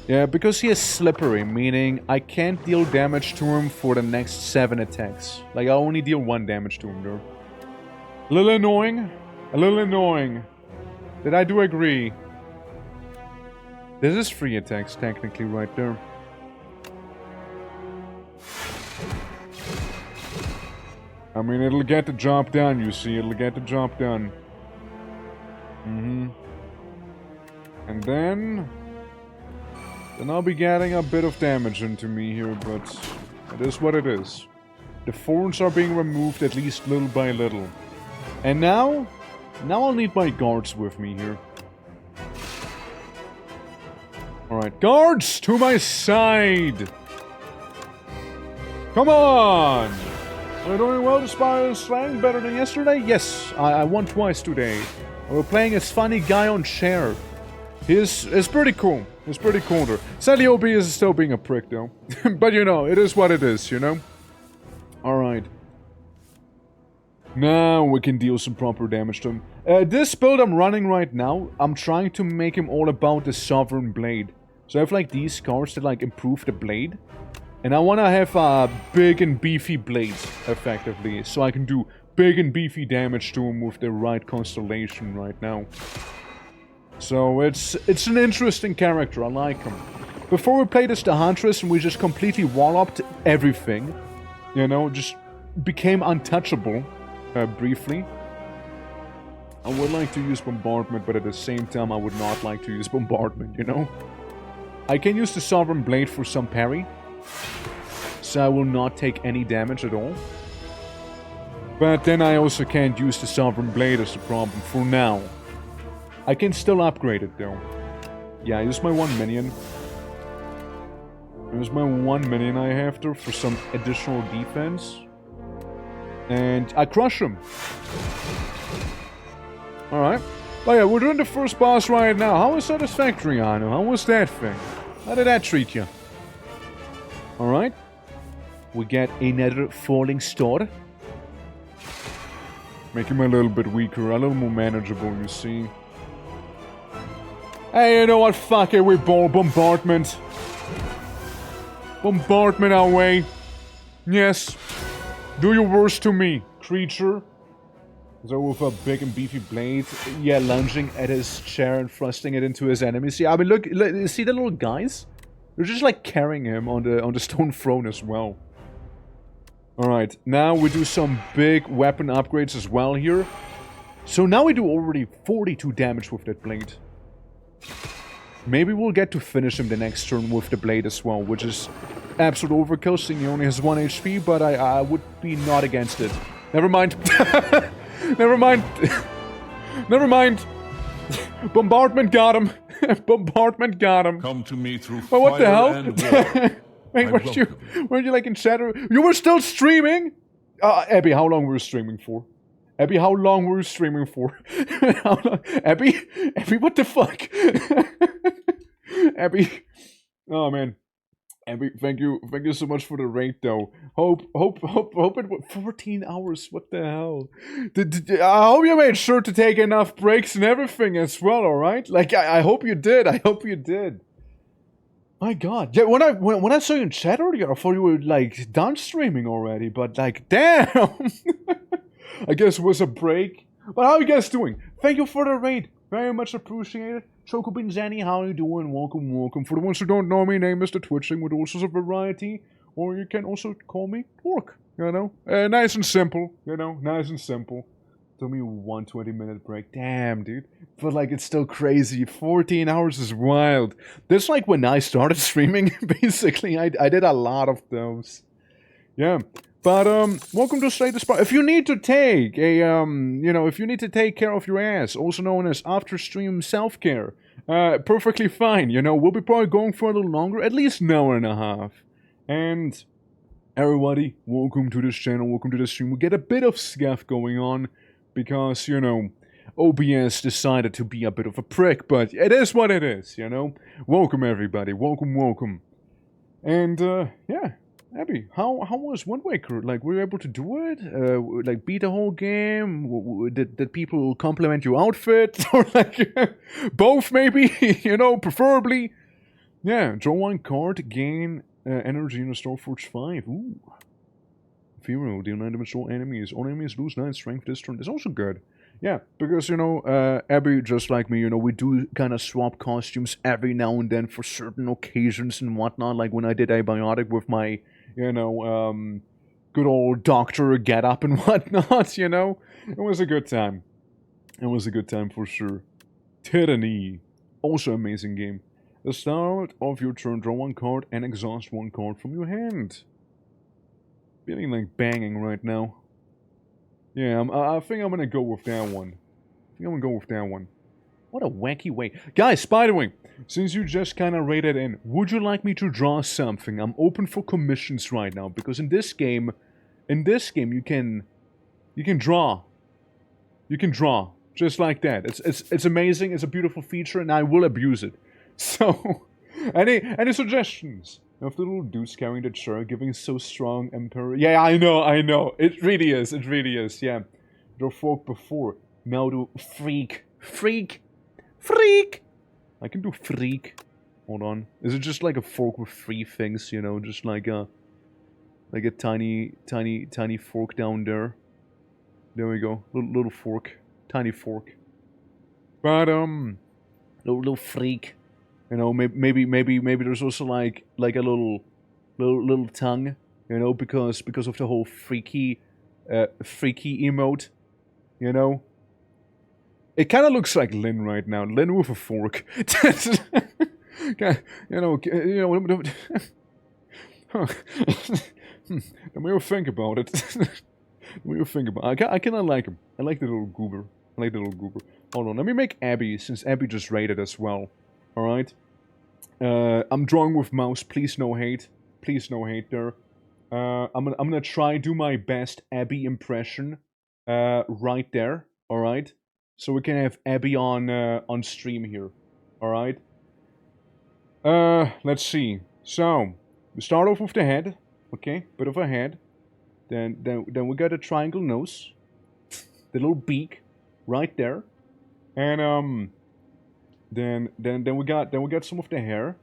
Speaker 1: Yeah, because he is slippery, meaning I can't deal damage to him for the next 7 attacks. Like, I only deal 1 damage to him, though. A little annoying. A little annoying. Did I do agree? This is 3 attacks, technically, right there. I mean, it'll get the job done, you see. It'll get the job done. And then I'll be getting a bit of damage into me here, but it is what it is. The thorns are being removed at least little by little. And now, Now I'll need my guards with me here. Alright, guards to my side! Come on! Are you doing well despite slang? Better than yesterday? Yes, I won twice today. We're playing as funny guy on chair. It's pretty cool. It's pretty cool there. Sadly, OB is still being a prick though. But you know, it is what it is, you know? Alright. Now we can deal some proper damage to him. This build I'm running right now, I'm trying to make him all about the Sovereign Blade. So I have like these cards that like improve the blade. And I want to have big and beefy blades, effectively. So I can do big and beefy damage to him with the right constellation right now. So it's an interesting character, I like him. Before we played as the Huntress and we just completely walloped everything. You know, just became untouchable, briefly. I would like to use Bombardment, but at the same time I would not like to use Bombardment, you know? I can use the Sovereign Blade for some parry. So I will not take any damage at all. But then I also can't use the Sovereign Blade as the problem for now. I can still upgrade it though. Yeah, I use my one minion. Here's my one minion I have there for some additional defense. And I crush him. Alright. Oh yeah, we're doing the first boss right now. How was Satisfactory, Anu? How was that thing? How did that treat you? Alright. We get another Falling Star. Make him a little bit weaker, a little more manageable, you see. Hey, you know what? Fuck it, we ball Bombardment. Bombardment our way. Yes. Do your worst to me, creature. So with a big and beefy blade, yeah, lunging at his chair and thrusting it into his enemies. Yeah, I mean, look, see the little guys? They're just like carrying him on the stone throne as well. Alright, now we do some big weapon upgrades as well here. So now we do already 42 damage with that blade. Maybe we'll get to finish him the next turn with the blade as well, which is absolute overkill, seeing he only has 1 HP, but I would be not against it. Never mind. Never mind. Never mind. Bombardment got him. Bombardment got him.
Speaker 2: Come to me through
Speaker 1: Well, what the
Speaker 2: fire
Speaker 1: hell?
Speaker 2: and water.
Speaker 1: Wait, weren't you like in shadow? You were still streaming? Abby, how long were you streaming for? Abby, how long were you streaming for? How long? Abby, what the fuck? Abby, oh man. Abby, thank you so much for the raid though. Hope it was 14 hours, what the hell? I hope you made sure to take enough breaks and everything as well, alright? Like, I hope you did, My god, yeah, when I saw you in chat earlier, I thought you were, like, done streaming already, but, like, damn! I guess it was a break. But how are you guys doing? Thank you for the raid, very much appreciated. Chocobin Zanny, how are you doing? Welcome. For the ones who don't know me, name is the Twitching with all sorts of variety. Or you can also call me Pork, you know? Nice and simple, you know? Nice and simple. Took me 1 20-minute break. Damn, dude. But, like, it's still crazy. 14 hours is wild. This, like, when I started streaming, basically, I did a lot of those. Yeah. But, welcome to Slay the Spot. If you need to take a, you know, if you need to take care of your ass, also known as after-stream self-care, perfectly fine, you know, we'll be probably going for a little longer, at least an hour and a half. And, everybody, welcome to this channel, welcome to the stream. We get a bit of scuff going on, because, you know, OBS decided to be a bit of a prick, but it is what it is, you know? Welcome, everybody, welcome. And, yeah. Abby, how was Wind Waker? Like, were you able to do it? Like, beat the whole game? Did people compliment your outfit? Or, like, both, maybe? You know, preferably? Yeah, draw 1 card, gain energy in the Starforge 5. Ooh. Ethereal, deal 9 damage to all enemies. All enemies lose 9 strength this turn. It's also good. Yeah, because, you know, Abby, just like me, you know, we do kind of swap costumes every now and then for certain occasions and whatnot. Like when I did Abiotic with my, you know, good old doctor get-up and whatnot, you know? It was a good time. It was a good time for sure. Tyranny. Also amazing game. At the start of your turn, draw 1 card and exhaust 1 card from your hand. Feeling like banging right now. Yeah, I think I'm gonna go with that one. I I'm gonna go with that one. What a wacky way. Guys, Spiderwing, since you just kind of rated in, would you like me to draw something? I'm open for commissions right now, because in this game you can draw. You can draw, just like that. It's amazing, it's a beautiful feature, and I will abuse it. So, any suggestions? Of the little dudes carrying the chair, giving so strong emperor. Yeah, I know. It really is, yeah. Draw fork before. Now do freak. Freak! I can do freak. Hold on. Is it just like a fork with 3 things, you know? Just like a tiny fork down there. There we go. Little fork. Tiny fork. But, little freak. You know, maybe there's also like a little tongue, you know, because of the whole freaky emote, you know. It kind of looks like Lynn right now. Lynn with a fork. The more you think about it, I kind of like him. I like the little goober. Hold on, let me make Abby, since Abby just rated as well. All right. I'm drawing with mouse. Please no hate. Please no hate there. I'm gonna try do my best Abby impression. Right there. All right. So we can have Abby on stream here. All right. Let's see. So we start off with the head. Okay, bit of a head. Then we got a triangle nose. The little beak, right there. And Then we got some of the hair.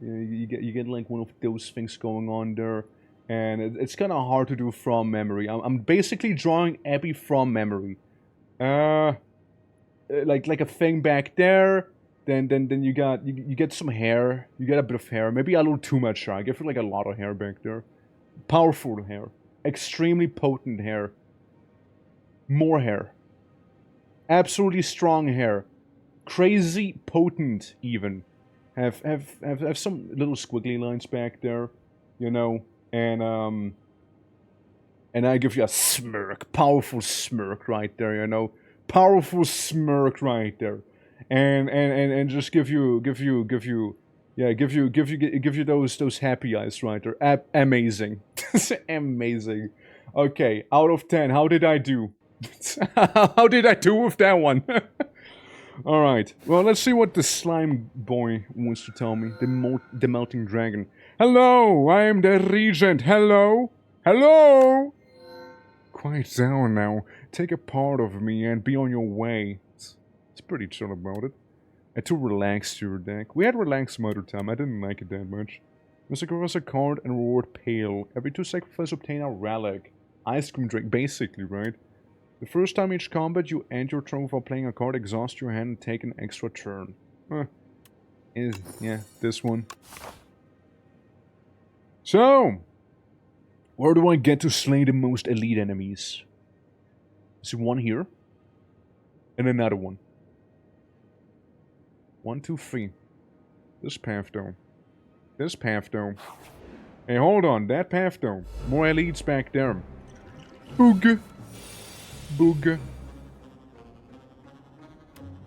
Speaker 1: You get like one of those things going on there, and it's kind of hard to do from memory. I'm basically drawing Abby from memory. Like a thing back there. Then you get some hair. You get a bit of hair. Maybe a little too much hair. I give it like a lot of hair back there. Powerful hair. Extremely potent hair. More hair. Absolutely strong hair. Crazy potent, even. Have some little squiggly lines back there, you know, and I give you a smirk, powerful smirk right there, you know, powerful smirk right there, and just give you those happy eyes right there. Amazing. Amazing. Okay, out of 10, how did I do? How did I do with that one? Alright, well, let's see what the slime boy wants to tell me. The melting dragon. Hello, I am the regent. Hello? Hello? Quiet down now. Take a part of me and be on your way. It's pretty chill about it. And to relax your deck. We had relaxed some other time. I didn't like it that much. Sacrifice a card and reward pale. Every 2 sacrifices obtain a relic. Ice cream drink, basically, right? The first time each combat you end your turn without playing a card, exhaust your hand and take an extra turn. Yeah, this one. So, where do I get to slay the most elite enemies? Is one here? And another one. 1, 2, 3. This path though. This path though. Hey, hold on, that path though. More elites back there. Boog. Boog.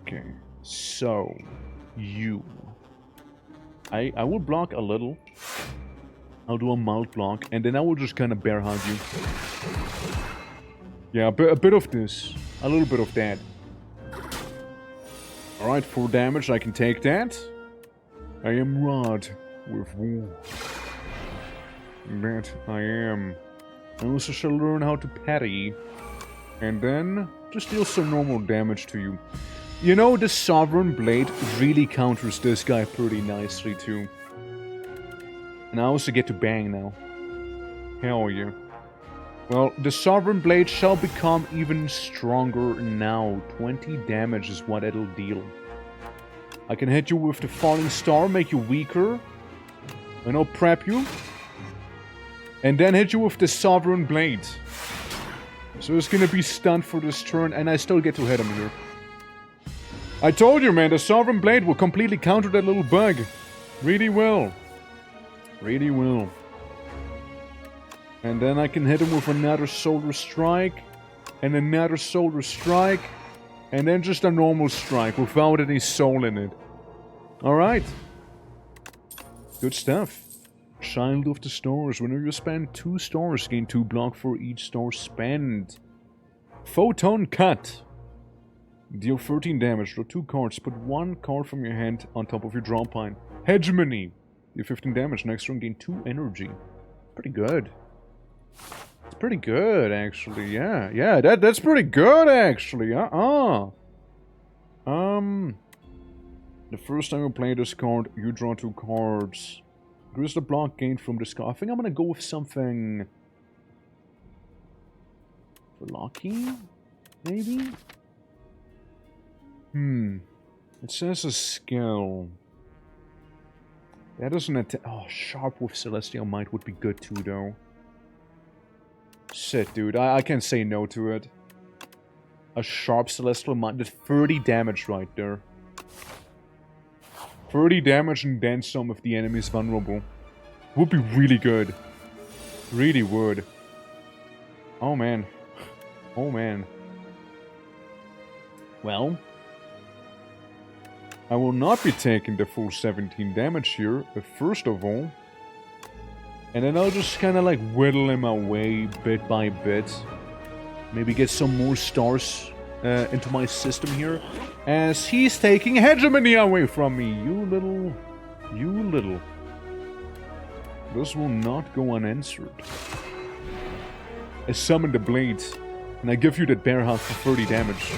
Speaker 1: Okay, so you. I will block a little. I'll do a mild block, and then I will just kind of bear hug you. Yeah, a bit of this, a little bit of that. All right, 4 damage. I can take that. I am Rod with War. That I am. I also shall learn how to parry. And then, just deal some normal damage to you. You know, the Sovereign Blade really counters this guy pretty nicely, too. And I also get to bang now. Hell yeah. Well, the Sovereign Blade shall become even stronger now. 20 damage is what it'll deal. I can hit you with the Falling Star, make you weaker. And I'll prep you. And then hit you with the Sovereign Blade. So it's gonna be stunned for this turn, and I still get to hit him here. I told you, man, the Sovereign Blade will completely counter that little bug. Really will. Really will. And then I can hit him with another Solar Strike. And another Solar Strike. And then just a normal strike without any soul in it. Alright. Good stuff. Child of the Stars. Whenever you spend 2 stars, gain 2 block for each star spent. Photon Cut. Deal 13 damage. Draw 2 cards. Put 1 card from your hand on top of your draw pile. Hegemony. Deal 15 damage. Next turn, gain 2 energy. Pretty good. It's pretty good, actually. Yeah, yeah, that's pretty good, actually. The first time you play this card, you draw 2 cards. Increase the block gained from this card. I think I'm gonna go with something... for lucky? Maybe? It says a skill. That doesn't attack... Oh, Sharp with Celestial Might would be good too, though. Shit, dude. I can't say no to it. A Sharp Celestial Might did 30 damage right there. 30 damage and then some if the enemy is vulnerable. Would be really good. Really would. Oh, man. Oh, man. Well... I will not be taking the full 17 damage here, but first of all... And then I'll just kind of like whittle him away bit by bit. Maybe get some more stars into my system here. As he's taking hegemony away from me. You little... This will not go unanswered. I summon the blade. And I give you that bear hug for 30 damage.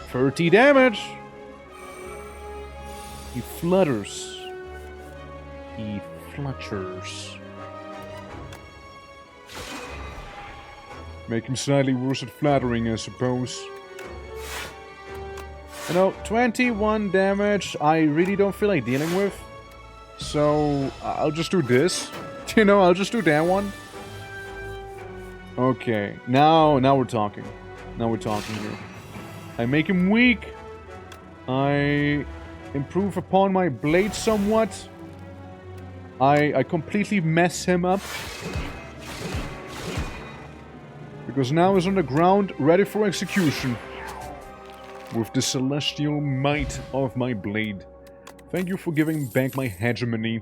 Speaker 1: 30 damage! He flutters. He flutters. Make him slightly worse at flattering, I suppose. You know, 21 damage I really don't feel like dealing with. So, I'll just do this. You know, I'll just do that one. Okay, now we're talking. Now we're talking here. I make him weak. I improve upon my blade somewhat. I completely mess him up. Because now he's on the ground, ready for execution. With the celestial might of my blade. Thank you for giving back my hegemony.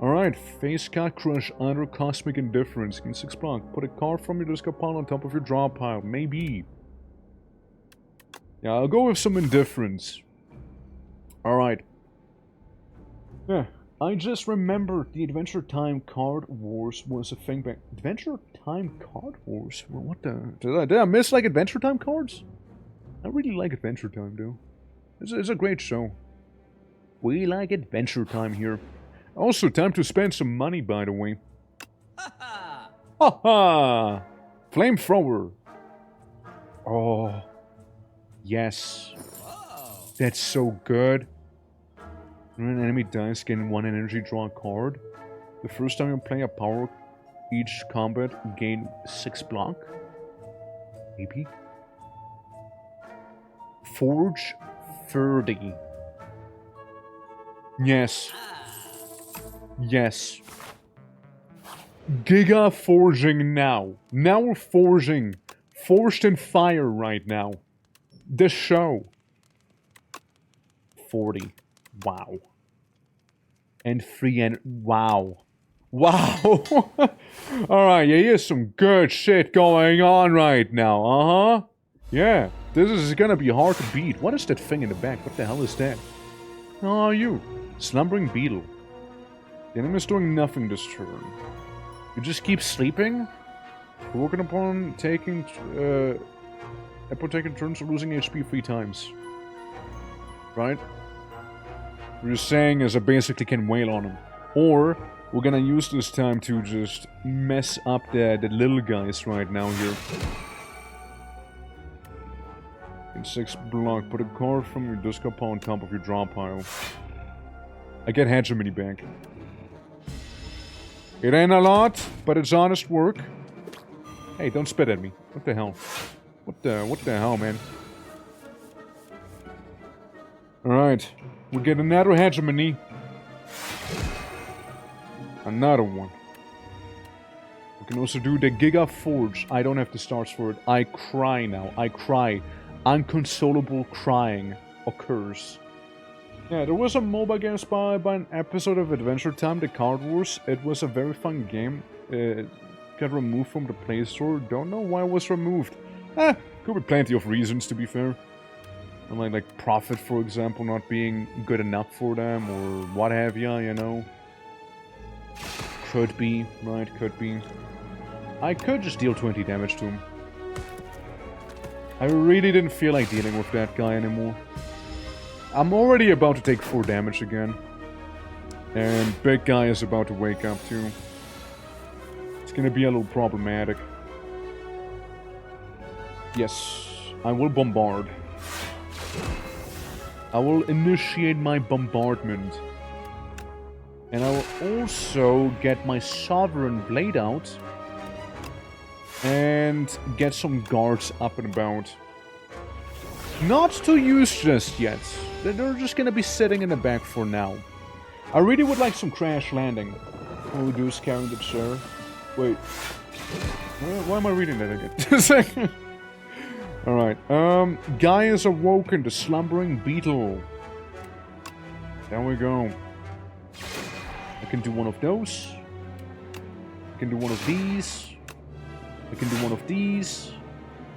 Speaker 1: Alright, face card crush under cosmic indifference. Gain 6 block. Put a card from your discard pile on top of your draw pile. Maybe. Yeah, I'll go with some indifference. Alright. Yeah, I just remembered the Adventure Time Card Wars was a thing back... Adventure Time Card Wars? Well, what the... Did I miss, like, Adventure Time cards? I really like Adventure Time, though. It's a great show. We like Adventure Time here. Also, time to spend some money, by the way. Ha ha! Flamethrower! Oh... Yes. That's so good. When an enemy dies, gain 1 energy, draw a card. The first time you play a power, each combat, gain 6 block. Maybe. Forge 30. Yes. Yes. Giga forging now. Now we're forging. Forged in fire right now. This show. 40. Wow. And 3 and... Wow. Wow. Alright, yeah, here's some good shit going on right now. Yeah. This is gonna be hard to beat. What is that thing in the back? What the hell is that? Oh, you. Slumbering beetle. The enemy is doing nothing this turn. You just keep sleeping? Working upon taking... upon taking turns or losing HP 3 times. Right? What you're saying is I basically can wail on him. Or, we're gonna use this time to just mess up the little guys right now here. In 6 block, put a card from your discard pile on top of your draw pile. I get hegemony back. It ain't a lot, but it's honest work. Hey, don't spit at me. What the hell? What the hell, man? Alright. We get another hegemony. Another one. can also do the Giga Forge. I don't have the stars for it. I cry now. I cry. Unconsolable crying occurs. Yeah, there was a MOBA game inspired by an episode of Adventure Time, The Card Wars. It was a very fun game. It got removed from the Play Store. Don't know why it was removed. Could be plenty of reasons, to be fair. And like profit, for example, not being good enough for them, or what have ya, you know. Could be, right, could be. I could just deal 20 damage to him. I really didn't feel like dealing with that guy anymore. I'm already about to take 4 damage again. And big guy is about to wake up too. It's gonna be a little problematic. Yes, I will bombard. I will initiate my bombardment. And I will also get my Sovereign Blade out. And get some guards up and about. Not to use just yet. They're just gonna be sitting in the back for now. I really would like some crash landing. Oh, Deuce carrying the chair. Wait. Why am I reading that again? Alright, Guy is awoken, the slumbering beetle. There we go. I can do one of those. I can do one of these. I can do one of these.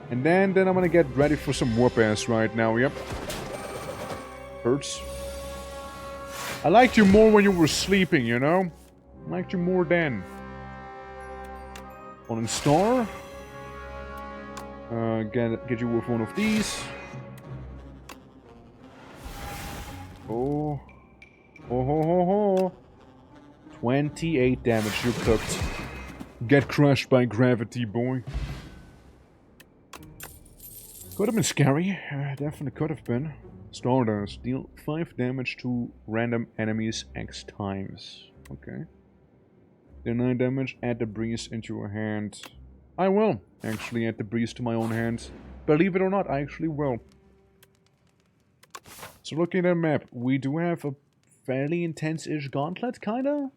Speaker 1: And then I'm gonna get ready for some whoop-ass right now, yep. Hurts. I liked you more when you were sleeping, you know? I liked you more then. On star. Get you with one of these. Oh. Oh ho ho ho. 28 damage, you're cooked. Get crushed by gravity, boy. Could have been scary. Definitely could have been. Stardust. Deal 5 damage to random enemies X times. Okay. Deal 9 damage. Add the breeze into your hand. I will actually add the breeze to my own hand. Believe it or not, I actually will. So looking at the map, we do have a fairly intense-ish gauntlet, kinda.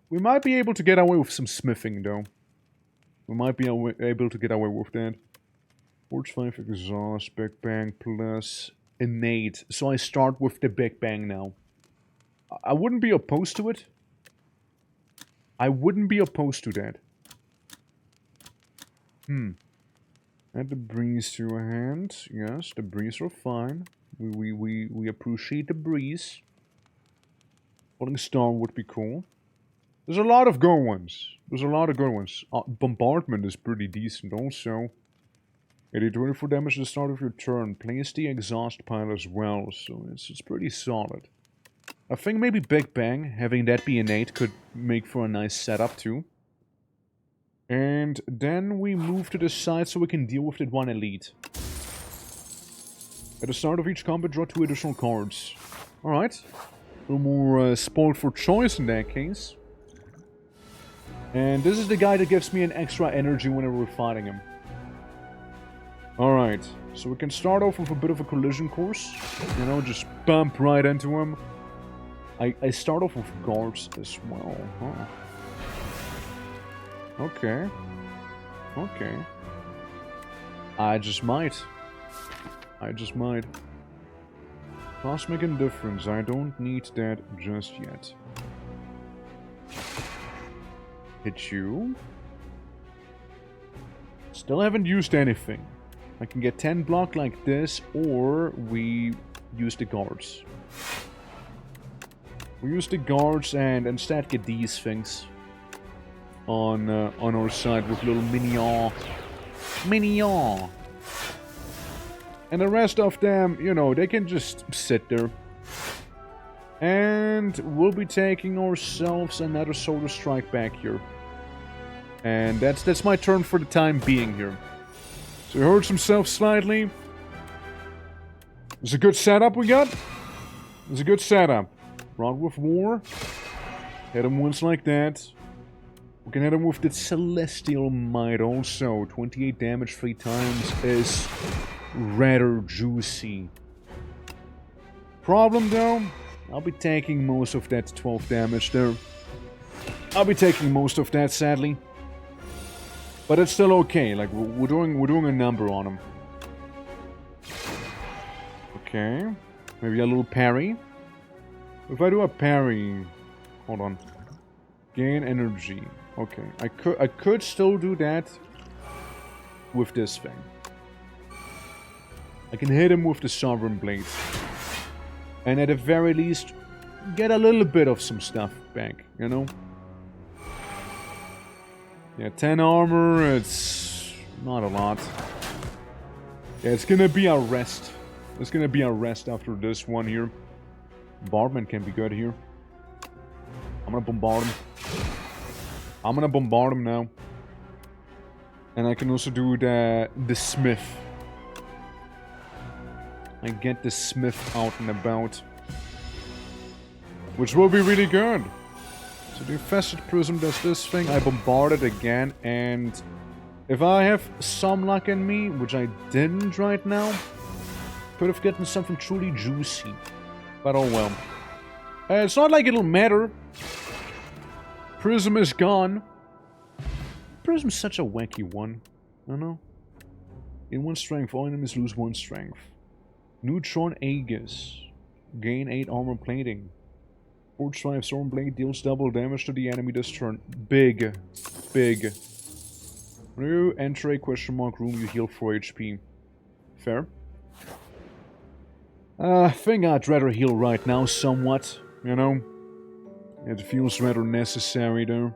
Speaker 1: We might be able to get away with some smithing, though. We might be able to get away with that. Forge 5 exhaust, Big Bang plus innate. So I start with the Big Bang now. I wouldn't be opposed to it. I wouldn't be opposed to that. Add the breeze to your hand. Yes, the breeze are fine. We appreciate the breeze. Falling star would be cool. There's a lot of good ones. There's a lot of good ones. Bombardment is pretty decent also. 24 damage at the start of your turn. Place the exhaust pile as well, so it's pretty solid. I think maybe Big Bang, having that be innate, could make for a nice setup too. And then we move to the side so we can deal with that one elite. At the start of each combat, draw 2 additional cards. Alright. A little more spoiled for choice in that case. And this is the guy that gives me an extra energy whenever we're fighting him. Alright, so we can start off with a bit of a collision course. You know, just bump right into him. I start off with guards as well, huh? Okay. Okay. I just might. Cosmic Indifference, I don't need that just yet. Hit you. Still haven't used anything. I can get 10 block like this, or we use the guards. We use the guards and instead get these things on our side with little minion. And the rest of them, you know, they can just sit there. And we'll be taking ourselves another Solar Strike back here. And that's my turn for the time being here. So he hurts himself slightly. It's a good setup we got. It's a good setup. Rod with War. Hit him once like that. We can hit him with the Celestial Might also. 28 damage 3 times is rather juicy. Problem though, I'll be taking most of that 12 damage there. I'll be taking most of that, sadly. But it's still okay. Like, we're doing a number on him. Okay. Maybe a little parry. If I do a parry... Hold on. Gain energy. Okay. I could still do that with this thing. I can hit him with the Sovereign Blade. And at the very least, get a little bit of some stuff back, you know? Yeah, 10 armor, it's not a lot. Yeah, it's gonna be a rest. It's gonna be a rest after this one here. Bombardment can be good here. I'm gonna bombard him. I'm gonna bombard him now. And I can also do the smith. I get the smith out and about. Which will be really good. So the Infested Prism does this thing. I bombard it again. And if I have some luck in me, which I didn't right now, could have gotten something truly juicy. But oh well. It's not like it'll matter. Prism is gone. Prism's such a wacky one. I don't know. In 1 strength, all enemies lose 1 strength. Neutron Aegis. Gain 8 armor plating. Forge 5 Storm Blade deals double damage to the enemy this turn. Big. Big. When you enter a question mark room, you heal 4 HP. Fair. I think I'd rather heal right now somewhat, you know. It feels rather necessary there.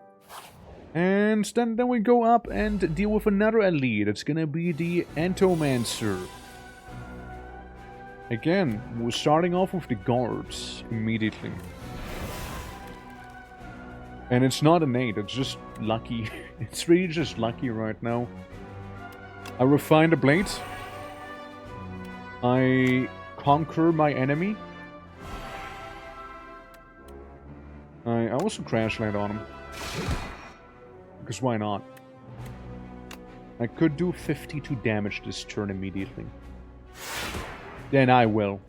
Speaker 1: And then we go up and deal with another elite. It's gonna be the Entomancer. Again, we're starting off with the guards immediately. And it's not innate, it's just lucky. It's really just lucky right now. I refine the blade. I conquer my enemy. I also crash land on him. Because why not? I could do 52 damage this turn immediately. Then I will.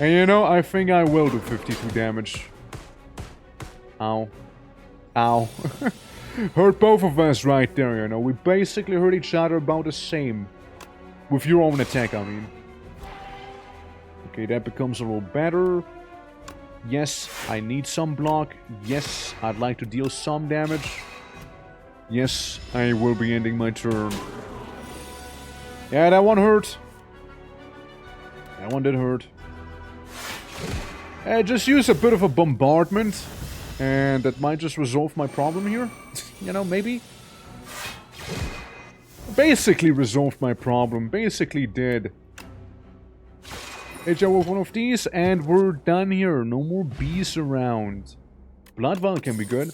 Speaker 1: And you know, I think I will do 52 damage. Ow. Ow. Hurt both of us right there, you know. We basically hurt each other about the same. With your own attack, I mean. Okay, that becomes a little better. Yes, I need some block. Yes, I'd like to deal some damage. Yes, I will be ending my turn. Yeah, that one hurt. That one did hurt. Just use a bit of a bombardment. And that might just resolve my problem here. You know, maybe. Basically resolved my problem. Basically did. Hit you with one of these, and we're done here. No more bees around. Blood Vial can be good.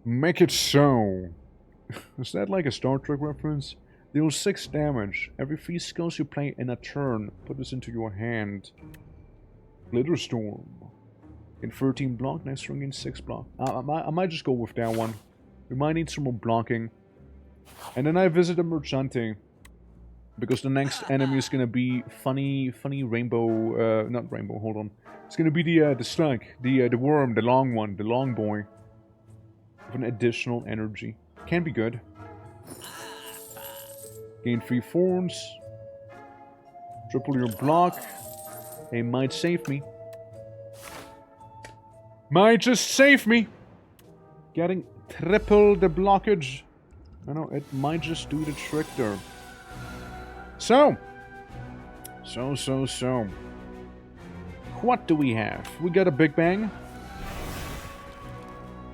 Speaker 1: Make it so. Is that like a Star Trek reference? Deal 6 damage. Every 3 skills you play in a turn. Put this into your hand. Glitter Storm. In 13 block, next turn in 6 block. I might just go with that one. We might need some more blocking. And then I visit the Merchante. Because the next enemy is gonna be funny rainbow, not rainbow, hold on. It's gonna be the slug, the worm, the long one, the long boy. With an additional energy. Can be good. Gain 3 thorns. Triple your block. They might save me. Might just save me. Getting triple the blockage. I know, it might just do the trick there. So. What do we have? We got a Big Bang.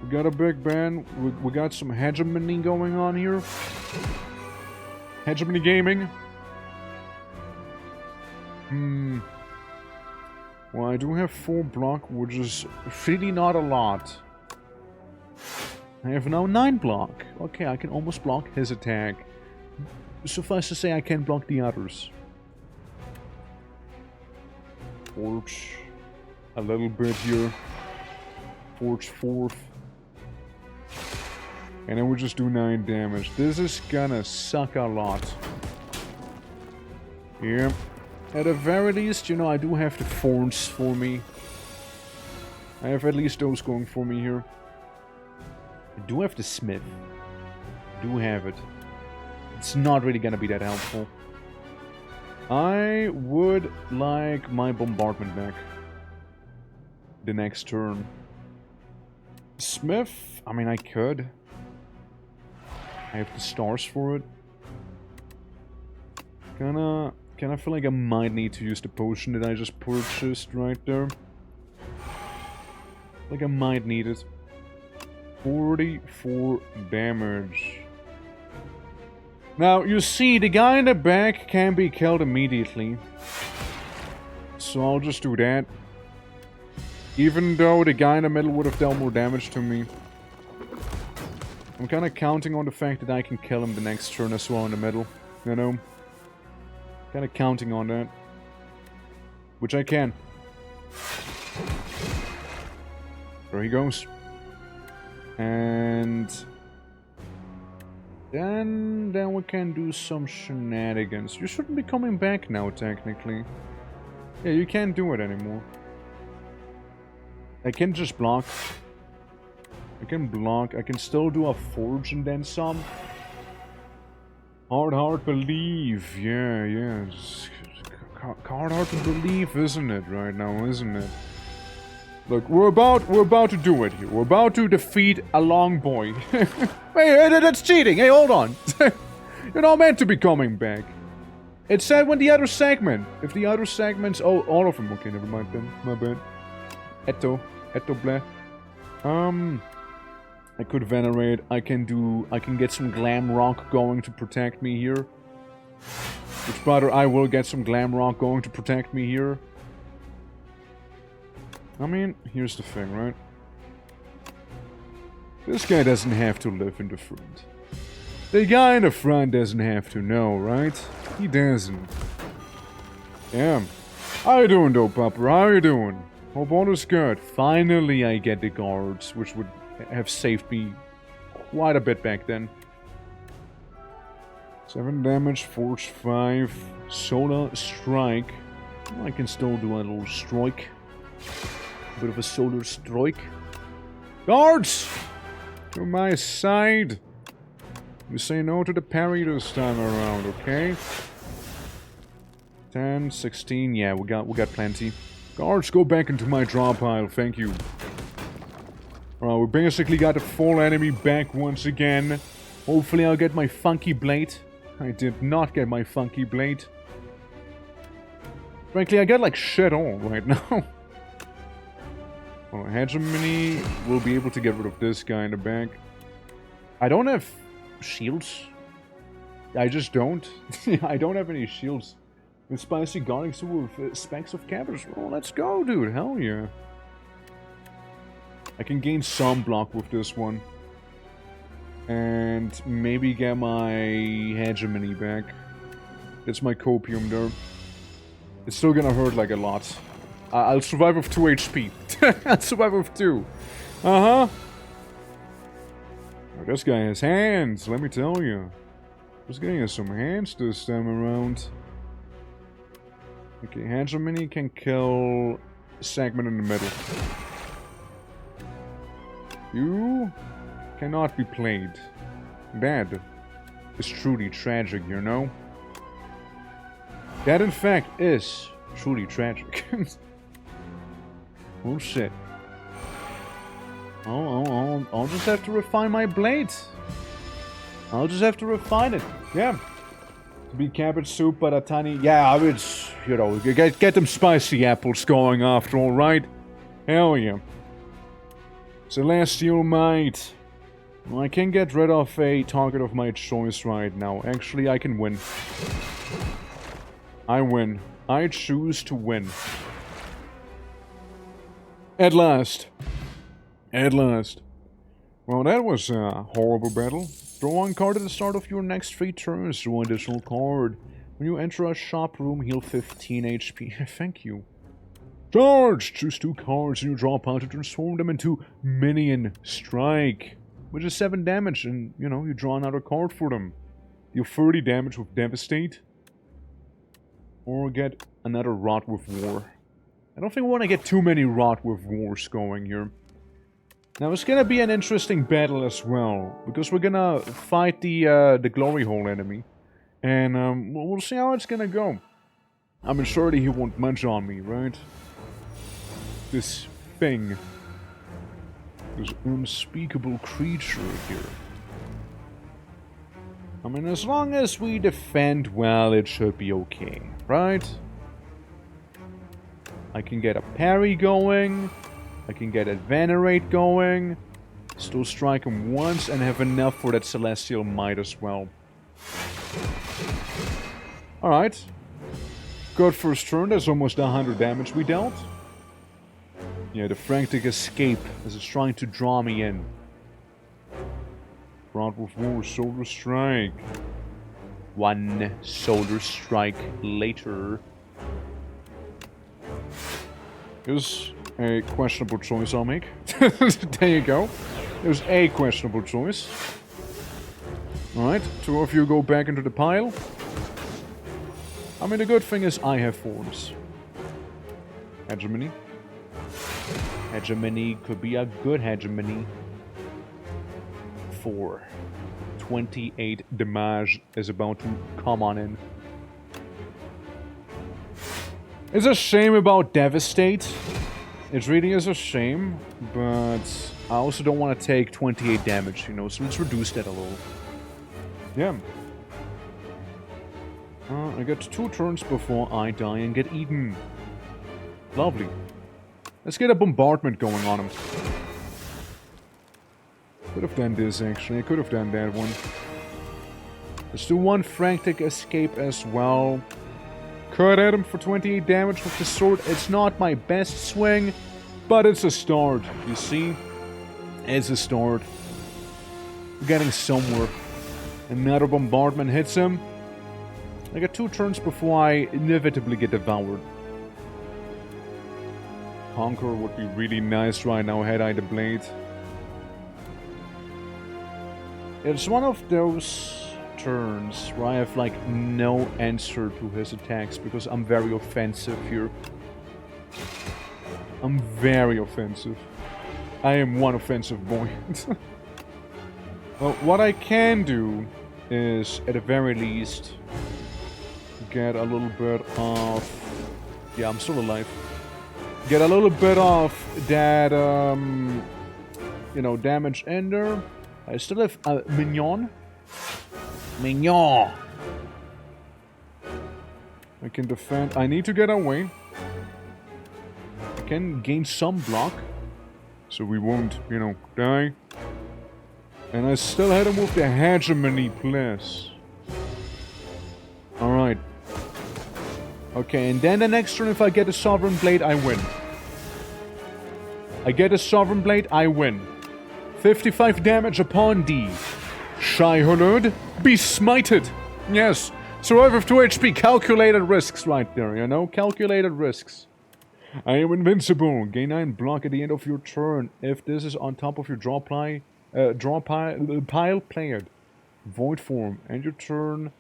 Speaker 1: We got a Big Bang. We got some hegemony going on here. Hegemony gaming. Well, I do have 4 block, which is really not a lot. I have now 9 block. Okay, I can almost block his attack. Suffice to say, I can block the others. Forge a little bit here. Forge 4th. And then we'll just do 9 damage. This is gonna suck a lot. Yeah. At the very least, you know, I do have the thorns for me. I have at least those going for me here. I do have the smith. I do have it. It's not really gonna be that helpful. I would like my bombardment back. The next turn. Smith? I mean, I could. I have the stars for it. Kinda feel like I might need to use the potion that I just purchased right there. Like I might need it. 44 damage. Now, you see, the guy in the back can be killed immediately. So I'll just do that. Even though the guy in the middle would have dealt more damage to me. I'm kind of counting on the fact that I can kill him the next turn as well in the middle. You know? Kind of counting on that. Which I can. There he goes. And then we can do some shenanigans. You shouldn't be coming back now, technically. Yeah, you can't do it anymore. I can just block. I can block. I can still do a forge and then some. Hard believe. Yeah. Hard to believe, isn't it, right now, isn't it? Look, we're about to do it here. We're about to defeat a long boy. Hey, that's cheating. Hey, hold on. You're not meant to be coming back. It said when the other segment. If the other segments... Oh, all of them. Okay, never mind then. My bad. Etto bleh. I could venerate. I can get some glam rock going to protect me here. Which, brother, I will get some glam rock going to protect me here. I mean, here's the thing, right? This guy doesn't have to live in the front. The guy in the front doesn't have to know, right? He doesn't. Yeah. How you doing, though, Papa? How you doing? Hope all is good. Finally, I get the guards, which would have saved me quite a bit back then. 7 damage, Force 5, Solar Strike. Well, I can still do a little strike. A bit of a solar strike. Guards! To my side! You say no to the parry this time around, okay? 10, 16, yeah, we got plenty. Guards, go back into my draw pile, thank you. Alright, we basically got the full enemy back once again. Hopefully I'll get my funky blade. I did not get my funky blade. Frankly, I get like shit on right now. Well, Hegemony will be able to get rid of this guy in the back. I don't have shields. I just don't. I don't have any shields. With Spicy Garlic Soup with Specks of Cabbage. Well, let's go, dude. Hell yeah. I can gain some block with this one. And maybe get my Hegemony back. That's my copium there. It's still gonna hurt like a lot. I'll survive with 2 HP. I'll survive with 2. Uh-huh. Oh, this guy has hands, let me tell you. This guy has some hands this time around. Okay, Hegemony can kill segment in the middle. You cannot be played. That is truly tragic, you know? That, in fact, is truly tragic. Oh shit. I'll just have to refine my blade. I'll just have to refine it. Yeah. To be cabbage soup, but a tiny... Yeah, it's... You know, get them spicy apples going after all, right? Hell yeah. Celestial Might. Well, I can get rid of a target of my choice right now. Actually, I can win. I win. I choose to win. At last. At last. Well, that was a horrible battle. Draw 1 card at the start of your next 3 turns. Draw an additional card. When you enter a shop room, heal 15 HP. Thank you. Charge! Choose 2 cards in your draw pile to transform them into Minion Strike. Which is 7 damage, and, you know, you draw another card for them. Deal 30 damage with Devastate. Or get another Rot with War. I don't think we want to get too many Rot with Wars going here. Now, it's gonna be an interesting battle as well, because we're gonna fight the Glory Hole enemy. And, we'll see how it's gonna go. I mean, surely he won't munch on me, right? This thing. This unspeakable creature here. I mean, as long as we defend well, it should be okay, right? I can get a parry going. I can get a venerate going. Still strike him once and have enough for that celestial might as well. Alright. Good first turn. That's almost 100 damage we dealt. Yeah, the frantic escape as it's trying to draw me in. Brought with War, Solar Strike. One Solar Strike later. Here's a questionable choice I'll make. There you go. There's a questionable choice. Alright, 2 of you go back into the pile. I mean, the good thing is I have forms. Hegemony. Hegemony could be a good hegemony. 4. 28 damage is about to come on in. It's a shame about Devastate. It really is a shame, but I also don't want to take 28 damage, you know, so let's reduce that a little. Yeah. I got 2 turns before I die and get eaten. Lovely. Let's get a bombardment going on him. Could have done this, actually. I could have done that one. Let's do 1 frantic escape as well. Cut at him for 28 damage with the sword. It's not my best swing, but it's a start, you see? It's a start. We're getting somewhere. Another bombardment hits him. I got 2 turns before I inevitably get devoured. Conquer would be really nice right now had I the blade. It's one of those turns where I have like no answer to his attacks because I'm very offensive here. I'm very offensive. I am one offensive boy. Well, what I can do is, at the very least, get a little bit of... Yeah, I'm still alive. Get a little bit of that, you know, damage in there. I still have Mignon. Mignon! I can defend. I need to get away. I can gain some block. So we won't, you know, die. And I still had to move the hegemony plus. Alright. Okay, and then the next turn if I get a Sovereign Blade, I win. I get a Sovereign Blade, I win. 55 damage upon D. Shai-Hulud, be smited! Yes, survive with 2 HP, calculated risks right there, you know? Calculated risks. I am invincible. Gain 9 block at the end of your turn. If this is on top of your draw pile, play it. Void form. End your turn.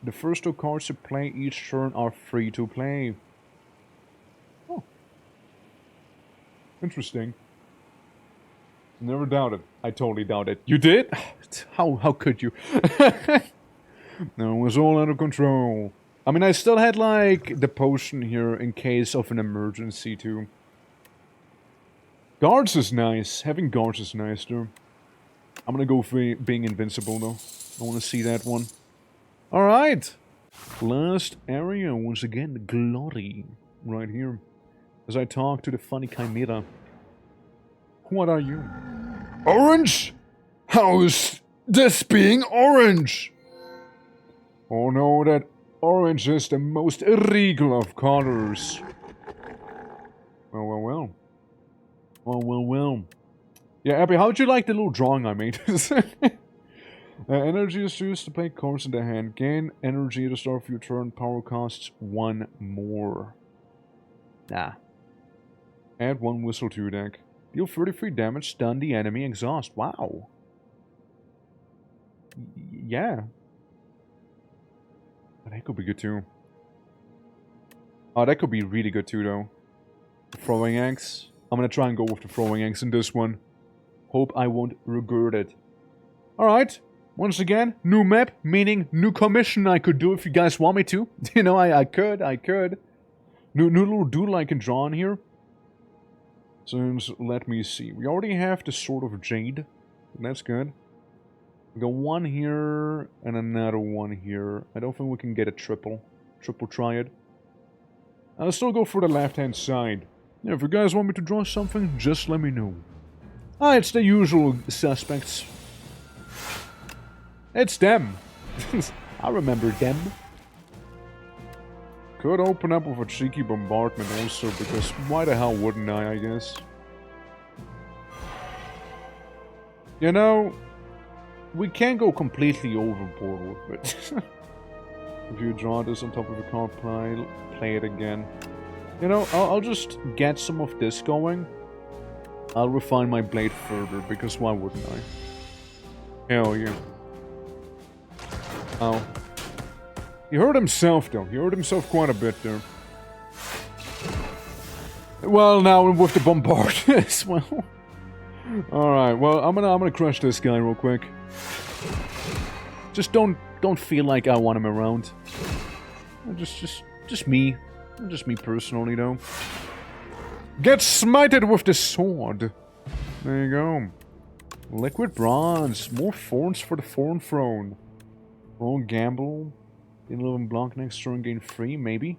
Speaker 1: The first 2 cards you play each turn are free to play. Oh. Interesting. Never doubted. I totally doubted. You did? How could you? No, it was all under control. I mean, I still had, like, the potion here in case of an emergency, too. Guards is nice. Having guards is nice, though. I'm gonna go for being invincible, though. I want to see that one. Alright. Last area, once again, the glory. Right here. As I talk to the funny chimera. What are you?
Speaker 2: Orange? How is this being orange?
Speaker 1: Oh no, that orange is the most regal of colors. Well, well, well. Well, well, well. Yeah, Abby, how'd you like the little drawing I made? Energy is used to play cards in the hand. Gain energy at the start of your turn. Power costs 1 more. Nah. Add 1 whistle to your deck. Deal 33 damage, stun the enemy, exhaust. Wow. Yeah. But that could be good too. Oh, that could be really good too, though. Throwing axe. I'm gonna try and go with the throwing axe in this one. Hope I won't regret it. Alright. Once again, new map, meaning new commission I could do if you guys want me to. You know, I could. New little doodle I can draw on here. So let me see. We already have the Sword of Jade. That's good. We got one here and another one here. I don't think we can get a triple triad. I'll still go for the left-hand side. Yeah, if you guys want me to draw something, just let me know. Ah, it's the usual suspects. It's them. I remember them. Could open up with a cheeky bombardment also, because why the hell wouldn't I guess. You know, we can't go completely overboard with it. If you draw this on top of a card pile, play it again. You know, I'll just get some of this going. I'll refine my blade further, because why wouldn't I? Hell yeah. Oh. He hurt himself, though. He hurt himself quite a bit there. Well, now with the bombard as well. Alright, well, I'm gonna crush this guy real quick. Just don't feel like I want him around. Just me. Just me personally, though. Get smited with the sword. There you go. Liquid bronze. More thorns for the thorn throne. Roll gamble. Gain 11 block next turn, gain 3, maybe.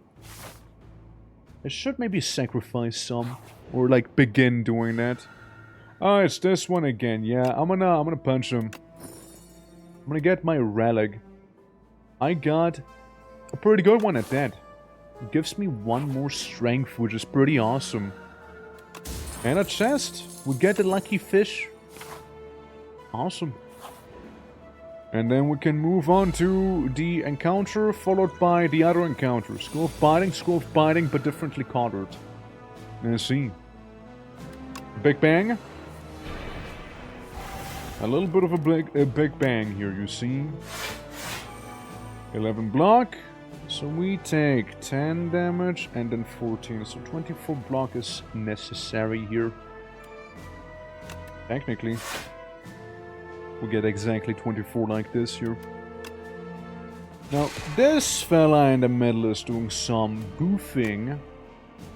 Speaker 1: I should maybe sacrifice some. Or like begin doing that. Oh, it's this one again. Yeah, I'm gonna punch him. I'm gonna get my relic. I got a pretty good one at that. It gives me one more strength, which is pretty awesome. And a chest. We get the lucky fish. Awesome. And then we can move on to the encounter, followed by the other encounter. School of Biting, but differently colored. Let's see. Big Bang. A little bit of a big bang here, you see. 11 block. So we take 10 damage and then 14. So 24 block is necessary here. Technically. We get exactly 24 like this here. Now, this fella in the middle is doing some goofing.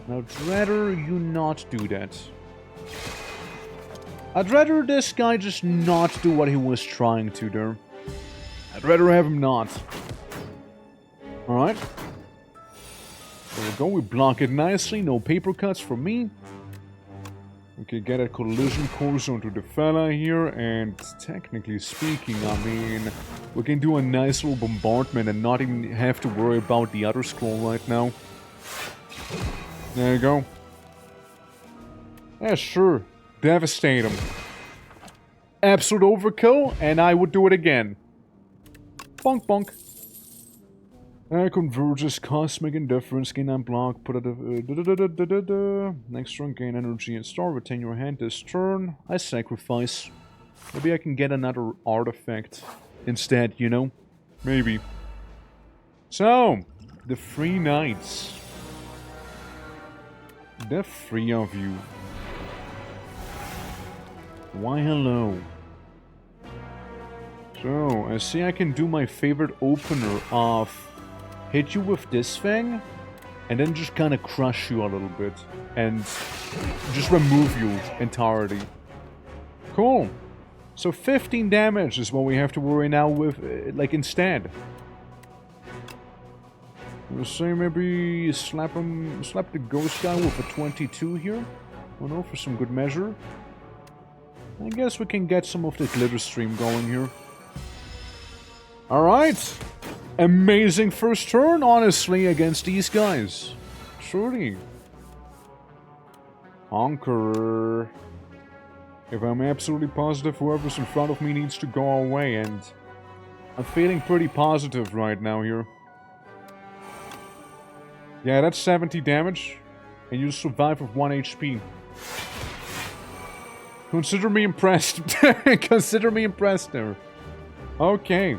Speaker 1: Now, I'd rather you not do that. I'd rather this guy just not do what he was trying to do. I'd rather have him not. Alright. There we go, we block it nicely, no paper cuts for me. Okay, get a collision course onto the fella here, and technically speaking, I mean, we can do a nice little bombardment and not even have to worry about the other scroll right now. There you go. Yeah, sure. Devastate him. Absolute overkill, and I would do it again. Bonk bonk. Converges cosmic indifference, gain unblock, put it next turn, gain energy and star, retain your hand this turn. I sacrifice. Maybe I can get another artifact instead, you know? Maybe. So, the 3 knights. The 3 of you. Why hello. So, I see I can do my favorite opener of hit you with this thing, and then just kind of crush you a little bit, and just remove you entirely. Cool. So 15 damage is what we have to worry now with, like, instead. Let's say maybe slap the ghost guy with a 22 here. Oh no, for some good measure. I guess we can get some of the glitter stream going here. Alright. Amazing first turn, honestly, against these guys. Truly. Conqueror. If I'm absolutely positive, whoever's in front of me needs to go away, and I'm feeling pretty positive right now here. Yeah, that's 70 damage, and you survive with 1 HP. Consider me impressed. Consider me impressed there. Okay.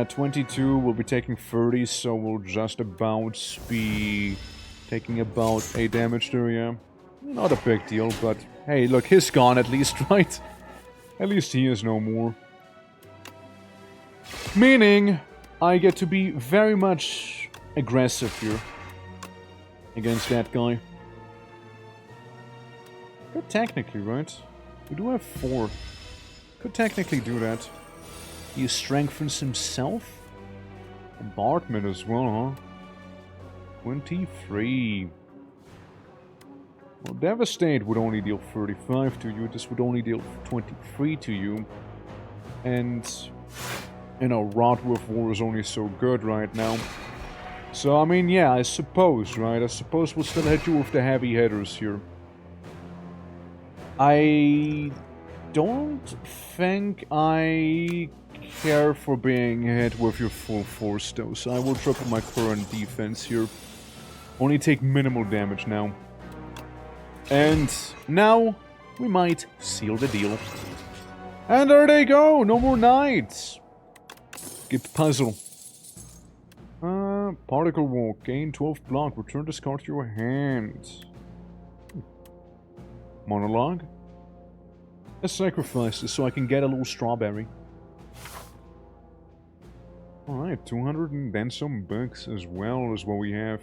Speaker 1: 22, we'll be taking 30, so we'll just about be Taking about 8 damage there, yeah. Not a big deal, but hey, look, he's gone at least, right? At least he is no more. Meaning, I get to be very much aggressive here. Against that guy. Could technically, right? We do have 4. Could technically do that. He strengthens himself. Bombardment as well, huh? 23. Well, Devastate would only deal 35 to you. This would only deal 23 to you. And, you know, Rot with War is only so good right now. So, I mean, yeah, I suppose, right? I suppose we'll still hit you with the heavy hitters here. I don't think I care for being hit with your full force, though. So I will triple my current defense here. Only take minimal damage now. And now, we might seal the deal. And there they go! No more knights! Skip puzzle. Particle Walk. Gain 12 block. Return this card to your hand. Monologue. Let's sacrifice this so I can get a little strawberry. Alright, 200 and then some bucks as well as what we have.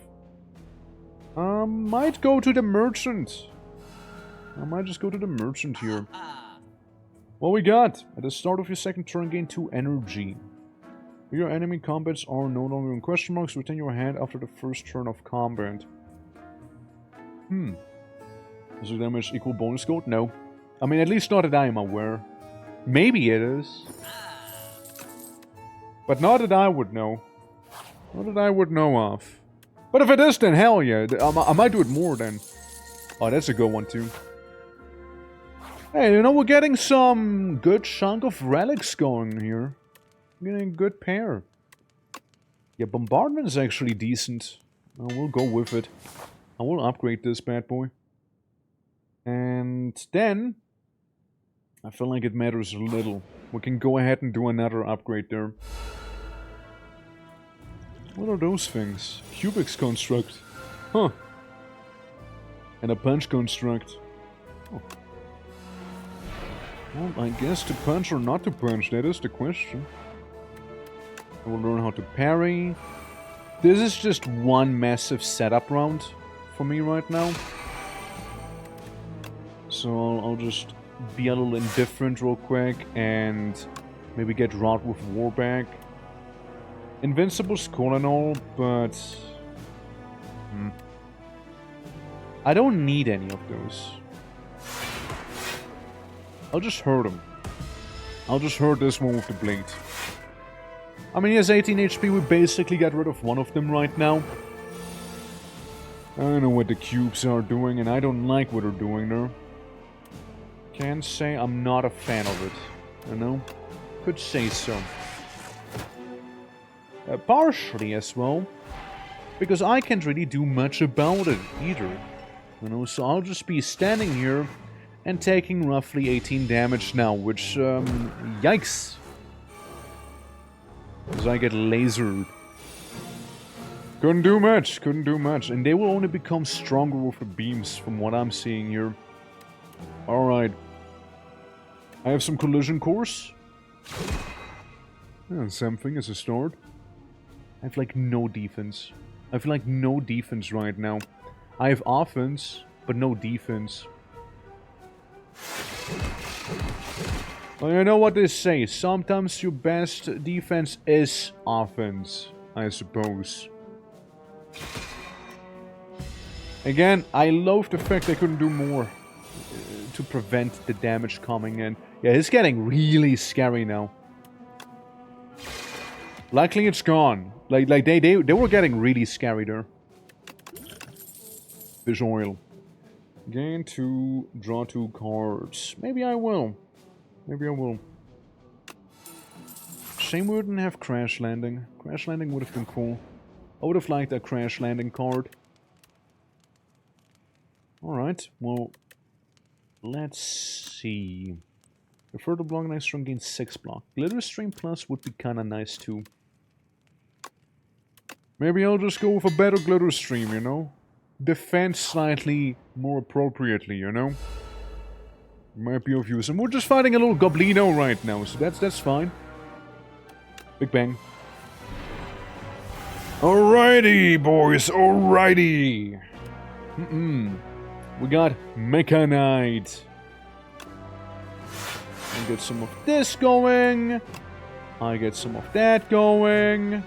Speaker 1: Might go to the merchant. I might just go to the merchant here. What we got? At the start of your second turn, gain 2 energy. Your enemy combats are no longer in question marks. Retain your hand after the first turn of combat. Does the damage equal bonus code? No. I mean, at least not that I am aware. Maybe it is. But not that I would know. Not that I would know of. But if it is, then hell yeah. I might do it more then. Oh, that's a good one too. Hey, you know, we're getting some good chunk of relics going here. We're getting a good pair. Yeah, Bombardment is actually decent. We'll go with it. I will upgrade this bad boy. And then, I feel like it matters a little. We can go ahead and do another upgrade there. What are those things? Cubics construct. Huh. And a punch construct. Oh. Well, I guess to punch or not to punch, that is the question. I will learn how to parry. This is just one massive setup round for me right now. So I'll just be a little indifferent real quick and maybe get Rot with War back. Invincible's cool and all, but I don't need any of those. I'll just hurt him. I'll just hurt this one with the blade. I mean, he has 18 HP, we basically got rid of one of them right now. I don't know what the cubes are doing, and I don't like what they're doing there. Can't say I'm not a fan of it, you know? Could say so. Partially as well, because I can't really do much about it either. You know, so I'll just be standing here and taking roughly 18 damage now, which, yikes. Because I get lasered. Couldn't do much, couldn't do much. And they will only become stronger with the beams, from what I'm seeing here. Alright. I have some collision course. Yeah, something as a start. I have like no defense. I have like no defense right now. I have offense, but no defense. Well, you know what they say. Sometimes your best defense is offense, I suppose. Again, I love the fact I couldn't do more to prevent the damage coming in. Yeah, it's getting really scary now. Luckily it's gone. Like they were getting really scary there. Fish oil. Gain 2, draw 2 cards. Maybe I will. Maybe I will. Shame we wouldn't have Crash Landing. Crash Landing would have been cool. I would have liked a Crash Landing card. Alright, well, let's see. The further block next turn gains 6 block. Glitter Stream Plus would be kinda nice too. Maybe I'll just go with a better Glitter Stream, you know? defend slightly more appropriately, you know? Might be of use. And we're just fighting a little goblino right now, so that's fine. Big bang.
Speaker 2: Alrighty, boys, alrighty.
Speaker 1: We got Mecha Knight. I get some of this going. I get some of that going.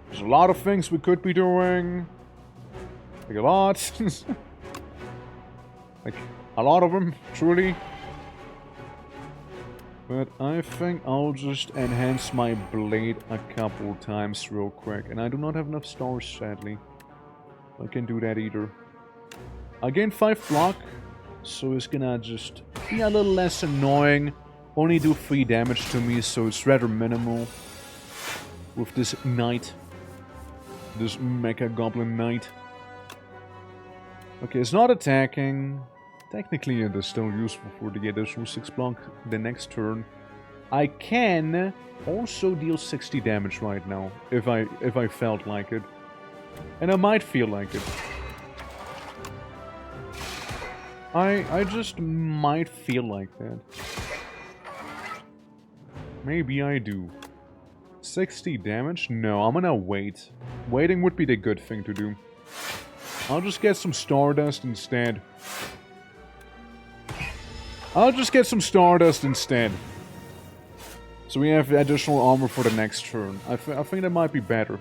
Speaker 1: There's a lot of things we could be doing. Like a lot. Like, a lot of them, truly. But I think I'll just enhance my blade a couple times real quick. And I do not have enough stars, sadly. I can't do that either. I gain 5 block, so it's gonna just be a little less annoying. Only do 3 damage to me, so it's rather minimal. With this knight. This Mecha Goblin Knight. Okay, it's not attacking. Technically it is still useful for the additional 6 block the next turn. I can also deal 60 damage right now, if I felt like it. And I might feel like it. I just might feel like that. Maybe I do. 60 damage? No, I'm gonna wait. Waiting would be the good thing to do. I'll just get some Stardust instead. So we have additional armor for the next turn. I think that might be better.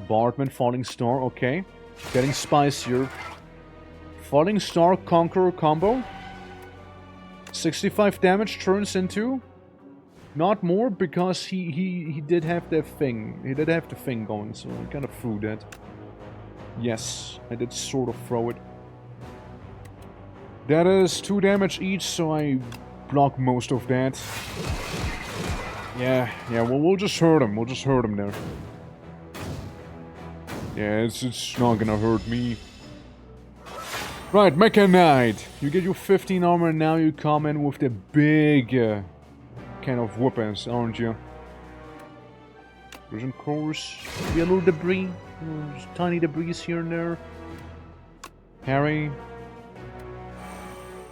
Speaker 1: Bardman, Falling Star, okay. Getting spicier. Falling Star, Conqueror combo. 65 damage turns into... Not more, because he did have that thing. He did have the thing going, so I kind of threw that. Yes, I did sort of throw it. That is 2 damage each, so I block most of that. Yeah, well, we'll just hurt him. We'll just hurt him there. Yeah, it's not gonna hurt me. Right, Mecha Knight. You get your 15 armor, and now you come in with the big kind of weapons, aren't you? There's, of course, be a little debris. There's tiny debris here and there. Harry.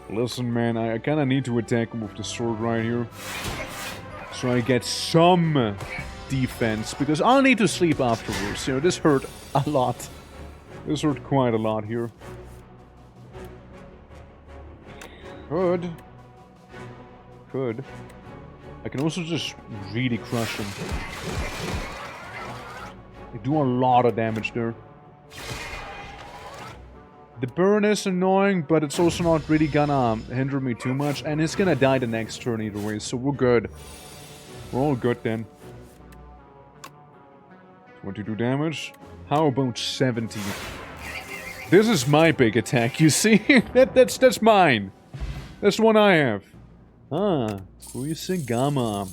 Speaker 1: Listen, man, I kind of need to attack him with the sword right here. So I get some defense, because I'll need to sleep afterwards. You know, this hurt a lot. This hurt quite a lot here. Could. I can also just really crush him. I do a lot of damage there. The burn is annoying, but it's also not really gonna hinder me too much. And it's gonna die the next turn either way, so we're good. We're all good then. 22 damage. How about 70? This is my big attack, you see? That's mine. That's the one I have. Ah, Kuisegama.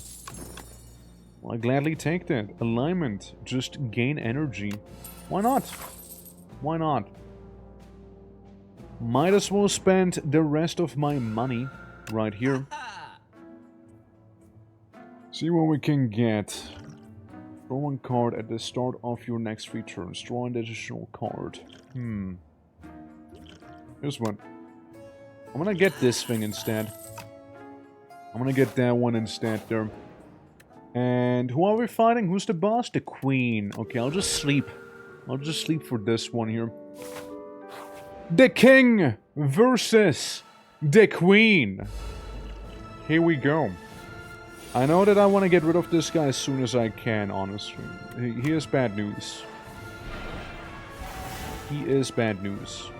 Speaker 1: Well, I gladly take that. Alignment. Just gain energy. Why not? Why not? Might as well spend the rest of my money right here. See what we can get. Draw 1 card at the start of your next 3 turns. Draw an additional card. Here's one. I'm gonna get this thing instead. I'm gonna get that one instead there. And who are we fighting? Who's the boss? The Queen. Okay, I'll just sleep. I'll just sleep for this one here. The King versus the Queen. Here we go. I know that I want to get rid of this guy as soon as I can, honestly. He is bad news. He is bad news.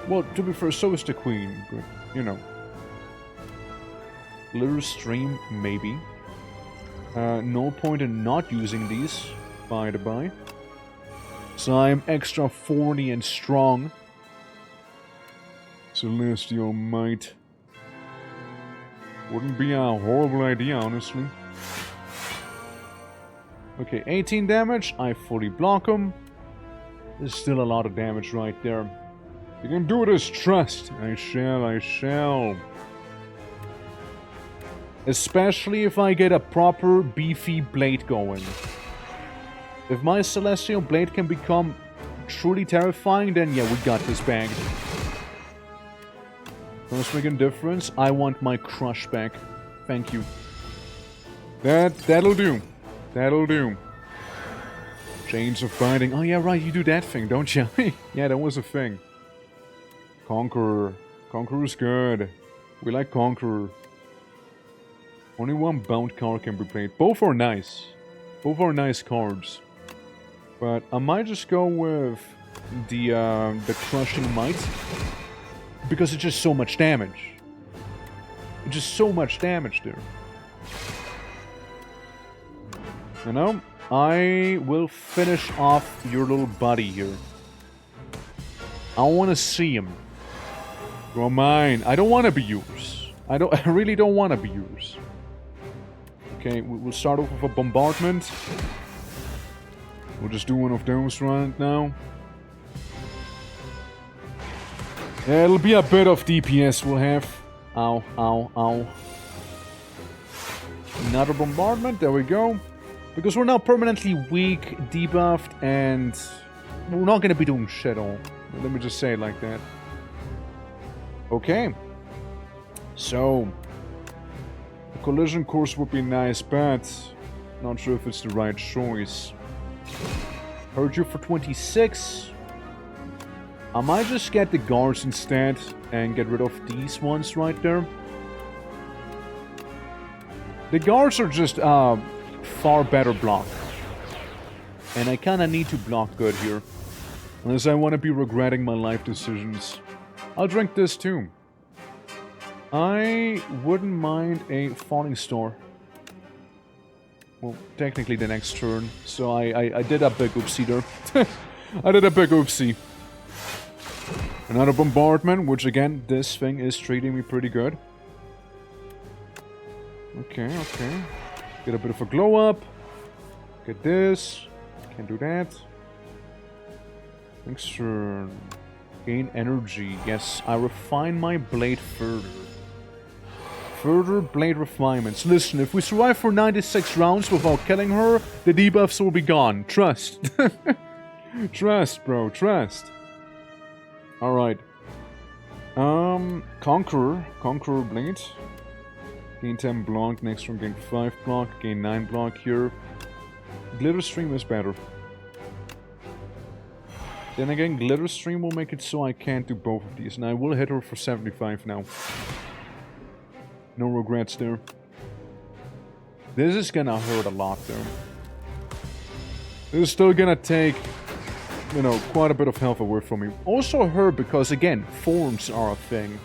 Speaker 1: Well, to be fair, so is the Queen, but, you know. Little stream, maybe. No point in not using these, by the by. So I'm extra thorny and strong. Celestial Might. Wouldn't be a horrible idea, honestly. Okay, 18 damage. I fully block him. There's still a lot of damage right there. You can do this, trust. I shall. Especially if I get a proper beefy blade going. If my Celestial Blade can become truly terrifying, then yeah, we got this bagged. First making difference, I want my crush back. Thank you. That'll do. That'll do. Chains of Binding. Oh yeah, right, you do that thing, don't you? Yeah, that was a thing. Conqueror. Conqueror's good. We like Conqueror. Only one bound card can be played. Both are nice. Both are nice cards. But I might just go with the Crushing Might. Because it's just so much damage. It's just so much damage there. You know, I will finish off your little buddy here. I want to see him. You're mine. I don't want to be yours. I really don't want to be yours. Okay, we'll start off with a bombardment. We'll just do one of those right now. Yeah, it'll be a bit of DPS we'll have. Ow, ow, ow. Another bombardment, there we go. Because we're now permanently weak, debuffed, and we're not going to be doing shit all. Let me just say it like that. Okay. So, a collision course would be nice, but not sure if it's the right choice. Heard you for 26. I might just get the guards instead and get rid of these ones right there. The guards are just far better block. And I kinda need to block good here. Unless I want to be regretting my life decisions. I'll drink this too. I wouldn't mind a Falling Star. Well, technically the next turn. So I did a big oopsie there. I did a big oopsie. Another bombardment, which again, this thing is treating me pretty good. Okay, okay. Get a bit of a glow up. Get this. Can't do that. Next turn. Gain energy. Yes, I refine my blade further. Further blade refinements. Listen, if we survive for 96 rounds without killing her, the debuffs will be gone. Trust. Trust, bro. Trust. Alright. Conqueror. Conqueror Blade. Gain 10 block. Next one gain 5 block. Gain 9 block here. Glitter Stream is better. Then again, Glitter Stream will make it so I can't do both of these. And I will hit her for 75 now. No regrets there. This is gonna hurt a lot though. This is still gonna take, you know, quite a bit of health away from me. Also hurt because, again, forms are a thing.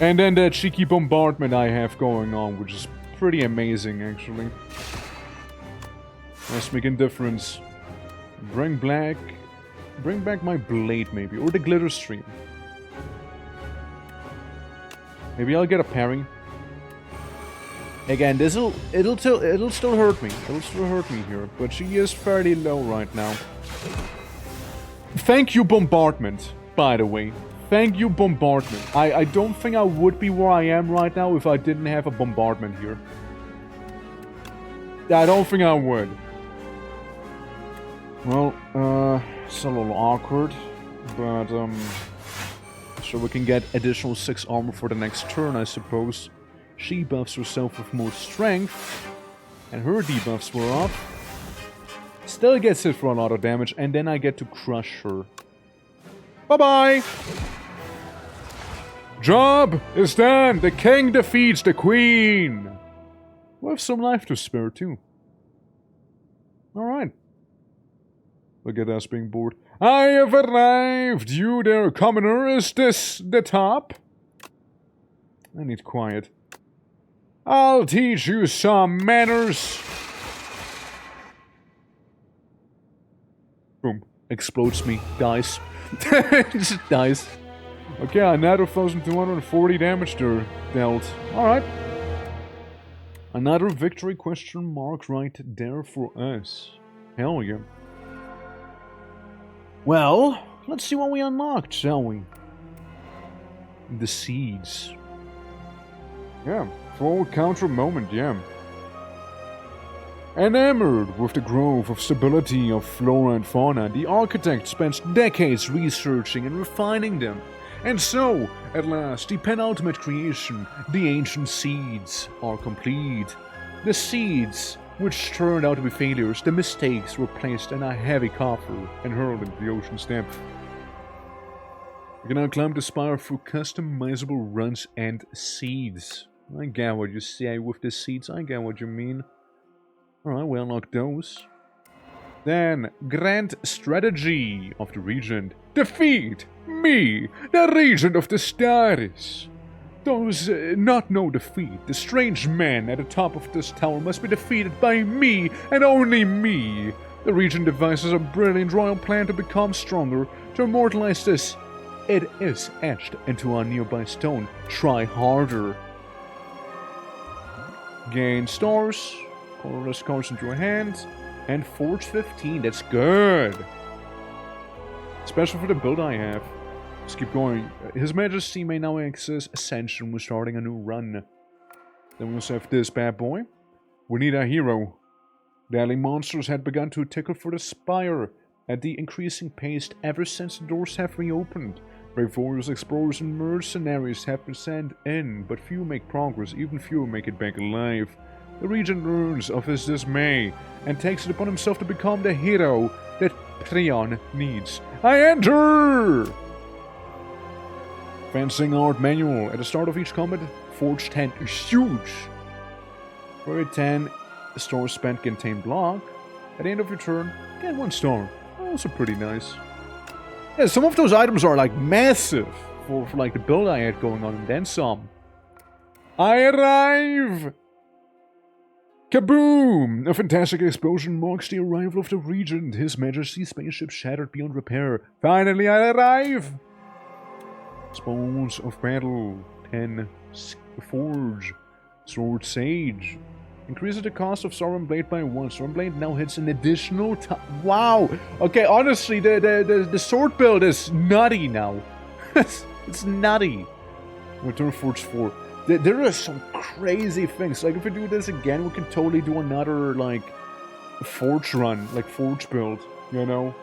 Speaker 1: And then that cheeky bombardment I have going on, which is pretty amazing, actually. That's making difference. Bring back my blade, maybe. Or the Glitter Stream. Maybe I'll get a parry. Again, it'll still hurt me. It'll still hurt me here. But she is fairly low right now. Thank you, Bombardment, by the way. Thank you, Bombardment. I don't think I would be where I am right now if I didn't have a Bombardment here. I don't think I would. Well, it's a little awkward, but, so we can get additional 6 armor for the next turn, I suppose. She buffs herself with more strength, and her debuffs were off. Still gets hit for a lot of damage, and then I get to crush her. Bye-bye! Job is done! The king defeats the queen! We have some life to spare, too. Alright. Look at us being bored. I have arrived! You there, commoner, is this the top? I need quiet. I'll teach you some manners! Boom. Explodes me. Dies. Just dies. Okay, another 1,240 damage there dealt. Alright. Another victory question mark right there for us. Hell yeah. Well, let's see what we unlocked, shall we? The seeds. Yeah, full counter moment, yeah. Enamored with the growth of stability of flora and fauna, the architect spends decades researching and refining them. And so, at last, the penultimate creation, the ancient seeds, are complete. The seeds, which turned out to be failures, the mistakes were placed in a heavy coffer and hurled into the ocean's depth. You can now climb the spire through customizable runs and seeds. I get what you say with the seeds, I get what you mean. Alright, we unlock those. Then, grand strategy of the regent. Defeat me, the regent of the stars. Those not no defeat. The strange man at the top of this tower must be defeated by me and only me. The regent devises a brilliant royal plan to become stronger, to immortalize this. It is etched into a nearby stone. Try harder. Gain stars. Colorless cards into your hand. And Forge 15. That's good. Special for the build I have. Let's keep going. His Majesty may now access Ascension when starting a new run. Then we also have this bad boy. We need a hero. Daily monsters had begun to tickle for the spire at the increasing pace ever since the doors have reopened. Brave warriors, explorers, and mercenaries have been sent in, but few make progress, even fewer make it back alive. The regent learns of his dismay and takes it upon himself to become the hero that Prion needs. I enter! Fencing art manual. At the start of each combat, Forge 10 is huge. For 10 stars spent contain block. At the end of your turn, get 1 star. Also pretty nice. Yeah, some of those items are like massive for like the build I had going on, and then some. I arrive! Kaboom! A fantastic explosion marks the arrival of the regent. His Majesty's spaceship shattered beyond repair. Finally, I arrive! Spawns of battle. 10. Forge. Sword Sage. Increases the cost of Sovereign Blade by 1. Sovereign Blade now hits an additional wow! Okay, honestly, the sword build is nutty now. It's nutty. Return Forge 4. There are some crazy things. Like, if we do this again, we can totally do another, like, Forge run. Like, Forge build, you know?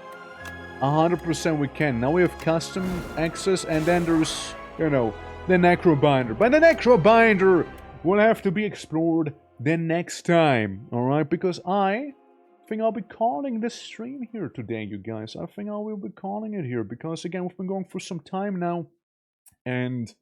Speaker 1: 100% we can. Now we have custom access, and then there's, you know, the Necrobinder. But the Necrobinder will have to be explored the next time, alright? Because I think I'll be calling this stream here today, you guys. I think I will be calling it here, because, again, we've been going for some time now, and,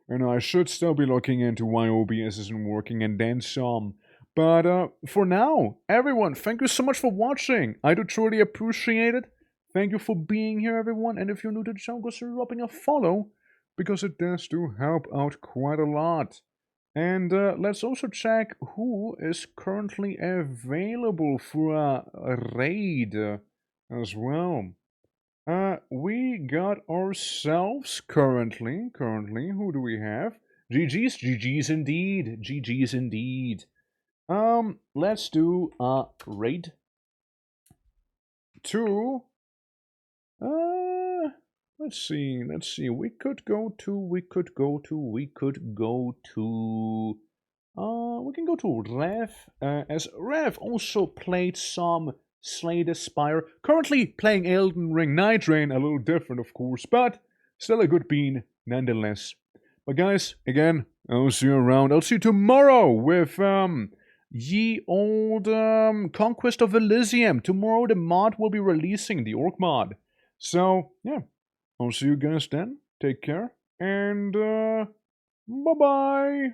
Speaker 1: you know, I should still be looking into why OBS isn't working, and then some. But, for now, everyone, thank you so much for watching. I do truly appreciate it. Thank you for being here, everyone, and if you're new to the channel, consider dropping a follow, because it does do help out quite a lot. And let's also check who is currently available for a raid as well. We got ourselves currently, who do we have? GG's indeed, GG's indeed. Let's do a raid to... let's see, we could go to, we can go to Rev, as Rev also played some Slay the Spire, currently playing Elden Ring Night Rain, a little different of course, but still a good bean nonetheless. But guys, again, I'll see you around, I'll see you tomorrow with, ye old, Conquest of Elysium. Tomorrow the mod will be releasing, the Orc mod. So, yeah, I'll see you guys then. Take care, and bye-bye.